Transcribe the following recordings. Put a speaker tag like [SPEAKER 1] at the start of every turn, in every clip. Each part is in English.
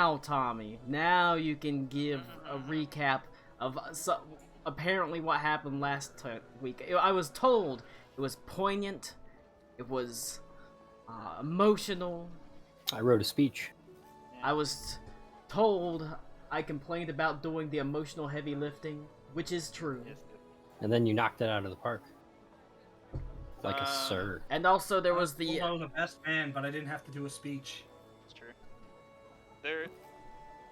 [SPEAKER 1] Now, Tommy, now you can give a recap of apparently what happened last week. I was told it was poignant, it was emotional.
[SPEAKER 2] I wrote a speech.
[SPEAKER 1] I was told I complained about doing the emotional heavy lifting, which is true.
[SPEAKER 2] And then you knocked it out of the park. Like a sir.
[SPEAKER 1] And also there
[SPEAKER 3] I
[SPEAKER 1] was the...
[SPEAKER 3] told I was the best man, but I didn't have to do a speech.
[SPEAKER 4] It's true.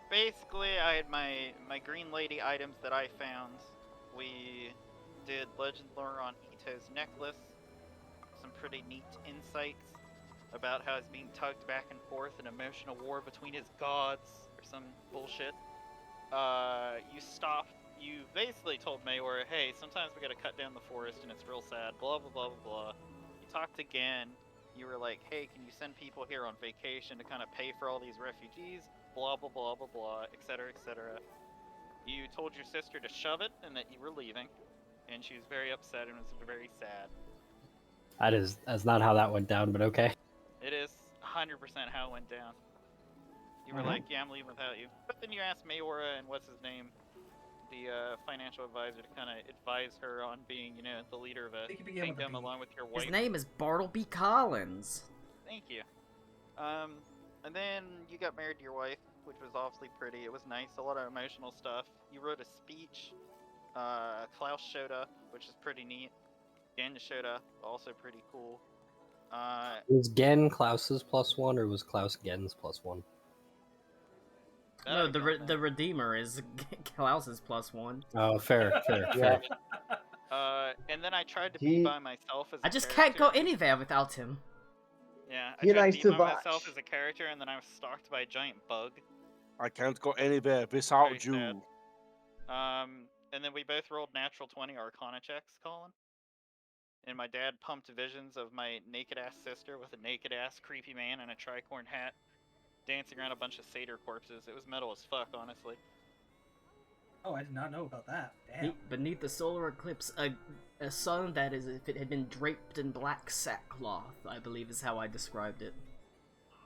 [SPEAKER 4] Basically, I had my green lady items that I found. We did legend lore on Ito's necklace. Some pretty neat insights about how it's being tugged back and forth in emotional war between his gods or some bullshit. You basically told Mayora, hey, sometimes we gotta cut down the forest and it's real sad, blah blah blah blah blah. You talked again. You were like, hey, can you send people here on vacation to kind of pay for all these refugees? Blah blah blah blah blah, etc. etc. You told your sister to shove it and that you were leaving, and she was very upset and was very sad.
[SPEAKER 2] That's not how that went down, but okay.
[SPEAKER 4] It is 100% how it went down. You were like, yeah, I'm leaving without you. But then you asked Mayora and what's his name, the financial advisor, to kind of advise her on being, the leader of a kingdom along with your wife.
[SPEAKER 1] His name is Bartleby Collins.
[SPEAKER 4] Thank you. And then you got married to your wife, which was awfully pretty. It was nice, a lot of emotional stuff. You wrote a speech. Klaus showed up, which is pretty neat. Gen showed up, also pretty cool.
[SPEAKER 2] Was Gen Klaus's +1 or was Klaus Gen's +1?
[SPEAKER 1] No, the Redeemer is Klaus's +1.
[SPEAKER 2] Oh, fair.
[SPEAKER 5] Yeah.
[SPEAKER 4] And then I tried to be by myself as
[SPEAKER 1] I just can't go anywhere without him.
[SPEAKER 4] Yeah, I
[SPEAKER 5] He
[SPEAKER 4] tried
[SPEAKER 5] likes
[SPEAKER 4] to be
[SPEAKER 5] to
[SPEAKER 4] by
[SPEAKER 5] watch.
[SPEAKER 4] myself as a character, and then I was stalked by a giant bug.
[SPEAKER 6] I can't go anywhere without
[SPEAKER 4] Very
[SPEAKER 6] you.
[SPEAKER 4] sad. And then we both rolled natural 20 Arcana checks, Colin. And my dad pumped visions of my naked-ass sister with a naked-ass creepy man and a tricorn hat, dancing around a bunch of satyr corpses. It was metal as fuck, honestly.
[SPEAKER 3] Oh, I did not know about that. Damn.
[SPEAKER 1] Beneath the solar eclipse, a sun that is if it had been draped in black sackcloth, I believe is how I described it.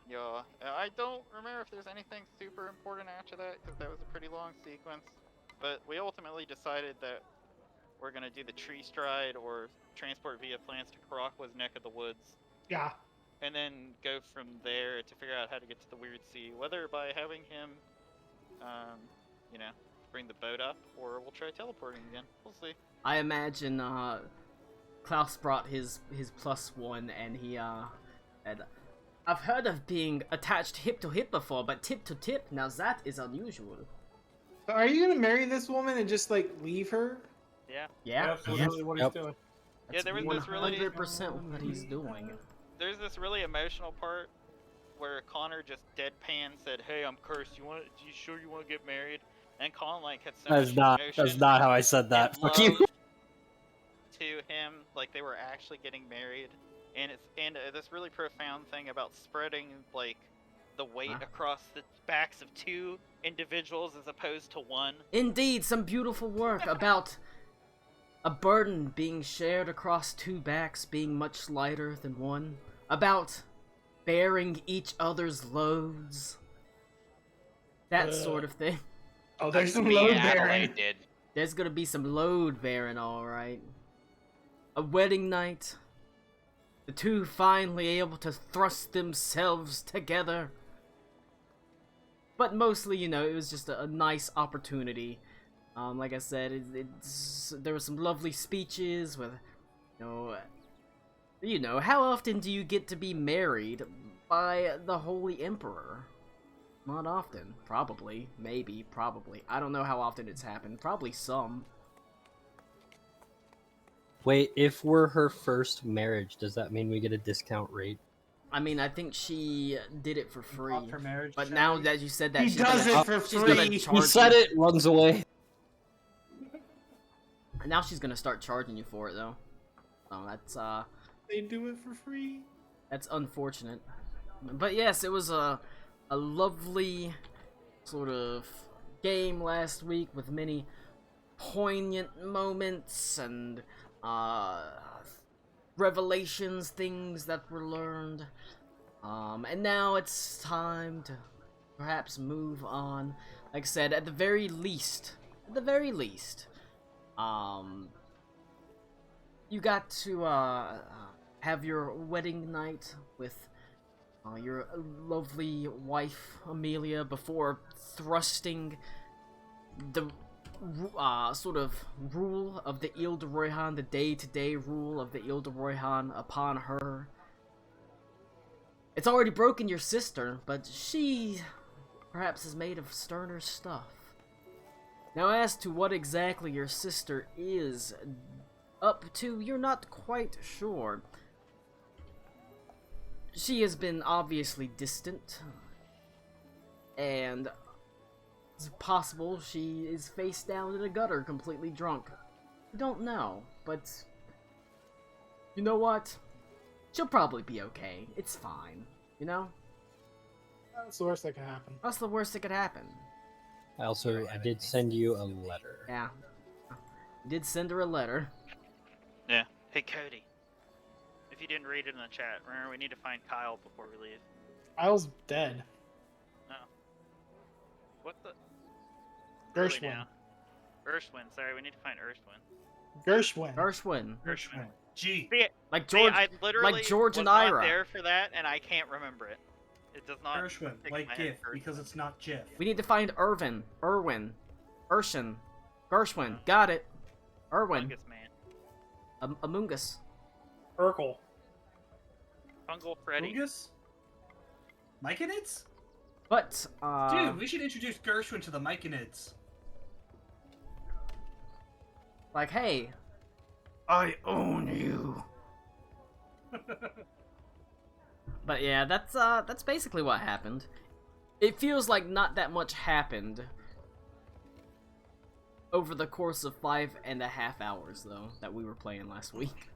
[SPEAKER 4] Yeah, I don't remember if there's anything super important after that, because that was a pretty long sequence. But we ultimately decided that we're gonna do the tree stride or transport via plants to Karakwa's neck of the woods.
[SPEAKER 7] Yeah.
[SPEAKER 4] And then go from there to figure out how to get to the Weird Sea, whether by having him, bring the boat up, or we'll try teleporting again. We'll see.
[SPEAKER 1] I imagine Klaus brought his +1, and he had, I've heard of being attached hip to hip before, but tip to tip, now that is unusual.
[SPEAKER 7] So are you gonna marry this woman and just like leave her?
[SPEAKER 4] Yeah.
[SPEAKER 1] Yeah,
[SPEAKER 7] That's really what he's doing.
[SPEAKER 4] Yeah, there was this really
[SPEAKER 1] 100% what he's doing.
[SPEAKER 4] There's this really emotional part where Connor just deadpan said, "Hey, I'm cursed. You sure you want to get married?" And Colin had so much emotion.
[SPEAKER 2] That's not how I said that.
[SPEAKER 4] and
[SPEAKER 2] Fuck you.
[SPEAKER 4] love to him, like they were actually getting married, and this really profound thing about spreading the weight across the backs of two individuals as opposed to one.
[SPEAKER 1] Indeed, some beautiful work about a burden being shared across two backs being much lighter than one. About bearing each other's loads. That sort of thing.
[SPEAKER 7] Oh, there's some
[SPEAKER 8] Me
[SPEAKER 7] load
[SPEAKER 8] and
[SPEAKER 7] bearing.
[SPEAKER 8] Adelaide did.
[SPEAKER 1] There's gonna be some load bearing, alright. A wedding night. The two finally able to thrust themselves together. But mostly, it was just a nice opportunity. Like I said, there were some lovely speeches with, how often do you get to be married by the Holy Emperor? Not often. Probably. Maybe. Probably. I don't know how often it's happened. Probably some.
[SPEAKER 2] Wait, if we're her first marriage, does that mean we get a discount rate?
[SPEAKER 1] I mean, I think she did it for free.
[SPEAKER 3] Off her marriage,
[SPEAKER 1] But
[SPEAKER 3] shall
[SPEAKER 1] now
[SPEAKER 3] we?
[SPEAKER 1] that you said that,
[SPEAKER 7] He
[SPEAKER 1] she's
[SPEAKER 7] does
[SPEAKER 1] gonna,
[SPEAKER 7] it for
[SPEAKER 1] she's gonna
[SPEAKER 7] free.
[SPEAKER 1] charge
[SPEAKER 2] He said
[SPEAKER 1] you.
[SPEAKER 2] it, runs away.
[SPEAKER 1] Now she's gonna start charging you for it, though. Oh, that's
[SPEAKER 7] They do it for free.
[SPEAKER 1] that's unfortunate. But yes, it was a lovely sort of game last week with many poignant moments and revelations, things that were learned. And now it's time to perhaps move on. Like I said, at the very least, you got to have your wedding night with your lovely wife Amelia before thrusting the sort of rule of the Ile de Royhan, the day-to-day rule of the Ile de Royhan upon her. It's already broken your sister, but she perhaps is made of sterner stuff. Now, as to what exactly your sister is up to, you're not quite sure. She has been obviously distant, and it's possible she is face down in a gutter completely drunk. You don't know, but you know what? She'll probably be okay. It's fine, you know?
[SPEAKER 7] That's the worst that can happen.
[SPEAKER 1] That's the worst that could happen.
[SPEAKER 2] I did send you a letter.
[SPEAKER 1] Yeah. You did send her a letter.
[SPEAKER 4] Yeah. Hey, Cody. If you didn't read it in the chat, remember we need to find Kyle before we leave.
[SPEAKER 7] Kyle's dead.
[SPEAKER 4] No. What the?
[SPEAKER 7] Gershwin.
[SPEAKER 4] Now. Gershwin. Sorry, we need to find Gershwin.
[SPEAKER 7] Gershwin.
[SPEAKER 1] Gershwin.
[SPEAKER 3] Gershwin. G.
[SPEAKER 4] See,
[SPEAKER 1] Like
[SPEAKER 4] see,
[SPEAKER 1] George,
[SPEAKER 4] I literally
[SPEAKER 1] like George and
[SPEAKER 4] was not
[SPEAKER 1] Ira.
[SPEAKER 4] there for that, and I can't remember it. It does not.
[SPEAKER 3] Gershwin.
[SPEAKER 4] stick in
[SPEAKER 3] Like
[SPEAKER 4] my head,
[SPEAKER 3] GIF, because it's not GIF.
[SPEAKER 1] We need to find Erwin. Urshin. Gershwin. Got it. Erwin.
[SPEAKER 4] Fungus man.
[SPEAKER 1] Amungus.
[SPEAKER 7] Urkel.
[SPEAKER 4] Fungal Freddy.
[SPEAKER 3] Fungus? Myconids?
[SPEAKER 1] But,
[SPEAKER 3] Dude, we should introduce Gershwin to the Myconids.
[SPEAKER 1] like, hey, I own you. But yeah, that's basically what happened. It feels like not that much happened over the course of 5.5 hours, though, that we were playing last week.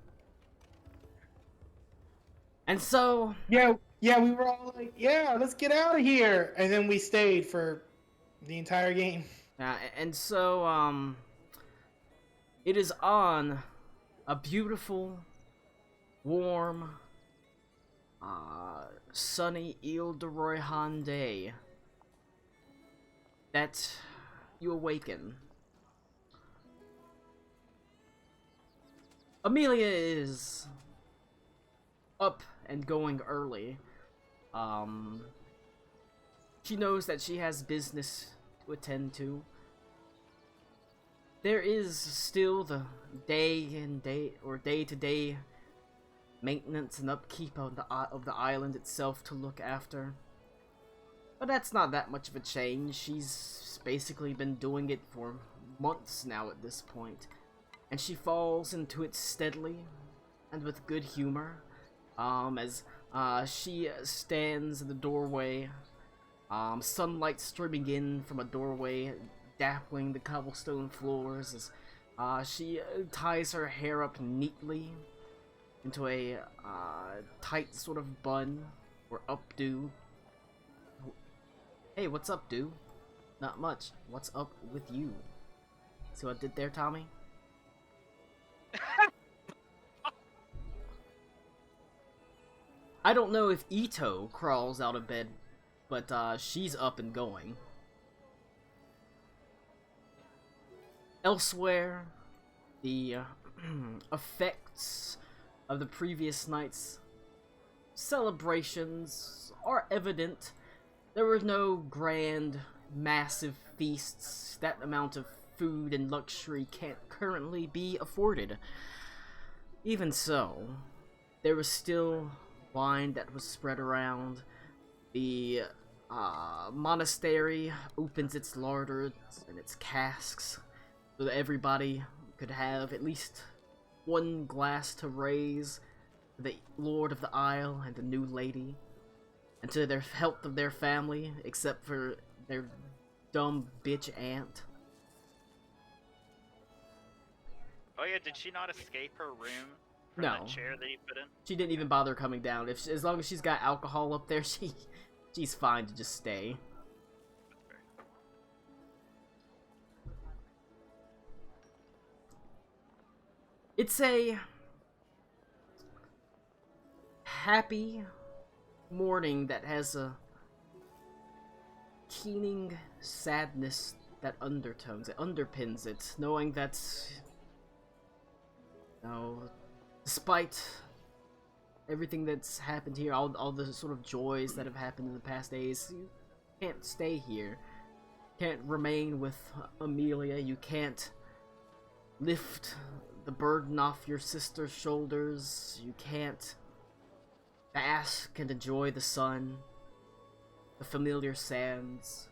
[SPEAKER 1] And so...
[SPEAKER 7] Yeah, we were all like, yeah, let's get out of here. And then we stayed for the entire game.
[SPEAKER 1] and so, it is on a beautiful, warm, sunny Ile de Royhan day that you awaken. Amelia is up and going early. She knows that she has business to attend to. There is still the day-to-day maintenance and upkeep of the island itself to look after. But that's not that much of a change. She's basically been doing it for months now at this point. And she falls into it steadily and with good humor. As she stands in the doorway, sunlight streaming in from a doorway, dappling the cobblestone floors as she ties her hair up neatly into a tight sort of bun or updo. Hey, what's up, dude? Not much. What's up with you? See what I did there, Tommy? I don't know if Ito crawls out of bed, but she's up and going. Elsewhere, the effects of the previous night's celebrations are evident. There were no grand, massive feasts. That amount of food and luxury can't currently be afforded. Even so, there was still wine that was spread around. The monastery opens its larders and its casks so that everybody could have at least one glass to raise to the Lord of the Isle and the new lady, and to their health of their family, except for their dumb bitch aunt.
[SPEAKER 4] Oh yeah, did she not escape her room from
[SPEAKER 1] No.
[SPEAKER 4] that chair that you put in?
[SPEAKER 1] She didn't even bother coming down. As long as she's got alcohol up there, she's fine to just stay. It's a happy morning that has a keening sadness that undertones it, underpins it, knowing that, you know, despite everything that's happened here, all the sort of joys that have happened in the past days, you can't stay here. Can't remain with Amelia. You can't lift the burden off your sister's shoulders. You can't bask and enjoy the sun, the familiar sands,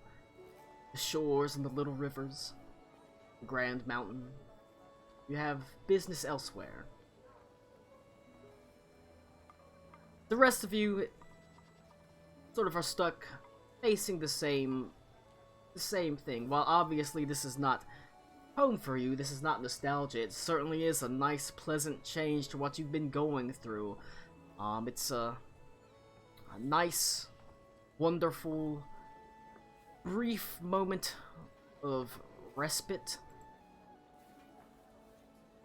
[SPEAKER 1] the shores and the little rivers, the Grand Mountain. You have business elsewhere. The rest of you sort of are stuck facing the same thing. While obviously this is not home for you, this is not nostalgia, it certainly is a nice, pleasant change to what you've been going through. It's a nice, wonderful, brief moment of respite,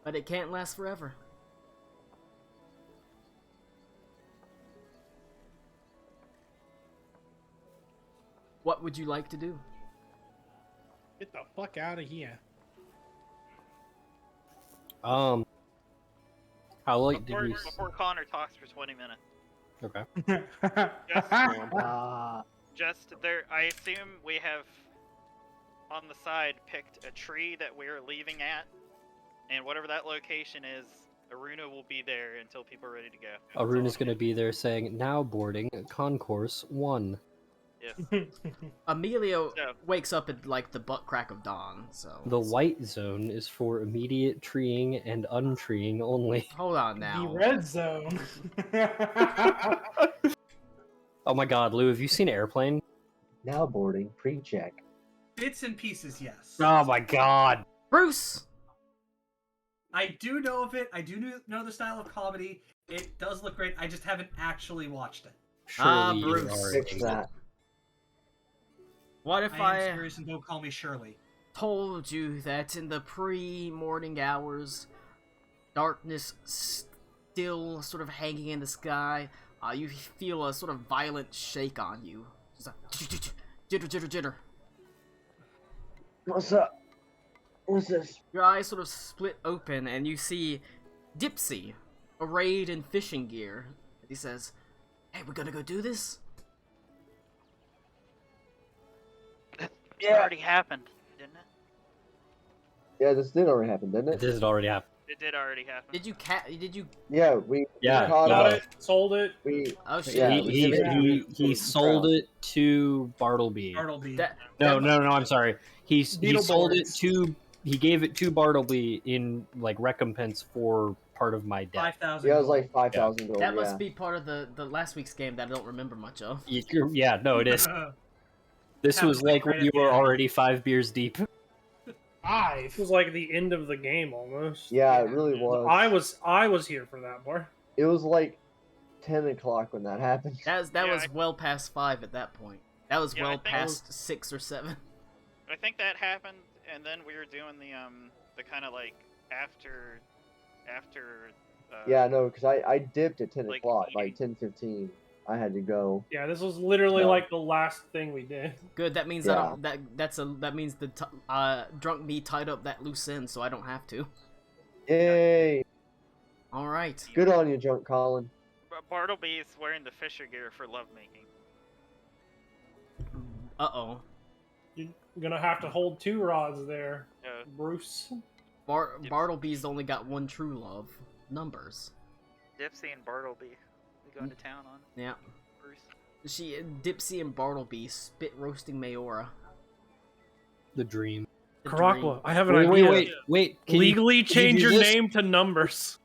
[SPEAKER 1] but it can't last forever. What would you like to do?
[SPEAKER 7] Get the fuck out of here.
[SPEAKER 2] How late did we?
[SPEAKER 4] Before Connor talks for 20 minutes.
[SPEAKER 2] Okay.
[SPEAKER 4] Just there, I assume we have on the side picked a tree that we're leaving at, and whatever that location is, Aruna will be there until people are ready to go.
[SPEAKER 2] Aruna's gonna be there saying, "Now boarding Concourse 1."
[SPEAKER 4] Yes.
[SPEAKER 1] Amelia
[SPEAKER 4] So-
[SPEAKER 1] wakes up at like the butt crack of dawn, so
[SPEAKER 2] The white zone is for immediate treeing and untreeing only.
[SPEAKER 1] hold on now.
[SPEAKER 7] The red zone.
[SPEAKER 2] Oh my god, Lou, have you seen Airplane?
[SPEAKER 5] Now boarding, pre-check.
[SPEAKER 3] Bits and pieces, yes.
[SPEAKER 2] Oh my god.
[SPEAKER 1] Bruce!
[SPEAKER 3] I do know of it. I do know the style of comedy. It does look great. I just haven't actually watched it.
[SPEAKER 2] Surely
[SPEAKER 1] Bruce.
[SPEAKER 2] you already
[SPEAKER 5] Fix that.
[SPEAKER 1] What if
[SPEAKER 3] I
[SPEAKER 1] I
[SPEAKER 3] am serious and don't call me Shirley.
[SPEAKER 1] told you that in the pre-morning hours, darkness still sort of hanging in the sky, you feel a sort of violent shake on you. Just a jitter, jitter, jitter.
[SPEAKER 5] What's up? What's this?
[SPEAKER 1] Your eyes sort of split open and you see Dipsy, arrayed in fishing gear. He says, "Hey, we're gonna go do this?"
[SPEAKER 4] It already happened, didn't it?
[SPEAKER 5] Yeah, this did already happen, didn't it?
[SPEAKER 2] This had already happened.
[SPEAKER 4] It did already happen.
[SPEAKER 1] Did you
[SPEAKER 5] Yeah, we
[SPEAKER 2] Yeah,
[SPEAKER 5] caught
[SPEAKER 2] got
[SPEAKER 5] up.
[SPEAKER 2] it.
[SPEAKER 8] Sold it.
[SPEAKER 5] We
[SPEAKER 1] oh shit.
[SPEAKER 5] Yeah,
[SPEAKER 2] He sold it to Bartleby.
[SPEAKER 3] Bartleby.
[SPEAKER 1] That-
[SPEAKER 2] No, I'm sorry. He sold it
[SPEAKER 8] Beetleborgs.
[SPEAKER 2] to. He gave it to Bartleby in like recompense for part of my debt.
[SPEAKER 3] 5,000.
[SPEAKER 5] yeah, it was like 5,000 gold.
[SPEAKER 1] That
[SPEAKER 5] yeah.
[SPEAKER 1] must be part of the last week's game that I don't remember much of.
[SPEAKER 2] Yeah, no, it is. This was like when you were already 5 beers deep.
[SPEAKER 8] It was like the end of the game almost.
[SPEAKER 5] Yeah, it really was.
[SPEAKER 8] I was here for that part.
[SPEAKER 5] It was like 10 o'clock when that happened.
[SPEAKER 1] That
[SPEAKER 4] Yeah,
[SPEAKER 1] was well past 5 at that point. That was
[SPEAKER 4] Yeah, I
[SPEAKER 1] well
[SPEAKER 4] think-
[SPEAKER 1] past 6 or 7.
[SPEAKER 4] I think that happened, and then we were doing the kind of like after.
[SPEAKER 5] Yeah, no, because I dipped at 10
[SPEAKER 4] like
[SPEAKER 5] o'clock,
[SPEAKER 4] eating.
[SPEAKER 5] like 10:15. I had to go.
[SPEAKER 8] Yeah, this was literally
[SPEAKER 5] No.
[SPEAKER 8] like the last thing we did.
[SPEAKER 1] Good. That means
[SPEAKER 5] Yeah.
[SPEAKER 1] that means the drunk me tied up that loose end, so I don't have to.
[SPEAKER 5] Yay!
[SPEAKER 1] All right.
[SPEAKER 5] Good on you, Drunk Colin.
[SPEAKER 4] Bartleby's wearing the Fisher gear for lovemaking.
[SPEAKER 1] Uh-oh.
[SPEAKER 8] You're gonna have to hold 2 rods there, Bruce.
[SPEAKER 1] Bartleby's only got one true love. Numbers.
[SPEAKER 4] Dipsy and Bartleby. We going to town on
[SPEAKER 1] Yeah.
[SPEAKER 4] Bruce.
[SPEAKER 1] Dipsy and Bartleby spit roasting Mayora.
[SPEAKER 2] The dream.
[SPEAKER 1] The
[SPEAKER 8] Karakwa,
[SPEAKER 1] dream.
[SPEAKER 8] I have an
[SPEAKER 2] Wait,
[SPEAKER 8] idea.
[SPEAKER 2] wait. Can you-
[SPEAKER 8] Legally
[SPEAKER 2] can you
[SPEAKER 8] change
[SPEAKER 2] do
[SPEAKER 8] your
[SPEAKER 2] this?
[SPEAKER 8] name to Numbers.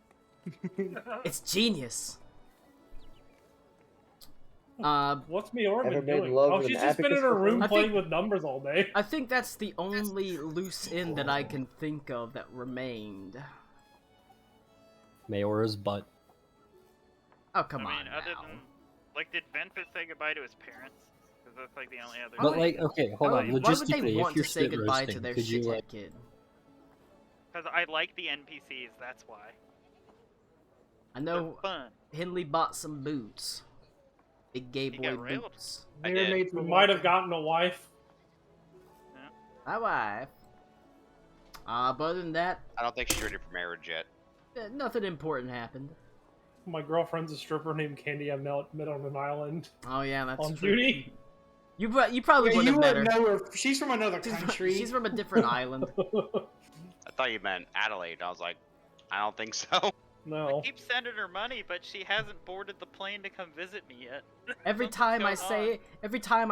[SPEAKER 1] It's genius.
[SPEAKER 8] What's Miora
[SPEAKER 5] Ever
[SPEAKER 8] been
[SPEAKER 5] made
[SPEAKER 8] doing?
[SPEAKER 5] love
[SPEAKER 8] Oh,
[SPEAKER 5] with
[SPEAKER 8] she's
[SPEAKER 5] an
[SPEAKER 8] just been in
[SPEAKER 5] abacus
[SPEAKER 8] her
[SPEAKER 5] before?
[SPEAKER 8] room
[SPEAKER 1] I
[SPEAKER 8] playing
[SPEAKER 1] think-
[SPEAKER 8] with numbers all day.
[SPEAKER 1] I think that's the only loose end that I can think of that remained.
[SPEAKER 2] Mayora's butt.
[SPEAKER 1] Oh, come
[SPEAKER 4] I
[SPEAKER 1] on
[SPEAKER 4] mean, other
[SPEAKER 1] now.
[SPEAKER 4] than like, did Ventus say goodbye to his parents? Because that's like the only other.
[SPEAKER 2] But
[SPEAKER 1] Why-
[SPEAKER 2] like, okay, hold
[SPEAKER 1] why
[SPEAKER 2] on.
[SPEAKER 1] would- why would they
[SPEAKER 2] Logistically,
[SPEAKER 1] want
[SPEAKER 2] if you're
[SPEAKER 1] to say
[SPEAKER 2] spit
[SPEAKER 1] goodbye
[SPEAKER 2] roasting,
[SPEAKER 1] to their
[SPEAKER 2] could you
[SPEAKER 1] shithead
[SPEAKER 2] like?
[SPEAKER 1] kid?
[SPEAKER 4] Because I like the NPCs. That's why.
[SPEAKER 1] I
[SPEAKER 4] They're
[SPEAKER 1] know
[SPEAKER 4] fun.
[SPEAKER 1] Henley bought some boots. Big gay
[SPEAKER 4] He
[SPEAKER 1] boy
[SPEAKER 4] got railed.
[SPEAKER 1] boots.
[SPEAKER 4] I
[SPEAKER 7] They were
[SPEAKER 4] did.
[SPEAKER 7] made for
[SPEAKER 8] We might have
[SPEAKER 7] walking.
[SPEAKER 8] gotten a wife.
[SPEAKER 1] My wife. But other than that,
[SPEAKER 9] I don't think she's ready for marriage yet.
[SPEAKER 1] nothing important happened.
[SPEAKER 8] My girlfriend's a stripper named Candy I met on an island
[SPEAKER 1] Oh yeah, that's
[SPEAKER 8] on
[SPEAKER 1] true.
[SPEAKER 8] duty.
[SPEAKER 1] You probably
[SPEAKER 7] Yeah,
[SPEAKER 1] wouldn't
[SPEAKER 7] you
[SPEAKER 1] have met her.
[SPEAKER 7] wouldn't know her. She's from another country.
[SPEAKER 1] She's from a different island.
[SPEAKER 9] I thought you meant Adelaide. I was like, I don't think so.
[SPEAKER 8] No.
[SPEAKER 4] I keep sending her money, but she hasn't boarded the plane to come visit me yet.
[SPEAKER 1] Every
[SPEAKER 4] Something's
[SPEAKER 1] time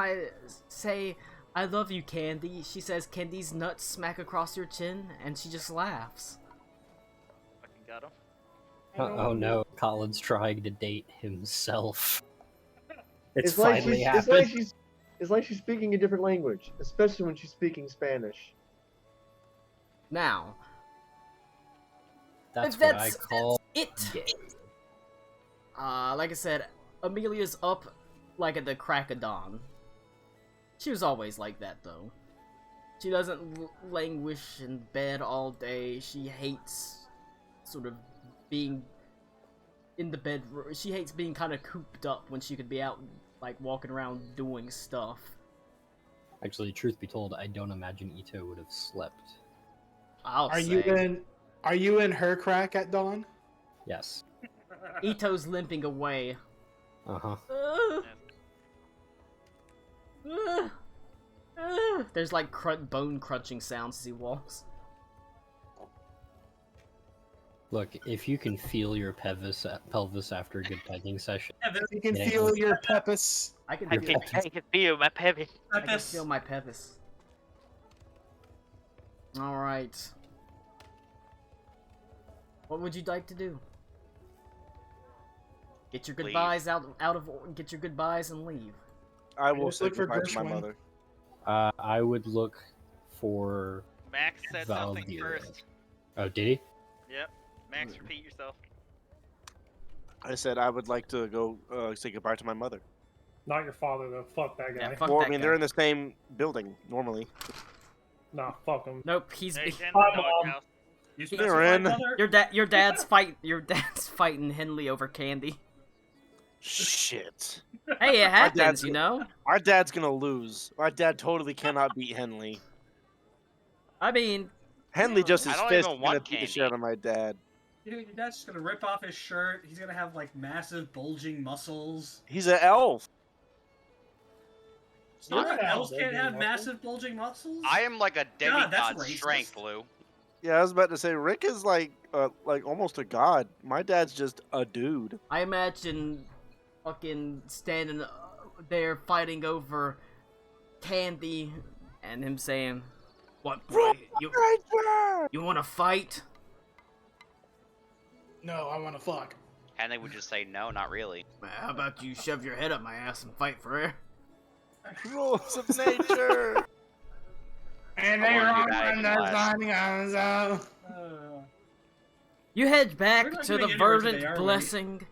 [SPEAKER 1] I
[SPEAKER 4] going
[SPEAKER 1] say I love you, Candy, she says Candy's nuts smack across your chin, and she just laughs.
[SPEAKER 4] Fucking got him.
[SPEAKER 2] Oh no, Colin's trying to date himself. It's
[SPEAKER 5] like
[SPEAKER 2] finally
[SPEAKER 5] she's,
[SPEAKER 2] happened.
[SPEAKER 5] it's like she's speaking a different language, especially when she's speaking Spanish.
[SPEAKER 1] Now,
[SPEAKER 2] That's
[SPEAKER 1] if
[SPEAKER 2] what I call
[SPEAKER 1] it.
[SPEAKER 2] gay.
[SPEAKER 1] Like I said, Amelia's up like at the crack of dawn. She was always like that, though. She doesn't languish in bed all day. She hates sort of being in the bedroom. She hates being kind of cooped up when she could be out, like, walking around doing stuff.
[SPEAKER 2] Actually, truth be told, I don't imagine Ito would have slept.
[SPEAKER 1] Are
[SPEAKER 7] you in her crack at dawn?
[SPEAKER 2] Yes.
[SPEAKER 1] Ito's limping away.
[SPEAKER 2] Uh-huh.
[SPEAKER 1] There's like bone crunching sounds as he walks.
[SPEAKER 2] Look, if you can feel your pelvis after a good pegging session,
[SPEAKER 7] You can
[SPEAKER 2] Yeah.
[SPEAKER 7] feel your pepis.
[SPEAKER 1] I can
[SPEAKER 4] I
[SPEAKER 1] feel,
[SPEAKER 4] can feel my pelvis.
[SPEAKER 1] I can feel my pelvis. All right. What would you like to do? Get your goodbyes get your goodbyes and leave.
[SPEAKER 6] I will
[SPEAKER 7] just
[SPEAKER 6] say
[SPEAKER 7] look for
[SPEAKER 6] goodbye to my
[SPEAKER 7] Gershwin.
[SPEAKER 6] mother.
[SPEAKER 2] I would look for...
[SPEAKER 4] Max said something
[SPEAKER 2] Valdir.
[SPEAKER 4] first.
[SPEAKER 2] Oh, did he?
[SPEAKER 4] Yep. Max, repeat yourself.
[SPEAKER 6] I said I would like to go say goodbye to my mother.
[SPEAKER 8] Not your father, though. Fuck that guy.
[SPEAKER 1] Yeah, fuck
[SPEAKER 6] Well,
[SPEAKER 1] that
[SPEAKER 6] I mean,
[SPEAKER 1] guy.
[SPEAKER 6] they're in the same building normally.
[SPEAKER 8] Nah, fuck him.
[SPEAKER 1] Nope, he's
[SPEAKER 4] Hey, Ken,
[SPEAKER 8] Hi,
[SPEAKER 4] the
[SPEAKER 8] Mom.
[SPEAKER 4] doghouse.
[SPEAKER 3] You
[SPEAKER 6] They're
[SPEAKER 3] specified,
[SPEAKER 6] in.
[SPEAKER 3] mother?
[SPEAKER 1] your dad's fighting Henley over Candy.
[SPEAKER 6] Shit.
[SPEAKER 1] Hey, it happens,
[SPEAKER 6] dad's-
[SPEAKER 1] you know.
[SPEAKER 6] Our dad's gonna lose. My dad totally cannot beat Henley.
[SPEAKER 1] I mean,
[SPEAKER 6] Henley just
[SPEAKER 4] I
[SPEAKER 6] his
[SPEAKER 4] don't
[SPEAKER 6] fist
[SPEAKER 4] even
[SPEAKER 6] gonna
[SPEAKER 4] want
[SPEAKER 6] beat the
[SPEAKER 4] candy.
[SPEAKER 6] shit out of my dad.
[SPEAKER 3] Dude, your dad's just gonna rip off his shirt. He's gonna have like massive bulging muscles.
[SPEAKER 6] He's an elf.
[SPEAKER 3] Some
[SPEAKER 8] Yeah,
[SPEAKER 3] elves
[SPEAKER 8] they're
[SPEAKER 3] can't
[SPEAKER 8] doing
[SPEAKER 3] have
[SPEAKER 8] muscle.
[SPEAKER 3] massive bulging muscles.
[SPEAKER 9] I am like a
[SPEAKER 3] God, that's
[SPEAKER 9] demigod
[SPEAKER 3] racist.
[SPEAKER 9] strength, Lou.
[SPEAKER 6] Yeah, I was about to say Rick is like almost a god. My dad's just a dude.
[SPEAKER 1] I imagine fucking standing there fighting over Candy and him saying, "What, boy? You want to fight?"
[SPEAKER 7] No, I want to fuck.
[SPEAKER 9] And they would just say, no, not really.
[SPEAKER 1] How about you shove your head up my ass and fight for air?
[SPEAKER 6] Rules of nature.
[SPEAKER 7] And
[SPEAKER 9] I
[SPEAKER 7] they
[SPEAKER 9] wanna
[SPEAKER 7] are
[SPEAKER 9] do that
[SPEAKER 7] on
[SPEAKER 9] in
[SPEAKER 7] the
[SPEAKER 9] class.
[SPEAKER 7] signing on so.
[SPEAKER 1] You head
[SPEAKER 3] We're
[SPEAKER 1] back
[SPEAKER 3] not
[SPEAKER 1] to the
[SPEAKER 3] getting anywhere
[SPEAKER 1] verdant
[SPEAKER 3] today, are we?
[SPEAKER 1] blessing.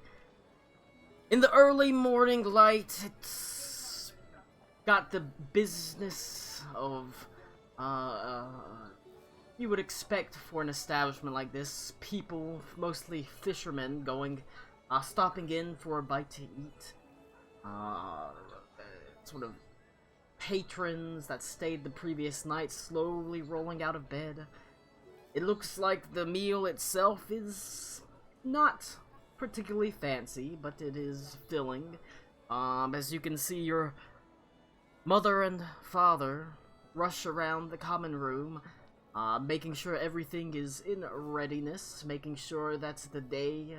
[SPEAKER 1] In the early morning light, it's got the business of, you would expect for an establishment like this. People, mostly fishermen, stopping in for a bite to eat. Sort of patrons that stayed the previous night slowly rolling out of bed. It looks like the meal itself is not particularly fancy, but it is filling. As you can see, your mother and father rush around the common room, making sure everything is in readiness, making sure that the day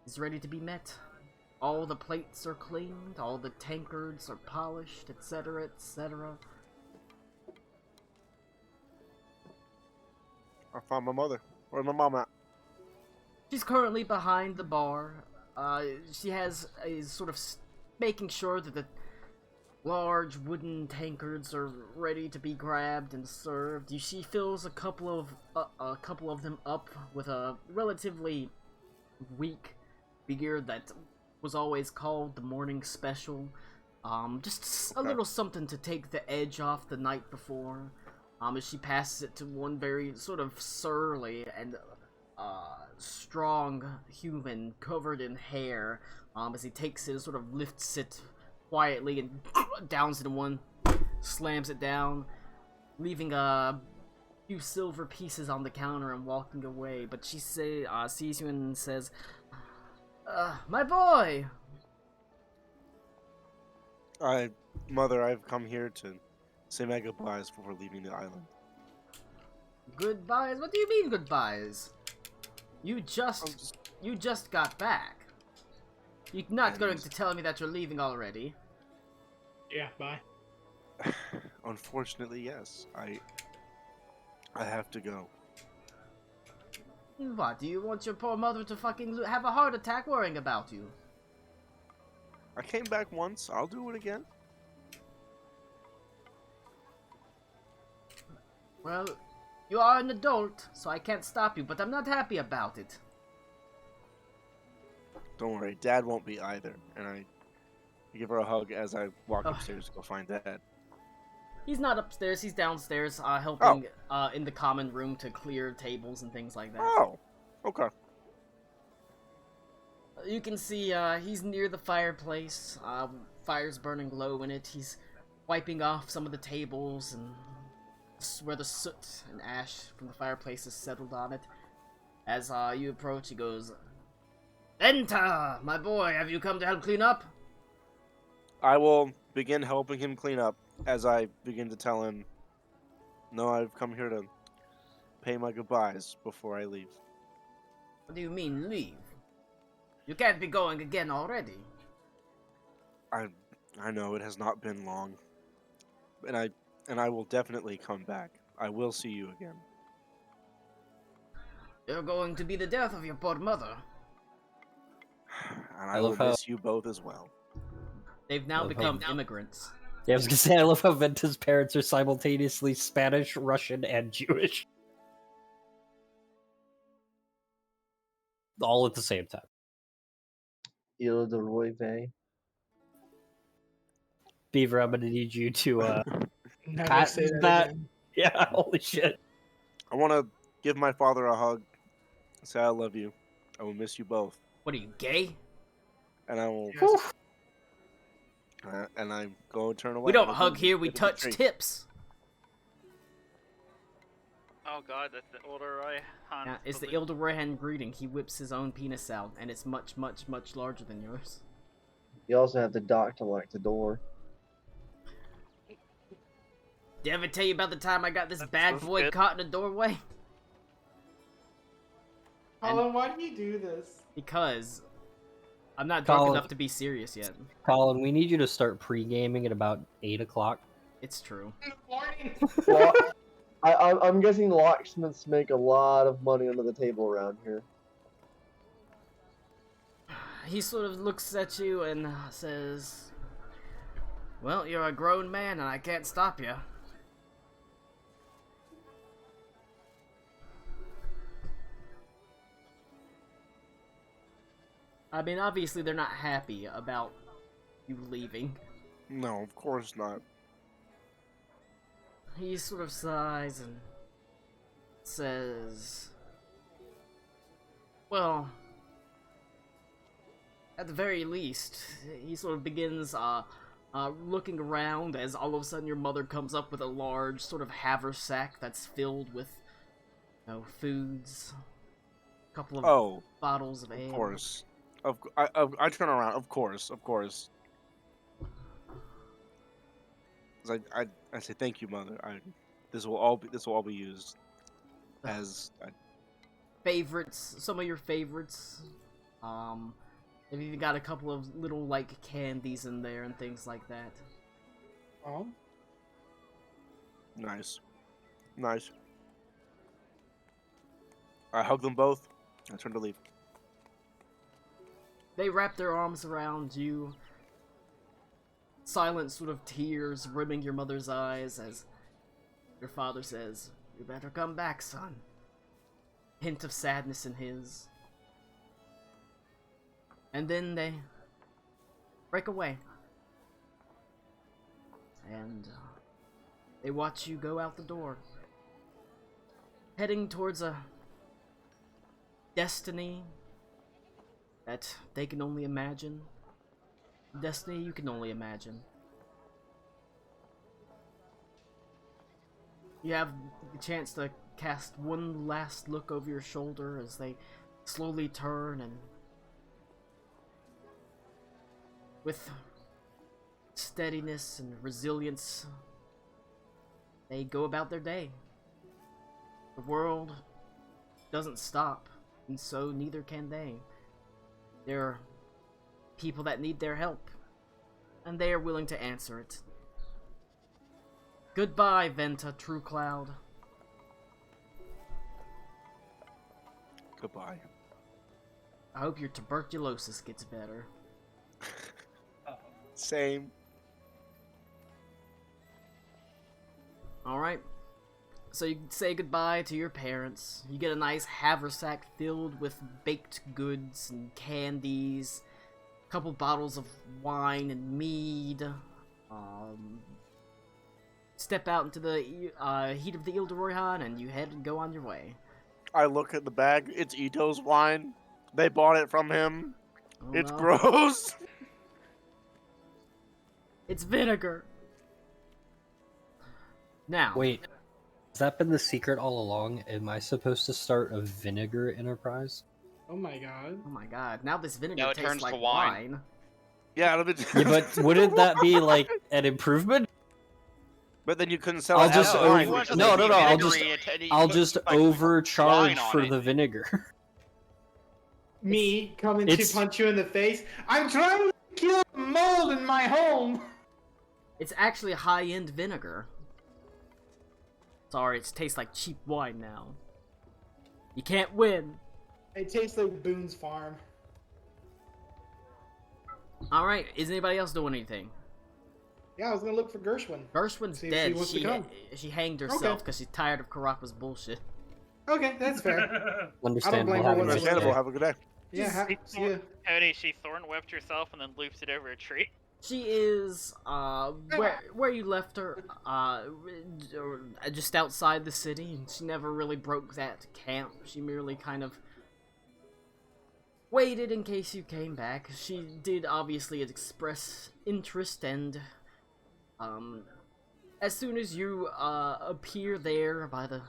[SPEAKER 1] is ready to be met. All the plates are cleaned, all the tankards are polished, etc., etc.
[SPEAKER 6] I found my mother. Where's my mom at?
[SPEAKER 1] She's currently behind the bar. She is sort of making sure that the large wooden tankards are ready to be grabbed and served. She fills a couple of them up with a relatively weak beer that was always called the morning special. Just a little something to take the edge off the night before. As she passes it to one very sort of surly and strong human covered in hair, as he takes it and sort of lifts it quietly and downs it in one, slams it down, leaving a few silver pieces on the counter and walking away. But she sees you and says, "My boy."
[SPEAKER 6] Mother, I've come here to say my goodbyes before leaving the island.
[SPEAKER 1] Goodbyes? What do you mean goodbyes? You just got back. You're not going to tell me that you're leaving already.
[SPEAKER 8] Yeah, bye.
[SPEAKER 6] Unfortunately, yes. I have to go.
[SPEAKER 1] What, do you want your poor mother to fucking have a heart attack worrying about you?
[SPEAKER 6] I came back once. I'll do it again.
[SPEAKER 1] Well, you are an adult, so I can't stop you, but I'm not happy about it.
[SPEAKER 6] Don't worry, Dad won't be either. And I give her a hug as I walk upstairs to go find Dad.
[SPEAKER 1] He's not upstairs, he's downstairs, helping in the common room to clear tables and things like that.
[SPEAKER 6] Oh, okay.
[SPEAKER 1] You can see he's near the fireplace. Fire's burning low in it. He's wiping off some of the tables and where the soot and ash from the fireplace is settled on it. As you approach, he goes, "Enter, my boy. Have you come to help clean up?"
[SPEAKER 6] I will begin helping him clean up as I begin to tell him, "No, I've come here to pay my goodbyes before I leave."
[SPEAKER 1] What do you mean, leave? You can't be going again already.
[SPEAKER 6] I know it has not been long, and I will definitely come back. I will see you again.
[SPEAKER 1] You're going to be the death of your poor mother.
[SPEAKER 6] And I will miss you both as well.
[SPEAKER 1] They've now become immigrants.
[SPEAKER 2] Yeah, I was gonna say, I love how Venta's parents are simultaneously Spanish, Russian, and Jewish. All at the same time.
[SPEAKER 5] Il de Roy Vey.
[SPEAKER 2] Beaver, I'm gonna need you to
[SPEAKER 7] Never
[SPEAKER 2] patent
[SPEAKER 7] say that
[SPEAKER 2] that.
[SPEAKER 7] again.
[SPEAKER 2] Yeah, holy shit.
[SPEAKER 6] I want to give my father a hug. Say I love you. I will miss you both.
[SPEAKER 1] What are you, gay?
[SPEAKER 6] And I will. And I go and turn away.
[SPEAKER 1] We don't hug here, we touch tips.
[SPEAKER 4] Oh god, that's the Ilderoy Han.
[SPEAKER 1] Yeah, it's the Ilderoy Han greeting. He whips his own penis out, and it's much, much, much larger than yours.
[SPEAKER 5] You also have the dock to lock the door.
[SPEAKER 1] Did I ever tell you about the time I got this bad boy caught in a doorway?
[SPEAKER 7] Colin, why do you do this?
[SPEAKER 1] Because I'm not drunk
[SPEAKER 2] Colin.
[SPEAKER 1] enough to be serious yet.
[SPEAKER 2] Colin, we need you to start pre-gaming at about 8 o'clock.
[SPEAKER 1] It's true.
[SPEAKER 5] Well, I'm guessing locksmiths make a lot of money under the table around here.
[SPEAKER 1] He sort of looks at you and says, "Well, you're a grown man and I can't stop you." I mean, obviously they're not happy about you leaving.
[SPEAKER 6] No, of course not.
[SPEAKER 1] He sort of sighs and says, "Well, at the very least," he sort of begins looking around as all of a sudden your mother comes up with a large sort of haversack that's filled with, foods, a couple of bottles of ale.
[SPEAKER 6] Of course. I turn around. Of course. I say thank you, Mother. This will all be used as
[SPEAKER 1] favorites. Some of your favorites. They've even got a couple of little candies in there and things like that.
[SPEAKER 7] Oh.
[SPEAKER 6] Nice. I hug them both. I turn to leave.
[SPEAKER 1] They wrap their arms around you. Silent sort of tears rimming your mother's eyes as your father says, "You better come back, son." Hint of sadness in his. And then they break away. And they watch you go out the door. Heading towards a destiny that they can only imagine. Destiny you can only imagine. You have the chance to cast one last look over your shoulder as they slowly turn and with steadiness and resilience they go about their day. The world doesn't stop, and so neither can they. There are people that need their help, and they are willing to answer it. Goodbye, Venta True Cloud.
[SPEAKER 6] Goodbye.
[SPEAKER 1] I hope your tuberculosis gets better.
[SPEAKER 6] Same.
[SPEAKER 1] Alright. So you say goodbye to your parents. You get a nice haversack filled with baked goods and candies. A couple bottles of wine and mead. Step out into the heat of the Ile de Royan and you head and go on your way.
[SPEAKER 6] I look at the bag. It's Ito's wine. They bought it from him.
[SPEAKER 1] Oh,
[SPEAKER 6] It's
[SPEAKER 1] no.
[SPEAKER 6] gross.
[SPEAKER 1] It's vinegar. Now.
[SPEAKER 2] Wait, has that been the secret all along? Am I supposed to start a vinegar enterprise?
[SPEAKER 7] Oh my god.
[SPEAKER 1] Oh my god. Now this vinegar
[SPEAKER 9] Now it
[SPEAKER 1] tastes
[SPEAKER 9] turns to
[SPEAKER 1] like
[SPEAKER 9] wine.
[SPEAKER 1] wine.
[SPEAKER 6] Yeah, let me
[SPEAKER 2] Yeah, but wouldn't that be like an improvement?
[SPEAKER 6] but then you couldn't sell
[SPEAKER 2] I'll
[SPEAKER 6] it
[SPEAKER 2] just
[SPEAKER 6] as
[SPEAKER 9] No,
[SPEAKER 6] wine.
[SPEAKER 9] you want it to
[SPEAKER 2] no,
[SPEAKER 9] be
[SPEAKER 2] no, I'll
[SPEAKER 9] vinegary,
[SPEAKER 2] I'll just
[SPEAKER 9] like,
[SPEAKER 2] overcharge
[SPEAKER 9] wine on
[SPEAKER 2] for
[SPEAKER 9] it.
[SPEAKER 2] the vinegar.
[SPEAKER 7] Me coming
[SPEAKER 2] It's-
[SPEAKER 7] to punch you in the face. I'm trying to kill mold in my home.
[SPEAKER 1] It's actually high-end vinegar. Sorry, it tastes like cheap wine now. You can't win.
[SPEAKER 7] It tastes like Boone's Farm.
[SPEAKER 1] Alright, is anybody else doing anything?
[SPEAKER 7] Yeah, I was gonna look for Gershwin.
[SPEAKER 1] Gershwin's
[SPEAKER 7] See if she
[SPEAKER 1] dead.
[SPEAKER 7] wants to
[SPEAKER 1] She,
[SPEAKER 7] come.
[SPEAKER 1] she hanged herself because she's tired of Karapa's bullshit.
[SPEAKER 7] Okay, that's fair.
[SPEAKER 2] Understandable.
[SPEAKER 7] blame her
[SPEAKER 2] Have a
[SPEAKER 7] whatsoever.
[SPEAKER 2] nice
[SPEAKER 6] Understandable.
[SPEAKER 2] day.
[SPEAKER 6] Have a good day.
[SPEAKER 7] Yeah, see ya.
[SPEAKER 4] Cody, she thorn whipped herself and then loops it over a tree.
[SPEAKER 1] She is, where you left her, just outside the city, and she never really broke that camp. She merely kind of waited in case you came back. She did obviously express interest, and, as soon as you, appear there by the,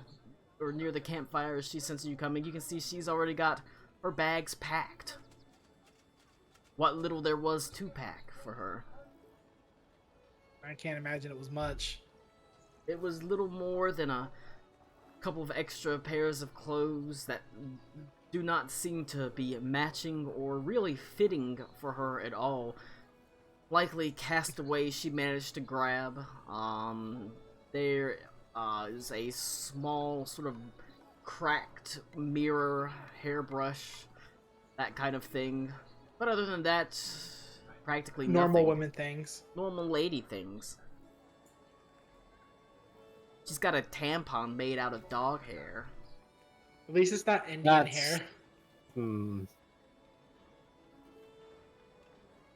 [SPEAKER 1] or near the campfire, as she senses you coming, you can see she's already got her bags packed. What little there was to pack for her.
[SPEAKER 7] I can't imagine it was much.
[SPEAKER 1] It was little more than a couple of extra pairs of clothes that do not seem to be matching or really fitting for her at all. Likely castaways she managed to grab. There is a small sort of cracked mirror, hairbrush, that kind of thing. But other than that, practically
[SPEAKER 7] Normal
[SPEAKER 1] nothing.
[SPEAKER 7] women things.
[SPEAKER 1] Normal lady things. She's got a tampon made out of dog hair.
[SPEAKER 7] At least it's not Indian
[SPEAKER 2] That's-
[SPEAKER 7] hair.
[SPEAKER 2] Hmm.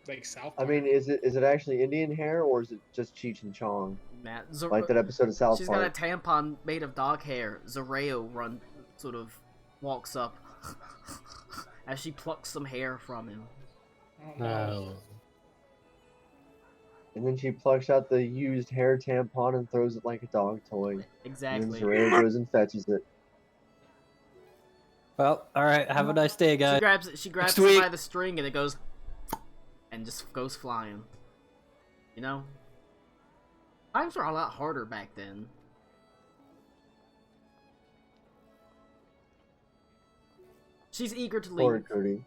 [SPEAKER 7] Like South
[SPEAKER 5] I
[SPEAKER 7] Park.
[SPEAKER 5] mean, is it actually Indian hair or is it just Cheech and Chong?
[SPEAKER 1] Matt,
[SPEAKER 5] Like that episode of South
[SPEAKER 1] she's
[SPEAKER 5] Park.
[SPEAKER 1] got a tampon made of dog hair. Zareo sort of walks up as she plucks some hair from him.
[SPEAKER 7] Oh, no.
[SPEAKER 5] And then she plucks out the used hair tampon and throws it like a dog toy. And
[SPEAKER 1] Exactly.
[SPEAKER 5] then Zareo goes and fetches it.
[SPEAKER 2] Well, all right. Have a nice day,
[SPEAKER 1] She
[SPEAKER 2] guys.
[SPEAKER 1] grabs it
[SPEAKER 2] Next
[SPEAKER 1] by
[SPEAKER 2] week.
[SPEAKER 1] the string and it goes and just goes flying. You know? Times were a lot harder back then. She's eager to
[SPEAKER 5] Poor
[SPEAKER 1] leave.
[SPEAKER 5] Cody.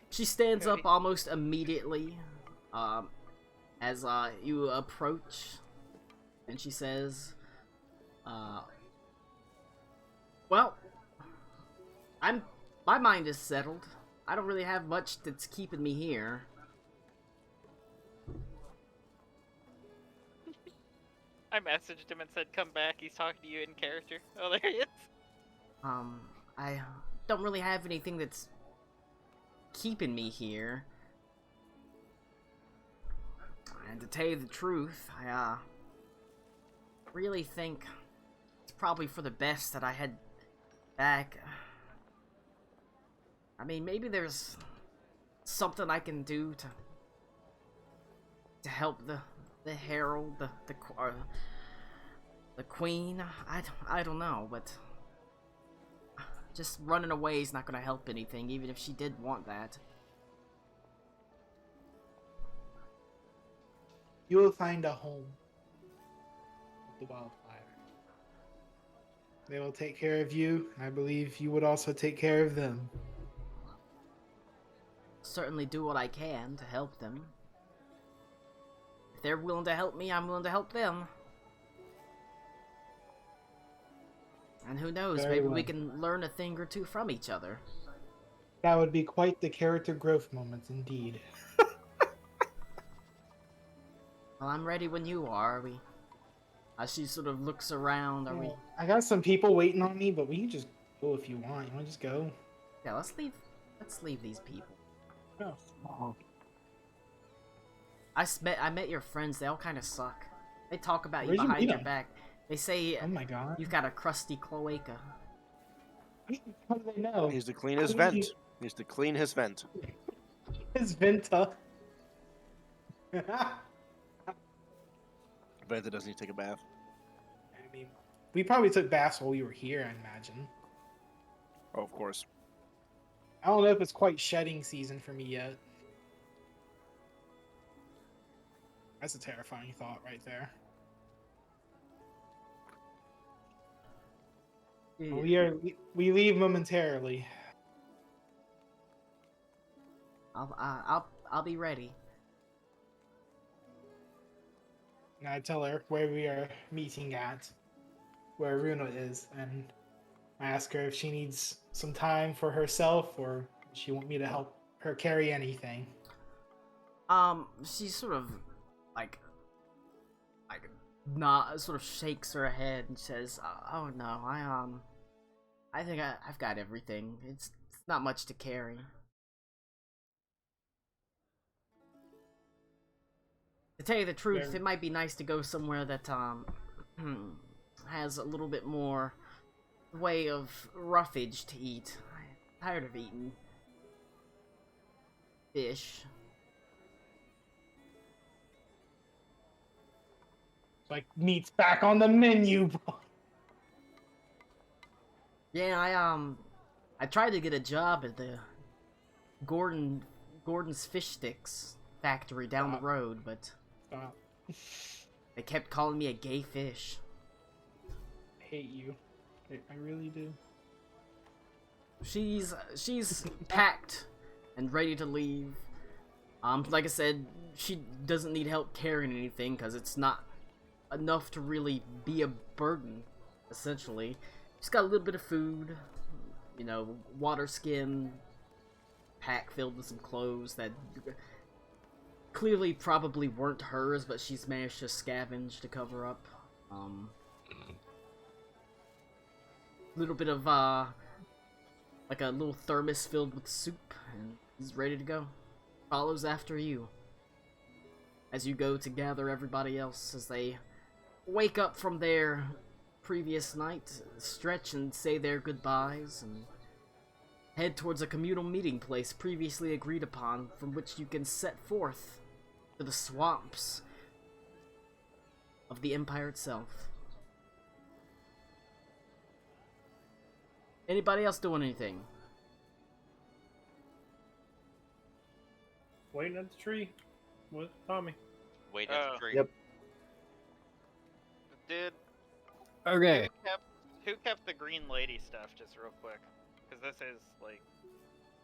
[SPEAKER 1] She stands up almost immediately as you approach, and she says, well, my mind is settled. I don't really have much that's keeping me here.
[SPEAKER 4] I messaged him and said, "Come back." He's talking to you in character. Oh, there he is.
[SPEAKER 1] I don't really have anything that's keeping me here. And to tell you the truth, I really think it's probably for the best that I head back. I mean, maybe there's something I can do to help the Herald, The queen? I don't know, but just running away is not gonna help anything, even if she did want that.
[SPEAKER 7] You will find a home with the wildfire. They will take care of you. I believe you would also take care of them.
[SPEAKER 1] Certainly do what I can to help them. If they're willing to help me, I'm willing to help them. And who knows,
[SPEAKER 7] Very
[SPEAKER 1] maybe
[SPEAKER 7] well.
[SPEAKER 1] we can learn a thing or two from each other.
[SPEAKER 7] That would be quite the character growth moment, indeed.
[SPEAKER 1] Well, I'm ready when you are. As she sort of looks around, are we?
[SPEAKER 7] Well, I got some people waiting on me, but we can just go if you want. You want to just go?
[SPEAKER 1] Yeah, let's leave. Let's leave these people.
[SPEAKER 7] Oh.
[SPEAKER 1] I met your friends. They all kind of suck. They talk about you
[SPEAKER 7] Where'd you
[SPEAKER 1] behind
[SPEAKER 7] meet
[SPEAKER 1] your
[SPEAKER 7] them?
[SPEAKER 1] back. They say
[SPEAKER 7] Oh my god.
[SPEAKER 1] you've got a crusty cloaca.
[SPEAKER 7] How do they know?
[SPEAKER 6] He's to clean his
[SPEAKER 7] I mean,
[SPEAKER 6] vent. He's to clean his vent.
[SPEAKER 7] His Venta.
[SPEAKER 6] Venta doesn't need to take a bath.
[SPEAKER 7] I mean, we probably took baths while we were here, I imagine.
[SPEAKER 6] Oh, of course.
[SPEAKER 7] I don't know if it's quite shedding season for me yet. That's a terrifying thought right there. We leave momentarily.
[SPEAKER 1] I'll be ready.
[SPEAKER 7] And I tell her where we are meeting at, where Runa is, and I ask her if she needs some time for herself or does she want me to help her carry anything.
[SPEAKER 1] She sort of like not sort of shakes her head and says, "Oh no, I think I've got everything. It's not much to carry." To tell you the truth,
[SPEAKER 7] Fair.
[SPEAKER 1] it might be nice to go somewhere that has a little bit more way of roughage to eat. I'm tired of eating fish.
[SPEAKER 7] Like, meat's back on the menu.
[SPEAKER 1] Yeah, I tried to get a job at the Gordon's Fish Sticks factory down the road, but
[SPEAKER 7] Stop.
[SPEAKER 1] they kept calling me a gay fish.
[SPEAKER 7] I hate you. I really do.
[SPEAKER 1] She's packed and ready to leave. Like I said, she doesn't need help carrying anything because it's not enough to really be a burden, essentially. She's got a little bit of food, you know, water skin, pack filled with some clothes that clearly probably weren't hers, but she's managed to scavenge to cover up. Little bit of, like a little thermos filled with soup, and he's ready to go. Follows after you. As you go to gather everybody else, as they wake up from their previous night, stretch and say their goodbyes, and head towards a communal meeting place previously agreed upon, from which you can set forth to the swamps of the Empire itself. Anybody else doing anything?
[SPEAKER 8] Waiting at the tree with Tommy.
[SPEAKER 9] Wait at the tree.
[SPEAKER 5] Yep.
[SPEAKER 4] Did
[SPEAKER 2] Okay.
[SPEAKER 4] who kept the green lady stuff? Just real quick, because this is like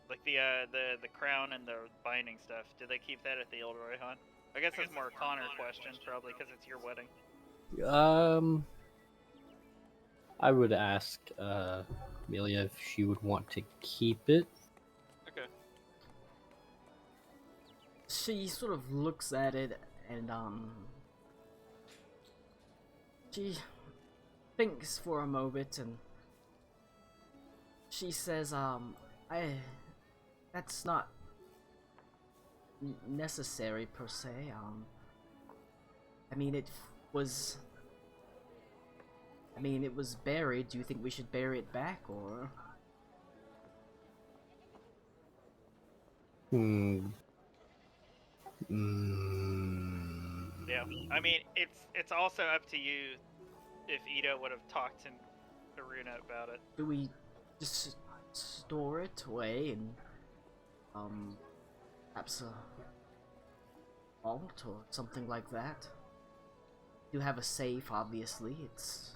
[SPEAKER 4] the crown and the binding stuff. Did they keep that at the Elroy hunt? I guess that's more a Connor question, probably, because it's your wedding.
[SPEAKER 2] I would ask Amelia if she would want to keep it.
[SPEAKER 4] Okay.
[SPEAKER 1] She sort of looks at it and she thinks for a moment and she says, that's not necessary per se. I mean, it was buried. Do you think we should bury it back, or?
[SPEAKER 4] Yeah, I mean, it's also up to you if Ida would have talked to Aruna about it.
[SPEAKER 1] Do we just store it away in, perhaps a vault or something like that? You have a safe, obviously. It's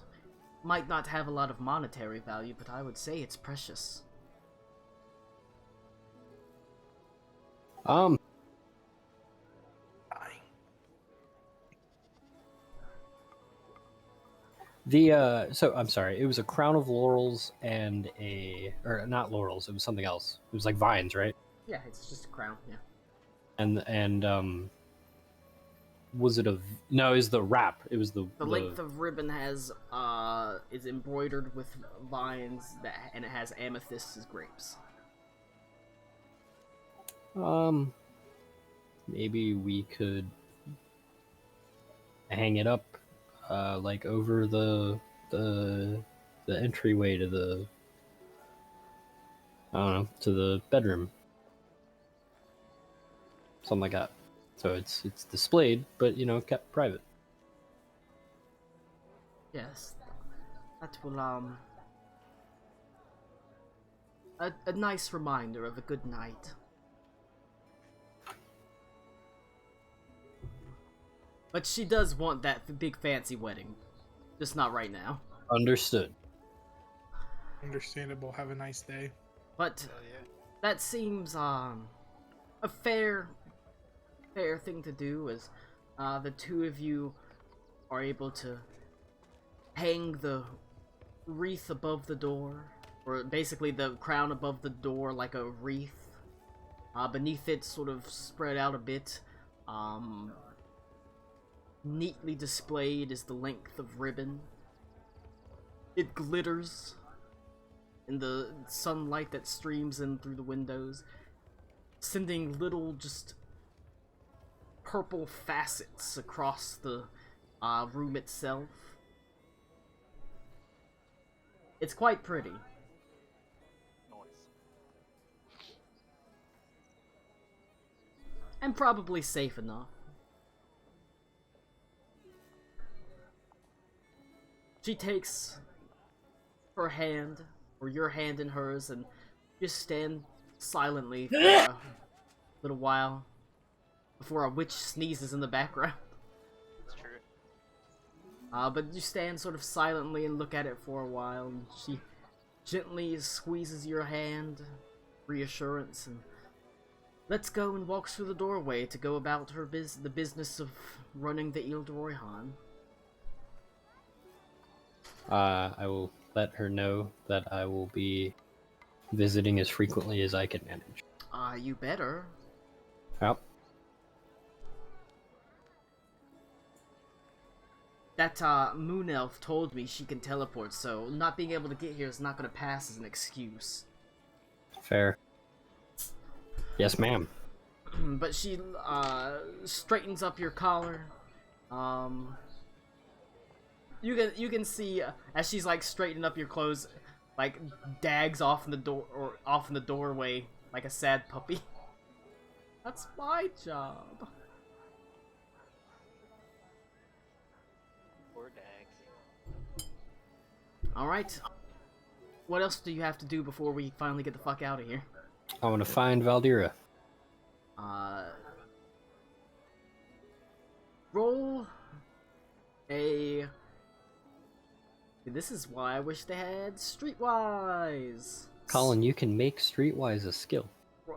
[SPEAKER 1] might not have a lot of monetary value, but I would say it's precious.
[SPEAKER 2] So I'm sorry, it was a crown of laurels and or not laurels, it was something else. It was like vines, right?
[SPEAKER 1] Yeah, it's just a crown, yeah.
[SPEAKER 2] And was it no, it was the wrap. It was the
[SPEAKER 1] length of ribbon is embroidered with vines and it has amethysts as grapes.
[SPEAKER 2] Maybe we could hang it up like over the entryway to the, I don't know, to the bedroom. Something like that. So it's displayed, but kept private.
[SPEAKER 1] Yes, that will a nice reminder of a good night. But she does want that big fancy wedding, just not right now.
[SPEAKER 2] Understood.
[SPEAKER 7] Understandable. Have a nice day.
[SPEAKER 1] But that seems a fair thing to do, as the two of you are able to hang the wreath above the door, or basically the crown above the door like a wreath. Beneath it, sort of spread out a bit. Neatly displayed is the length of ribbon. It glitters in the sunlight that streams in through the windows, sending little just purple facets across the room itself. It's quite pretty.
[SPEAKER 4] Noise.
[SPEAKER 1] And probably safe enough. She takes her hand, or your hand in hers, and just stand silently for a little while before a witch sneezes in the background.
[SPEAKER 4] It's true.
[SPEAKER 1] But you stand sort of silently and look at it for a while, and she gently squeezes your hand, reassurance, and lets go and walks through the doorway to go about her the business of running the Ile de Royhan.
[SPEAKER 2] I will let her know that I will be visiting as frequently as I can manage.
[SPEAKER 1] You better.
[SPEAKER 2] Yep.
[SPEAKER 1] That moon elf told me she can teleport, so not being able to get here is not going to pass as an excuse.
[SPEAKER 2] Fair. Yes, ma'am.
[SPEAKER 1] But she straightens up your collar. You can see as she's like straightening up your clothes, like Dags off in the door or off in the doorway like a sad puppy. That's my job.
[SPEAKER 4] Poor Dags.
[SPEAKER 1] All right. What else do you have to do before we finally get the fuck out of here?
[SPEAKER 2] I want to find Valdira.
[SPEAKER 1] Roll a. This is why I wish they had Streetwise.
[SPEAKER 2] Colin, you can make Streetwise a skill.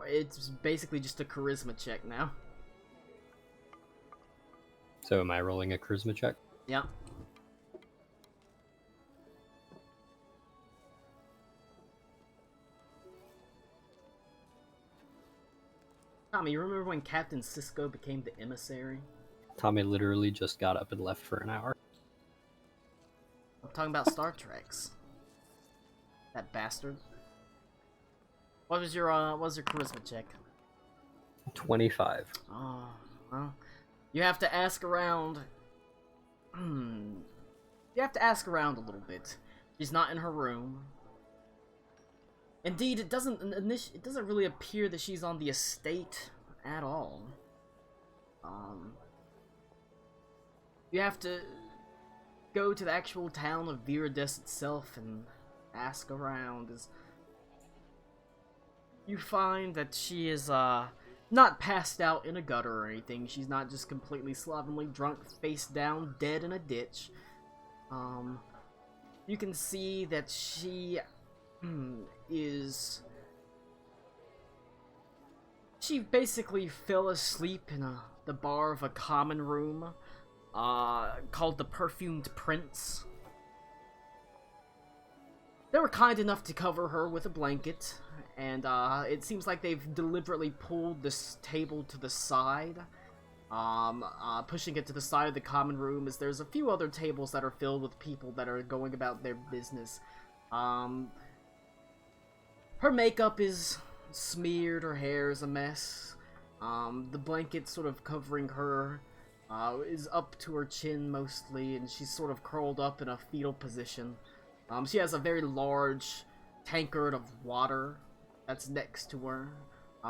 [SPEAKER 1] It's basically just a charisma check now.
[SPEAKER 2] So am I rolling a charisma check?
[SPEAKER 1] Yeah. Tommy, you remember when Captain Sisko became the emissary?
[SPEAKER 2] Tommy literally just got up and left for an hour.
[SPEAKER 1] I'm talking about Star Trek's. That bastard. What was your charisma check?
[SPEAKER 2] 25.
[SPEAKER 1] Oh, well, you have to ask around. You have to ask around a little bit. She's not in her room. Indeed, it doesn't really appear that she's on the estate at all. You have to go to the actual town of Viridis itself and ask around, is you find that she is not passed out in a gutter or anything. She's not just completely slovenly drunk, face down, dead in a ditch. You can see that she she basically fell asleep in the bar of a common room called the Perfumed Prince. They were kind enough to cover her with a blanket, and it seems like they've deliberately pulled this table to the side, pushing it to the side of the common room, as there's a few other tables that are filled with people that are going about their business. Her makeup is smeared, her hair is a mess. The blanket sort of covering her is up to her chin mostly, and she's sort of curled up in a fetal position. She has a very large tankard of water that's next to her,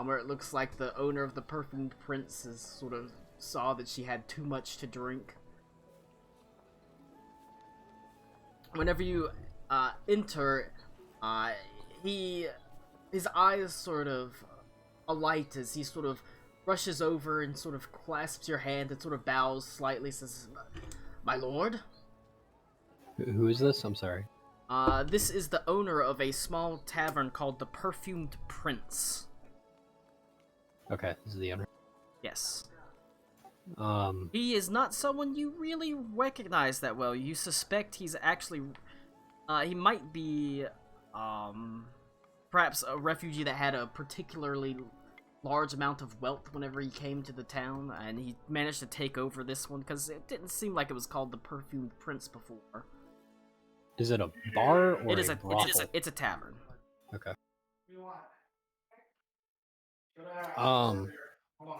[SPEAKER 1] where it looks like the owner of the Perfumed Prince has sort of saw that she had too much to drink. Whenever you enter, his eyes sort of alight as he sort of rushes over and sort of clasps your hand and sort of bows slightly, says, "My lord?"
[SPEAKER 2] Who is this? I'm sorry.
[SPEAKER 1] This is the owner of a small tavern called the Perfumed Prince.
[SPEAKER 2] Okay, this is the owner.
[SPEAKER 1] Yes.
[SPEAKER 2] Um,
[SPEAKER 1] He is not someone you really recognize that well. You suspect he's actually, he might be, perhaps a refugee that had a particularly large amount of wealth whenever he came to the town, and he managed to take over this one, because it didn't seem like it was called the Perfumed Prince before.
[SPEAKER 2] is it a bar or
[SPEAKER 1] It is
[SPEAKER 2] brothel?
[SPEAKER 1] it's a tavern.
[SPEAKER 2] Okay.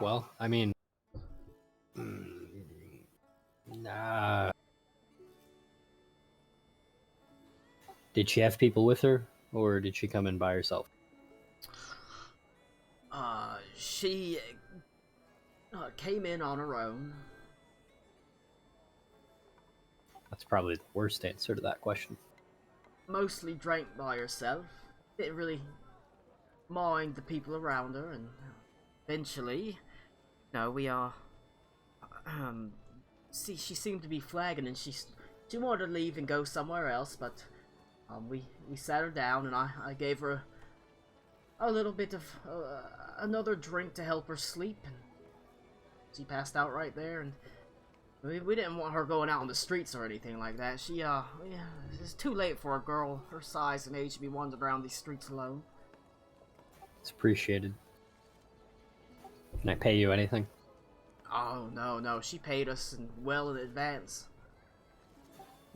[SPEAKER 2] Well, I mean, nah. Did she have people with her, or did she come in by herself?
[SPEAKER 1] She came in on her own.
[SPEAKER 2] That's probably the worst answer to that question.
[SPEAKER 1] Mostly drank by herself. Didn't really mind the people around her, and eventually, we see, she seemed to be flagging, and she wanted to leave and go somewhere else, but we sat her down, and I gave her a little bit of another drink to help her sleep, and she passed out right there. And we didn't want her going out on the streets or anything like that. It's too late for a girl her size and age to be wandering around these streets alone.
[SPEAKER 2] It's appreciated. Can I pay you anything?
[SPEAKER 1] Oh, no, she paid us well in advance.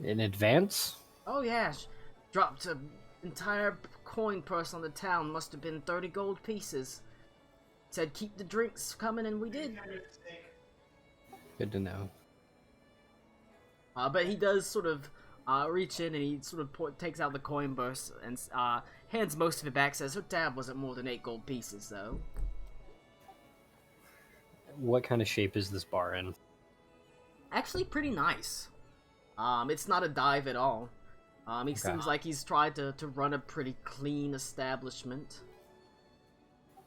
[SPEAKER 2] In advance?
[SPEAKER 1] Oh yeah, she dropped an entire coin purse on the town, must have been 30 gold pieces. Said keep the drinks coming, and we did.
[SPEAKER 2] Good to know.
[SPEAKER 1] But he does sort of reach in, and he sort of takes out the coin purse and hands most of it back, says her tab wasn't more than 8 gold pieces, though.
[SPEAKER 2] What kind of shape is this bar in?
[SPEAKER 1] Actually pretty nice. It's not a dive at all. He seems like he's tried to run a pretty clean establishment.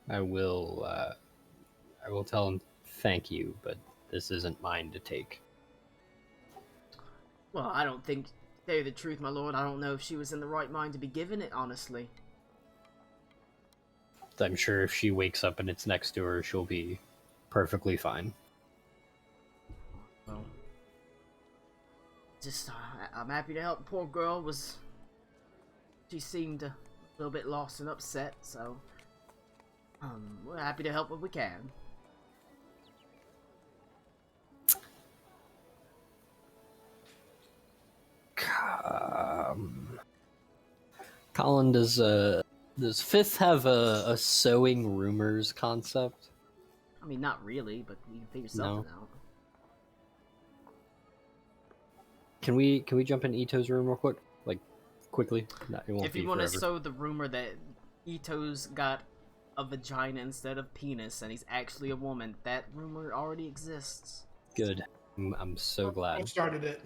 [SPEAKER 2] I will tell him thank you, but this isn't mine to take.
[SPEAKER 1] Well, I don't think, to tell you the truth, my lord, I don't know if she was in the right mind to be given it, honestly.
[SPEAKER 2] I'm sure if she wakes up and it's next to her, she'll be perfectly fine.
[SPEAKER 1] Well, just, I'm happy to help. Poor girl she seemed a little bit lost and upset, so, we're happy to help if we can.
[SPEAKER 2] Colin, does Fifth have a sewing rumors concept?
[SPEAKER 1] I mean, not really, but we can figure something out.
[SPEAKER 2] Can we jump in Ito's room real quick? Like, quickly? No, it won't
[SPEAKER 1] If
[SPEAKER 2] be
[SPEAKER 1] you want to
[SPEAKER 2] forever.
[SPEAKER 1] sow the rumor that Ito's got a vagina instead of penis, and he's actually a woman, that rumor already exists.
[SPEAKER 2] Good. I'm so
[SPEAKER 7] I
[SPEAKER 2] glad.
[SPEAKER 7] started it.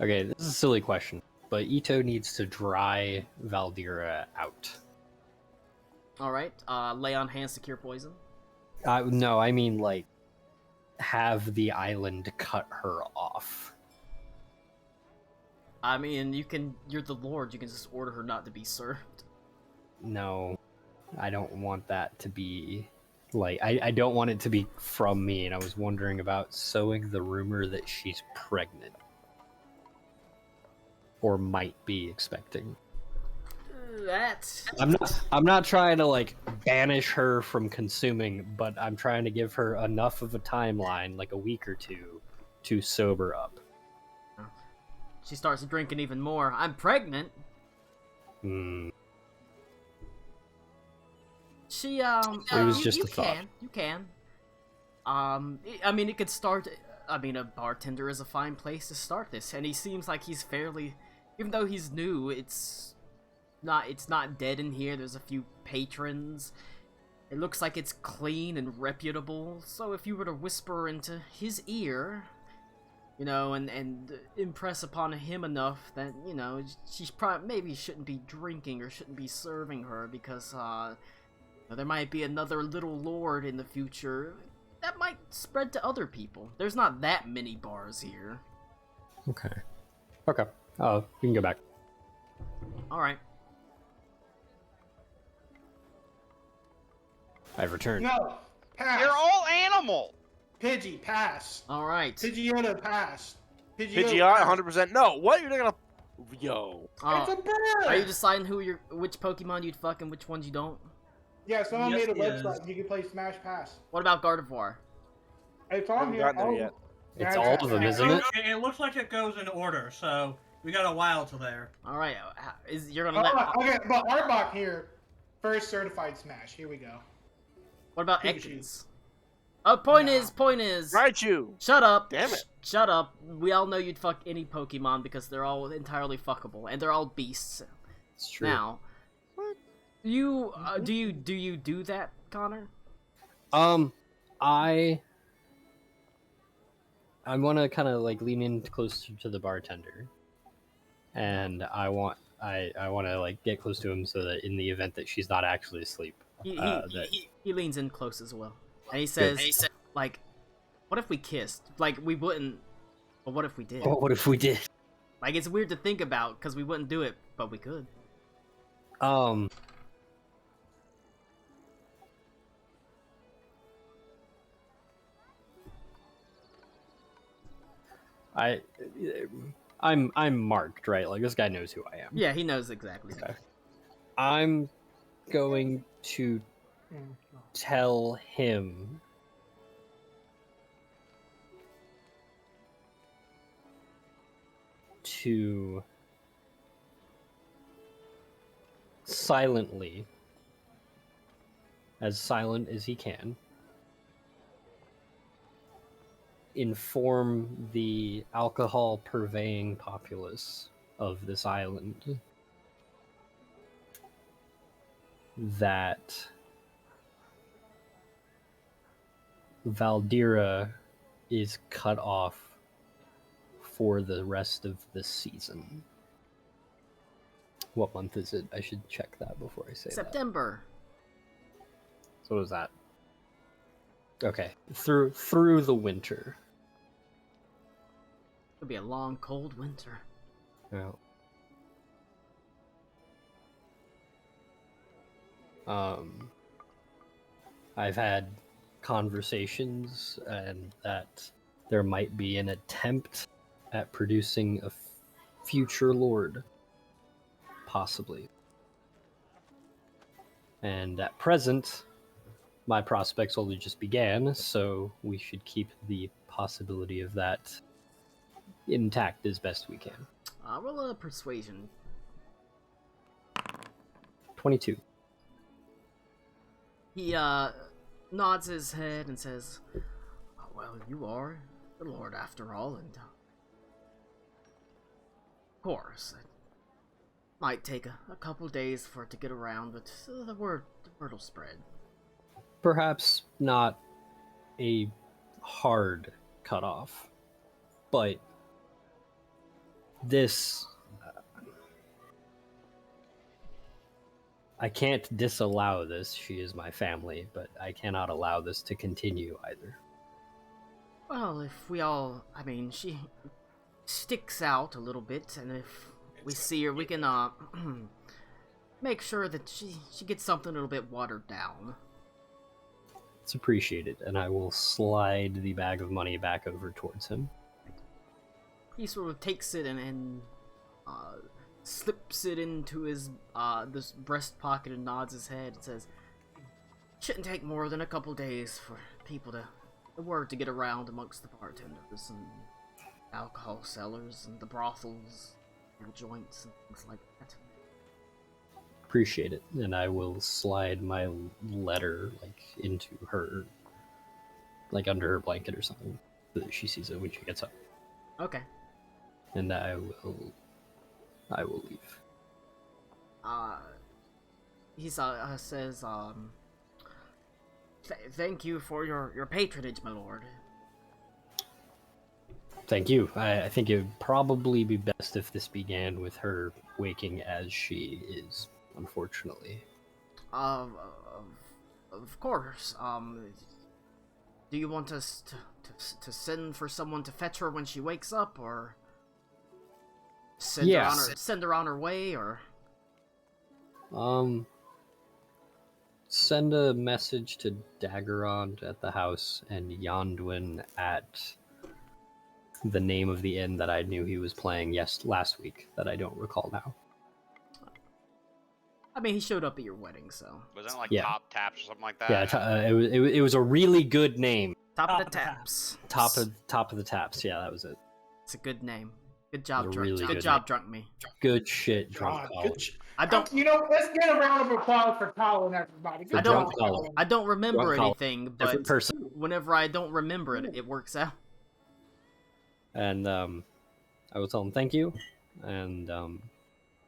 [SPEAKER 2] Okay, this is a silly question, but Ito needs to dry Valdira out.
[SPEAKER 1] Alright, lay on hands to cure poison.
[SPEAKER 2] No, I mean, like, have the island cut her off.
[SPEAKER 1] I mean, you're the Lord, you can just order her not to be served.
[SPEAKER 2] No, I don't want that to be, like, I don't want it to be from me, and I was wondering about sowing the rumor that she's pregnant. Or might be expecting.
[SPEAKER 1] That...
[SPEAKER 2] I'm not trying to, like, banish her from consuming, but I'm trying to give her enough of a timeline, like a week or two, to sober up.
[SPEAKER 1] She starts drinking even more. I'm pregnant.
[SPEAKER 2] Hmm.
[SPEAKER 1] She,
[SPEAKER 2] It was just
[SPEAKER 1] you
[SPEAKER 2] a thought.
[SPEAKER 1] You can. I mean, it could start... I mean, a bartender is a fine place to start this, and he seems like he's fairly... Even though he's new, it's not dead in here. There's a few patrons. It looks like it's clean and reputable, so if you were to whisper into his ear, you know, and impress upon him enough that, you know, she's maybe shouldn't be drinking or shouldn't be serving her because, there might be another little lord in the future. That might spread to other people. There's not that many bars here.
[SPEAKER 2] Okay. Okay. Oh, we can go back.
[SPEAKER 1] Alright.
[SPEAKER 2] I've returned.
[SPEAKER 7] No, pass.
[SPEAKER 9] You're all animal.
[SPEAKER 7] Pidgey, pass.
[SPEAKER 1] Alright.
[SPEAKER 7] Pidgeotto, pass.
[SPEAKER 6] Pidgeot, 100% no. What? You're not gonna... Yo.
[SPEAKER 7] It's a bird.
[SPEAKER 1] Are you deciding which Pokemon you'd fuck and which ones you don't?
[SPEAKER 7] Yeah, someone
[SPEAKER 3] Yes,
[SPEAKER 7] made a
[SPEAKER 3] he is.
[SPEAKER 7] website. You can play Smash Pass.
[SPEAKER 1] What about Gardevoir?
[SPEAKER 7] It's on
[SPEAKER 6] Haven't
[SPEAKER 7] here.
[SPEAKER 6] gotten there
[SPEAKER 7] all-
[SPEAKER 6] yet.
[SPEAKER 2] It's
[SPEAKER 7] Yeah,
[SPEAKER 2] all of them,
[SPEAKER 7] yeah.
[SPEAKER 2] isn't it?
[SPEAKER 3] It looks like it goes in order, so we got a while till there.
[SPEAKER 1] Alright, you're gonna let...
[SPEAKER 7] Okay, but Arbok here, first certified Smash. Here we go.
[SPEAKER 1] What about
[SPEAKER 7] Pikachu.
[SPEAKER 1] Ekans? Point
[SPEAKER 7] No.
[SPEAKER 1] is...
[SPEAKER 6] Raichu.
[SPEAKER 1] Shut up!
[SPEAKER 6] Damn it.
[SPEAKER 1] Shut up. We all know you'd fuck any Pokemon because they're all entirely fuckable, and they're all beasts.
[SPEAKER 2] It's true.
[SPEAKER 1] Now, you, do you do that, Connor?
[SPEAKER 2] I want to kind of like lean in closer to the bartender, and I want to like get close to him so that in the event that she's not actually asleep,
[SPEAKER 1] He leans in close as well, and he says, like, what if we kissed? Like, we wouldn't, but what if we did?
[SPEAKER 2] Oh, what if we did?
[SPEAKER 1] Like, it's weird to think about because we wouldn't do it, but we could.
[SPEAKER 2] I'm marked, right? Like this guy knows who I am.
[SPEAKER 1] Yeah, he knows exactly.
[SPEAKER 2] Okay. I'm going to tell him to silently, as silent as he can, inform the alcohol purveying populace of this island that Valdira is cut off for the rest of the season. What month is it? I should check that before I say
[SPEAKER 1] September.
[SPEAKER 2] that. So what is that? Okay, through the winter.
[SPEAKER 1] It'll be a long, cold winter.
[SPEAKER 2] Well, I've had conversations, and that there might be an attempt at producing a future lord, possibly. And at present, my prospects only just began, so we should keep the possibility of that intact as best we can.
[SPEAKER 1] Roll a persuasion.
[SPEAKER 2] 22.
[SPEAKER 1] He, nods his head and says, oh, well, you are the Lord after all, and, of course, it might take a couple days for it to get around, but the word will spread.
[SPEAKER 2] Perhaps not a hard cutoff, but this. I can't disallow this. She is my family, but I cannot allow this to continue either.
[SPEAKER 1] Well, if we all, I mean, she sticks out a little bit, and if we see her, we can, make sure that she gets something a little bit watered down.
[SPEAKER 2] It's appreciated, and I will slide the bag of money back over towards him.
[SPEAKER 1] He sort of takes it and slips it into his, this breast pocket and nods his head and says, shouldn't take more than a couple days for people to, the word to get around amongst the bartenders and alcohol sellers and the brothels and joints and things like that.
[SPEAKER 2] Appreciate it, and I will slide my letter into her, under her blanket or something, so that she sees it when she gets up.
[SPEAKER 1] Okay.
[SPEAKER 2] And I will leave.
[SPEAKER 1] He says, thank you for your patronage, my lord.
[SPEAKER 2] Thank you. I think it would probably be best if this began with her waking as she is, unfortunately.
[SPEAKER 1] Of course. Do you want us to send for someone to fetch her when she wakes up, or send her on her way, or?
[SPEAKER 2] Send a message to Daggerond at the house and Yonduin at the name of the inn that I knew he was playing last week that I don't recall now.
[SPEAKER 1] I mean, he showed up at your wedding, so.
[SPEAKER 9] Wasn't it like
[SPEAKER 2] Yeah.
[SPEAKER 9] Top Taps or something like that?
[SPEAKER 2] Yeah, it was a really good name.
[SPEAKER 1] Top of the Taps.
[SPEAKER 2] Top of the Taps. Yeah, that was it.
[SPEAKER 1] It's a good name. Good job,
[SPEAKER 2] It's a
[SPEAKER 1] drunk.
[SPEAKER 2] really
[SPEAKER 1] Good
[SPEAKER 2] good
[SPEAKER 1] job,
[SPEAKER 2] name.
[SPEAKER 1] drunk me.
[SPEAKER 2] Good shit, drunk
[SPEAKER 7] God,
[SPEAKER 2] Colin.
[SPEAKER 1] I don't.
[SPEAKER 7] You know, let's get a round of applause for Colin, everybody. Good
[SPEAKER 1] I don't-
[SPEAKER 7] job,
[SPEAKER 2] Colin.
[SPEAKER 7] Colin.
[SPEAKER 1] I don't remember
[SPEAKER 2] Drunk Colin.
[SPEAKER 1] anything,
[SPEAKER 2] Different
[SPEAKER 1] but
[SPEAKER 2] person.
[SPEAKER 1] whenever I don't remember it, it works out.
[SPEAKER 2] And I will tell him thank you, and
[SPEAKER 1] Of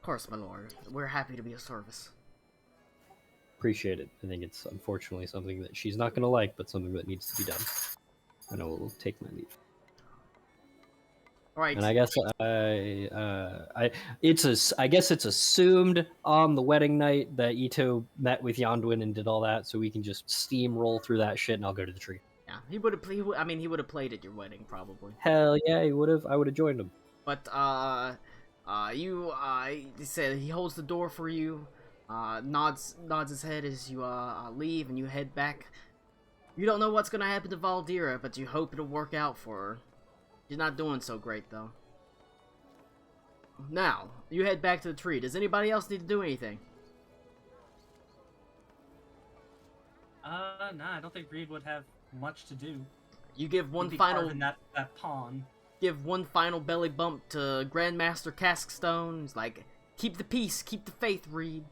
[SPEAKER 1] course, my lord. We're happy to be of service.
[SPEAKER 2] appreciate it. I think it's unfortunately something that she's not gonna like, but something that needs to be done. And I will take my leave.
[SPEAKER 1] All right.
[SPEAKER 2] And I guess I guess it's assumed on the wedding night that Ito met with Yonduin and did all that, so we can just steamroll through that shit, and I'll go to the tree.
[SPEAKER 1] Yeah, he would have. He would have played at your wedding probably.
[SPEAKER 2] Hell yeah, he would have. I would have joined him.
[SPEAKER 1] But he said he holds the door for you. Nods his head as you leave and you head back. You don't know what's gonna happen to Valdira, but you hope it'll work out for her. She's not doing so great though. Now you head back to the tree. Does anybody else need to do anything?
[SPEAKER 3] Nah, I don't think Reed would have much to do.
[SPEAKER 1] You give one
[SPEAKER 3] He'd be
[SPEAKER 1] final
[SPEAKER 3] carving that pawn.
[SPEAKER 1] give one final belly bump to Grandmaster Caskstone. He's like, keep the peace, keep the faith, Reed.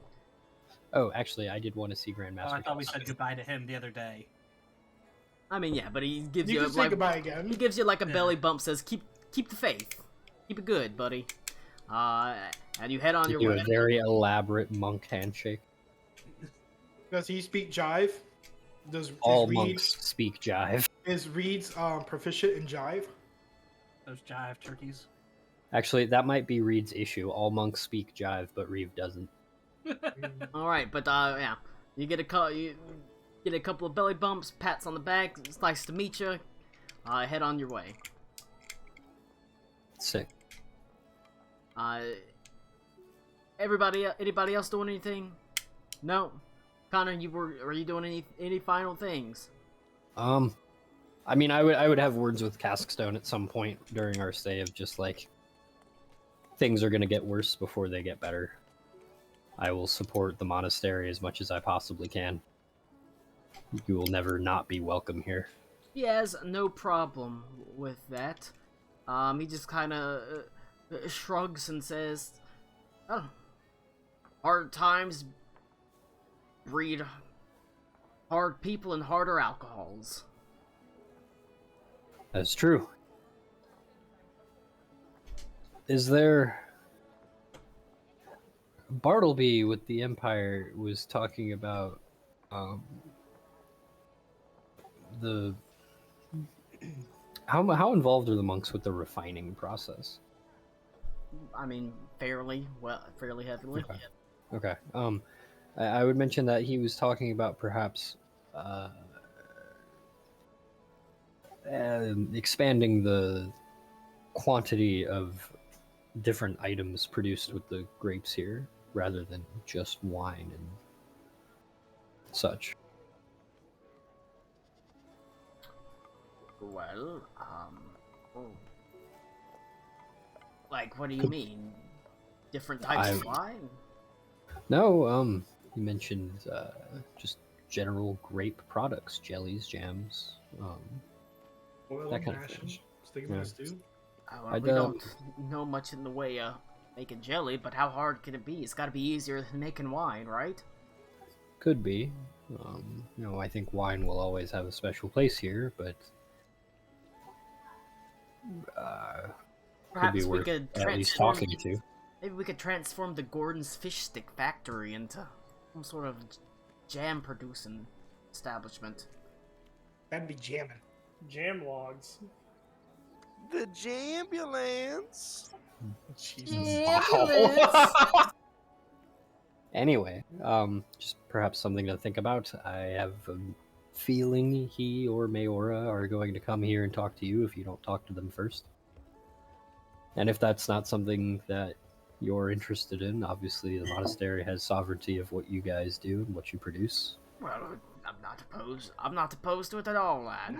[SPEAKER 2] Oh, actually, I did want to see Grandmaster.
[SPEAKER 3] Oh, I thought we said goodbye to him the other day.
[SPEAKER 1] I mean, yeah, but he gives
[SPEAKER 7] You
[SPEAKER 1] you,
[SPEAKER 7] can say
[SPEAKER 1] like
[SPEAKER 7] goodbye again.
[SPEAKER 1] he gives you like a
[SPEAKER 3] Yeah.
[SPEAKER 1] belly bump, says keep the faith, keep it good, buddy. And you head on your
[SPEAKER 2] do
[SPEAKER 1] way.
[SPEAKER 2] a very elaborate monk handshake.
[SPEAKER 7] Does he speak jive?
[SPEAKER 2] All
[SPEAKER 7] Reed,
[SPEAKER 2] monks speak jive.
[SPEAKER 7] Is Reed's proficient in jive?
[SPEAKER 3] Those jive turkeys.
[SPEAKER 2] Actually, that might be Reed's issue. All monks speak jive, but Reeve doesn't.
[SPEAKER 1] All right, but yeah, you get a couple of belly bumps, pats on the back. It's nice to meet you. Head on your way.
[SPEAKER 2] Sick.
[SPEAKER 1] Anybody else doing anything? No. Connor, are you doing any final things?
[SPEAKER 2] I mean, I would have words with Caskstone at some point during our stay of just like things are gonna get worse before they get better. I will support the monastery as much as I possibly can. You will never not be welcome here.
[SPEAKER 1] He has no problem with that. He just kind of shrugs and says, "Oh, hard times breed hard people and harder alcohols."
[SPEAKER 2] That's true. Is there... Bartleby with the Empire was talking about the... How involved are the monks with the refining process?
[SPEAKER 1] I mean, fairly heavily.
[SPEAKER 2] Okay. I would mention that he was talking about perhaps expanding the quantity of different items produced with the grapes here, rather than just wine and such.
[SPEAKER 1] Well, like, what do you mean? Different types of wine?
[SPEAKER 2] No, you mentioned just general grape products, jellies, jams,
[SPEAKER 7] Oil
[SPEAKER 2] that
[SPEAKER 7] and
[SPEAKER 2] kind of
[SPEAKER 7] mashes.
[SPEAKER 2] thing.
[SPEAKER 7] Stick
[SPEAKER 2] Yeah.
[SPEAKER 7] in stew.
[SPEAKER 1] Well, we don't know much in the way of making jelly, but how hard can it be? It's got to be easier than making wine, right?
[SPEAKER 2] Could be. I think wine will always have a special place here, but could be
[SPEAKER 1] Perhaps we
[SPEAKER 2] worth
[SPEAKER 1] could
[SPEAKER 2] at least
[SPEAKER 1] transform.
[SPEAKER 2] talking to.
[SPEAKER 1] Maybe we could transform the Gordon's Fish Stick Factory into some sort of jam producing establishment.
[SPEAKER 7] That'd be jamming.
[SPEAKER 8] Jam logs.
[SPEAKER 6] The Jambulance.
[SPEAKER 7] Jesus.
[SPEAKER 2] Anyway, just perhaps something to think about. I have a feeling he or Mayora are going to come here and talk to you if you don't talk to them first. And if that's not something that you're interested in, obviously the monastery has sovereignty of what you guys do and what you produce.
[SPEAKER 1] Well, I'm not opposed. I'm not opposed to it at all, lad.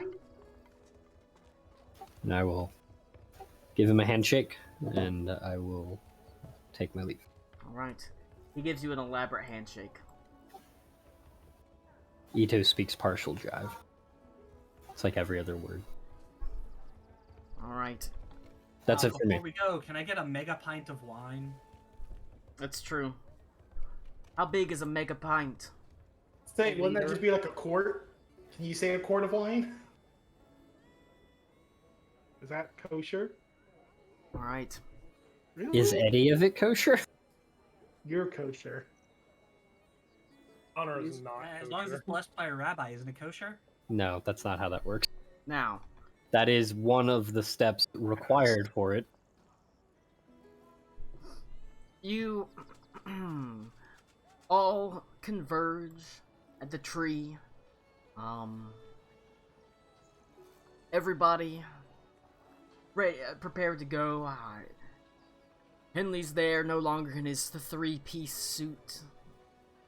[SPEAKER 2] And I will give him a handshake, and I will take my leave.
[SPEAKER 1] All right. He gives you an elaborate handshake.
[SPEAKER 2] Ito speaks partial jive. It's like every other word.
[SPEAKER 1] All right.
[SPEAKER 2] That's it for me.
[SPEAKER 3] Before we go, can I get a mega pint of wine?
[SPEAKER 1] That's true. How big is a mega pint?
[SPEAKER 7] Say, wouldn't that just be like a quart? Can you say a quart of wine? Is that kosher?
[SPEAKER 1] All right.
[SPEAKER 7] Really?
[SPEAKER 2] Is any of it kosher?
[SPEAKER 7] You're kosher.
[SPEAKER 8] Honor is not.
[SPEAKER 3] As long as
[SPEAKER 8] kosher.
[SPEAKER 3] it's blessed by a rabbi, isn't it kosher?
[SPEAKER 2] No, that's not how that works.
[SPEAKER 1] Now,
[SPEAKER 2] That is one of the steps required for it.
[SPEAKER 1] you all converge at the tree. Everybody prepared to go. Henley's there, no longer in his three-piece suit.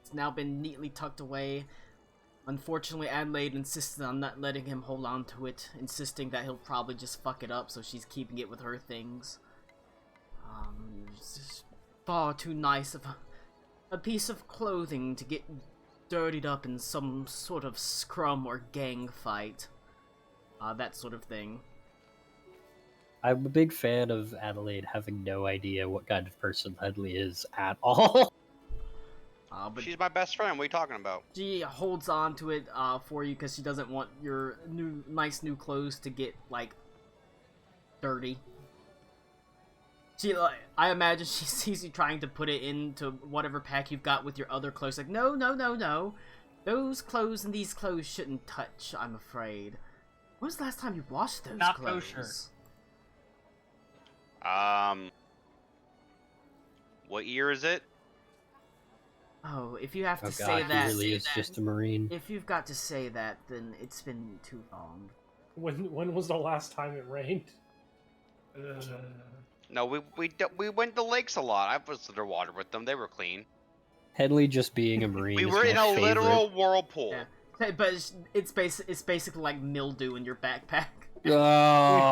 [SPEAKER 1] It's now been neatly tucked away. Unfortunately, Adelaide insisted on not letting him hold on to it, insisting that he'll probably just fuck it up, so she's keeping it with her things. It's just far too nice of a piece of clothing to get dirtied up in some sort of scrum or gang fight. That sort of thing.
[SPEAKER 2] I'm a big fan of Adelaide having no idea what kind of person Headley is at all.
[SPEAKER 1] But
[SPEAKER 9] She's my best friend. What are you talking about?
[SPEAKER 1] she holds on to it for you because she doesn't want your nice new clothes to get like dirty. I imagine she sees you trying to put it into whatever pack you've got with your other clothes. Like, no, no, no, no. Those clothes and these clothes shouldn't touch, I'm afraid. When was the last time you washed those
[SPEAKER 3] Not
[SPEAKER 1] clothes?
[SPEAKER 3] kosher.
[SPEAKER 9] What year is it?
[SPEAKER 1] Oh, if you have to
[SPEAKER 2] Oh
[SPEAKER 1] say
[SPEAKER 2] god, he
[SPEAKER 1] that,
[SPEAKER 2] really is just a Marine.
[SPEAKER 1] if you've got to say that, then it's been too long.
[SPEAKER 8] When was the last time it rained?
[SPEAKER 9] No, we went to lakes a lot. I was underwater with them. They were clean.
[SPEAKER 2] Headley just being a Marine.
[SPEAKER 9] We
[SPEAKER 2] is
[SPEAKER 9] were
[SPEAKER 2] my
[SPEAKER 9] in a
[SPEAKER 2] favorite.
[SPEAKER 9] literal whirlpool.
[SPEAKER 1] Yeah. Hey, but it's basically like mildew in your backpack.
[SPEAKER 2] Oh,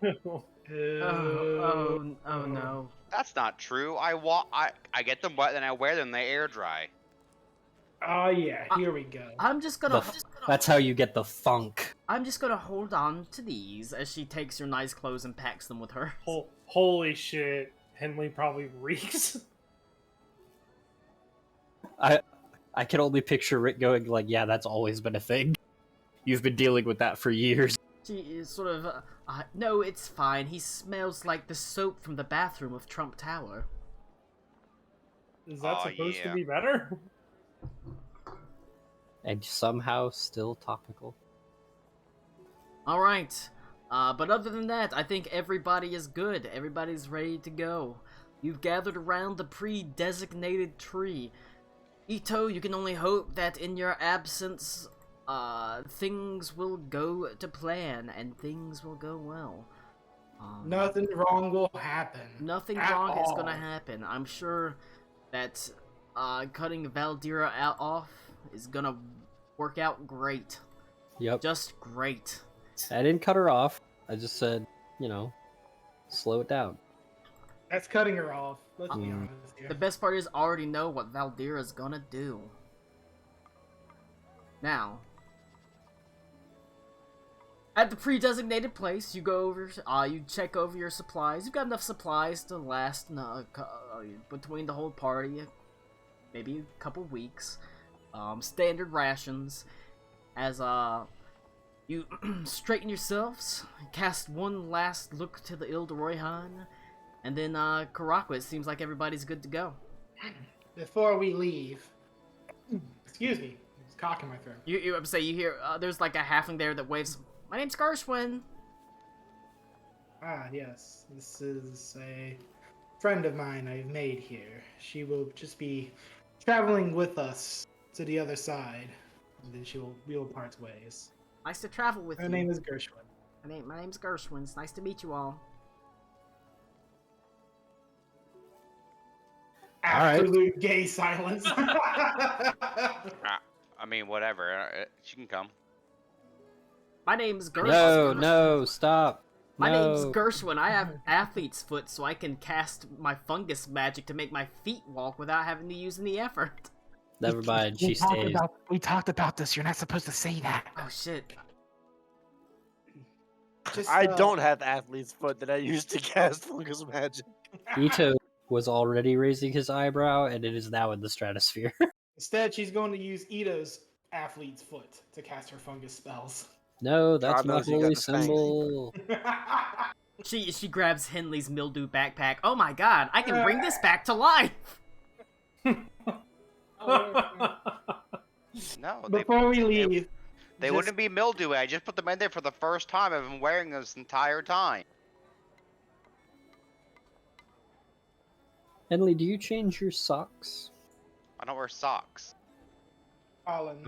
[SPEAKER 1] Oh no.
[SPEAKER 9] That's not true. I get them wet, then I wear them. They air dry.
[SPEAKER 7] Oh yeah, here we go.
[SPEAKER 1] I'm just gonna
[SPEAKER 2] that's how you get the funk.
[SPEAKER 1] hold on to these as she takes your nice clothes and packs them with her.
[SPEAKER 8] Holy shit. Henley probably reeks.
[SPEAKER 2] I can only picture Rick going like, yeah, that's always been a thing. You've been dealing with that for years.
[SPEAKER 1] She is sort of, no, it's fine. He smells like the soap from the bathroom of Trump Tower.
[SPEAKER 8] Is that
[SPEAKER 9] Oh,
[SPEAKER 8] supposed
[SPEAKER 9] yeah.
[SPEAKER 8] to be better?
[SPEAKER 2] And somehow still topical.
[SPEAKER 1] Alright, but other than that, I think everybody is good. Everybody's ready to go. You've gathered around the pre-designated tree. Ito, you can only hope that in your absence, things will go to plan and things will go well.
[SPEAKER 7] Nothing wrong will happen.
[SPEAKER 1] Nothing
[SPEAKER 7] at
[SPEAKER 1] wrong is
[SPEAKER 7] all.
[SPEAKER 1] gonna happen. I'm sure that cutting Valdira off is gonna work out great.
[SPEAKER 2] Yep.
[SPEAKER 1] Just great.
[SPEAKER 2] I didn't cut her off. I just said, slow it down.
[SPEAKER 7] That's cutting her off. Let's be
[SPEAKER 2] Mm.
[SPEAKER 7] honest here.
[SPEAKER 1] The best part is I already know what Valdira's gonna do. Now, at the pre-designated place, you go over, you check over your supplies. You've got enough supplies to last between the whole party, maybe a couple weeks. Standard rations. As you straighten yourselves, cast one last look to the Ile de Royhan, and then Karakwa, it seems like everybody's good to go.
[SPEAKER 7] Before we leave, excuse me, it's cock in my throat.
[SPEAKER 1] You hear there's like a halfling there that waves. My name's Gershwin.
[SPEAKER 7] Ah, yes, this is a friend of mine I've made here. She will just be traveling with us to the other side, and then we will part ways.
[SPEAKER 1] Nice to travel with
[SPEAKER 7] Her
[SPEAKER 1] you.
[SPEAKER 7] name is Gershwin.
[SPEAKER 1] My name's Gershwin. It's nice to meet you all.
[SPEAKER 2] right.
[SPEAKER 7] Absolute gay silence.
[SPEAKER 9] I mean, whatever. She can come.
[SPEAKER 1] My name's Gershwin.
[SPEAKER 2] No, stop.
[SPEAKER 1] My name's
[SPEAKER 2] No.
[SPEAKER 1] Gershwin. I have athlete's foot, so I can cast my fungus magic to make my feet walk without having to use any effort.
[SPEAKER 2] Never mind, she stays.
[SPEAKER 7] We talked about this. You're not supposed to say that.
[SPEAKER 1] Oh shit.
[SPEAKER 7] Just,
[SPEAKER 6] I don't have athlete's foot that I used to cast fungus magic.
[SPEAKER 2] Ito was already raising his eyebrow, and it is now in the stratosphere.
[SPEAKER 7] Instead, she's going to use Ito's athlete's foot to cast her fungus spells.
[SPEAKER 2] No, that's
[SPEAKER 6] God
[SPEAKER 2] my
[SPEAKER 6] knows you got
[SPEAKER 2] holy
[SPEAKER 6] the fangs.
[SPEAKER 2] symbol.
[SPEAKER 1] She grabs Henley's mildew backpack. Oh my god, I can bring this back to life!
[SPEAKER 9] No,
[SPEAKER 7] Before we leave,
[SPEAKER 9] they
[SPEAKER 7] just-
[SPEAKER 9] wouldn't be mildewy. I just put them in there for the first time. I've been wearing them this entire time.
[SPEAKER 2] Henley, do you change your socks?
[SPEAKER 9] I don't wear socks.
[SPEAKER 7] Colin.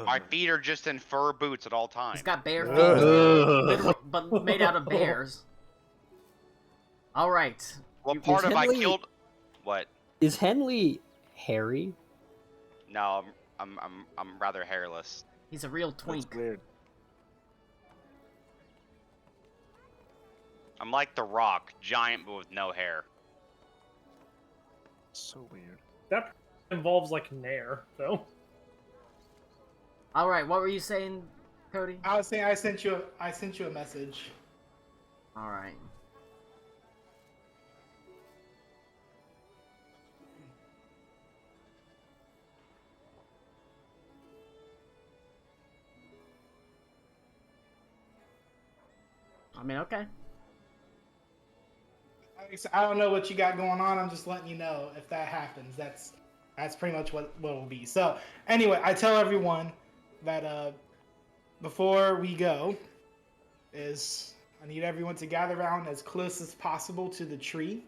[SPEAKER 9] My feet are just in fur boots at all times.
[SPEAKER 1] He's got bare feet,
[SPEAKER 2] Ugh.
[SPEAKER 1] literal, but made out of bears. Alright.
[SPEAKER 9] What
[SPEAKER 1] You-
[SPEAKER 9] part of I
[SPEAKER 2] Henley-
[SPEAKER 9] killed? What?
[SPEAKER 2] Is Henley hairy?
[SPEAKER 9] No, I'm rather hairless.
[SPEAKER 1] He's a real
[SPEAKER 6] That's
[SPEAKER 1] twink.
[SPEAKER 6] weird.
[SPEAKER 9] I'm like the Rock, giant but with no hair.
[SPEAKER 6] So weird.
[SPEAKER 8] That involves like Nair, though.
[SPEAKER 1] Alright, what were you saying, Cody?
[SPEAKER 7] I was saying I sent you a message.
[SPEAKER 1] Alright. I mean, okay.
[SPEAKER 7] I don't know what you got going on. I'm just letting you know if that happens. That's pretty much what it'll be. So anyway, I tell everyone that before we go, is I need everyone to gather around as close as possible to the tree,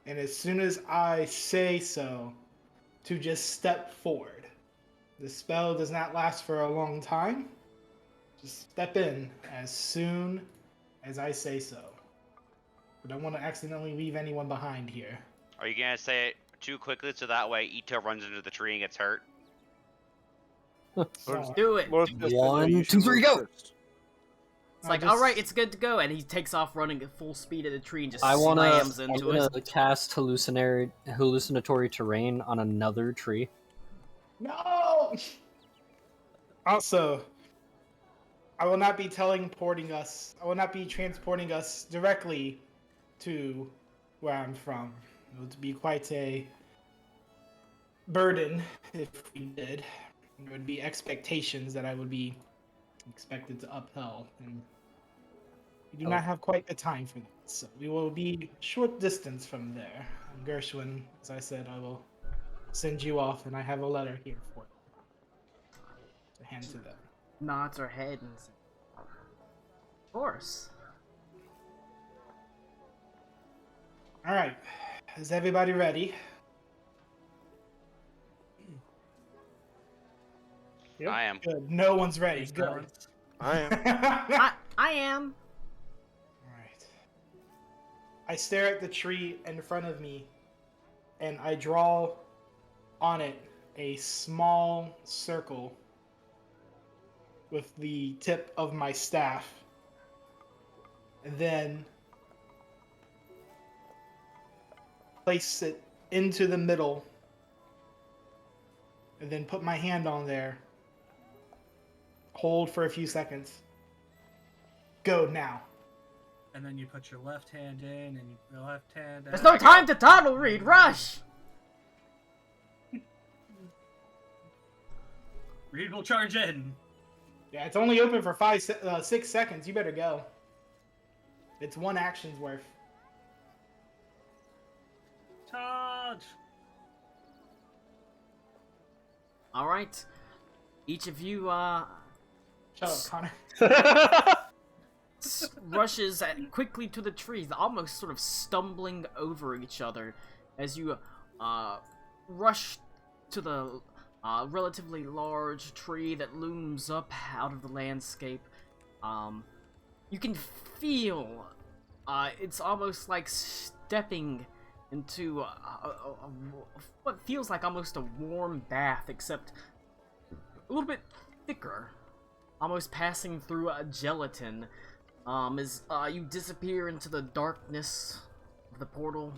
[SPEAKER 7] and as soon as I say so, to just step forward. The spell does not last for a long time. Just step in as soon as I say so. I don't want to accidentally leave anyone behind here.
[SPEAKER 9] Are you gonna say it too quickly so that way Ito runs into the tree and gets hurt?
[SPEAKER 7] So,
[SPEAKER 1] Do it!
[SPEAKER 6] Most of us know
[SPEAKER 2] 1,
[SPEAKER 6] you
[SPEAKER 2] 2,
[SPEAKER 6] should
[SPEAKER 2] 3,
[SPEAKER 6] move
[SPEAKER 2] go!
[SPEAKER 6] first.
[SPEAKER 1] It's like,
[SPEAKER 7] just-
[SPEAKER 1] alright, it's good to go, and he takes off running at full speed at the tree and just
[SPEAKER 2] I
[SPEAKER 1] slams
[SPEAKER 2] wanna
[SPEAKER 1] into it.
[SPEAKER 2] cast hallucinatory terrain on another tree.
[SPEAKER 7] No! Also, I will not be transporting us directly to where I'm from. It would be quite a burden if we did. There would be expectations that I would be expected to upheld, and we do not have quite the time for that. So we will be short distance from there. And Gershwin, as I said, I will send you off, and I have a letter here for you to hand to them.
[SPEAKER 1] Nods her head and says, of course.
[SPEAKER 7] All right. Is everybody ready?
[SPEAKER 8] Yep.
[SPEAKER 9] I am.
[SPEAKER 7] Good. No one's ready.
[SPEAKER 3] Please
[SPEAKER 7] Good.
[SPEAKER 3] silence.
[SPEAKER 6] I am.
[SPEAKER 1] I am.
[SPEAKER 7] Alright. I stare at the tree in front of me, and I draw on it a small circle with the tip of my staff. And then place it into the middle, and then put my hand on there. Hold for a few seconds. Go now.
[SPEAKER 3] And then you put your left hand in, and your left hand
[SPEAKER 1] There's
[SPEAKER 3] out.
[SPEAKER 1] no time to toddle read. Rush.
[SPEAKER 3] Reed will charge in.
[SPEAKER 7] Yeah, it's only open for 6 seconds. You better go. It's one action's worth.
[SPEAKER 3] Charge!
[SPEAKER 1] All right. Each of you
[SPEAKER 7] Shut up, Connor.
[SPEAKER 1] rushes quickly to the trees, almost sort of stumbling over each other as you rush to the relatively large tree that looms up out of the landscape. You can feel it's almost like stepping into what feels like almost a warm bath, except a little bit thicker, almost passing through a gelatin. As you disappear into the darkness of the portal,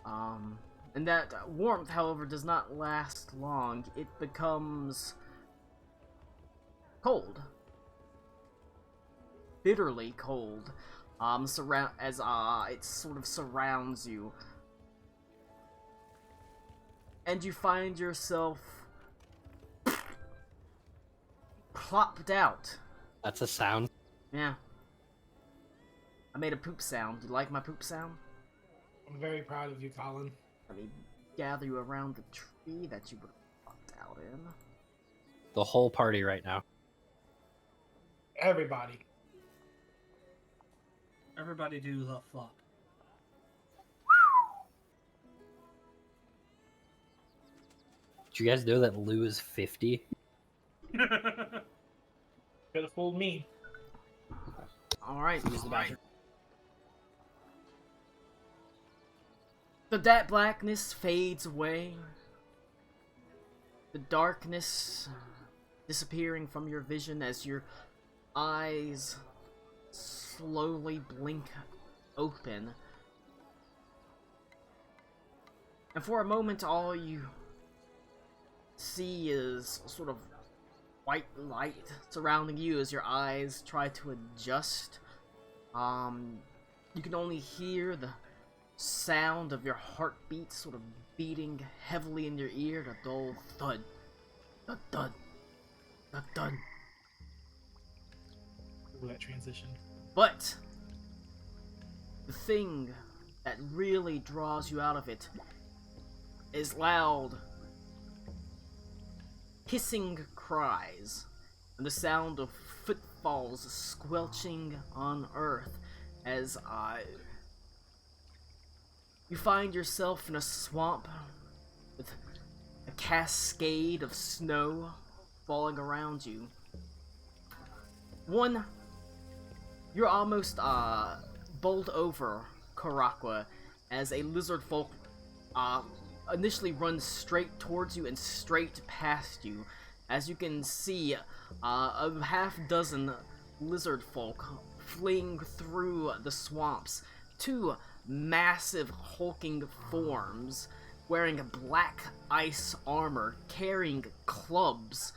[SPEAKER 1] and that warmth, however, does not last long. It becomes cold, bitterly cold. As it sort of surrounds you, and you find yourself plopped out.
[SPEAKER 2] That's a sound.
[SPEAKER 1] Yeah. I made a poop sound. You like my poop sound?
[SPEAKER 7] I'm very proud of you, Colin.
[SPEAKER 1] Let me gather you around the tree that you would have popped out in.
[SPEAKER 2] The whole party right now.
[SPEAKER 7] Everybody.
[SPEAKER 3] Everybody do the flop.
[SPEAKER 2] Did you guys know that Lou is 50?
[SPEAKER 7] Could have fooled me.
[SPEAKER 1] Alright.
[SPEAKER 2] Use the bathroom.
[SPEAKER 1] That blackness fades away. The darkness disappearing from your vision as your eyes slowly blink open. And for a moment, all you see is sort of white light surrounding you as your eyes try to adjust. You can only hear the sound of your heartbeat sort of beating heavily in your ear, the dull thud, thud, thud, thud, thud.
[SPEAKER 7] Ooh, that transition.
[SPEAKER 1] But the thing that really draws you out of it is loud, hissing cries and the sound of footfalls squelching on earth as you find yourself in a swamp with a cascade of snow falling around you. You're almost bowled over Karakwa as a lizard folk initially runs straight towards you and straight past you. As you can see, a half dozen lizard folk fleeing through the swamps. Two massive hulking forms wearing black ice armor, carrying clubs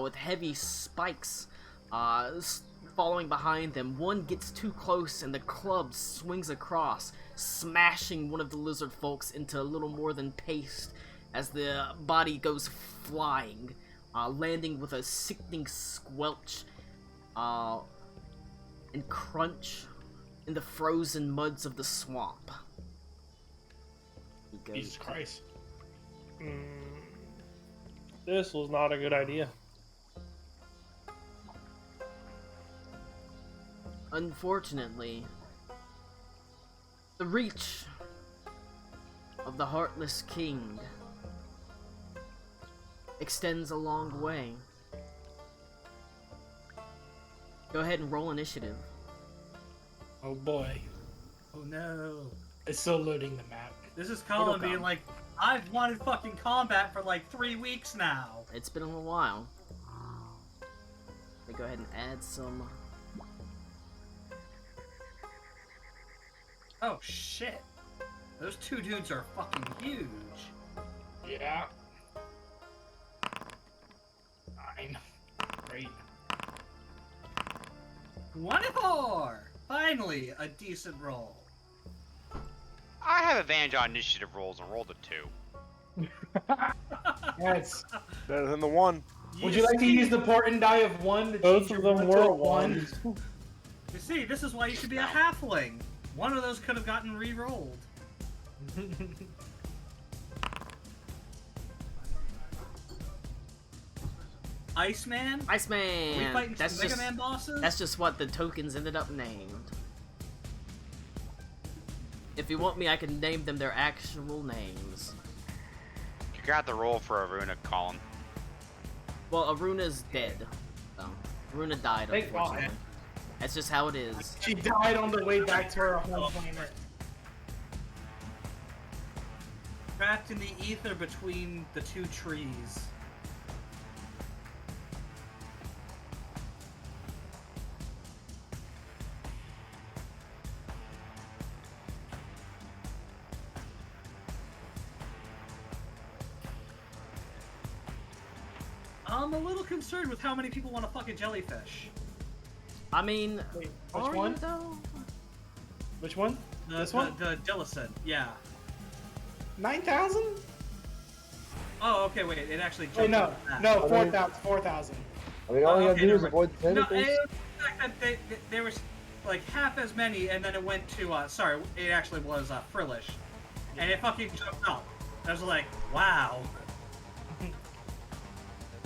[SPEAKER 1] with heavy spikes following behind them. One gets too close and the club swings across, smashing one of the lizard folks into little more than paste as the body goes flying, landing with a sickening squelch and crunch in the frozen muds of the swamp. He goes,
[SPEAKER 7] Jesus Christ.
[SPEAKER 8] This was not a good idea.
[SPEAKER 1] Unfortunately, the reach of the Heartless King extends a long way. Go ahead and roll initiative.
[SPEAKER 7] Oh boy.
[SPEAKER 3] Oh no.
[SPEAKER 7] It's still loading the map.
[SPEAKER 3] This is Colin
[SPEAKER 1] It'll
[SPEAKER 3] being
[SPEAKER 1] come.
[SPEAKER 3] like, I've wanted fucking combat for like 3 weeks now.
[SPEAKER 1] It's been a little while. Let me go ahead and add some.
[SPEAKER 3] Oh shit. Those two dudes are fucking huge.
[SPEAKER 7] Yeah. 9. Great.
[SPEAKER 3] 24! Finally, a decent roll.
[SPEAKER 9] I have advantage on initiative rolls and rolled a 2.
[SPEAKER 7] Yes.
[SPEAKER 6] Better than the 1.
[SPEAKER 7] Would you like to use the portent die of 1 to
[SPEAKER 8] Both
[SPEAKER 7] change
[SPEAKER 8] of
[SPEAKER 7] your
[SPEAKER 8] them
[SPEAKER 7] 1 to
[SPEAKER 8] were
[SPEAKER 7] a 1?
[SPEAKER 3] You see, this is why you should be a halfling. One of those could have gotten re-rolled. Iceman? Are we
[SPEAKER 1] Iceman!
[SPEAKER 3] fighting
[SPEAKER 1] That's
[SPEAKER 3] some Mega
[SPEAKER 1] just,
[SPEAKER 3] Man bosses?
[SPEAKER 1] that's just what the tokens ended up named. If you want me, I can name them their actual names.
[SPEAKER 9] You got the roll for Aruna, Colin.
[SPEAKER 1] Well, Aruna's dead. So, Aruna died,
[SPEAKER 7] Thank God.
[SPEAKER 1] unfortunately. That's just how it is.
[SPEAKER 7] She died on the way back to her home planet.
[SPEAKER 3] Trapped in the ether between the two trees. I'm a little concerned with how many people want to fuck a jellyfish.
[SPEAKER 1] I mean,
[SPEAKER 7] Wait,
[SPEAKER 1] are
[SPEAKER 7] which
[SPEAKER 1] you,
[SPEAKER 7] one?
[SPEAKER 1] though?
[SPEAKER 7] Which one?
[SPEAKER 3] The,
[SPEAKER 7] This one?
[SPEAKER 3] The Jellicent, yeah.
[SPEAKER 7] 9,000?
[SPEAKER 3] Oh, okay, wait, it actually jumped
[SPEAKER 7] Wait, no.
[SPEAKER 3] up to that.
[SPEAKER 7] No,
[SPEAKER 5] I mean-
[SPEAKER 7] 4,000. 4,000.
[SPEAKER 5] I mean, all you
[SPEAKER 3] Oh,
[SPEAKER 5] gotta
[SPEAKER 3] okay,
[SPEAKER 5] do is
[SPEAKER 3] never
[SPEAKER 5] avoid the
[SPEAKER 3] No,
[SPEAKER 5] tentacles.
[SPEAKER 3] it was the fact that there was like half as many, and then it went to, sorry, it actually was Frillish. And it fucking jumped up. I was like, wow.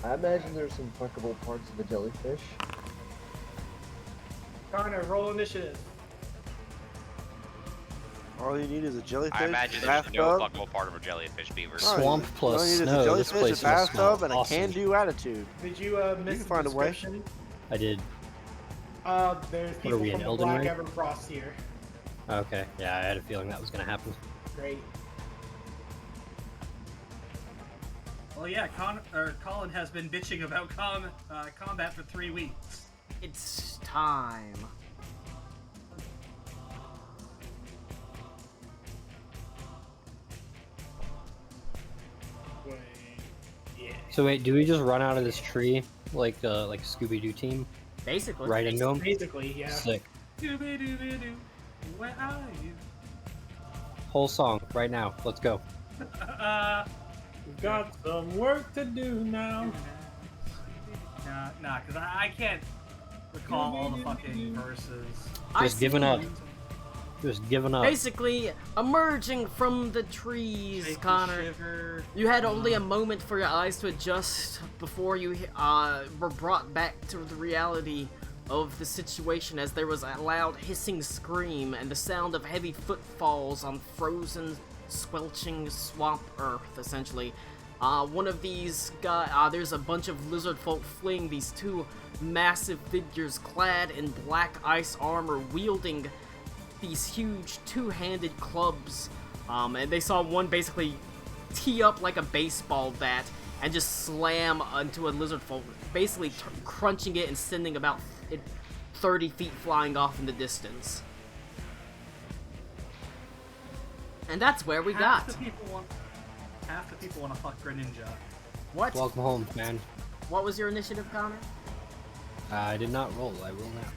[SPEAKER 5] I imagine there's some fuckable parts of the jellyfish.
[SPEAKER 7] Connor, roll initiative.
[SPEAKER 6] All you need is a jellyfish,
[SPEAKER 9] I imagine
[SPEAKER 6] a
[SPEAKER 9] there's no
[SPEAKER 6] bathtub.
[SPEAKER 9] fuckable part of a jellyfish beaver.
[SPEAKER 6] Oh,
[SPEAKER 2] Swamp
[SPEAKER 6] all
[SPEAKER 2] plus
[SPEAKER 6] you need is
[SPEAKER 2] snow,
[SPEAKER 6] a
[SPEAKER 2] this
[SPEAKER 6] jellyfish,
[SPEAKER 2] place
[SPEAKER 6] a
[SPEAKER 2] will smell
[SPEAKER 6] bathtub, and a
[SPEAKER 2] awesome.
[SPEAKER 6] can-do attitude.
[SPEAKER 7] Did you miss
[SPEAKER 6] can
[SPEAKER 7] the
[SPEAKER 6] find a way.
[SPEAKER 7] description?
[SPEAKER 2] I did.
[SPEAKER 7] There's
[SPEAKER 2] What are
[SPEAKER 7] people
[SPEAKER 2] we,
[SPEAKER 7] from
[SPEAKER 2] in
[SPEAKER 7] the
[SPEAKER 2] Elden
[SPEAKER 7] Black
[SPEAKER 2] Ring?
[SPEAKER 7] Everfrost here.
[SPEAKER 2] Okay, yeah, I had a feeling that was gonna happen.
[SPEAKER 7] Great.
[SPEAKER 3] Well, yeah, Colin has been bitching about combat for 3 weeks.
[SPEAKER 1] It's time.
[SPEAKER 7] Wait. Yeah.
[SPEAKER 2] So wait, do we just run out of this tree like Scooby-Doo team?
[SPEAKER 1] Basically.
[SPEAKER 2] Right into him?
[SPEAKER 7] Basically, yeah.
[SPEAKER 2] Sick.
[SPEAKER 3] Dooby-dooby-doo, where are you?
[SPEAKER 2] Whole song, right now. Let's go.
[SPEAKER 8] We've got some work to do now.
[SPEAKER 3] Nah, because I can't recall all the fucking verses.
[SPEAKER 2] Just giving up. Just giving up.
[SPEAKER 1] Basically, emerging from the trees,
[SPEAKER 3] Shake and
[SPEAKER 1] Connor.
[SPEAKER 3] shiver.
[SPEAKER 1] You had only a moment for your eyes to adjust before you were brought back to the reality of the situation, as there was a loud hissing scream and the sound of heavy footfalls on frozen, squelching swamp earth, essentially. One of these guys, there's a bunch of lizard folk fleeing these two massive figures clad in black ice armor, wielding these huge two-handed clubs. And they saw one basically tee up like a baseball bat and just slam onto a lizard folk, basically crunching it and sending about 30 feet flying off in the distance. And that's where we got.
[SPEAKER 3] Half the people want to fuck Greninja.
[SPEAKER 1] What?
[SPEAKER 2] Welcome home, man.
[SPEAKER 1] What was your initiative, Connor?
[SPEAKER 2] I did not roll. I will now.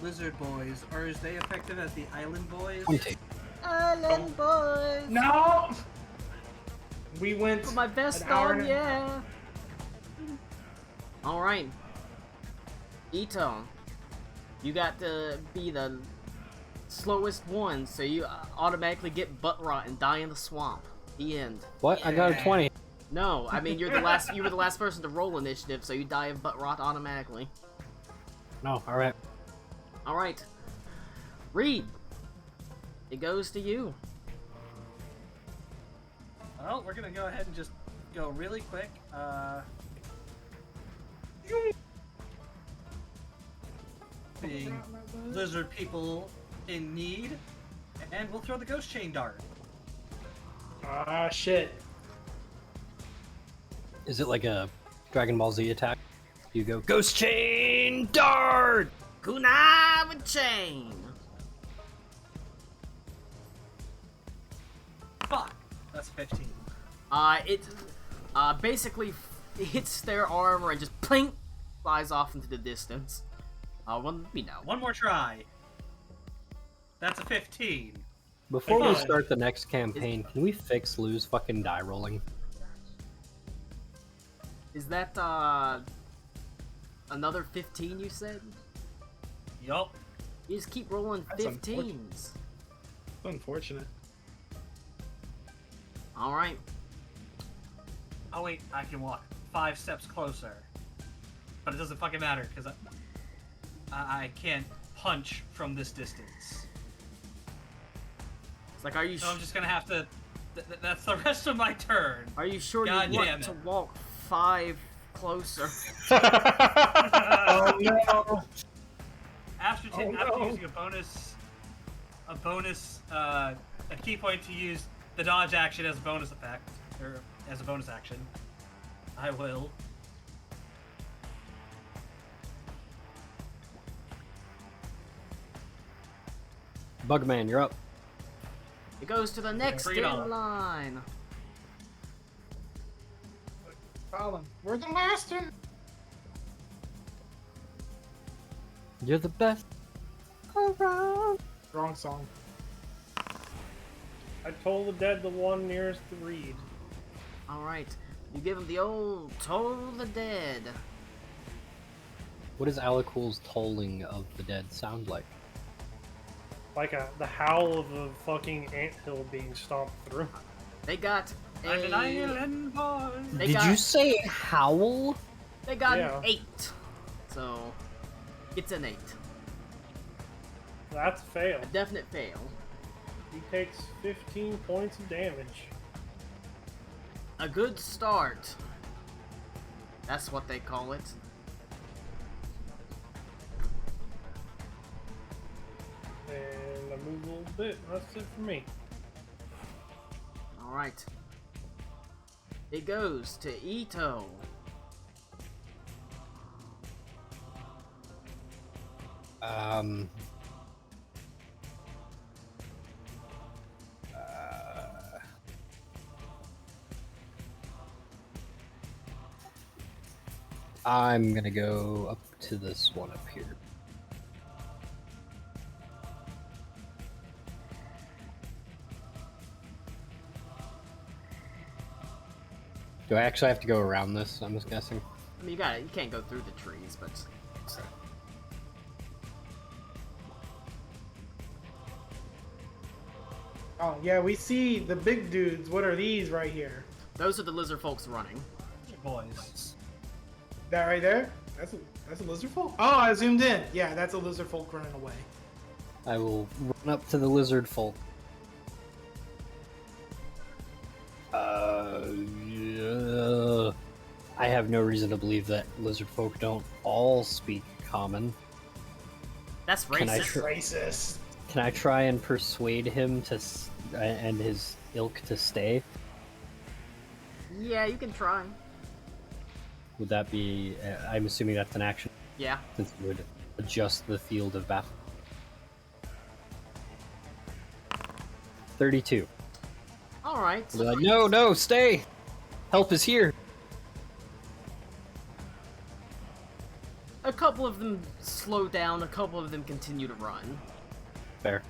[SPEAKER 3] Lizard boys, or is they effective as the island boys?
[SPEAKER 2] 20.
[SPEAKER 1] Island boys!
[SPEAKER 7] No! We went
[SPEAKER 1] Put my vest
[SPEAKER 7] an hour
[SPEAKER 1] on,
[SPEAKER 7] and a-
[SPEAKER 1] yeah! Alright. Ito, you got to be the slowest one, so you automatically get butt rot and die in the swamp. The end.
[SPEAKER 2] What? I got a 20.
[SPEAKER 1] No, I mean, you're the last. You were the last person to roll initiative, so you die of butt rot automatically.
[SPEAKER 2] No, alright.
[SPEAKER 1] Alright. Reed. It goes to you.
[SPEAKER 3] Well, we're gonna go ahead and just go really quick. Being lizard people in need, and we'll throw the ghost chain dart.
[SPEAKER 7] Ah, shit.
[SPEAKER 2] Is it like a Dragon Ball Z attack? You go Ghost Chain Dart!
[SPEAKER 1] Kunai with chain.
[SPEAKER 3] Fuck! That's 15.
[SPEAKER 1] It basically hits their armor and just plink flies off into the distance. Let me know.
[SPEAKER 3] One more try. That's a 15.
[SPEAKER 2] Before we
[SPEAKER 3] Okay.
[SPEAKER 2] start the next campaign, can we fix Lou's fucking die rolling?
[SPEAKER 1] Is that another 15 you said?
[SPEAKER 3] Yup.
[SPEAKER 1] You just keep rolling
[SPEAKER 7] That's
[SPEAKER 1] 15s.
[SPEAKER 7] Unfortunate.
[SPEAKER 1] Alright.
[SPEAKER 3] Oh wait, I can walk 5 steps closer. But it doesn't fucking matter, because I can't punch from this distance.
[SPEAKER 1] It's like, are you
[SPEAKER 3] So I'm just gonna have to... that's the rest of my turn.
[SPEAKER 1] are you sure
[SPEAKER 3] God
[SPEAKER 1] you
[SPEAKER 3] damn
[SPEAKER 1] want
[SPEAKER 3] it.
[SPEAKER 1] to walk 5 closer?
[SPEAKER 7] Oh no!
[SPEAKER 3] After
[SPEAKER 7] Oh,
[SPEAKER 3] after
[SPEAKER 7] no.
[SPEAKER 3] using a key point to use the dodge action as a bonus effect, or as a bonus action, I will.
[SPEAKER 2] Bugman, you're up.
[SPEAKER 1] It goes to the next
[SPEAKER 3] bring
[SPEAKER 1] in
[SPEAKER 3] it on.
[SPEAKER 1] line.
[SPEAKER 7] Colin, we're the master.
[SPEAKER 2] You're the best around.
[SPEAKER 7] Wrong song.
[SPEAKER 8] I toll the dead, the one nearest the reed.
[SPEAKER 1] Alright. You give him the old Toll the Dead.
[SPEAKER 2] What does Alakul's tolling of the dead sound like?
[SPEAKER 8] Like the howl of a fucking anthill being stomped through.
[SPEAKER 1] They got
[SPEAKER 3] I'm an
[SPEAKER 1] a...
[SPEAKER 3] island boy.
[SPEAKER 1] They
[SPEAKER 2] Did
[SPEAKER 1] got,
[SPEAKER 2] you say howl?
[SPEAKER 1] They got
[SPEAKER 8] Yeah.
[SPEAKER 1] an 8. So, it's an 8.
[SPEAKER 8] That's a fail.
[SPEAKER 1] A definite fail.
[SPEAKER 8] He takes 15 points of damage.
[SPEAKER 1] A good start. That's what they call it.
[SPEAKER 8] And I move a little bit. That's it for me.
[SPEAKER 1] Alright. It goes to Ito.
[SPEAKER 2] Um. I'm gonna go up to this one up here. Do I actually have to go around this? I'm just guessing.
[SPEAKER 1] I mean, you got it. You can't go through the trees, but
[SPEAKER 7] Oh yeah, we see the big dudes. What are these right here?
[SPEAKER 1] those are the lizard folks running.
[SPEAKER 3] Boys.
[SPEAKER 7] That right there? That's a lizard folk. Oh, I zoomed in. Yeah, that's a lizard folk running away.
[SPEAKER 2] I will run up to the lizard folk. Yeah. I have no reason to believe that lizard folk don't all speak common.
[SPEAKER 1] That's
[SPEAKER 2] Can I
[SPEAKER 1] racist.
[SPEAKER 2] tr-
[SPEAKER 7] Racist.
[SPEAKER 2] Can I try and persuade him to and his ilk to stay?
[SPEAKER 1] Yeah, you can try.
[SPEAKER 2] Would that be? I'm assuming that's an action,
[SPEAKER 1] Yeah.
[SPEAKER 2] since it would adjust the field of battle. 32.
[SPEAKER 1] Alright.
[SPEAKER 2] They're like, no, no, stay! Help is here!
[SPEAKER 1] A couple of them slow down, a couple of them continue to run.
[SPEAKER 2] Fair.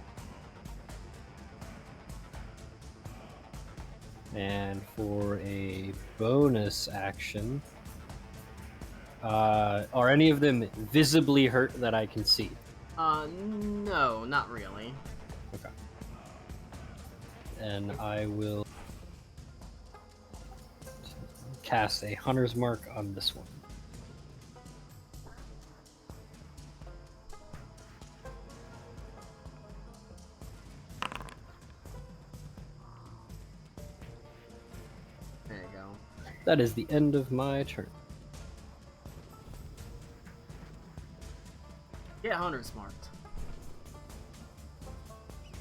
[SPEAKER 2] And for a bonus action, are any of them visibly hurt that I can see?
[SPEAKER 1] No, not really.
[SPEAKER 2] Okay. And I will cast a Hunter's Mark on this one. That is the end of my turn.
[SPEAKER 1] Get Hunter smart.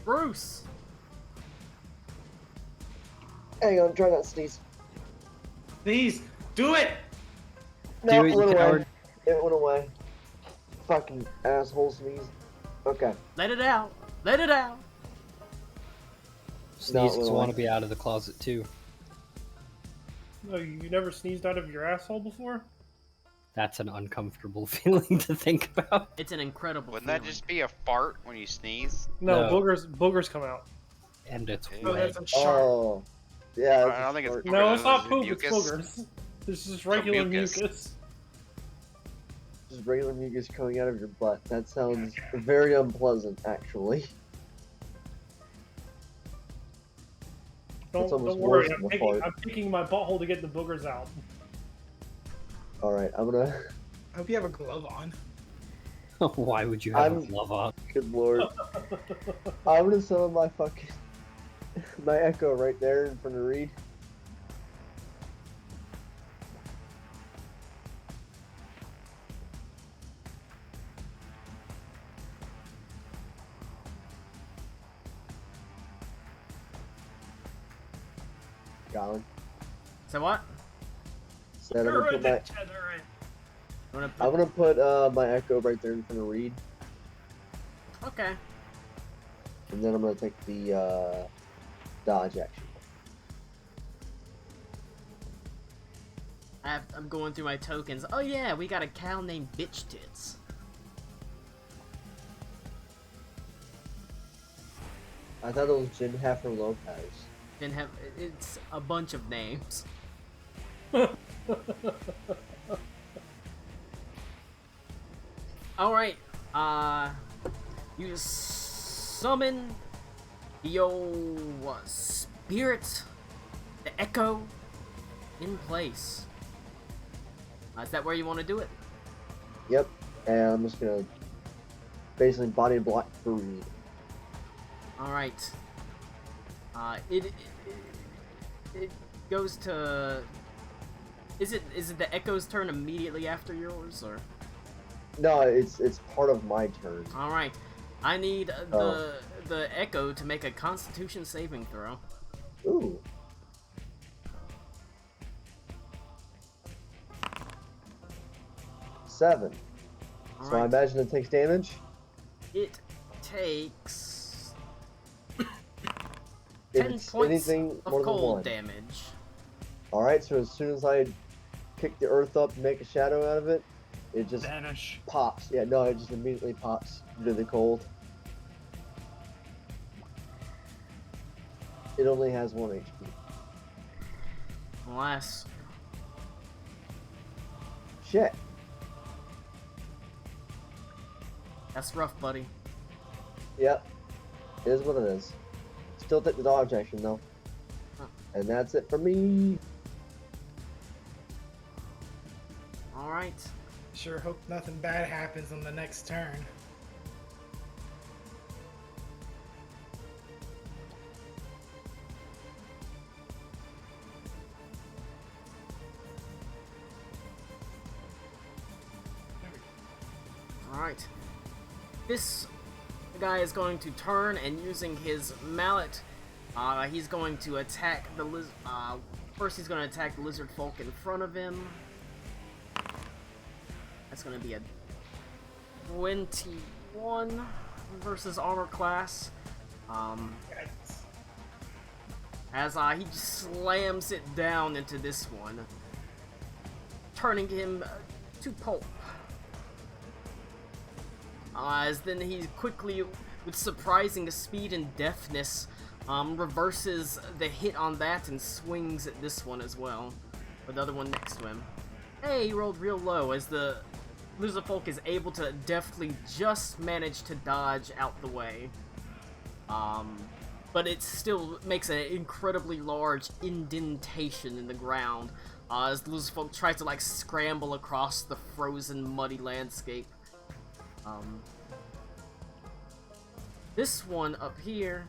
[SPEAKER 1] Bruce!
[SPEAKER 5] Hang on, try not to sneeze.
[SPEAKER 7] Please, do it!
[SPEAKER 5] No,
[SPEAKER 2] Do it,
[SPEAKER 5] it
[SPEAKER 2] you
[SPEAKER 5] went away.
[SPEAKER 2] coward.
[SPEAKER 5] It went away. Fucking asshole sneeze. Okay.
[SPEAKER 1] Let it out! Let it out!
[SPEAKER 2] Sneezes
[SPEAKER 5] really.
[SPEAKER 2] want to be out of the closet too.
[SPEAKER 8] No, you never sneezed out of your asshole before?
[SPEAKER 2] That's an uncomfortable feeling to think about.
[SPEAKER 1] It's an incredible
[SPEAKER 9] Wouldn't that
[SPEAKER 1] feeling.
[SPEAKER 9] just be a fart when you sneeze?
[SPEAKER 8] No,
[SPEAKER 2] No.
[SPEAKER 8] boogers come out.
[SPEAKER 2] And it's
[SPEAKER 9] Oh,
[SPEAKER 2] wet.
[SPEAKER 7] That's a shark.
[SPEAKER 5] Oh. Yeah.
[SPEAKER 9] I don't think it's
[SPEAKER 5] smart.
[SPEAKER 8] No, it's not
[SPEAKER 9] Boogers,
[SPEAKER 8] poop,
[SPEAKER 9] mucus.
[SPEAKER 8] it's boogers. This is regular
[SPEAKER 9] mucus.
[SPEAKER 8] mucus.
[SPEAKER 5] Just regular mucus coming out of your butt. That sounds very unpleasant, actually.
[SPEAKER 8] Don't
[SPEAKER 5] almost
[SPEAKER 8] worry,
[SPEAKER 5] worse
[SPEAKER 8] I'm
[SPEAKER 5] than a
[SPEAKER 8] taking,
[SPEAKER 5] fart.
[SPEAKER 8] I'm taking my butthole to get the boogers out.
[SPEAKER 5] Alright, I'm gonna.
[SPEAKER 7] I hope you have a glove on.
[SPEAKER 2] Why would you have a
[SPEAKER 5] I'm-
[SPEAKER 2] glove on?
[SPEAKER 5] Good lord. I'm gonna summon my fucking. My Echo right there in front of Reed. Colin.
[SPEAKER 1] So what?
[SPEAKER 5] Said I'm gonna put my.
[SPEAKER 1] You wanna
[SPEAKER 5] I'm gonna put my Echo right there in front of Reed,
[SPEAKER 1] Okay.
[SPEAKER 5] and then I'm gonna take the dodge action.
[SPEAKER 1] I'm going through my tokens. Oh yeah, we got a cow named Bitch Tits.
[SPEAKER 5] I thought it was Jin Heifer Lopez.
[SPEAKER 1] Didn't have. It's a bunch of names. Alright, you summon your spirit, the Echo, in place. Is that where you want to do it?
[SPEAKER 5] Yep, and I'm just gonna basically body block for Reed.
[SPEAKER 1] Alright. It goes to. Is it the Echo's turn immediately after yours, or?
[SPEAKER 5] No, it's part of my turn.
[SPEAKER 1] All right, I need
[SPEAKER 5] Oh.
[SPEAKER 1] the Echo to make a Constitution saving throw.
[SPEAKER 5] Ooh. Seven.
[SPEAKER 1] All
[SPEAKER 5] So I
[SPEAKER 1] right,
[SPEAKER 5] imagine it takes damage.
[SPEAKER 1] it takes
[SPEAKER 5] If
[SPEAKER 1] 10
[SPEAKER 5] it's
[SPEAKER 1] points
[SPEAKER 5] anything
[SPEAKER 1] of
[SPEAKER 5] more than
[SPEAKER 1] cold
[SPEAKER 5] one.
[SPEAKER 1] damage.
[SPEAKER 5] All right. So as soon as I kick the earth up and make a shadow out of it, it just
[SPEAKER 3] Vanish.
[SPEAKER 5] pops. Yeah, no, it just immediately pops due to the cold. It only has 1 HP.
[SPEAKER 1] Alas,
[SPEAKER 5] Shit.
[SPEAKER 1] that's rough, buddy.
[SPEAKER 5] Yep. It is what it is. Still take the dodge action though.
[SPEAKER 1] Huh.
[SPEAKER 5] And that's it for me.
[SPEAKER 1] All right,
[SPEAKER 7] Sure hope nothing bad happens on the next turn.
[SPEAKER 1] all right. This guy is going to turn and using his mallet, he's going to attack the first he's going to attack the lizard folk in front of him. That's going to be a 21 versus armor class. As he just slams it down into this one, turning him to pulp. As then he quickly, with surprising speed and deftness, reverses the hit on that and swings at this one as well, with the other one next to him. Hey, he rolled real low as the Lizardfolk is able to deftly just manage to dodge out the way. But it still makes an incredibly large indentation in the ground as the Lizardfolk tries to like scramble across the frozen, muddy landscape. This one up here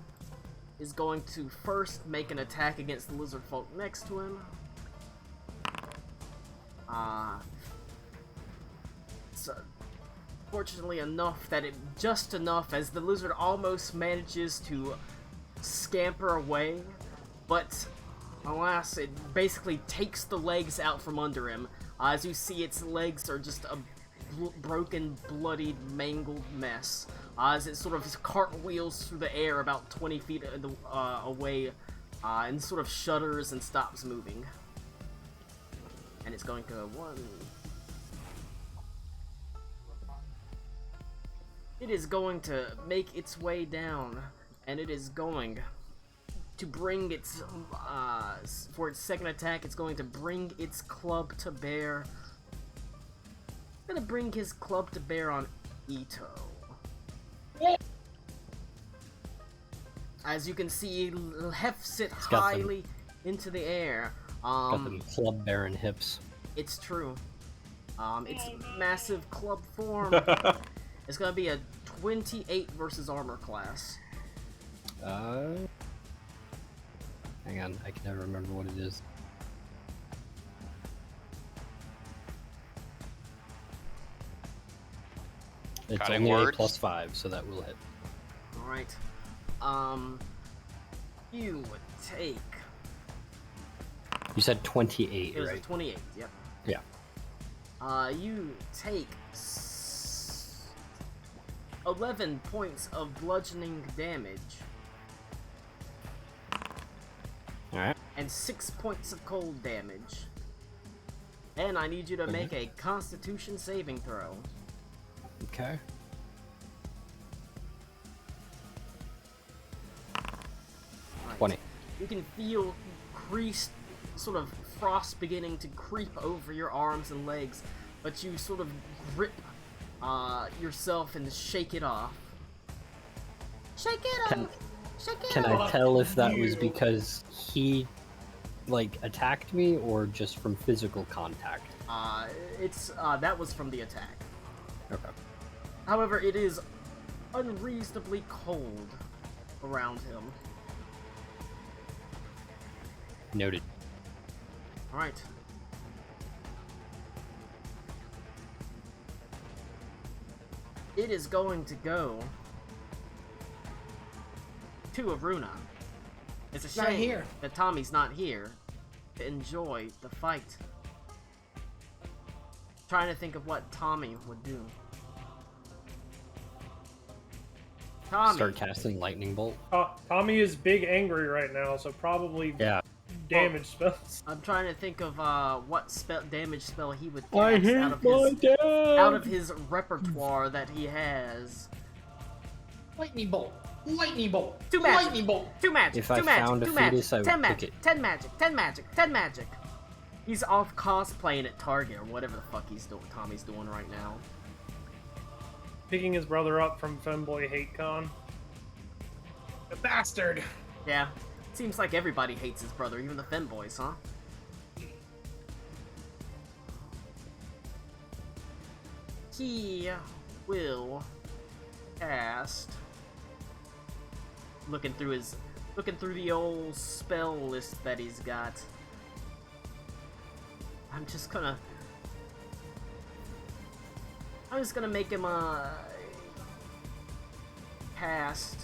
[SPEAKER 1] is going to first make an attack against the lizard folk next to him. So, fortunately enough that just enough as the lizard almost manages to scamper away, but alas, it basically takes the legs out from under him. As you see, its legs are just a broken, bloodied, mangled mess. As it sort of cartwheels through the air about 20 feet away, and sort of shudders and stops moving. And it's going to go 1. It is going to make its way down, and it is going to bring its, for its second attack, it's going to bring its club to bear. It's gonna bring his club to bear on Ito. As you can see, he hefts it
[SPEAKER 2] got them.
[SPEAKER 1] highly into the air.
[SPEAKER 2] Got them club bearing hips.
[SPEAKER 1] It's true. Its massive club form. It's gonna be a 28 versus armor class.
[SPEAKER 2] Hang on, I can never remember what it is. It's
[SPEAKER 9] Cutting
[SPEAKER 2] only
[SPEAKER 9] words?
[SPEAKER 2] a +5, so that will hit.
[SPEAKER 1] Alright. You would take...
[SPEAKER 2] You said 28,
[SPEAKER 1] It was a
[SPEAKER 2] right?
[SPEAKER 1] 28, yep.
[SPEAKER 2] Yeah.
[SPEAKER 1] You take 11 points of bludgeoning damage
[SPEAKER 2] Alright.
[SPEAKER 1] and 6 points of cold damage. And I need you to make a Constitution saving throw.
[SPEAKER 2] Okay.
[SPEAKER 1] Right.
[SPEAKER 2] 20.
[SPEAKER 1] You can feel creased, sort of frost beginning to creep over your arms and legs, but you sort of grip yourself and shake it off. Shake it off! Shake it
[SPEAKER 2] Can
[SPEAKER 1] off!
[SPEAKER 2] I tell if that was because he, like, attacked me or just from physical contact?
[SPEAKER 1] That was from the attack.
[SPEAKER 2] Okay.
[SPEAKER 1] However, it is unreasonably cold around him.
[SPEAKER 2] Noted.
[SPEAKER 1] Alright. It is going to go to Aruna. It's a shame
[SPEAKER 7] Not here.
[SPEAKER 1] that Tommy's not here to enjoy the fight. Trying to think of what Tommy would do. Tommy.
[SPEAKER 2] Start casting lightning bolt.
[SPEAKER 8] Tommy is big angry right now, so probably
[SPEAKER 2] Yeah.
[SPEAKER 8] damage spells.
[SPEAKER 1] I'm trying to think of what damage spell he would
[SPEAKER 2] I
[SPEAKER 1] cast
[SPEAKER 2] hate
[SPEAKER 1] out of his repertoire that he has.
[SPEAKER 7] Lightning bolt. Lightning bolt.
[SPEAKER 1] Two magic.
[SPEAKER 7] Lightning bolt.
[SPEAKER 1] Two magic.
[SPEAKER 2] If I
[SPEAKER 1] two magic.
[SPEAKER 2] found a
[SPEAKER 1] two magic.
[SPEAKER 2] fetus, I would
[SPEAKER 1] 10
[SPEAKER 2] pick
[SPEAKER 1] magic.
[SPEAKER 2] it.
[SPEAKER 1] 10 magic. 10 magic. 10 magic. He's off cosplaying at Target or whatever the fuck Tommy's doing right now.
[SPEAKER 8] Picking his brother up from Femboy HateCon.
[SPEAKER 7] The bastard.
[SPEAKER 1] Yeah. Seems like everybody hates his brother, even the femboys, huh? He will cast. Looking through the old spell list that he's got. I'm just gonna make him cast.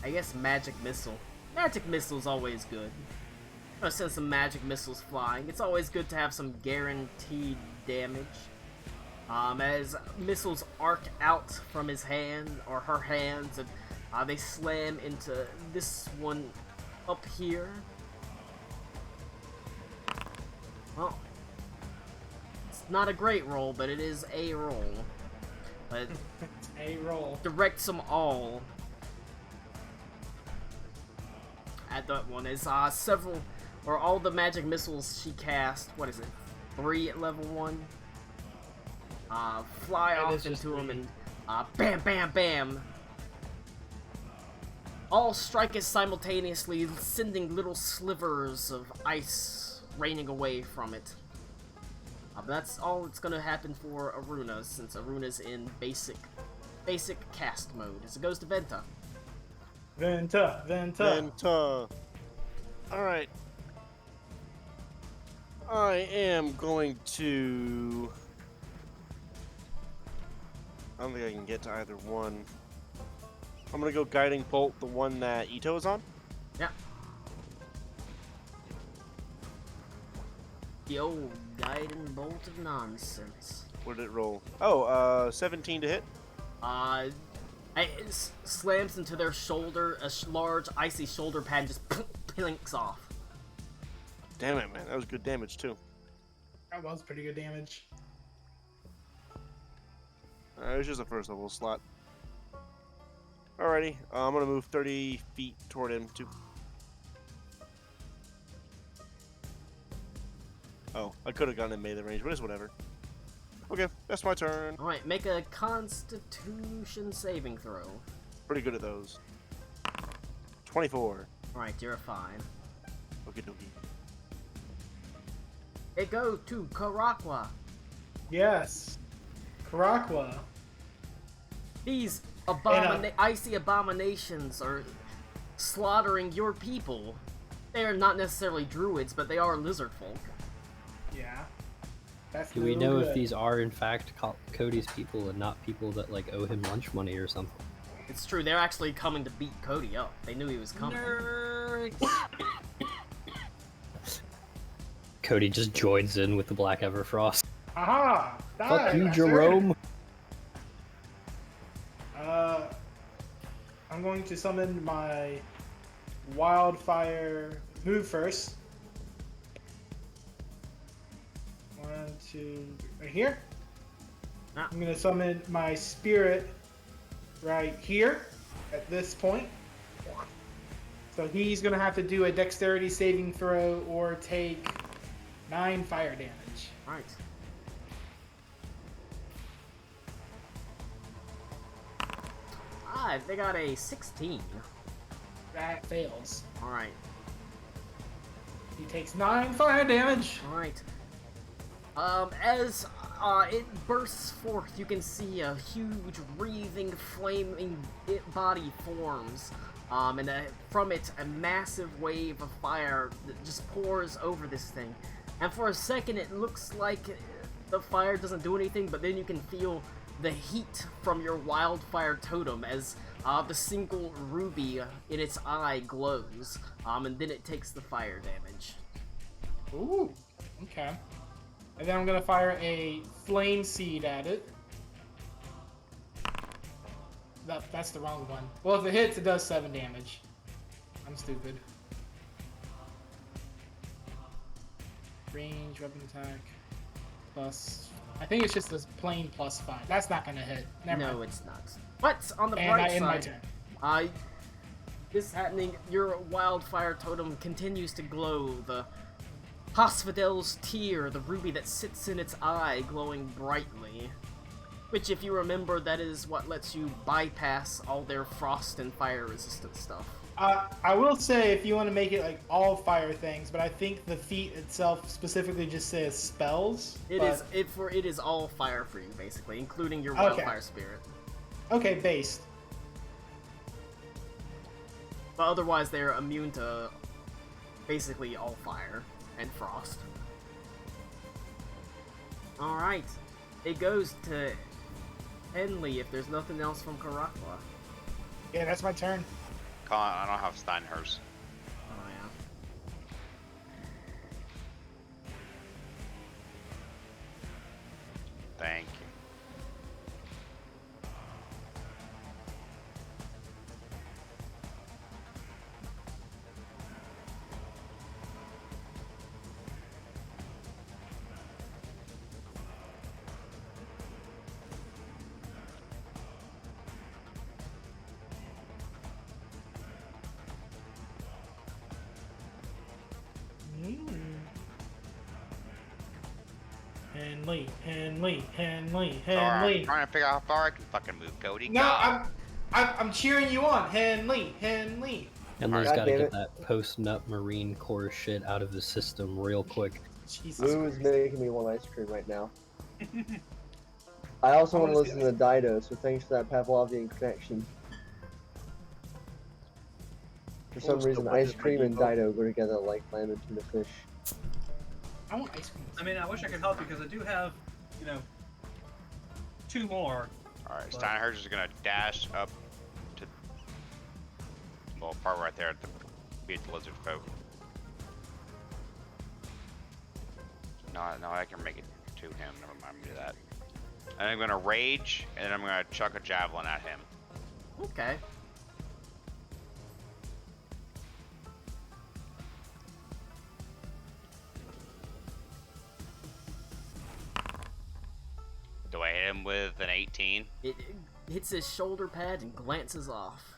[SPEAKER 1] I guess Magic Missile. Magic Missile's always good. I'm gonna send some Magic Missiles flying. It's always good to have some guaranteed damage. As missiles arc out from his hand, or her hands, and they slam into this one up here. Well, it's not a great roll, but it is a roll. But
[SPEAKER 7] A roll.
[SPEAKER 1] directs them all at that one. Is several, or all the magic missiles she cast, what is it, 3 at level 1? Fly
[SPEAKER 7] Yeah,
[SPEAKER 1] off
[SPEAKER 7] it's just
[SPEAKER 1] into him
[SPEAKER 7] 3.
[SPEAKER 1] and bam, bam, bam. All strike us simultaneously, sending little slivers of ice raining away from it. But that's all that's gonna happen for Aruna, since Aruna's in basic cast mode. As it goes to Venta.
[SPEAKER 7] Venta.
[SPEAKER 6] Alright. I am going to. I don't think I can get to either one. I'm gonna go Guiding Bolt, the one that Ito is on.
[SPEAKER 1] Yeah. The old guiding bolt of nonsense.
[SPEAKER 6] What did it roll? Oh, 17 to hit.
[SPEAKER 1] It slams into their shoulder. Large icy shoulder pad just plinks off.
[SPEAKER 6] Damn it, man. That was good damage, too.
[SPEAKER 7] That was pretty good damage.
[SPEAKER 6] It was just a first level slot. Alrighty. I'm gonna move 30 feet toward him, too. Oh, I could have gotten in melee range, but it's whatever. Okay, that's my turn.
[SPEAKER 1] Alright, make a Constitution saving throw.
[SPEAKER 6] Pretty good at those. 24.
[SPEAKER 1] Alright, you're fine.
[SPEAKER 6] Okie dokie.
[SPEAKER 1] It goes to Karakwa.
[SPEAKER 7] Yes. Karakwa.
[SPEAKER 1] These
[SPEAKER 7] And,
[SPEAKER 1] icy abominations are slaughtering your people. They are not necessarily druids, but they are lizard folk.
[SPEAKER 7] Yeah. That's
[SPEAKER 2] Do we
[SPEAKER 7] no
[SPEAKER 2] know if
[SPEAKER 7] good.
[SPEAKER 2] these are in fact Cody's people and not people that like owe him lunch money or something?
[SPEAKER 1] It's true, they're actually coming to beat Cody up. They knew he was coming.
[SPEAKER 3] Nerds.
[SPEAKER 2] Cody just joins in with the Black Everfrost.
[SPEAKER 7] Aha!
[SPEAKER 2] Fuck you,
[SPEAKER 7] bastard.
[SPEAKER 2] Jerome.
[SPEAKER 7] I'm going to summon my wildfire move first. 1, 2, right here.
[SPEAKER 1] Ah.
[SPEAKER 7] I'm going to summon my spirit right here at this point. So he's going to have to do a dexterity saving throw or take 9 fire damage.
[SPEAKER 1] Alright. They got a 16.
[SPEAKER 7] That fails.
[SPEAKER 1] Alright.
[SPEAKER 7] He takes 9 fire damage.
[SPEAKER 1] Alright. As it bursts forth, you can see a huge, wreathing, flaming body forms. And from it, a massive wave of fire that just pours over this thing. And for a second, it looks like the fire doesn't do anything, but then you can feel the heat from your wildfire totem as the single ruby in its eye glows. And then it takes the fire damage.
[SPEAKER 7] Ooh, okay. And then I'm gonna fire a flame seed at it. That's the wrong one. Well, if it hits, it does 7 damage. I'm stupid. Range, weapon attack, plus... I think it's just this plain +5. That's not gonna hit. Never
[SPEAKER 1] No,
[SPEAKER 7] mind.
[SPEAKER 1] it's not. But on the
[SPEAKER 7] And
[SPEAKER 1] bright
[SPEAKER 7] I end my
[SPEAKER 1] side,
[SPEAKER 7] turn.
[SPEAKER 1] this happening, your wildfire totem continues to glow. The Hospitael's tear, the ruby that sits in its eye, glowing brightly. Which, if you remember, that is what lets you bypass all their frost and fire resistant stuff.
[SPEAKER 7] I will say if you want to make it like all fire things, but I think the feat itself specifically just says spells.
[SPEAKER 1] It
[SPEAKER 7] but-
[SPEAKER 1] is all fire for you, basically, including your
[SPEAKER 7] Okay.
[SPEAKER 1] wildfire spirit.
[SPEAKER 7] Okay, based.
[SPEAKER 1] But otherwise, they're immune to basically all fire and frost. Alright. It goes to Henley if there's nothing else from Karakwa.
[SPEAKER 7] Yeah, that's my turn.
[SPEAKER 9] Colin, I don't have Steinhurst.
[SPEAKER 1] Oh, yeah.
[SPEAKER 9] Thank you.
[SPEAKER 7] Henley, Henley, Henley,
[SPEAKER 9] Sorry, I'm
[SPEAKER 7] Henley.
[SPEAKER 9] trying to figure out how far I can fucking move, Cody.
[SPEAKER 7] No,
[SPEAKER 9] God.
[SPEAKER 7] I'm cheering you on. Henley, Henley.
[SPEAKER 2] And he's
[SPEAKER 5] God
[SPEAKER 2] got to
[SPEAKER 5] damn
[SPEAKER 2] get
[SPEAKER 5] it.
[SPEAKER 2] that post-nut Marine Corps shit out of his system real quick.
[SPEAKER 7] Jesus
[SPEAKER 5] Lou is
[SPEAKER 7] Christ.
[SPEAKER 5] making me want ice cream right now. I also want to listen to Dido, so thanks for that Pavlovian connection. For some
[SPEAKER 6] Well,
[SPEAKER 5] reason,
[SPEAKER 6] still
[SPEAKER 5] ice
[SPEAKER 6] wondering
[SPEAKER 5] cream
[SPEAKER 6] why
[SPEAKER 5] and
[SPEAKER 6] you
[SPEAKER 5] Dido go together like lamb and tuna fish.
[SPEAKER 7] I want ice cream.
[SPEAKER 3] I mean, I wish I could help you because I do have, 2 more.
[SPEAKER 9] Alright,
[SPEAKER 3] But-
[SPEAKER 9] Steinhurst is gonna dash up to well, part right there at the beat the lizard folk. No, I can make it to him. Never mind me that. And I'm gonna rage, and then I'm gonna chuck a javelin at him.
[SPEAKER 1] Okay.
[SPEAKER 9] Do I hit him with an 18?
[SPEAKER 1] It hits his shoulder pad and glances off.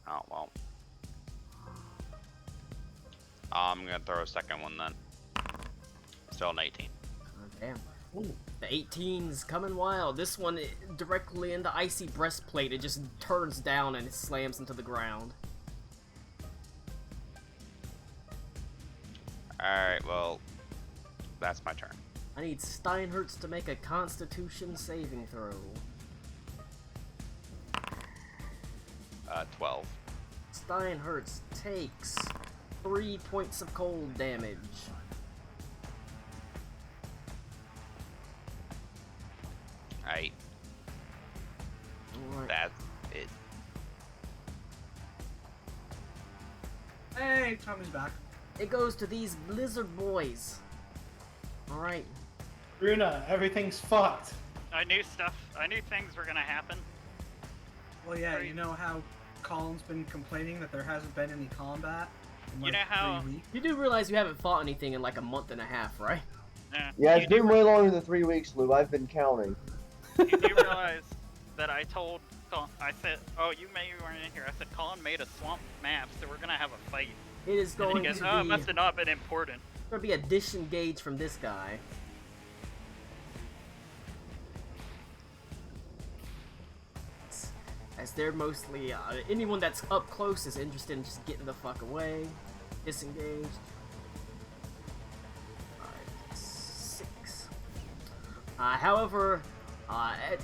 [SPEAKER 9] Oh well. I'm gonna throw a second one then. Still an 18.
[SPEAKER 1] Oh, damn. The 18's coming wild. This one directly in the icy breastplate. It just turns down and it slams into the ground.
[SPEAKER 9] Alright, well, that's my turn.
[SPEAKER 1] I need Steinhertz to make a Constitution saving throw.
[SPEAKER 9] 12.
[SPEAKER 1] Steinhertz takes 3 points of cold damage.
[SPEAKER 9] Alright,
[SPEAKER 1] Alright.
[SPEAKER 9] that's it.
[SPEAKER 3] Hey, Tommy's back.
[SPEAKER 1] It goes to these Blizzard boys. Alright.
[SPEAKER 7] Runa, everything's fucked.
[SPEAKER 4] I knew things were gonna happen.
[SPEAKER 3] Well, yeah,
[SPEAKER 4] Right.
[SPEAKER 3] you know how Colin's been complaining that there hasn't been any combat in
[SPEAKER 4] You
[SPEAKER 3] like
[SPEAKER 4] know how-
[SPEAKER 3] 3 weeks?
[SPEAKER 1] You do realize you haven't fought anything in like a month and a half, right?
[SPEAKER 5] Yeah,
[SPEAKER 4] you
[SPEAKER 5] it's
[SPEAKER 4] do
[SPEAKER 5] been way longer than 3 weeks, Lou. I've been counting.
[SPEAKER 4] You do realize that I told Colin, I said, oh, you weren't in here. I said, Colin made a swamp map, so we're gonna have a fight.
[SPEAKER 1] It is
[SPEAKER 4] And he
[SPEAKER 1] going
[SPEAKER 4] goes,
[SPEAKER 1] to
[SPEAKER 4] oh, it
[SPEAKER 1] be,
[SPEAKER 4] must have not been important.
[SPEAKER 1] gonna be a disengage from this guy. As they're mostly, anyone that's up close is interested in just getting the fuck away. Disengaged. 5, 6. However, at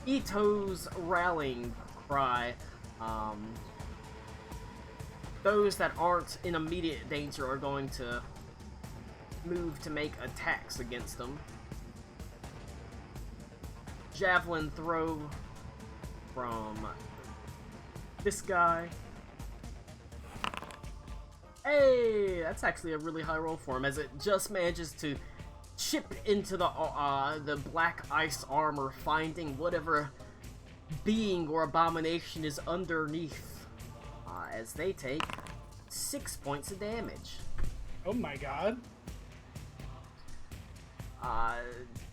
[SPEAKER 1] Ito's rallying cry, those that aren't in immediate danger are going to move to make attacks against them. Javelin throw from this guy. Hey, that's actually a really high roll for him, as it just manages to chip into the black ice armor, finding whatever being or abomination is underneath. As they take 6 points of damage.
[SPEAKER 7] Oh my god.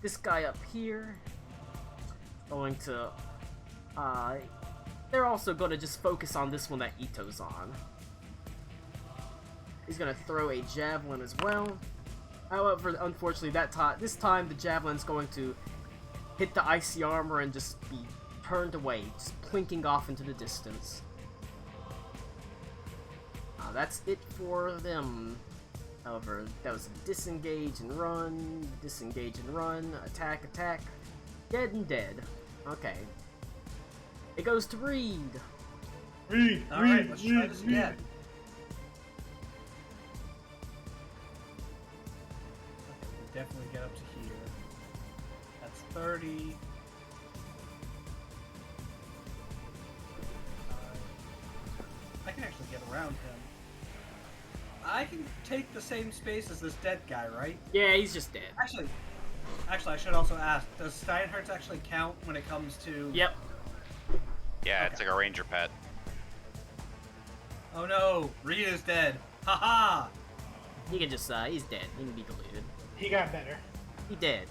[SPEAKER 1] This guy up here going to they're also going to just focus on this one that Ito's on. He's going to throw a javelin as well. However, unfortunately, this time the javelin's going to hit the icy armor and just be turned away, just plinking off into the distance. That's it for them. However, that was a disengage and run, attack, dead and dead. Okay. It goes to Reed.
[SPEAKER 3] Alright, let's try this again. Definitely get up to here. That's 30. I can actually get around him. I can take the same space as this dead guy, right?
[SPEAKER 1] Yeah, he's just dead.
[SPEAKER 3] Actually, I should also ask, does Steinhertz actually count when it comes to...
[SPEAKER 1] Yep.
[SPEAKER 9] Yeah, it's
[SPEAKER 3] Okay.
[SPEAKER 9] like a ranger pet.
[SPEAKER 3] Oh no, Rita's dead. Haha!
[SPEAKER 1] He can just, he's dead. He can be deleted.
[SPEAKER 7] He got better.
[SPEAKER 1] He dead.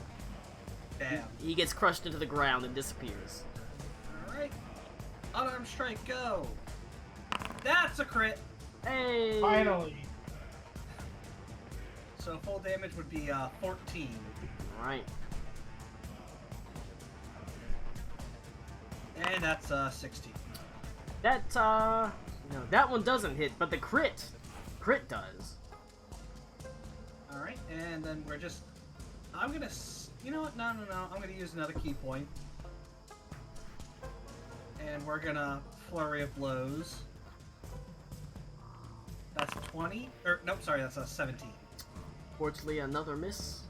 [SPEAKER 3] Damn.
[SPEAKER 1] He gets crushed into the ground and disappears.
[SPEAKER 3] Alright. Unarmed strike, go! That's a crit!
[SPEAKER 1] Hey!
[SPEAKER 7] Finally.
[SPEAKER 3] So full damage would be 14.
[SPEAKER 1] Alright.
[SPEAKER 3] And that's 16.
[SPEAKER 1] That, no, that one doesn't hit, but the crit does.
[SPEAKER 3] Alright, and then we're just... I'm gonna... You know what? No. I'm gonna use another key point. And we're gonna flurry of blows. That's 20. Or, nope, sorry, that's 17.
[SPEAKER 1] Fortunately, another miss.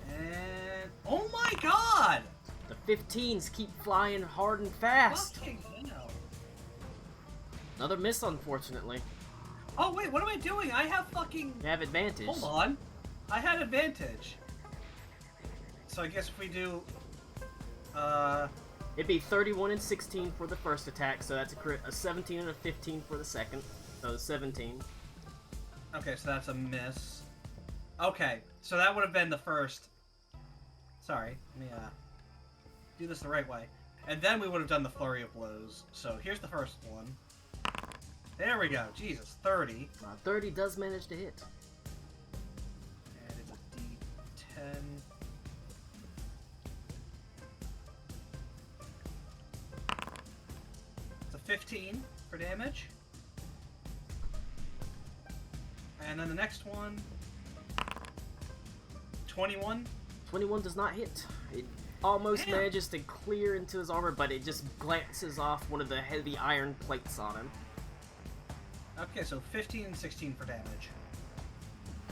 [SPEAKER 3] And oh my god!
[SPEAKER 1] The 15s keep flying hard and fast.
[SPEAKER 3] Fucking hell.
[SPEAKER 1] Another miss, unfortunately.
[SPEAKER 3] Oh wait, what am I doing? I have fucking.
[SPEAKER 1] You have advantage.
[SPEAKER 3] Hold on. I had advantage. So I guess if we do.
[SPEAKER 1] It'd be 31 and 16 for the first attack, so that's a crit. A 17 and a 15 for the second. So 17.
[SPEAKER 3] Okay, so that's a miss. Okay, so that would have been the first. Sorry, let me do this the right way. And then we would have done the flurry of blows. So here's the first one. There we go. Jesus, 30.
[SPEAKER 1] 30 does manage to hit.
[SPEAKER 3] And it's a D10. It's a 15 for damage. And then the next one, 21.
[SPEAKER 1] 21 does not hit. It almost
[SPEAKER 3] Damn.
[SPEAKER 1] manages to clear into his armor, but it just glances off one of the heavy iron plates on him.
[SPEAKER 3] Okay, so 15 and 16 for damage.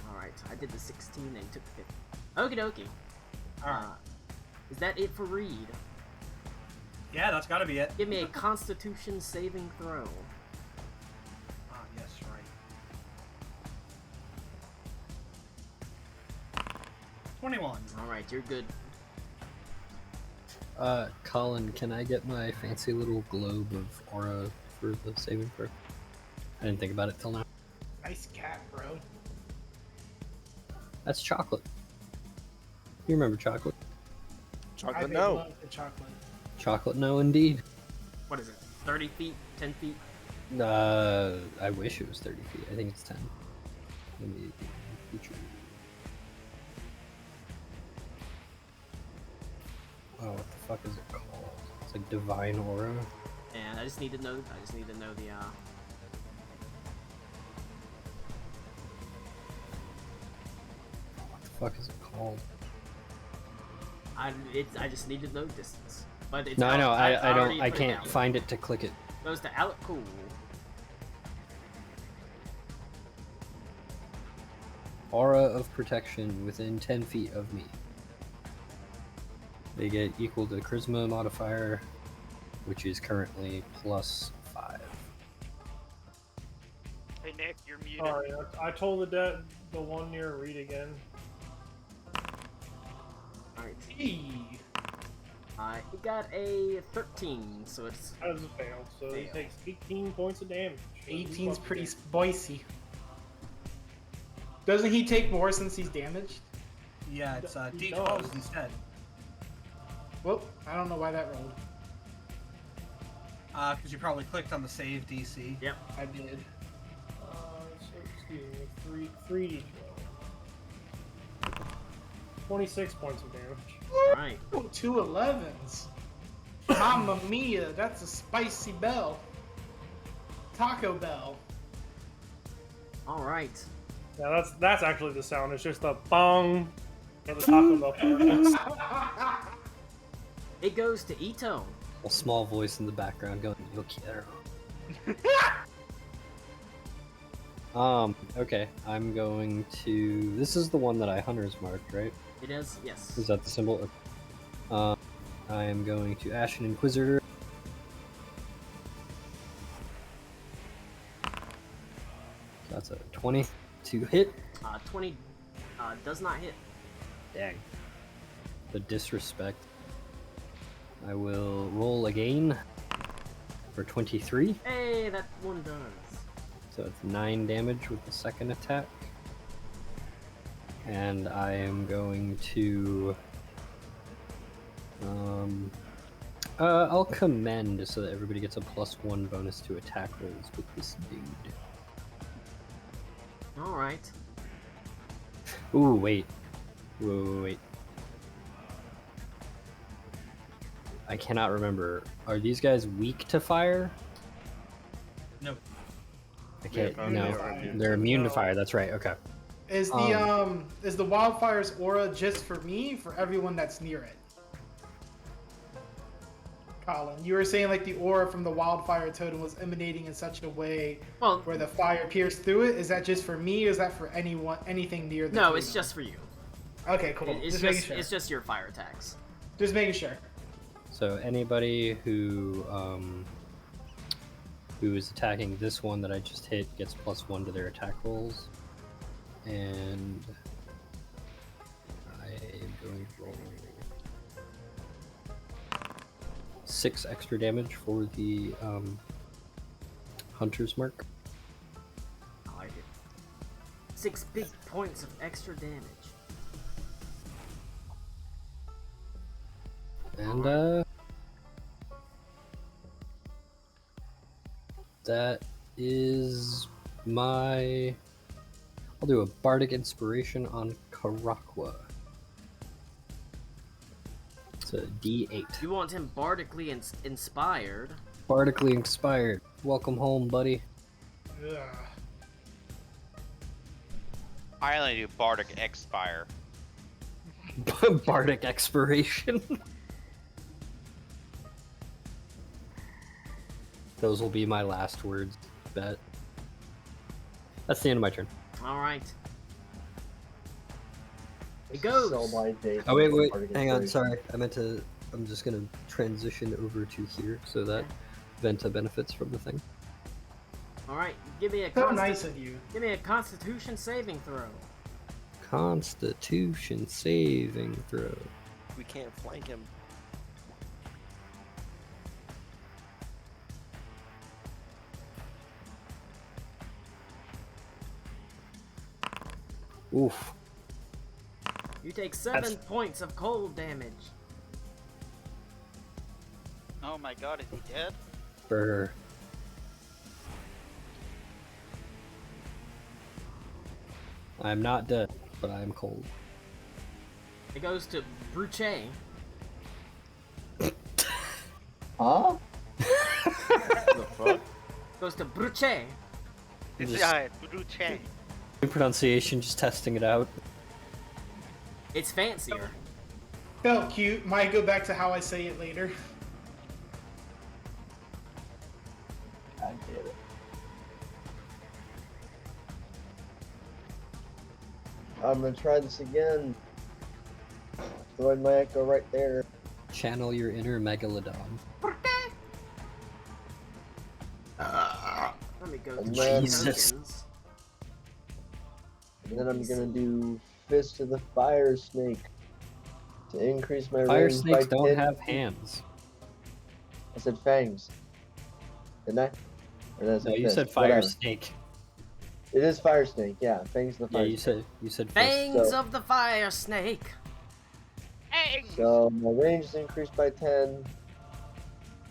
[SPEAKER 1] Alright, I did the 16 and took the 15. Okie dokie.
[SPEAKER 3] Alright.
[SPEAKER 1] Is that it for Reed?
[SPEAKER 3] Yeah, that's gotta be it.
[SPEAKER 1] Give me a Constitution saving throw.
[SPEAKER 3] Ah, yes, right. 21.
[SPEAKER 1] Alright, you're good.
[SPEAKER 2] Colin, can I get my fancy little globe of aura for the saving throw? I didn't think about it till now.
[SPEAKER 7] Nice cat, bro.
[SPEAKER 2] That's chocolate. You remember chocolate?
[SPEAKER 7] I
[SPEAKER 6] Chocolate,
[SPEAKER 7] made
[SPEAKER 6] no.
[SPEAKER 7] love to chocolate.
[SPEAKER 2] Chocolate, no, indeed.
[SPEAKER 1] What is it? 30 feet? 10 feet?
[SPEAKER 2] I wish it was 30 feet. I think it's 10. Let me feature. Oh, what the fuck is it called? It's like Divine Aura.
[SPEAKER 1] And I just need to know. the
[SPEAKER 2] What the fuck is it called?
[SPEAKER 1] I just need to know distance. But it's
[SPEAKER 2] No, I know. I
[SPEAKER 1] already
[SPEAKER 2] don't. I
[SPEAKER 1] put it
[SPEAKER 2] can't
[SPEAKER 1] down.
[SPEAKER 2] find it to click it.
[SPEAKER 1] Goes to Alec Cool.
[SPEAKER 2] Aura of protection within 10 feet of me. They get equal to charisma modifier, which is currently +5.
[SPEAKER 4] Hey Nick, you're muted.
[SPEAKER 8] Sorry, I told the one near Reed again.
[SPEAKER 1] Alright.
[SPEAKER 7] Hey.
[SPEAKER 1] He got a 13, so it's
[SPEAKER 8] That doesn't fail, so he
[SPEAKER 1] Fail.
[SPEAKER 8] takes 18 points of damage. So he's
[SPEAKER 7] 18's
[SPEAKER 8] fucking
[SPEAKER 7] pretty
[SPEAKER 8] dead.
[SPEAKER 7] spicy. Doesn't he take more since he's damaged?
[SPEAKER 3] Yeah, it's
[SPEAKER 8] He
[SPEAKER 3] D12s
[SPEAKER 8] does.
[SPEAKER 3] instead.
[SPEAKER 7] Well, I don't know why that rolled.
[SPEAKER 3] Because you probably clicked on the save DC.
[SPEAKER 1] Yep.
[SPEAKER 7] I did.
[SPEAKER 8] So, excuse me, 3d12. 26 points of damage.
[SPEAKER 1] Alright.
[SPEAKER 7] Oh, 2 11s. Mamma mia, that's a spicy bell. Taco Bell.
[SPEAKER 1] Alright.
[SPEAKER 8] Yeah, that's actually the sound. It's just a bong of the Taco Bell part.
[SPEAKER 1] It goes to Ito.
[SPEAKER 2] A small voice in the background going, "Yo quiero." Okay. I'm going to. This is the one that I Hunter's marked, right?
[SPEAKER 1] It is, yes.
[SPEAKER 2] Is that the symbol? I am going to Ashen Inquisitor. That's a 20 to hit.
[SPEAKER 1] 20 does not hit.
[SPEAKER 2] Dang. The disrespect. I will roll again for 23.
[SPEAKER 1] Hey, that one does.
[SPEAKER 2] So it's 9 damage with the second attack. And I am going to... I'll commend so that everybody gets a +1 bonus to attack rolls with this dude.
[SPEAKER 1] Alright.
[SPEAKER 2] Ooh, wait. Wait. I cannot remember. Are these guys weak to fire?
[SPEAKER 3] No.
[SPEAKER 2] Okay,
[SPEAKER 6] Yeah,
[SPEAKER 2] no.
[SPEAKER 6] they're immune
[SPEAKER 2] They're
[SPEAKER 8] to
[SPEAKER 2] immune to
[SPEAKER 8] fire.
[SPEAKER 2] fire, that's right, okay.
[SPEAKER 7] Is the wildfire's aura just for me, for everyone that's near it? Colin. You were saying like the aura from the wildfire totem was emanating in such a way
[SPEAKER 1] Well,
[SPEAKER 7] where the fire pierced through it. Is that just for me, or is that for anything near the
[SPEAKER 1] no, it's
[SPEAKER 7] Klingon?
[SPEAKER 1] just for you.
[SPEAKER 7] Okay, cool.
[SPEAKER 1] It's
[SPEAKER 7] Making sure.
[SPEAKER 1] it's just your fire attacks.
[SPEAKER 7] Just making sure.
[SPEAKER 2] So anybody who is attacking this one that I just hit gets +1 to their attack rolls, and I am going to roll 6 extra damage for the Hunter's Mark.
[SPEAKER 1] I like it. 6 big points of extra damage.
[SPEAKER 2] And that is my. I'll do a Bardic Inspiration on Karakwa. It's a D8.
[SPEAKER 1] You want him bardically inspired.
[SPEAKER 2] Bardically inspired. Welcome home, buddy.
[SPEAKER 7] Ugh.
[SPEAKER 9] I only do Bardic Expire.
[SPEAKER 2] Bardic Expiration. Those will be my last words, bet. That's the end of my turn.
[SPEAKER 1] All right. It
[SPEAKER 5] This is
[SPEAKER 1] goes.
[SPEAKER 5] so my day
[SPEAKER 2] Oh wait,
[SPEAKER 5] for
[SPEAKER 2] wait,
[SPEAKER 5] Bardic
[SPEAKER 2] hang on,
[SPEAKER 5] Inspiration.
[SPEAKER 2] sorry. I'm just gonna transition over to here so that Venta benefits from the thing.
[SPEAKER 1] All right. Give me a
[SPEAKER 7] So nice of you.
[SPEAKER 1] Give me a Constitution saving throw.
[SPEAKER 2] Constitution saving throw.
[SPEAKER 6] We can't flank him.
[SPEAKER 2] Oof.
[SPEAKER 1] You take 7
[SPEAKER 2] That's-
[SPEAKER 1] points of cold damage.
[SPEAKER 4] Oh my god, is he dead?
[SPEAKER 2] Brr. I'm not dead, but I'm cold.
[SPEAKER 1] It goes to Bruche.
[SPEAKER 5] Huh?
[SPEAKER 6] The fuck?
[SPEAKER 1] Goes to Bruche.
[SPEAKER 4] This
[SPEAKER 2] Just-
[SPEAKER 4] guy, Bruche.
[SPEAKER 2] New pronunciation, just testing it out.
[SPEAKER 1] It's fancier.
[SPEAKER 7] Felt cute. Might go back to how I say it later.
[SPEAKER 5] God damn it. I'm gonna try this again. Throwing my echo right there.
[SPEAKER 2] Channel your inner megalodon.
[SPEAKER 1] Let me go to
[SPEAKER 5] And
[SPEAKER 1] my
[SPEAKER 5] then-
[SPEAKER 2] Jesus.
[SPEAKER 1] tokens.
[SPEAKER 5] And then I'm gonna do Fist of the Fire Snake to increase my
[SPEAKER 2] Fire
[SPEAKER 5] range
[SPEAKER 2] snakes
[SPEAKER 5] by
[SPEAKER 2] don't
[SPEAKER 5] 10
[SPEAKER 2] have
[SPEAKER 5] feet.
[SPEAKER 2] hands.
[SPEAKER 5] I said fangs. Didn't I? Or did I say
[SPEAKER 2] No, you
[SPEAKER 5] fist?
[SPEAKER 2] said fire
[SPEAKER 5] Whatever.
[SPEAKER 2] snake.
[SPEAKER 5] It is Fire Snake, yeah. Fangs of the
[SPEAKER 2] Yeah,
[SPEAKER 5] Fire
[SPEAKER 2] you
[SPEAKER 5] Snake.
[SPEAKER 2] said fist.
[SPEAKER 1] Fangs
[SPEAKER 5] So-
[SPEAKER 1] of the fire snake.
[SPEAKER 5] So my range is increased by 10.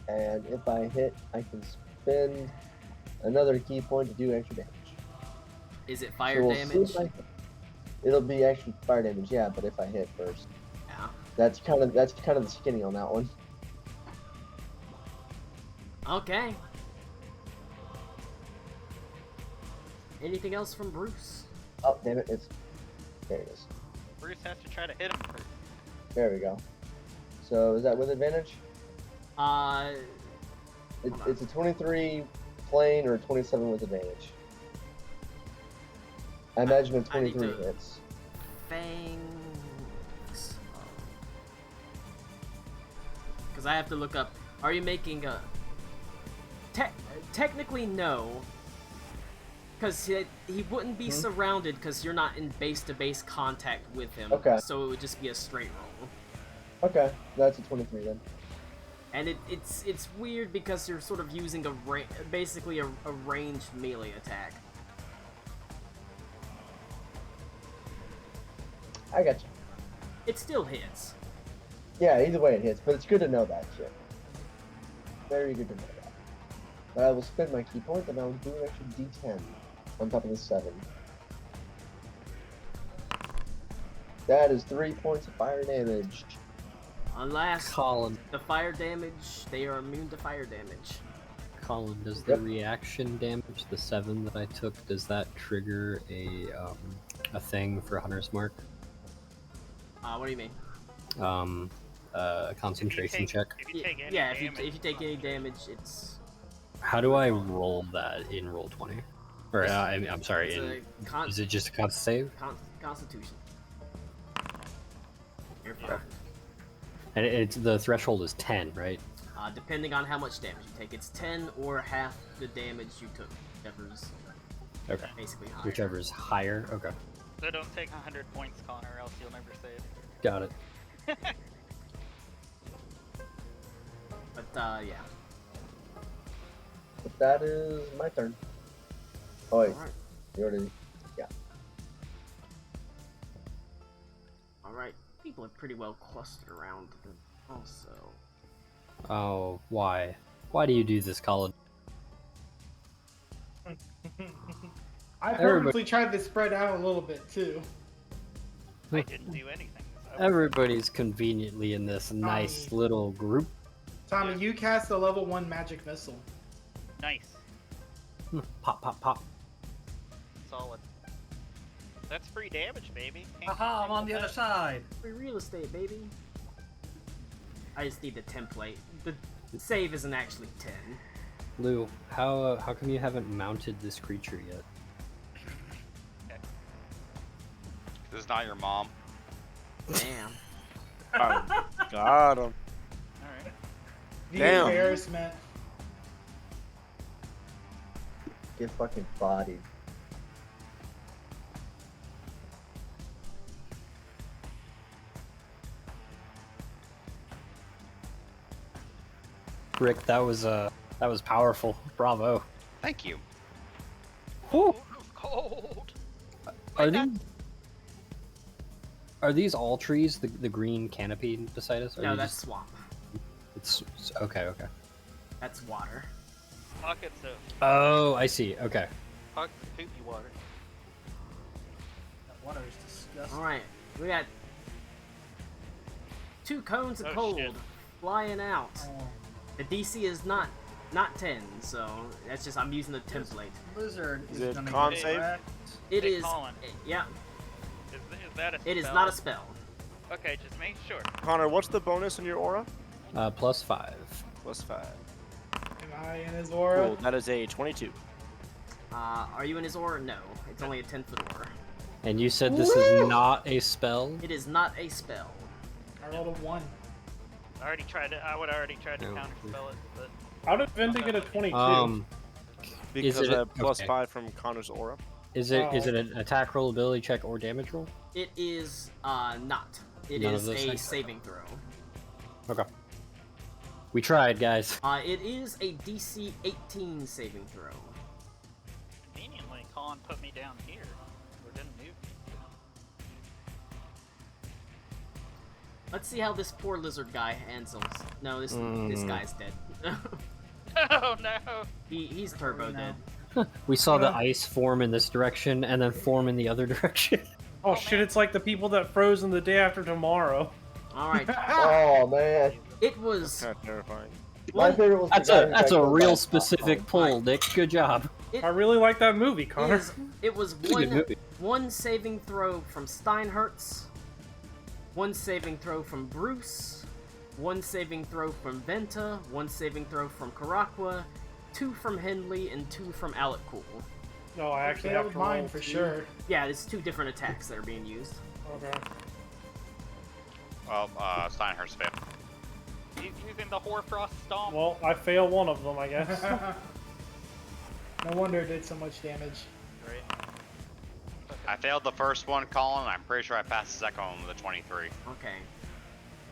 [SPEAKER 5] And if I hit, I can spend another key point to do extra damage.
[SPEAKER 1] Is it
[SPEAKER 5] So
[SPEAKER 1] fire
[SPEAKER 5] we'll see
[SPEAKER 1] damage?
[SPEAKER 5] if I hit. It'll be extra fire damage, yeah, but if I hit first.
[SPEAKER 1] Yeah.
[SPEAKER 5] That's kind of the skinny on that one.
[SPEAKER 1] Okay. Anything else from Bruce?
[SPEAKER 5] Oh damn it, there it is.
[SPEAKER 4] Bruce has to try to hit him first.
[SPEAKER 5] There we go. So is that with advantage? It's a 23 plain or 27 with advantage. I imagine a
[SPEAKER 1] I need
[SPEAKER 5] 23
[SPEAKER 1] to-
[SPEAKER 5] hits.
[SPEAKER 1] Fangs. Because I have to look up. Are you making a? Technically, no. Because he wouldn't be surrounded because you're not in base-to-base contact with him.
[SPEAKER 5] Okay.
[SPEAKER 1] So it would just be a straight roll.
[SPEAKER 5] Okay, that's a 23 then.
[SPEAKER 1] And it's weird because you're sort of using basically a ranged melee attack.
[SPEAKER 5] I got you.
[SPEAKER 1] It still hits.
[SPEAKER 5] Yeah, either way it hits, but it's good to know that shit. Very good to know that. But I will spend my key point and I will do an extra D10 on top of the 7. That is 3 points of fire damage.
[SPEAKER 1] Unless
[SPEAKER 2] Colin,
[SPEAKER 1] the fire damage, they are immune to fire damage.
[SPEAKER 2] Colin, does the
[SPEAKER 5] Yep.
[SPEAKER 2] reaction damage, the 7 that I took, does that trigger a thing for Hunter's Mark?
[SPEAKER 1] What do you mean?
[SPEAKER 2] concentration check.
[SPEAKER 4] If you take any
[SPEAKER 1] Yeah,
[SPEAKER 4] damage,
[SPEAKER 1] if you take any damage, it's
[SPEAKER 2] How do I roll that in roll 20? Or I'm sorry,
[SPEAKER 1] it's a
[SPEAKER 2] is it just a con save?
[SPEAKER 1] Constitution. You're fine.
[SPEAKER 2] Okay. And it's the threshold is 10, right?
[SPEAKER 1] Depending on how much damage you take, it's 10 or half the damage you took, whichever's
[SPEAKER 2] Okay.
[SPEAKER 1] basically higher.
[SPEAKER 2] Whichever's higher. Okay.
[SPEAKER 4] so don't take 100 points, Connor, or else you'll never save.
[SPEAKER 2] Got it.
[SPEAKER 1] But yeah.
[SPEAKER 5] But that is my turn. Oh wait,
[SPEAKER 1] Alright.
[SPEAKER 5] you already. Yeah.
[SPEAKER 1] Alright. People are pretty well clustered around them also.
[SPEAKER 2] Oh, why? Why do you do this, Colin?
[SPEAKER 7] I
[SPEAKER 2] Everybody-
[SPEAKER 7] purposely tried to spread out a little bit too.
[SPEAKER 4] I didn't do anything. So
[SPEAKER 2] Everybody's conveniently in this nice little group.
[SPEAKER 7] Tommy, you cast a level 1 magic missile.
[SPEAKER 4] nice.
[SPEAKER 2] Pop, pop, pop.
[SPEAKER 4] Solid. That's free damage, baby.
[SPEAKER 3] Haha, I'm on the other side.
[SPEAKER 1] Free real estate, baby. I just need the template. The save isn't actually 10.
[SPEAKER 2] Lou, how come you haven't mounted this creature yet?
[SPEAKER 9] This is not your mom.
[SPEAKER 1] Damn.
[SPEAKER 6] Got him.
[SPEAKER 4] Alright.
[SPEAKER 7] The
[SPEAKER 6] Damn.
[SPEAKER 7] embarrassment.
[SPEAKER 5] Get fucking bodied.
[SPEAKER 2] Rick, that was powerful. Bravo.
[SPEAKER 9] Thank you.
[SPEAKER 2] Whew.
[SPEAKER 4] Cold.
[SPEAKER 2] Are these all trees? The green canopy beside us? Are
[SPEAKER 1] No,
[SPEAKER 2] you
[SPEAKER 1] that's
[SPEAKER 2] just-
[SPEAKER 1] swamp.
[SPEAKER 2] it's okay.
[SPEAKER 1] That's water.
[SPEAKER 4] Pockets of
[SPEAKER 2] Oh, I see. Okay.
[SPEAKER 4] pockets of poopy water.
[SPEAKER 3] That water is disgusting.
[SPEAKER 1] Alright, we got 2 cones of
[SPEAKER 4] Oh,
[SPEAKER 1] cold
[SPEAKER 4] shit.
[SPEAKER 1] flying out.
[SPEAKER 3] Oh,
[SPEAKER 1] The DC is not 10, so that's just I'm using the template.
[SPEAKER 3] Lizard
[SPEAKER 6] Is
[SPEAKER 3] is
[SPEAKER 6] it
[SPEAKER 3] gonna
[SPEAKER 6] con
[SPEAKER 3] get
[SPEAKER 6] save?
[SPEAKER 3] wrecked.
[SPEAKER 1] It
[SPEAKER 4] Hey,
[SPEAKER 1] is.
[SPEAKER 4] Colin.
[SPEAKER 1] Yeah,
[SPEAKER 4] Is that a spell?
[SPEAKER 1] it is not a spell.
[SPEAKER 4] Okay, just make sure.
[SPEAKER 6] Connor, what's the bonus in your aura?
[SPEAKER 2] +5.
[SPEAKER 6] +5.
[SPEAKER 7] Am I in his aura?
[SPEAKER 6] Cool. That is a 22.
[SPEAKER 1] Are you in his aura? No, it's only a 10-foot aura.
[SPEAKER 2] And you said this is not a spell?
[SPEAKER 1] It is not a spell.
[SPEAKER 7] I rolled a 1.
[SPEAKER 4] I would already tried to
[SPEAKER 2] Oh,
[SPEAKER 4] counterspell it, but
[SPEAKER 8] How did Venda get a 22?
[SPEAKER 6] Because
[SPEAKER 2] it a-
[SPEAKER 6] of +5
[SPEAKER 2] okay.
[SPEAKER 6] from Connor's aura.
[SPEAKER 2] Is it an attack roll, ability check, or damage roll?
[SPEAKER 1] It is not. It
[SPEAKER 2] None of
[SPEAKER 1] is
[SPEAKER 2] those
[SPEAKER 1] a
[SPEAKER 2] things?
[SPEAKER 1] saving throw.
[SPEAKER 2] Okay. We tried, guys.
[SPEAKER 1] It is a DC 18 saving throw.
[SPEAKER 4] conveniently, Colin put me down here. Or didn't move me.
[SPEAKER 1] Let's see how this poor lizard guy handles. No, this guy's dead.
[SPEAKER 4] Oh no!
[SPEAKER 1] He's turbo dead.
[SPEAKER 2] We saw the ice form in this direction and then form in the other direction.
[SPEAKER 8] Oh shit, it's like the people that froze in the day after tomorrow.
[SPEAKER 1] All right,
[SPEAKER 5] Oh man,
[SPEAKER 1] it was.
[SPEAKER 6] Kind of terrifying.
[SPEAKER 5] my favorite was the
[SPEAKER 2] That's
[SPEAKER 5] guy
[SPEAKER 2] a
[SPEAKER 5] who
[SPEAKER 2] that's
[SPEAKER 5] got
[SPEAKER 2] a
[SPEAKER 5] killed by
[SPEAKER 2] real
[SPEAKER 5] a
[SPEAKER 2] specific
[SPEAKER 5] pop
[SPEAKER 2] pull, Nick. Good job.
[SPEAKER 8] I really like that movie, Connor.
[SPEAKER 1] It was
[SPEAKER 2] It's a good movie.
[SPEAKER 1] one saving throw from Steinhertz, one saving throw from Bruce, one saving throw from Venta, one saving throw from Karakwa, 2 from Henley, and 2 from Alec Cool.
[SPEAKER 8] No, I actually have
[SPEAKER 7] Failed
[SPEAKER 8] to
[SPEAKER 7] mine
[SPEAKER 8] roll
[SPEAKER 7] for
[SPEAKER 8] 2.
[SPEAKER 7] sure.
[SPEAKER 1] Yeah, there's 2 different attacks that are being used.
[SPEAKER 8] Okay.
[SPEAKER 9] Well, Steinhurst failed.
[SPEAKER 4] He's using the Hoarfrost Stomp.
[SPEAKER 8] Well, I failed one of them, I guess.
[SPEAKER 7] No wonder it did so much damage.
[SPEAKER 4] Great.
[SPEAKER 9] I failed the first one, Colin. I'm pretty sure I passed the second one with a 23.
[SPEAKER 1] Okay.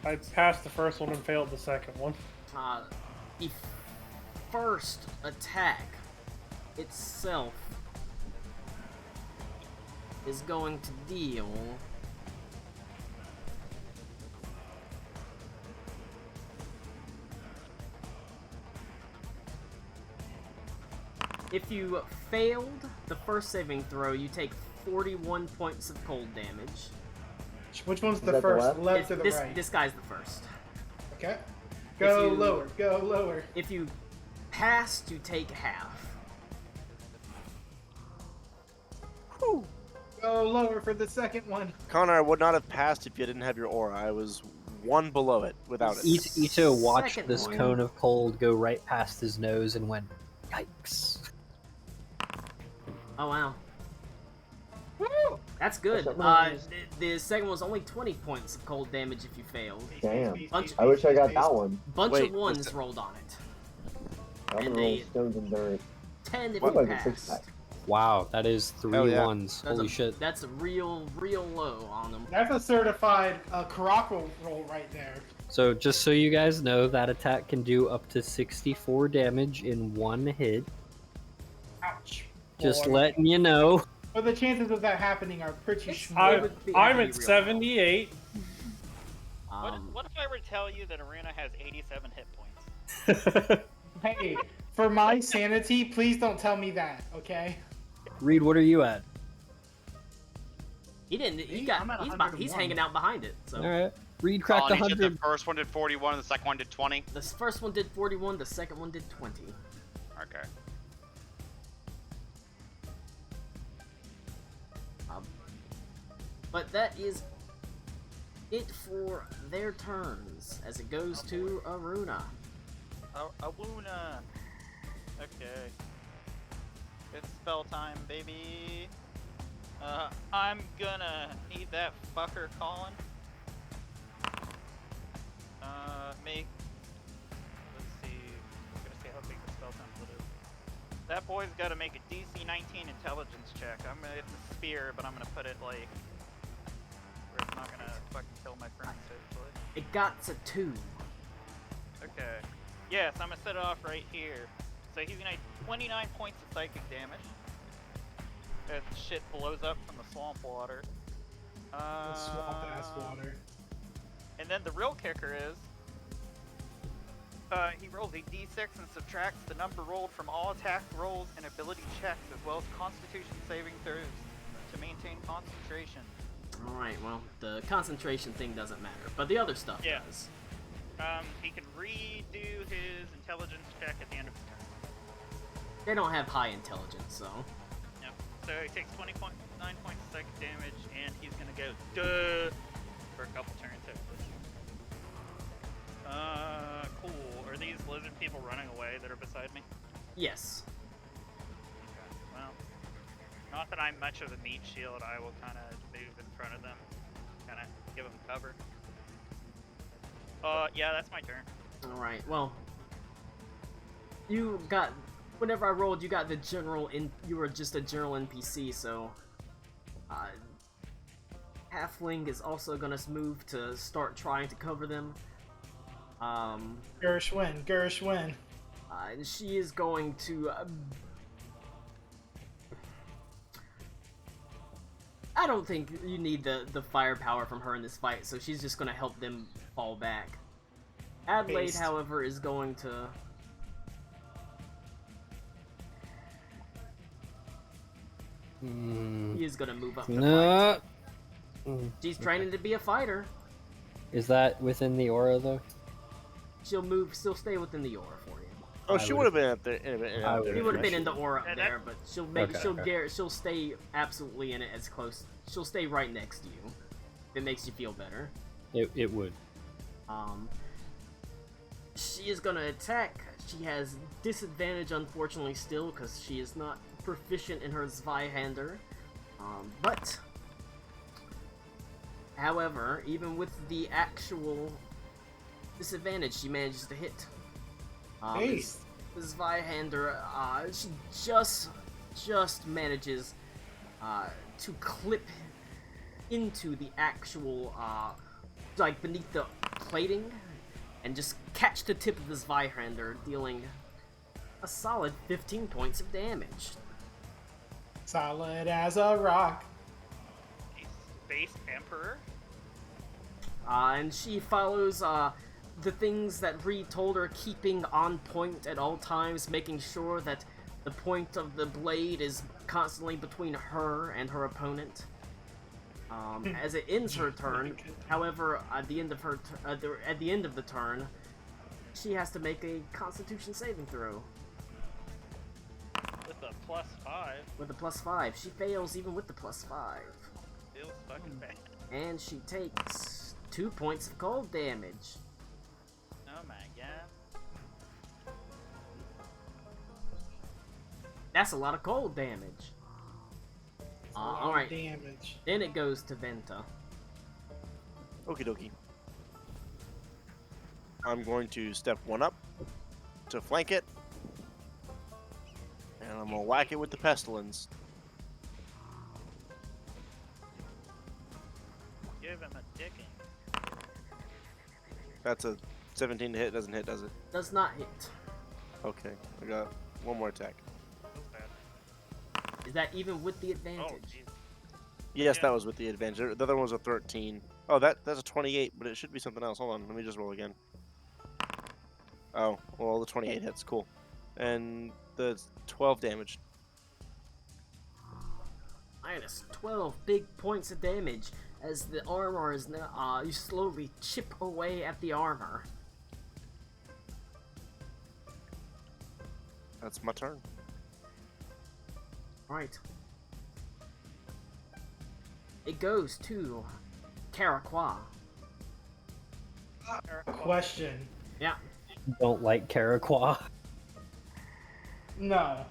[SPEAKER 8] I passed the first one and failed the second one.
[SPEAKER 1] The first attack itself is going to deal if you failed the first saving throw, you take 41 points of cold damage.
[SPEAKER 7] Which one's
[SPEAKER 5] Is
[SPEAKER 7] the
[SPEAKER 5] that the
[SPEAKER 7] first?
[SPEAKER 5] left?
[SPEAKER 7] Left or the
[SPEAKER 1] this,
[SPEAKER 7] right?
[SPEAKER 1] this guy's the first.
[SPEAKER 7] Okay. Go
[SPEAKER 1] you-
[SPEAKER 7] lower. Go lower.
[SPEAKER 1] If you passed, you take half.
[SPEAKER 7] Go lower for the second one.
[SPEAKER 6] Connor, I would not have passed if you didn't have your aura. I was one below it without it.
[SPEAKER 2] Ito watched
[SPEAKER 1] Second
[SPEAKER 2] this
[SPEAKER 1] one.
[SPEAKER 2] cone of cold go right past his nose and went, "Yikes!"
[SPEAKER 1] Oh wow.
[SPEAKER 7] Woo!
[SPEAKER 1] That's good.
[SPEAKER 5] That's not really-
[SPEAKER 1] The second was only 20 points of cold damage if you failed.
[SPEAKER 5] Damn.
[SPEAKER 1] Bunch-
[SPEAKER 5] I wish I got that one.
[SPEAKER 1] Bunch
[SPEAKER 6] Wait,
[SPEAKER 1] of ones
[SPEAKER 6] what's it-
[SPEAKER 1] rolled on it.
[SPEAKER 5] I'm
[SPEAKER 1] And
[SPEAKER 5] gonna roll
[SPEAKER 1] they-
[SPEAKER 5] Stone's Endurance.
[SPEAKER 1] 10 if
[SPEAKER 5] What
[SPEAKER 1] you
[SPEAKER 5] about the six
[SPEAKER 1] passed.
[SPEAKER 5] pack?
[SPEAKER 2] Wow, that is three
[SPEAKER 6] Hell yeah.
[SPEAKER 2] ones.
[SPEAKER 1] That's
[SPEAKER 2] Holy
[SPEAKER 1] a,
[SPEAKER 2] shit!
[SPEAKER 1] That's a real low on them.
[SPEAKER 7] That's a certified Karako roll right there.
[SPEAKER 2] So just so you guys know, that attack can do up to 64 damage in one hit.
[SPEAKER 7] Ouch.
[SPEAKER 2] Just
[SPEAKER 7] Boy.
[SPEAKER 2] letting you know.
[SPEAKER 7] But the chances of that happening are pretty
[SPEAKER 1] It's-
[SPEAKER 7] small.
[SPEAKER 1] it would be-
[SPEAKER 8] I'm
[SPEAKER 1] it'd
[SPEAKER 8] at
[SPEAKER 1] be real.
[SPEAKER 8] 78.
[SPEAKER 4] What if I were to tell you that Aruna has 87 hit points?
[SPEAKER 7] Hey, for my sanity, please don't tell me that, okay?
[SPEAKER 2] Reed, what are you at?
[SPEAKER 1] He didn't. He
[SPEAKER 7] Me?
[SPEAKER 1] got.
[SPEAKER 7] I'm at
[SPEAKER 1] He's
[SPEAKER 7] 101.
[SPEAKER 1] hanging out behind it. So
[SPEAKER 2] All right. Reed cracked
[SPEAKER 9] Colin, he did
[SPEAKER 2] 100.
[SPEAKER 9] the first one did 41, and the second one did 20.
[SPEAKER 1] the first one did 41. The second one did 20.
[SPEAKER 9] Okay.
[SPEAKER 1] But that is it for their turns as it goes to Aruna.
[SPEAKER 4] Awuna. Okay. It's spell time, baby. I'm gonna need that fucker Colin. Make. Let's see. I'm gonna see how big the spell template is. That boy's gotta make a DC 19 intelligence check. I'm gonna hit the spear, but I'm gonna put it like where it's not gonna fucking kill my friends, hopefully.
[SPEAKER 1] It got to 2.
[SPEAKER 4] Okay. Yes, I'm gonna set it off right here. So he's gonna have 29 points of psychic damage. As shit blows up from the swamp water.
[SPEAKER 7] Swamp ass water.
[SPEAKER 4] And then the real kicker is, he rolls a d6 and subtracts the number rolled from all attack rolls and ability checks, as well as Constitution saving throws to maintain concentration.
[SPEAKER 1] Alright, well, the concentration thing doesn't matter, but the other stuff
[SPEAKER 4] Yeah.
[SPEAKER 1] does.
[SPEAKER 4] He can redo his intelligence check at the end of the turn.
[SPEAKER 1] They don't have high intelligence, so.
[SPEAKER 4] Yep. So he takes 9 points of psychic damage, and he's gonna go duh for a couple turns. Hopefully. Cool. Are these lizard people running away that are beside me?
[SPEAKER 1] Yes.
[SPEAKER 4] Okay. Well, not that I'm much of a meat shield. I will kind of move in front of them, kind of give them cover. Yeah, that's my turn.
[SPEAKER 1] Alright, well. You got. Whenever I rolled, you got the general in. You were just a general NPC, so. Halfling is also gonna move to start trying to cover them.
[SPEAKER 7] Gershwin, Gershwin.
[SPEAKER 1] And she is going to. I don't think you need the firepower from her in this fight, so she's just gonna help them fall back. Adelaide,
[SPEAKER 7] Based.
[SPEAKER 1] however, is going to. He is gonna move up. To fight.
[SPEAKER 2] No.
[SPEAKER 1] She's training to be a fighter.
[SPEAKER 2] Is that within the aura though?
[SPEAKER 1] She'll move. She'll stay within the aura for you.
[SPEAKER 6] Oh,
[SPEAKER 2] I
[SPEAKER 6] she
[SPEAKER 2] would've-
[SPEAKER 6] would have been up there.
[SPEAKER 2] I would've
[SPEAKER 1] She would have been in the aura
[SPEAKER 4] Yeah,
[SPEAKER 1] up
[SPEAKER 4] that-
[SPEAKER 1] there, but she'll maybe
[SPEAKER 2] Okay,
[SPEAKER 1] she'll
[SPEAKER 2] okay.
[SPEAKER 1] she'll stay absolutely in it as close. She'll stay right next to you. If it makes you feel better.
[SPEAKER 2] It would.
[SPEAKER 1] She is gonna attack. She has disadvantage, unfortunately, still because she is not proficient in her Zweihander. But, however, even with the actual disadvantage, she manages to hit.
[SPEAKER 7] Based.
[SPEAKER 1] The Zweihander, she just manages to clip into the actual, like beneath the plating, and just catch the tip of the Zweihander, dealing a solid 15 points of damage.
[SPEAKER 7] Solid as a rock.
[SPEAKER 4] Space Emperor.
[SPEAKER 1] And she follows the things that Reed told her, keeping on point at all times, making sure that the point of the blade is constantly between her and her opponent. As it ends her turn, however, at the end of her at the end of the turn, she has to make a Constitution saving throw
[SPEAKER 4] With a +5.
[SPEAKER 1] with a +5. She fails even with the +5,
[SPEAKER 4] Feels fucking bad.
[SPEAKER 1] and she takes 2 points of cold damage.
[SPEAKER 4] Oh my god.
[SPEAKER 1] That's a lot of cold damage.
[SPEAKER 7] It's a lot of
[SPEAKER 1] Alright.
[SPEAKER 7] damage.
[SPEAKER 1] Then it goes to Venta.
[SPEAKER 6] Okie dokie. I'm going to step 1 up to flank it. And I'm gonna whack it with the pestilence.
[SPEAKER 4] Give him a dicking.
[SPEAKER 6] That's a 17 to hit. Doesn't hit, does it?
[SPEAKER 1] Does not hit.
[SPEAKER 6] Okay, I got one more attack.
[SPEAKER 4] Feels bad.
[SPEAKER 1] Is that even with the
[SPEAKER 4] Oh,
[SPEAKER 1] advantage?
[SPEAKER 4] jeez.
[SPEAKER 6] Yes,
[SPEAKER 4] Yeah.
[SPEAKER 6] that was with the advantage. The other one was a 13. Oh, that's a 28, but it should be something else. Hold on, let me just roll again. Oh, well, the 28 hits. Cool. And the 12 damage.
[SPEAKER 1] Minus 12 big points of damage as the armor is now, you slowly chip away at the armor.
[SPEAKER 6] That's my turn.
[SPEAKER 1] Right. It goes to Caraqua.
[SPEAKER 7] Question.
[SPEAKER 1] Yeah.
[SPEAKER 2] Don't like Caraqua.
[SPEAKER 7] No.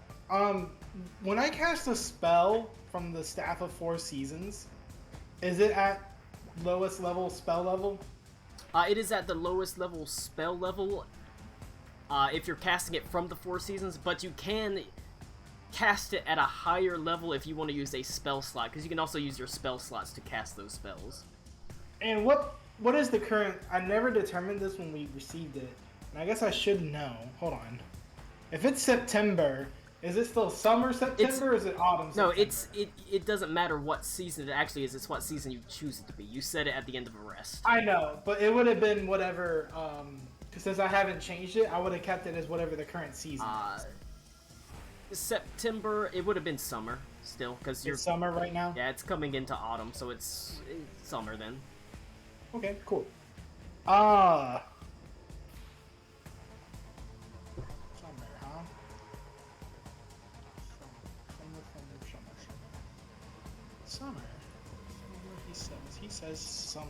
[SPEAKER 7] When I cast a spell from the Staff of Four Seasons, is it at lowest level spell level?
[SPEAKER 1] It is at the lowest level spell level if you're casting it from the Four Seasons, but you can cast it at a higher level if you want to use a spell slot, because you can also use your spell slots to cast those spells.
[SPEAKER 7] And what is the current? I never determined this when we received it, and I guess I should know. Hold on. If it's September, is it still summer September or is it autumn
[SPEAKER 1] No,
[SPEAKER 7] September?
[SPEAKER 1] it doesn't matter what season it actually is, it's what season you choose it to be. You set it at the end of a rest.
[SPEAKER 7] I know, but it would have been whatever. Because since I haven't changed it, I would have kept it as whatever the current season is.
[SPEAKER 1] September, it would have been summer still, because you're
[SPEAKER 7] It's summer right now.
[SPEAKER 1] yeah, it's coming into autumn, so it's summer then.
[SPEAKER 7] Okay, cool. Summer, huh? Summer. He says. He says summer.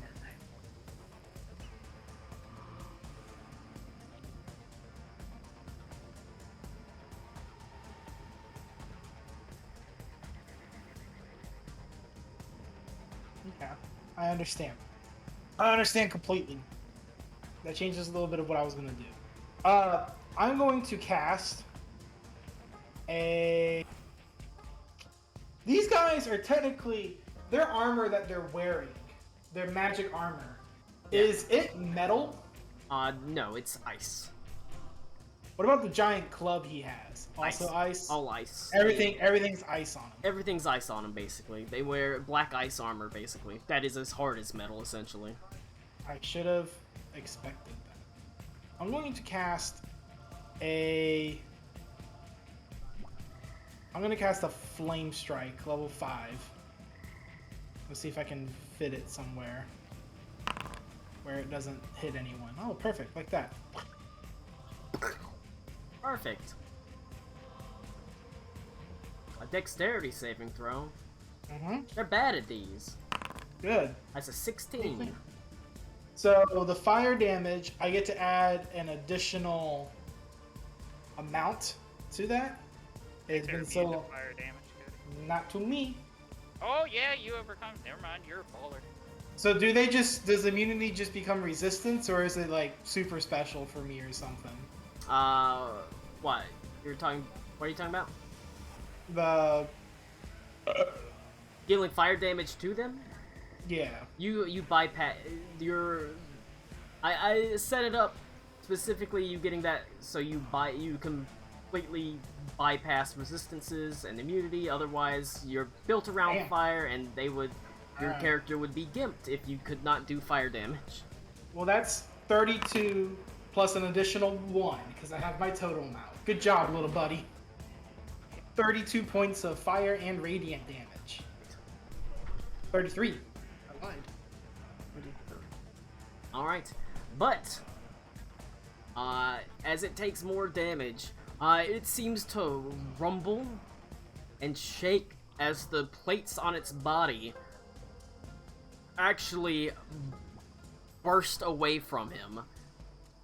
[SPEAKER 7] Okay, I understand. I understand completely. That changes a little bit of what I was gonna do. I'm going to cast a. These guys are technically their armor that they're wearing, their magic armor. Is it metal?
[SPEAKER 1] No, it's ice.
[SPEAKER 7] What about the giant club he has? Also ice.
[SPEAKER 1] All ice.
[SPEAKER 7] Everything's ice on him.
[SPEAKER 1] Everything's ice on them, basically. They wear black ice armor, basically. That is as hard as metal, essentially.
[SPEAKER 7] I should have expected that. I'm going to cast a. I'm going to cast a Flame Strike, level 5. Let's see if I can fit it somewhere where it doesn't hit anyone. Oh, perfect, like that.
[SPEAKER 1] Perfect. A dexterity saving throw.
[SPEAKER 7] Mm-hmm.
[SPEAKER 1] They're bad at these.
[SPEAKER 7] Good.
[SPEAKER 1] That's a 16.
[SPEAKER 7] So the fire damage, I get to add an additional amount to that. It's been so long.
[SPEAKER 4] Fire damage, good.
[SPEAKER 7] Not to me.
[SPEAKER 4] Oh yeah, you overcome. Never mind, you're a baller.
[SPEAKER 7] So does immunity just become resistance, or is it like super special for me or something?
[SPEAKER 1] What? What are you talking about?
[SPEAKER 7] The
[SPEAKER 1] Dealing fire damage to them?
[SPEAKER 7] yeah.
[SPEAKER 1] You bypass your. I set it up specifically. You getting that so you completely bypass resistances and immunity. Otherwise, you're built around
[SPEAKER 7] Damn.
[SPEAKER 1] fire, and your
[SPEAKER 7] Alright.
[SPEAKER 1] character would be gimped if you could not do fire damage.
[SPEAKER 7] Well, that's 32 plus an additional 1 because I have my total now. Good job, little buddy. 32 points of fire and radiant damage. 33. I lied.
[SPEAKER 1] All right, but as it takes more damage, it seems to rumble and shake as the plates on its body actually burst away from him.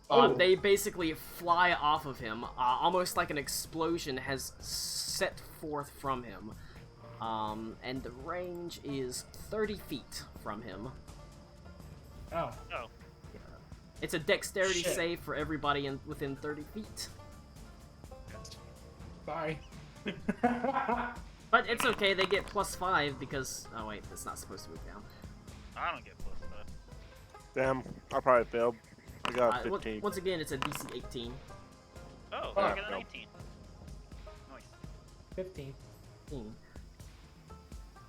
[SPEAKER 7] Oh.
[SPEAKER 1] They basically fly off of him, almost like an explosion has set forth from him. And the range is 30 feet from him.
[SPEAKER 7] Oh.
[SPEAKER 4] Oh.
[SPEAKER 1] It's a dexterity
[SPEAKER 7] Shit.
[SPEAKER 1] save for everybody within 30 feet.
[SPEAKER 7] Sorry.
[SPEAKER 1] But it's okay, they get +5 because... Oh wait, that's not supposed to move down.
[SPEAKER 4] I don't get +5.
[SPEAKER 6] Damn, I probably failed. I got
[SPEAKER 1] Once
[SPEAKER 6] 15.
[SPEAKER 1] once again, it's a DC 18.
[SPEAKER 4] Oh,
[SPEAKER 7] Ah,
[SPEAKER 4] I got a
[SPEAKER 6] no.
[SPEAKER 4] 19. Nice.
[SPEAKER 7] 15.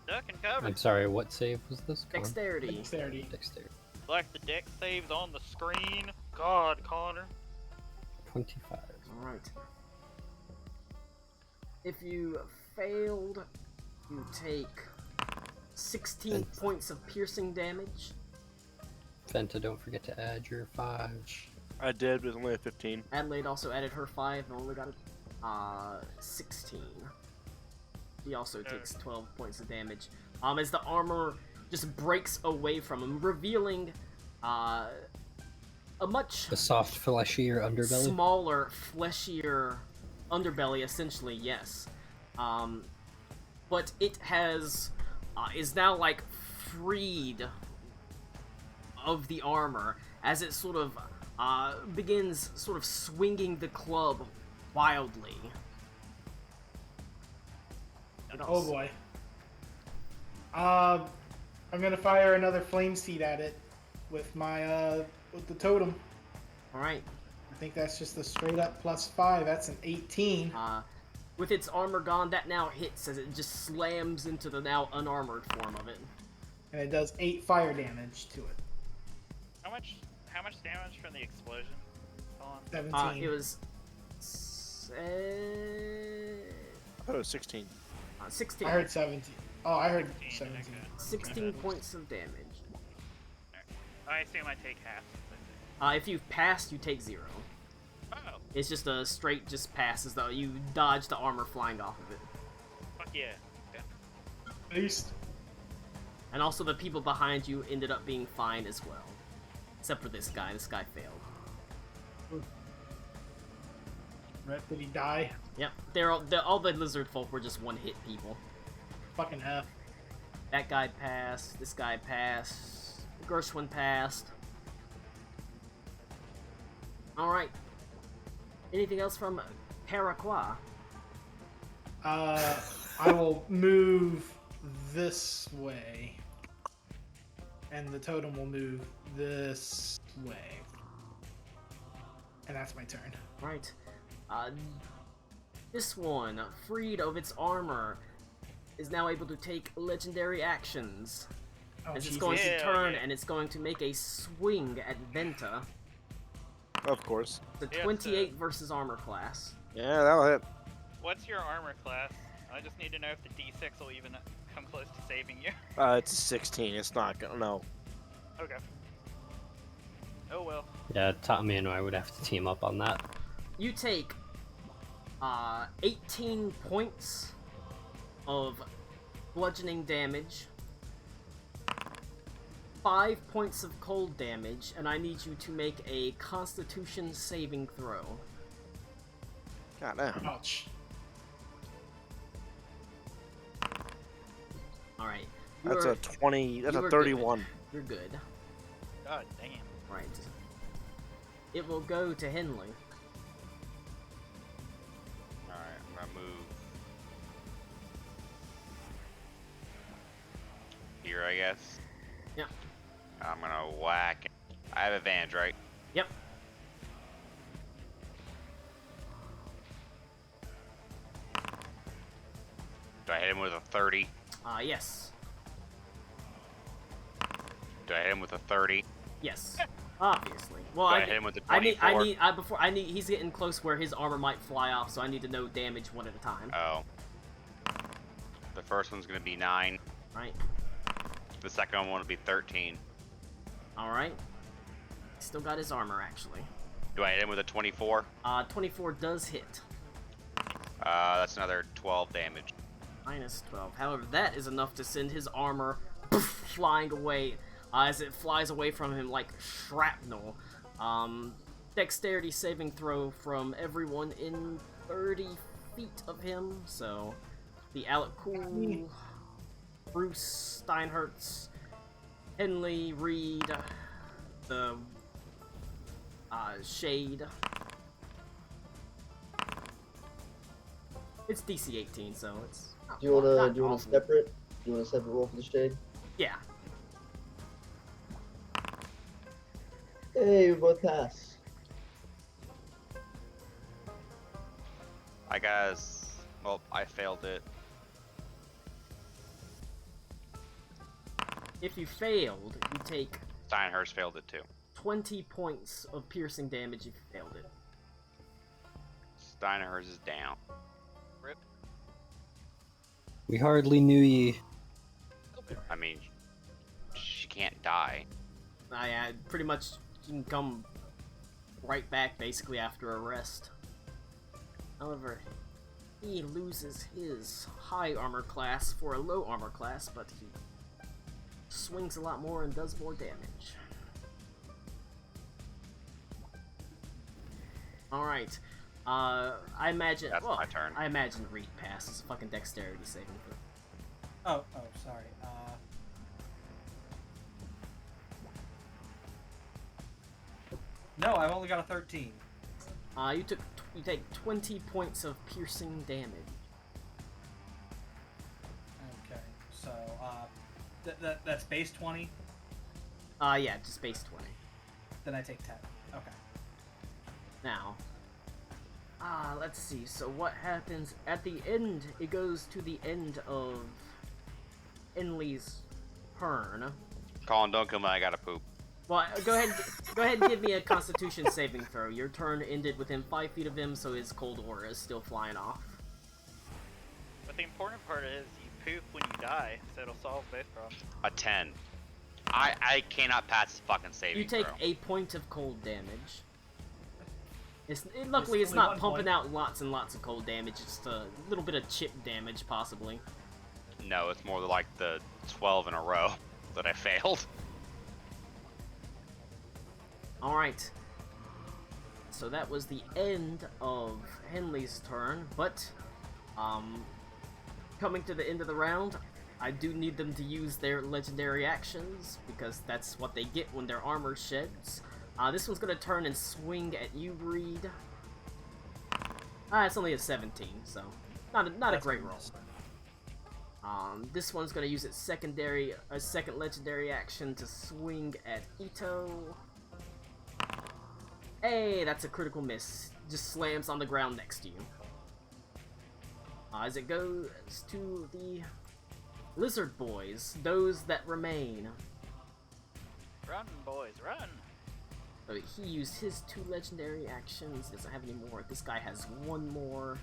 [SPEAKER 4] Duck and cover.
[SPEAKER 2] I'm sorry, what save was this? Con?
[SPEAKER 1] Dexterity.
[SPEAKER 7] Dexterity.
[SPEAKER 2] Dexterity.
[SPEAKER 4] Like the deck saves on the screen. God, Connor.
[SPEAKER 2] 25.
[SPEAKER 1] Alright. If you failed, you take 16
[SPEAKER 2] Thanks.
[SPEAKER 1] points of piercing damage.
[SPEAKER 2] Venta, don't forget to add your 5.
[SPEAKER 6] I did, but it's only a 15.
[SPEAKER 1] Adelaide also added her 5 and only got a 16. He also takes 12 points of damage. As the armor just breaks away from him, revealing a much
[SPEAKER 2] The soft, fleshier underbelly.
[SPEAKER 1] smaller, fleshier underbelly, essentially, yes. But it has is now like freed of the armor as it sort of begins sort of swinging the club wildly. What
[SPEAKER 7] Oh
[SPEAKER 1] else?
[SPEAKER 7] boy. I'm gonna fire another flame seed at it with my with the totem.
[SPEAKER 1] All right.
[SPEAKER 7] I think that's just a straight up +5. That's an 18.
[SPEAKER 1] With its armor gone, that now hits as it just slams into the now unarmored form of it.
[SPEAKER 7] And it does 8 fire damage to it.
[SPEAKER 4] How much damage from the explosion? Colin?
[SPEAKER 7] 17.
[SPEAKER 1] It was
[SPEAKER 6] I thought it was 16.
[SPEAKER 1] 16.
[SPEAKER 7] I heard 17. Oh, I heard
[SPEAKER 4] 15,
[SPEAKER 7] 17.
[SPEAKER 4] okay.
[SPEAKER 1] 16 points of damage.
[SPEAKER 4] I assume I take half.
[SPEAKER 1] If you've passed, you take 0.
[SPEAKER 4] Oh,
[SPEAKER 1] It's just a straight just pass as though you dodge the armor flying off of it.
[SPEAKER 4] fuck yeah. Okay.
[SPEAKER 7] Beast.
[SPEAKER 1] And also the people behind you ended up being fine as well. Except for this guy. This guy failed.
[SPEAKER 7] Right, did he die?
[SPEAKER 1] Yep. All the lizard folk were just one-hit people.
[SPEAKER 7] Fucking F.
[SPEAKER 1] That guy passed. This guy passed. Gershwin passed. Alright. Anything else from Paraquat?
[SPEAKER 7] I will move this way. And the totem will move this way. And that's my turn.
[SPEAKER 1] Right. This one, freed of its armor, is now able to take legendary actions.
[SPEAKER 7] Oh,
[SPEAKER 1] As it's
[SPEAKER 7] Jesus.
[SPEAKER 1] going to
[SPEAKER 4] Yeah,
[SPEAKER 1] turn
[SPEAKER 4] yeah.
[SPEAKER 1] and it's going to make a swing at Venta.
[SPEAKER 6] Of course.
[SPEAKER 1] The
[SPEAKER 4] Yeah,
[SPEAKER 1] 28 versus armor class.
[SPEAKER 6] Yeah, that'll hit.
[SPEAKER 4] What's your armor class? I just need to know if the D6 will even come close to saving you.
[SPEAKER 6] It's a 16. It's not gonna. No.
[SPEAKER 4] Okay. Oh well.
[SPEAKER 2] Yeah, Tommy and I would have to team up on that.
[SPEAKER 1] You take 18 points of bludgeoning damage, 5 points of cold damage, and I need you to make a Constitution saving throw.
[SPEAKER 6] God damn.
[SPEAKER 7] Ouch.
[SPEAKER 1] Alright.
[SPEAKER 6] That's a 20. That's
[SPEAKER 1] you
[SPEAKER 6] a
[SPEAKER 1] are
[SPEAKER 6] 31.
[SPEAKER 1] Good. You're good.
[SPEAKER 4] God damn.
[SPEAKER 1] Right. It will go to Henley.
[SPEAKER 9] Alright, I'm gonna move here, I guess.
[SPEAKER 1] Yep.
[SPEAKER 9] I'm gonna whack. I have advantage, right?
[SPEAKER 1] Yep.
[SPEAKER 9] Do I hit him with a 30?
[SPEAKER 1] Yes.
[SPEAKER 9] Do I hit him with a 30?
[SPEAKER 1] Yes. Obviously. Well,
[SPEAKER 9] Do I hit him with a 24?
[SPEAKER 1] he's getting close where his armor might fly off, so I need to know damage one at a time.
[SPEAKER 9] Oh. The first one's gonna be 9.
[SPEAKER 1] Right.
[SPEAKER 9] The second one will be 13.
[SPEAKER 1] Alright. Still got his armor, actually.
[SPEAKER 9] Do I hit him with a 24?
[SPEAKER 1] 24 does hit.
[SPEAKER 9] That's another 12 damage.
[SPEAKER 1] Minus 12. However, that is enough to send his armor flying away. as it flies away from him like shrapnel. Dexterity saving throw from everyone in 30 feet of him. So the Alec Cool, Bruce Steinhertz, Henley, Reed, the Shade. It's DC 18, so it's.
[SPEAKER 5] Do you wanna
[SPEAKER 1] not
[SPEAKER 5] do you want a
[SPEAKER 1] awful.
[SPEAKER 5] separate? Do you want a separate roll for the shade?
[SPEAKER 1] Yeah.
[SPEAKER 5] Hey, we both pass.
[SPEAKER 9] I guess. Well, I failed it.
[SPEAKER 1] If you failed, you take
[SPEAKER 9] Steinhurst failed it too.
[SPEAKER 1] 20 points of piercing damage if you failed it.
[SPEAKER 9] Steinhurst is down.
[SPEAKER 4] Rip.
[SPEAKER 2] We hardly knew ye.
[SPEAKER 9] I mean, she can't die.
[SPEAKER 1] I pretty much you can come right back basically after a rest. However, he loses his high armor class for a low armor class, but he swings a lot more and does more damage. Alright. I imagine.
[SPEAKER 9] That's
[SPEAKER 1] well,
[SPEAKER 9] my turn.
[SPEAKER 1] I imagine Reed passes fucking dexterity saving throw.
[SPEAKER 3] Oh, sorry. No, I've only got a 13.
[SPEAKER 1] You take 20 points of piercing damage.
[SPEAKER 3] Okay, so that's base 20.
[SPEAKER 1] Yeah, just base 20.
[SPEAKER 3] Then I take 10. Okay.
[SPEAKER 1] Now, let's see. So what happens at the end? It goes to the end of Henley's turn.
[SPEAKER 9] Colin, don't kill me. I gotta poop.
[SPEAKER 1] Well, go ahead and give me a Constitution saving throw. Your turn ended within 5 feet of him, so his cold aura is still flying off.
[SPEAKER 4] But the important part is you poop when you die, so it'll solve both problems.
[SPEAKER 9] A 10. I cannot pass the fucking saving
[SPEAKER 1] You take
[SPEAKER 9] throw.
[SPEAKER 1] a point of cold damage. Luckily, it's
[SPEAKER 3] only
[SPEAKER 1] not
[SPEAKER 3] one
[SPEAKER 1] pumping
[SPEAKER 3] point.
[SPEAKER 1] out lots and lots of cold damage. It's just a little bit of chip damage, possibly.
[SPEAKER 9] No, it's more like the 12 in a row that I failed.
[SPEAKER 1] Alright. So that was the end of Henley's turn, but, coming to the end of the round, I do need them to use their legendary actions, because that's what they get when their armor sheds. This one's gonna turn and swing at you, Reed. It's only a 17, so not a
[SPEAKER 3] That's
[SPEAKER 1] great
[SPEAKER 3] a
[SPEAKER 1] roll.
[SPEAKER 3] miss.
[SPEAKER 1] This one's gonna use its second legendary action to swing at Ito. Hey, that's a critical miss. Just slams on the ground next to you. As it goes to the Lizard Boys, those that remain.
[SPEAKER 4] Run, boys, run!
[SPEAKER 1] So he used his 2 legendary actions. Doesn't have any more. This guy has 1 more.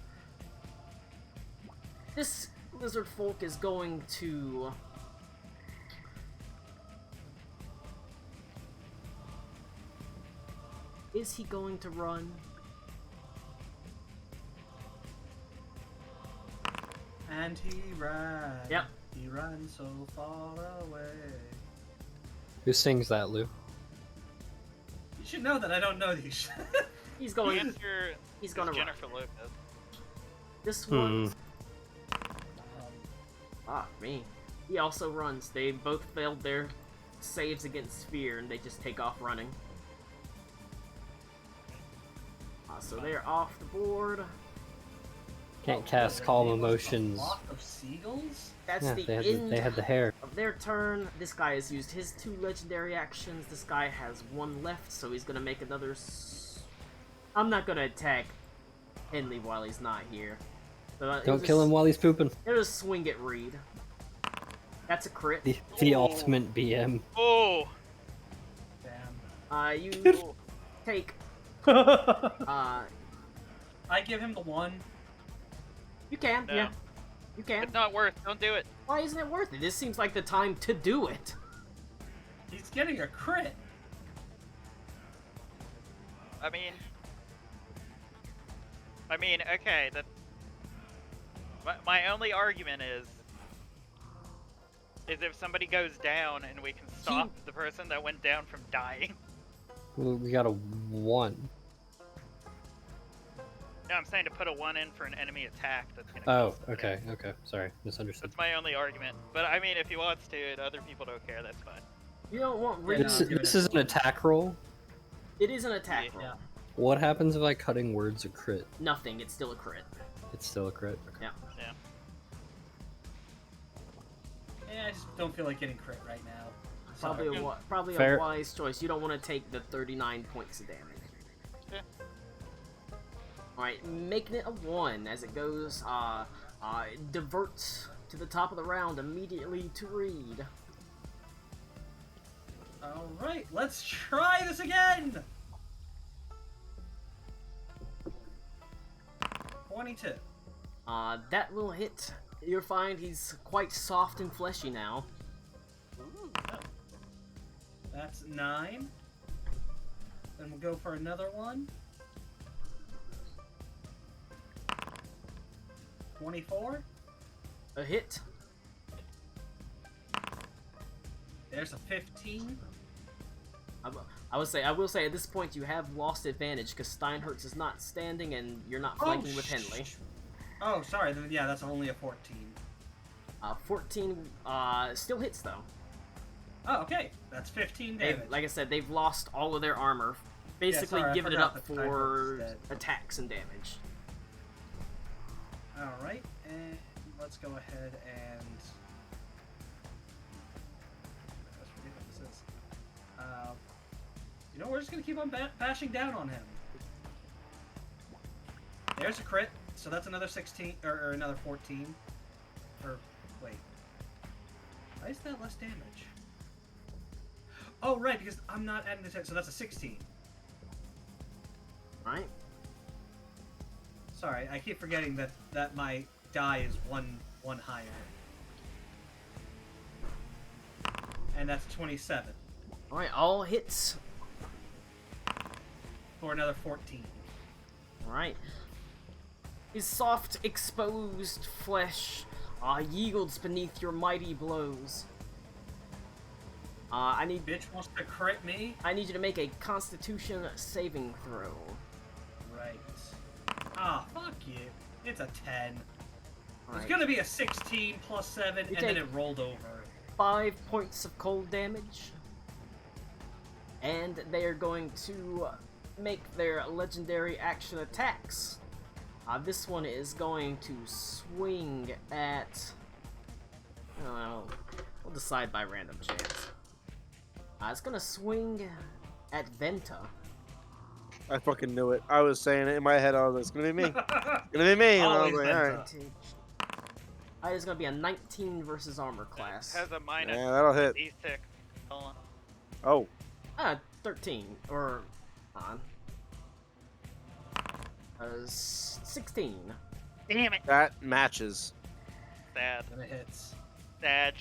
[SPEAKER 1] This lizard folk is going to Is he going to run?
[SPEAKER 3] And he ran.
[SPEAKER 1] Yep.
[SPEAKER 3] He ran so far away.
[SPEAKER 2] Who sings that, Lou?
[SPEAKER 3] You should know that I don't know these.
[SPEAKER 1] He's
[SPEAKER 4] The
[SPEAKER 1] going.
[SPEAKER 4] answer
[SPEAKER 1] He's
[SPEAKER 4] is
[SPEAKER 1] gonna run.
[SPEAKER 4] Jennifer Lopez.
[SPEAKER 1] This one.
[SPEAKER 3] Um,
[SPEAKER 1] Me. He also runs. They both failed their saves against Sphere, and they just take off running. So they're off the board.
[SPEAKER 2] Can't cast calm
[SPEAKER 3] a
[SPEAKER 2] emotions.
[SPEAKER 3] flock of seagulls?
[SPEAKER 1] That's
[SPEAKER 2] Yeah,
[SPEAKER 1] the
[SPEAKER 2] they had
[SPEAKER 1] end
[SPEAKER 2] the hair.
[SPEAKER 1] of their turn. This guy has used his 2 legendary actions. This guy has 1 left, so he's gonna make another. I'm not gonna attack Henley while he's not here. So,
[SPEAKER 2] Don't kill him while he's pooping.
[SPEAKER 1] It'll just swing at Reed. That's a crit.
[SPEAKER 2] The ultimate BM.
[SPEAKER 4] Oh!
[SPEAKER 3] Damn.
[SPEAKER 1] You take.
[SPEAKER 3] I give him the 1.
[SPEAKER 1] You can,
[SPEAKER 4] No.
[SPEAKER 1] yeah. You can.
[SPEAKER 4] It's not worth. Don't do it.
[SPEAKER 1] Why isn't it worth it? This seems like the time to do it.
[SPEAKER 3] He's getting a crit.
[SPEAKER 4] I mean, okay. My only argument is is if somebody goes down and we can stop the person that went down from dying.
[SPEAKER 2] Well, we got a 1.
[SPEAKER 4] No, I'm saying to put a 1 in for an enemy attack that's gonna
[SPEAKER 2] Oh,
[SPEAKER 4] kill somebody.
[SPEAKER 2] okay, okay. Sorry, misunderstood.
[SPEAKER 4] That's my only argument. But I mean, if he wants to and other people don't care, that's fine.
[SPEAKER 1] You don't want
[SPEAKER 3] Yeah,
[SPEAKER 1] ranged.
[SPEAKER 3] no,
[SPEAKER 2] This is an attack roll.
[SPEAKER 1] It is an attack roll.
[SPEAKER 3] Yeah.
[SPEAKER 2] What happens if I cutting words a crit?
[SPEAKER 1] Nothing. It's still a crit.
[SPEAKER 2] It's still a crit. Okay.
[SPEAKER 1] Yeah.
[SPEAKER 4] Yeah.
[SPEAKER 3] Yeah, I just don't feel like getting crit right now.
[SPEAKER 1] Probably
[SPEAKER 3] Sorry.
[SPEAKER 1] probably
[SPEAKER 2] Fair.
[SPEAKER 1] a wise choice. You don't want to take the 39 points of damage.
[SPEAKER 4] Yeah.
[SPEAKER 1] Alright, making it a 1 as it goes, diverts to the top of the round immediately to Reed.
[SPEAKER 3] Alright, let's try this again! 22.
[SPEAKER 1] That will hit. You'll find he's quite soft and fleshy now.
[SPEAKER 3] Ooh, no. That's 9. Then we'll go for another one. 24.
[SPEAKER 1] A hit.
[SPEAKER 3] There's a 15.
[SPEAKER 1] I will say at this point you have lost advantage because Steinhertz is not standing and you're not flanking with Henley.
[SPEAKER 3] Oh, sorry. Then, yeah, that's only a 14.
[SPEAKER 1] 14 still hits though.
[SPEAKER 3] Oh, okay. That's 15 damage.
[SPEAKER 1] Like I said, they've lost all of their armor, basically
[SPEAKER 3] sorry, I
[SPEAKER 1] giving it
[SPEAKER 3] forgot
[SPEAKER 1] up
[SPEAKER 3] that
[SPEAKER 1] for
[SPEAKER 3] Steinhertz is dead.
[SPEAKER 1] attacks and damage.
[SPEAKER 3] Alright, and let's go ahead and... I forget what this is. You know, we're just gonna keep on bashing down on him. There's a crit, so that's another 16, or another 14. Or, wait. Why is that less damage? Oh, right, because I'm not adding the 10, so that's a 16.
[SPEAKER 1] Right?
[SPEAKER 3] Sorry, I keep forgetting that my die is one higher. And that's 27
[SPEAKER 1] Alright, all hits.
[SPEAKER 3] for another 14.
[SPEAKER 1] Alright. His soft, exposed flesh yields beneath your mighty blows. I need
[SPEAKER 3] Bitch wants to crit me?
[SPEAKER 1] you to make a Constitution saving throw.
[SPEAKER 3] Right. Ah, fuck you. It's a 10. It's
[SPEAKER 1] Alright.
[SPEAKER 3] gonna be a 16 plus 7, and then
[SPEAKER 1] take-
[SPEAKER 3] it rolled over.
[SPEAKER 1] 5 points of cold damage. And they are going to make their legendary action attacks. This one is going to swing at... we'll decide by random chance. It's gonna swing at Venta.
[SPEAKER 6] I fucking knew it. I was saying it in my head. I was like, it's gonna be me. It's gonna be me. And I was
[SPEAKER 3] Always
[SPEAKER 6] like,
[SPEAKER 3] Venta.
[SPEAKER 6] alright.
[SPEAKER 1] It's gonna be a 19 versus armor class.
[SPEAKER 4] Has a minus
[SPEAKER 6] Yeah, that'll hit.
[SPEAKER 4] D6. Hold
[SPEAKER 6] Oh,
[SPEAKER 4] on.
[SPEAKER 1] 13. Or... on. 16.
[SPEAKER 4] Damn it.
[SPEAKER 6] that matches.
[SPEAKER 4] Sad.
[SPEAKER 3] And it hits.
[SPEAKER 4] Sag.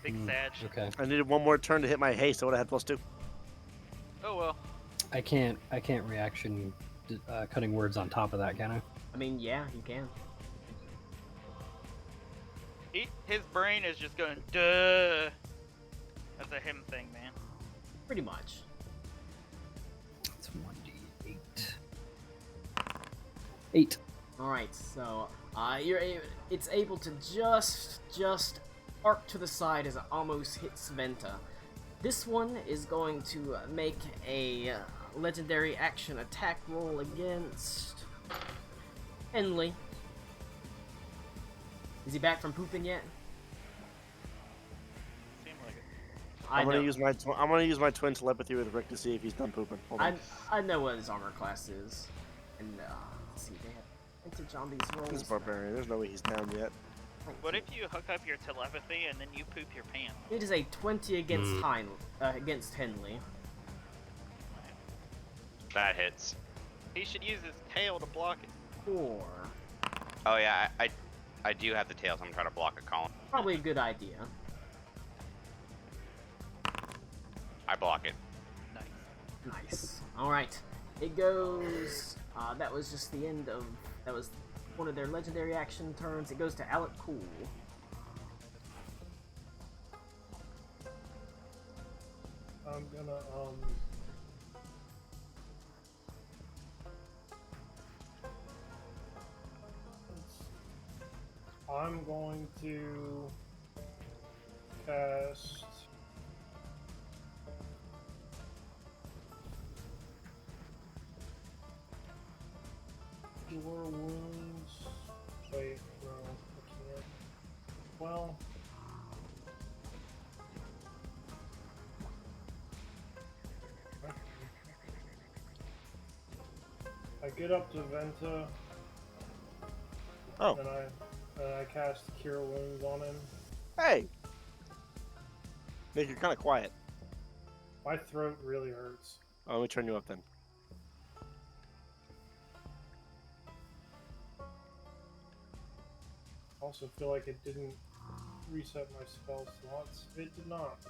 [SPEAKER 4] Big Sag.
[SPEAKER 2] Okay.
[SPEAKER 6] I needed one more turn to hit my haste. I would have had +2.
[SPEAKER 4] Oh well.
[SPEAKER 2] I can't reaction cutting words on top of that, can I?
[SPEAKER 1] I mean, yeah, you can.
[SPEAKER 4] His brain is just going, duh. That's a him thing, man.
[SPEAKER 1] Pretty much.
[SPEAKER 2] It's 1d8. 8.
[SPEAKER 1] Alright, so it's able to just arc to the side as it almost hits Venta. This one is going to make a legendary action attack roll against Henley. Is he back from pooping yet?
[SPEAKER 4] Seemed like it.
[SPEAKER 6] I'm gonna use my twin telepathy with Rick to see if he's done pooping. Hold on.
[SPEAKER 1] I know what his armor class is. And let's see, they have into zombies rolls.
[SPEAKER 6] This is barbarian. There's no way he's down yet.
[SPEAKER 4] What if you hook up your telepathy and then you poop your pants?
[SPEAKER 1] It is a 20 against against Henley.
[SPEAKER 9] That hits.
[SPEAKER 4] He should use his tail to block it.
[SPEAKER 1] 4.
[SPEAKER 9] Oh yeah, I do have the tail, so I'm trying to block a column.
[SPEAKER 1] Probably a good idea.
[SPEAKER 9] I block it.
[SPEAKER 1] Nice. Alright. It goes... that was just the end of... That was one of their legendary action turns. It goes to Alec Cool.
[SPEAKER 8] I'm gonna I'm going to cast Cure Wounds. Wait, no, I can't. Well, I get up to Venta.
[SPEAKER 6] Oh.
[SPEAKER 8] And I cast Cure Wounds on him.
[SPEAKER 6] Hey! Nick, you're kind of quiet.
[SPEAKER 8] My throat really hurts.
[SPEAKER 6] Oh, let me turn you up then.
[SPEAKER 8] I also feel like it didn't reset my spell slots. It did not. So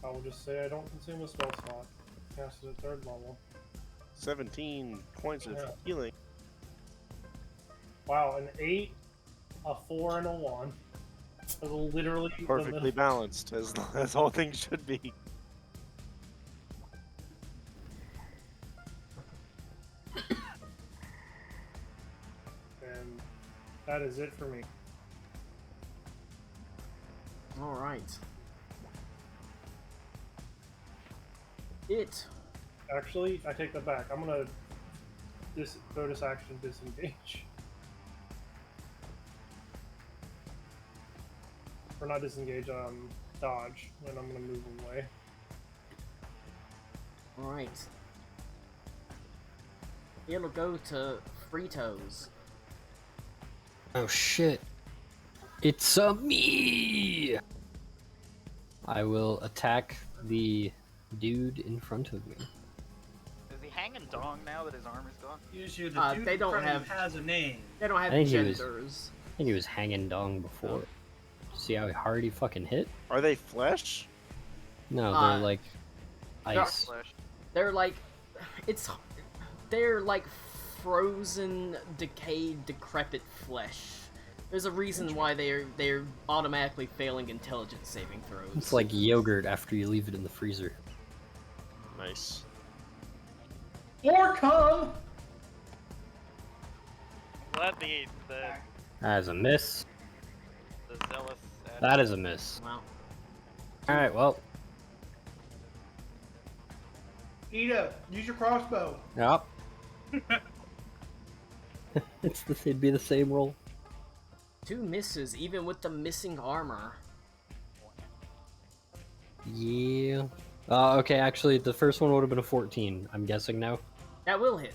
[SPEAKER 8] I will just say I don't consume a spell slot. Cast it at 3rd level.
[SPEAKER 6] 17 points of
[SPEAKER 8] Yeah.
[SPEAKER 6] healing.
[SPEAKER 8] Wow, an 8, a 4, and a 1. That's literally
[SPEAKER 6] Perfectly balanced, as all things should be.
[SPEAKER 8] And that is it for me.
[SPEAKER 1] Alright. It.
[SPEAKER 8] Actually, I take that back. I'm gonna bonus action disengage. Or not disengage, dodge, and I'm gonna move away.
[SPEAKER 1] Alright. It'll go to Fritos.
[SPEAKER 2] Oh shit. It's me! I will attack the dude in front of me.
[SPEAKER 4] Is he hanging dong now that his armor's gone?
[SPEAKER 3] Usually the dude
[SPEAKER 1] they
[SPEAKER 3] in
[SPEAKER 1] don't
[SPEAKER 3] front of
[SPEAKER 1] have-
[SPEAKER 3] you has a name.
[SPEAKER 1] They don't have
[SPEAKER 2] I think he was-
[SPEAKER 1] genders.
[SPEAKER 2] I think he was hanging dong before. See how hard he fucking hit?
[SPEAKER 6] Are they flesh?
[SPEAKER 2] No,
[SPEAKER 1] Uh,
[SPEAKER 2] they're like ice.
[SPEAKER 4] Flesh.
[SPEAKER 1] They're like, they're like frozen, decayed, decrepit flesh. There's a reason why they're automatically failing intelligence saving throws.
[SPEAKER 2] It's like yogurt after you leave it in the freezer.
[SPEAKER 6] Nice.
[SPEAKER 7] Or come!
[SPEAKER 4] Glad the
[SPEAKER 2] That is a miss.
[SPEAKER 4] zealous.
[SPEAKER 2] That is a miss.
[SPEAKER 1] Wow.
[SPEAKER 2] Alright, well.
[SPEAKER 7] Ida, use your crossbow.
[SPEAKER 2] Yep. It'd be the same roll.
[SPEAKER 1] 2 misses, even with the missing armor.
[SPEAKER 2] Yeah. Okay, actually, the first one would have been a 14, I'm guessing now.
[SPEAKER 1] That will hit.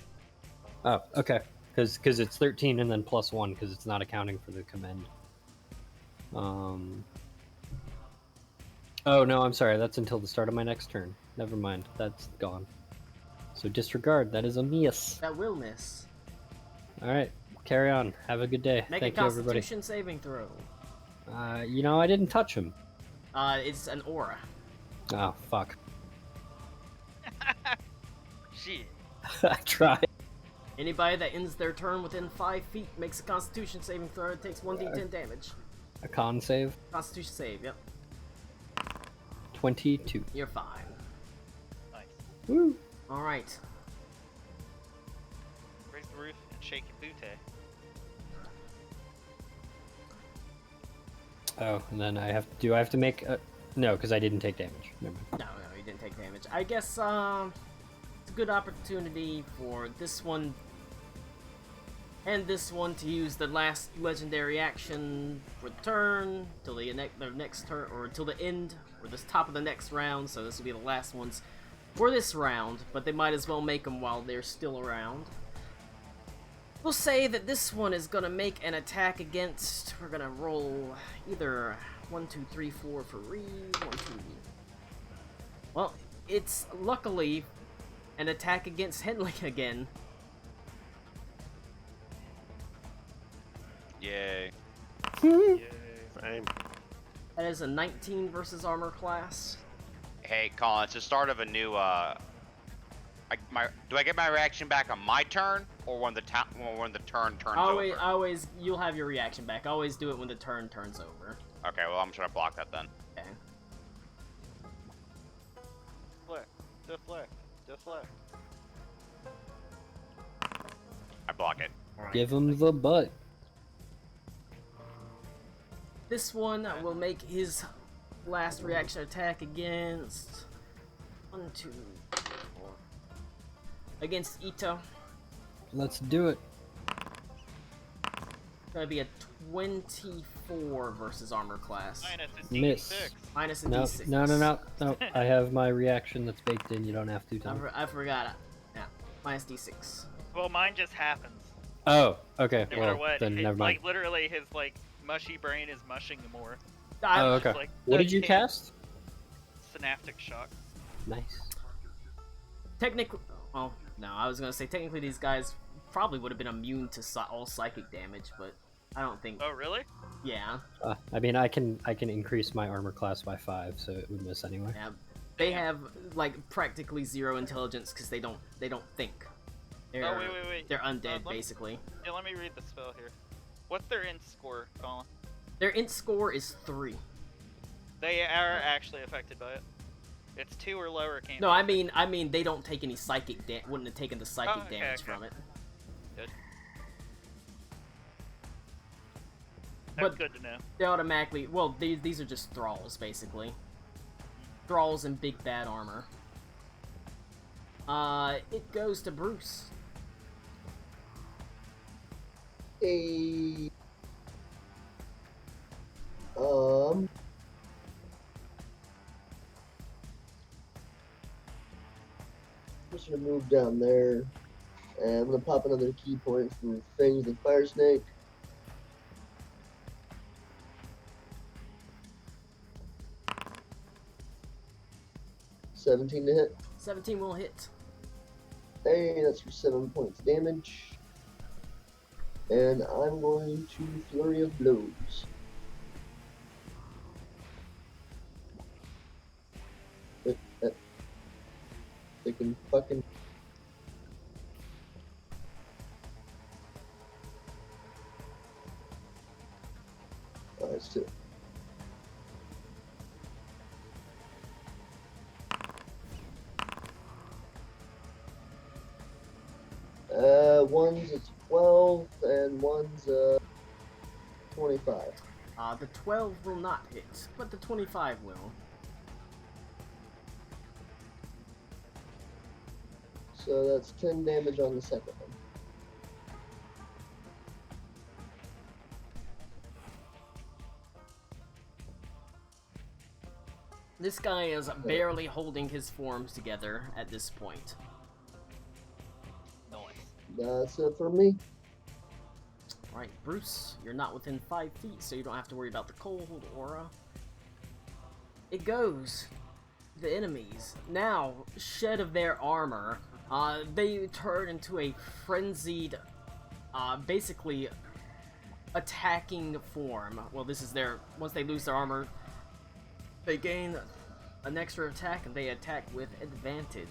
[SPEAKER 2] Oh, okay. Because it's 13 and then plus 1, because it's not accounting for the commend. Oh, no, I'm sorry. That's until the start of my next turn. Never mind. That's gone. So disregard. That is a miss.
[SPEAKER 1] That will miss.
[SPEAKER 2] Alright. Carry on. Have a good day.
[SPEAKER 1] Make
[SPEAKER 2] Thank
[SPEAKER 1] a
[SPEAKER 2] you, everybody.
[SPEAKER 1] Constitution saving throw.
[SPEAKER 2] You know, I didn't touch him.
[SPEAKER 1] It's an aura.
[SPEAKER 2] Oh, fuck.
[SPEAKER 4] Shit.
[SPEAKER 2] I tried.
[SPEAKER 1] Anybody that ends their turn within 5 feet makes a Constitution saving throw and takes 1d10 damage.
[SPEAKER 2] A con save.
[SPEAKER 1] Constitution save, yep.
[SPEAKER 2] 22.
[SPEAKER 1] You're fine.
[SPEAKER 4] Nice.
[SPEAKER 2] Woo!
[SPEAKER 1] Alright.
[SPEAKER 4] Raise the roof and shake your booty.
[SPEAKER 2] Oh, and then do I have to make a... No, because I didn't take damage. Never mind.
[SPEAKER 1] No, you didn't take damage. I guess, it's a good opportunity for this one and this one to use the last legendary action for the turn till the next turn, or till the end, or the top of the next round. So this will be the last ones for this round, but they might as well make them while they're still around. We'll say that this one is gonna make an attack against. We're gonna roll either 1, 2, 3, 4 for Reed. 1, 2. Well, it's luckily an attack against Henley again.
[SPEAKER 9] Yay.
[SPEAKER 8] Yay.
[SPEAKER 6] Same.
[SPEAKER 1] That is a 19 versus armor class.
[SPEAKER 9] Hey, Colin, it's the start of a new, do I get my reaction back on my turn, or when the turn turns over?
[SPEAKER 1] Always, you'll have your reaction back. Always do it when the turn turns over.
[SPEAKER 9] Okay, well, I'm just gonna block that then.
[SPEAKER 1] Okay.
[SPEAKER 9] I block it.
[SPEAKER 2] Give him the butt.
[SPEAKER 1] This one will make his last reaction attack against 1, 2, 3, 4. Against Ito.
[SPEAKER 2] Let's do it.
[SPEAKER 1] Gonna be a 24 versus armor class.
[SPEAKER 4] Minus a
[SPEAKER 2] Miss.
[SPEAKER 4] D6.
[SPEAKER 1] Minus a
[SPEAKER 2] No,
[SPEAKER 1] D6.
[SPEAKER 2] no. I have my reaction that's baked in. You don't have to. Tom.
[SPEAKER 1] I forgot it. Yeah, minus D6.
[SPEAKER 4] Well, mine just happens.
[SPEAKER 2] Oh, okay.
[SPEAKER 4] No matter
[SPEAKER 2] Well,
[SPEAKER 4] what.
[SPEAKER 2] then
[SPEAKER 4] It-
[SPEAKER 2] never mind.
[SPEAKER 4] Like, literally, his, like, mushy brain is mushing more.
[SPEAKER 2] Oh,
[SPEAKER 1] I,
[SPEAKER 2] okay.
[SPEAKER 4] Like,
[SPEAKER 2] What did you
[SPEAKER 4] okay.
[SPEAKER 2] cast?
[SPEAKER 4] Synaptic shock.
[SPEAKER 2] Nice.
[SPEAKER 1] Technically, well, no, I was gonna say technically these guys probably would have been immune to all psychic damage, but I don't think.
[SPEAKER 4] Oh, really?
[SPEAKER 1] Yeah,
[SPEAKER 2] I mean, I can increase my armor class by 5, so it would miss anyway.
[SPEAKER 1] yeah. They have like practically 0 intelligence because they don't think. They're,
[SPEAKER 4] Oh, wait.
[SPEAKER 1] They're undead
[SPEAKER 4] let me-
[SPEAKER 1] basically.
[SPEAKER 4] Yeah, let me read the spell here. What's their int score, Colin?
[SPEAKER 1] Their int score is 3.
[SPEAKER 4] They are actually affected by it. It's 2 or lower. Can't
[SPEAKER 1] No,
[SPEAKER 4] be
[SPEAKER 1] I mean they don't take any psychic wouldn't have taken the psychic
[SPEAKER 4] okay,
[SPEAKER 1] damage
[SPEAKER 4] okay.
[SPEAKER 1] from it.
[SPEAKER 4] Good.
[SPEAKER 1] But-
[SPEAKER 4] That's good to know.
[SPEAKER 1] They automatically, well, these are just thralls basically. Thralls in big bad armor. It goes to Bruce.
[SPEAKER 5] Hey. I'm just gonna move down there, and I'm gonna pop another key point for Fangs the Fire Snake. $17 to hit.
[SPEAKER 1] 17 will hit.
[SPEAKER 5] Hey, that's for 7 points damage. And I'm going to Flurry of Blows. They can fucking. Oh, that's 2. One's a 12 and one's a 25.
[SPEAKER 1] The 12 will not hit, but the 25 will.
[SPEAKER 5] So that's 10 damage on the second one.
[SPEAKER 1] This guy is barely holding his forms together at this point.
[SPEAKER 5] That's it for me.
[SPEAKER 1] Alright, Bruce, you're not within 5 feet, so you don't have to worry about the cold aura. It goes. The enemies, now shed of their armor, they turn into a frenzied, basically attacking form. Well, this is their, once they lose their armor, they gain an extra attack and they attack with advantage.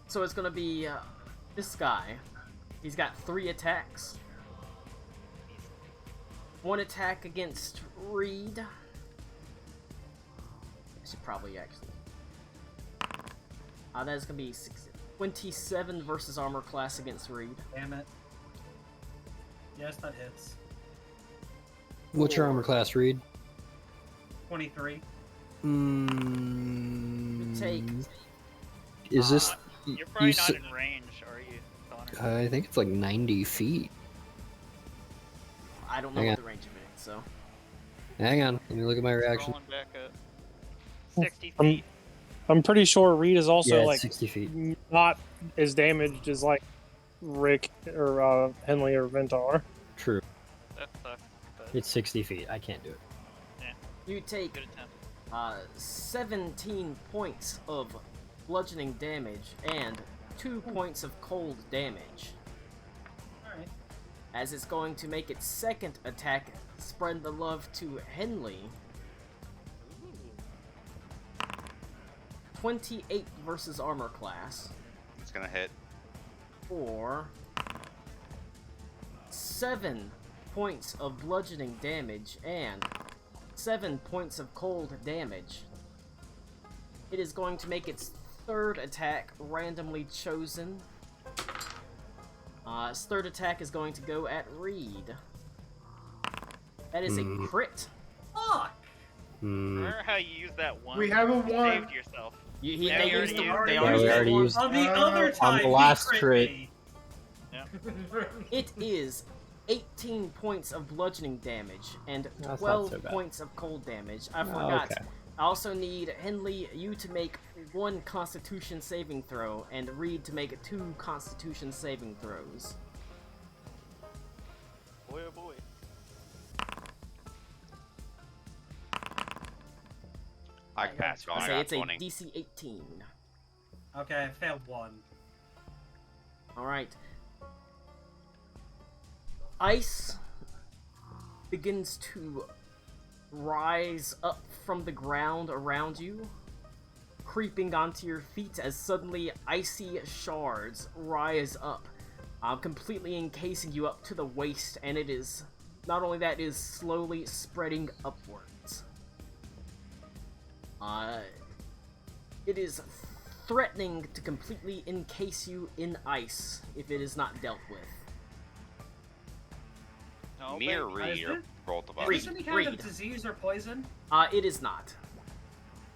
[SPEAKER 1] So it's gonna be, this guy. He's got 3 attacks. 1 attack against Reed. I should probably actually. That is gonna be 27 versus armor class against Reed.
[SPEAKER 3] Damn it. Yes, that hits.
[SPEAKER 2] What's your armor class, Reed?
[SPEAKER 3] 23.
[SPEAKER 1] Take.
[SPEAKER 2] Is this?
[SPEAKER 4] You're probably
[SPEAKER 2] you
[SPEAKER 4] not
[SPEAKER 2] s-
[SPEAKER 4] in range, are you, Connor?
[SPEAKER 2] I think it's like 90 feet.
[SPEAKER 1] I don't know
[SPEAKER 2] Hang
[SPEAKER 1] what
[SPEAKER 2] on.
[SPEAKER 1] the range of it is, so.
[SPEAKER 2] Hang on, let me look at my reaction.
[SPEAKER 4] Scrolling back up. 60
[SPEAKER 8] I'm-
[SPEAKER 4] feet.
[SPEAKER 8] I'm pretty sure Reed is also
[SPEAKER 2] Yeah, it's
[SPEAKER 8] like
[SPEAKER 2] 60 feet.
[SPEAKER 8] not as damaged as like Rick or Henley or Ventar.
[SPEAKER 2] True.
[SPEAKER 4] That sucks. But
[SPEAKER 2] It's 60 feet. I can't do it.
[SPEAKER 1] You take
[SPEAKER 4] good attempt.
[SPEAKER 1] 17 points of bludgeoning damage and 2 points of cold damage.
[SPEAKER 3] Alright.
[SPEAKER 1] As it's going to make its second attack spread the love to Henley. 28 versus armor class.
[SPEAKER 9] It's gonna hit.
[SPEAKER 1] For 7 points of bludgeoning damage and 7 points of cold damage. It is going to make its third attack randomly chosen. His third attack is going to go at Reed. That is a crit.
[SPEAKER 3] Fuck!
[SPEAKER 4] Remember how you used that one?
[SPEAKER 7] We have a
[SPEAKER 4] You
[SPEAKER 7] one.
[SPEAKER 4] saved yourself.
[SPEAKER 1] They
[SPEAKER 4] Yeah,
[SPEAKER 1] used
[SPEAKER 4] we
[SPEAKER 1] the,
[SPEAKER 4] already
[SPEAKER 1] they
[SPEAKER 7] used
[SPEAKER 1] already
[SPEAKER 7] it.
[SPEAKER 2] we already
[SPEAKER 1] one.
[SPEAKER 2] used
[SPEAKER 3] On the other time,
[SPEAKER 2] the
[SPEAKER 3] he
[SPEAKER 2] last
[SPEAKER 3] crit
[SPEAKER 2] crit.
[SPEAKER 3] me.
[SPEAKER 1] It is 18 points of bludgeoning damage and
[SPEAKER 2] That's not
[SPEAKER 1] 12
[SPEAKER 2] so bad.
[SPEAKER 1] points of cold damage. I
[SPEAKER 2] Oh,
[SPEAKER 1] forgot.
[SPEAKER 2] okay.
[SPEAKER 1] I also need Henley, you to make 1 Constitution saving throw, and Reed to make 2 Constitution saving throws.
[SPEAKER 4] Boy, oh boy.
[SPEAKER 9] I can pass it on.
[SPEAKER 1] I
[SPEAKER 9] I
[SPEAKER 1] say
[SPEAKER 9] got
[SPEAKER 1] it's a
[SPEAKER 9] 20.
[SPEAKER 1] DC 18.
[SPEAKER 3] Okay, I failed 1.
[SPEAKER 1] Alright. Ice begins to rise up from the ground around you, creeping onto your feet as suddenly icy shards rise up, completely encasing you up to the waist, and it is, not only that, it is slowly spreading upwards. It is threatening to completely encase you in ice if it is not dealt with.
[SPEAKER 4] No,
[SPEAKER 9] Me or
[SPEAKER 4] baby.
[SPEAKER 9] Reed,
[SPEAKER 3] Is
[SPEAKER 9] or
[SPEAKER 3] it-
[SPEAKER 9] both of
[SPEAKER 3] Is
[SPEAKER 9] us?
[SPEAKER 3] this any kind
[SPEAKER 1] Reed.
[SPEAKER 3] of disease or poison?
[SPEAKER 1] It is not.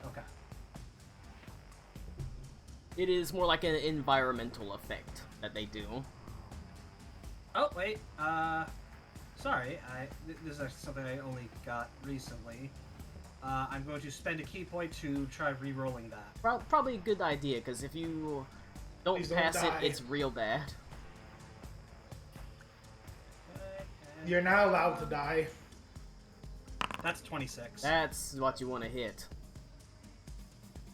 [SPEAKER 3] Okay.
[SPEAKER 1] It is more like an environmental effect that they do.
[SPEAKER 3] Oh, wait. Sorry. This is something I only got recently. I'm going to spend a key point to try re-rolling that.
[SPEAKER 1] Probably a good idea, because if you don't
[SPEAKER 7] Please don't
[SPEAKER 1] pass
[SPEAKER 7] die.
[SPEAKER 1] it, it's real bad.
[SPEAKER 7] You're not allowed to die.
[SPEAKER 3] That's 26.
[SPEAKER 1] That's what you want to hit.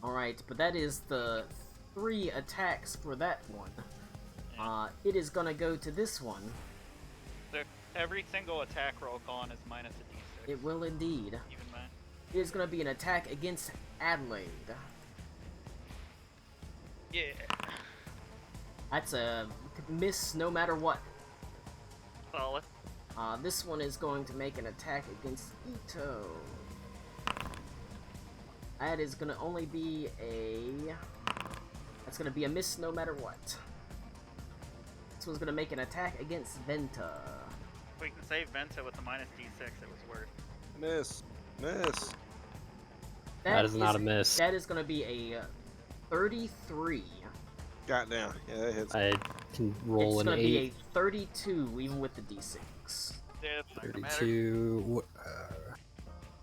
[SPEAKER 1] Alright, but that is the 3 attacks for that one. It is gonna go to this one.
[SPEAKER 4] Every single attack roll con is minus a d6.
[SPEAKER 1] It will indeed.
[SPEAKER 4] Even mine.
[SPEAKER 1] It is gonna be an attack against Adelaide.
[SPEAKER 4] Yeah.
[SPEAKER 1] That's a miss no matter what.
[SPEAKER 4] Solid.
[SPEAKER 1] This one is going to make an attack against Ito. That is gonna only be a... That's gonna be a miss no matter what. This one's gonna make an attack against Venta.
[SPEAKER 4] If we can save Venta with the minus d6, it was worth.
[SPEAKER 6] Miss.
[SPEAKER 2] That is not a miss.
[SPEAKER 1] That is gonna be a 33.
[SPEAKER 6] Goddamn. Yeah, that hits.
[SPEAKER 2] I can roll
[SPEAKER 1] It's
[SPEAKER 2] an
[SPEAKER 1] gonna be
[SPEAKER 2] 8.
[SPEAKER 1] a 32 even with the d6.
[SPEAKER 4] Yeah, it's not gonna matter.
[SPEAKER 2] 32.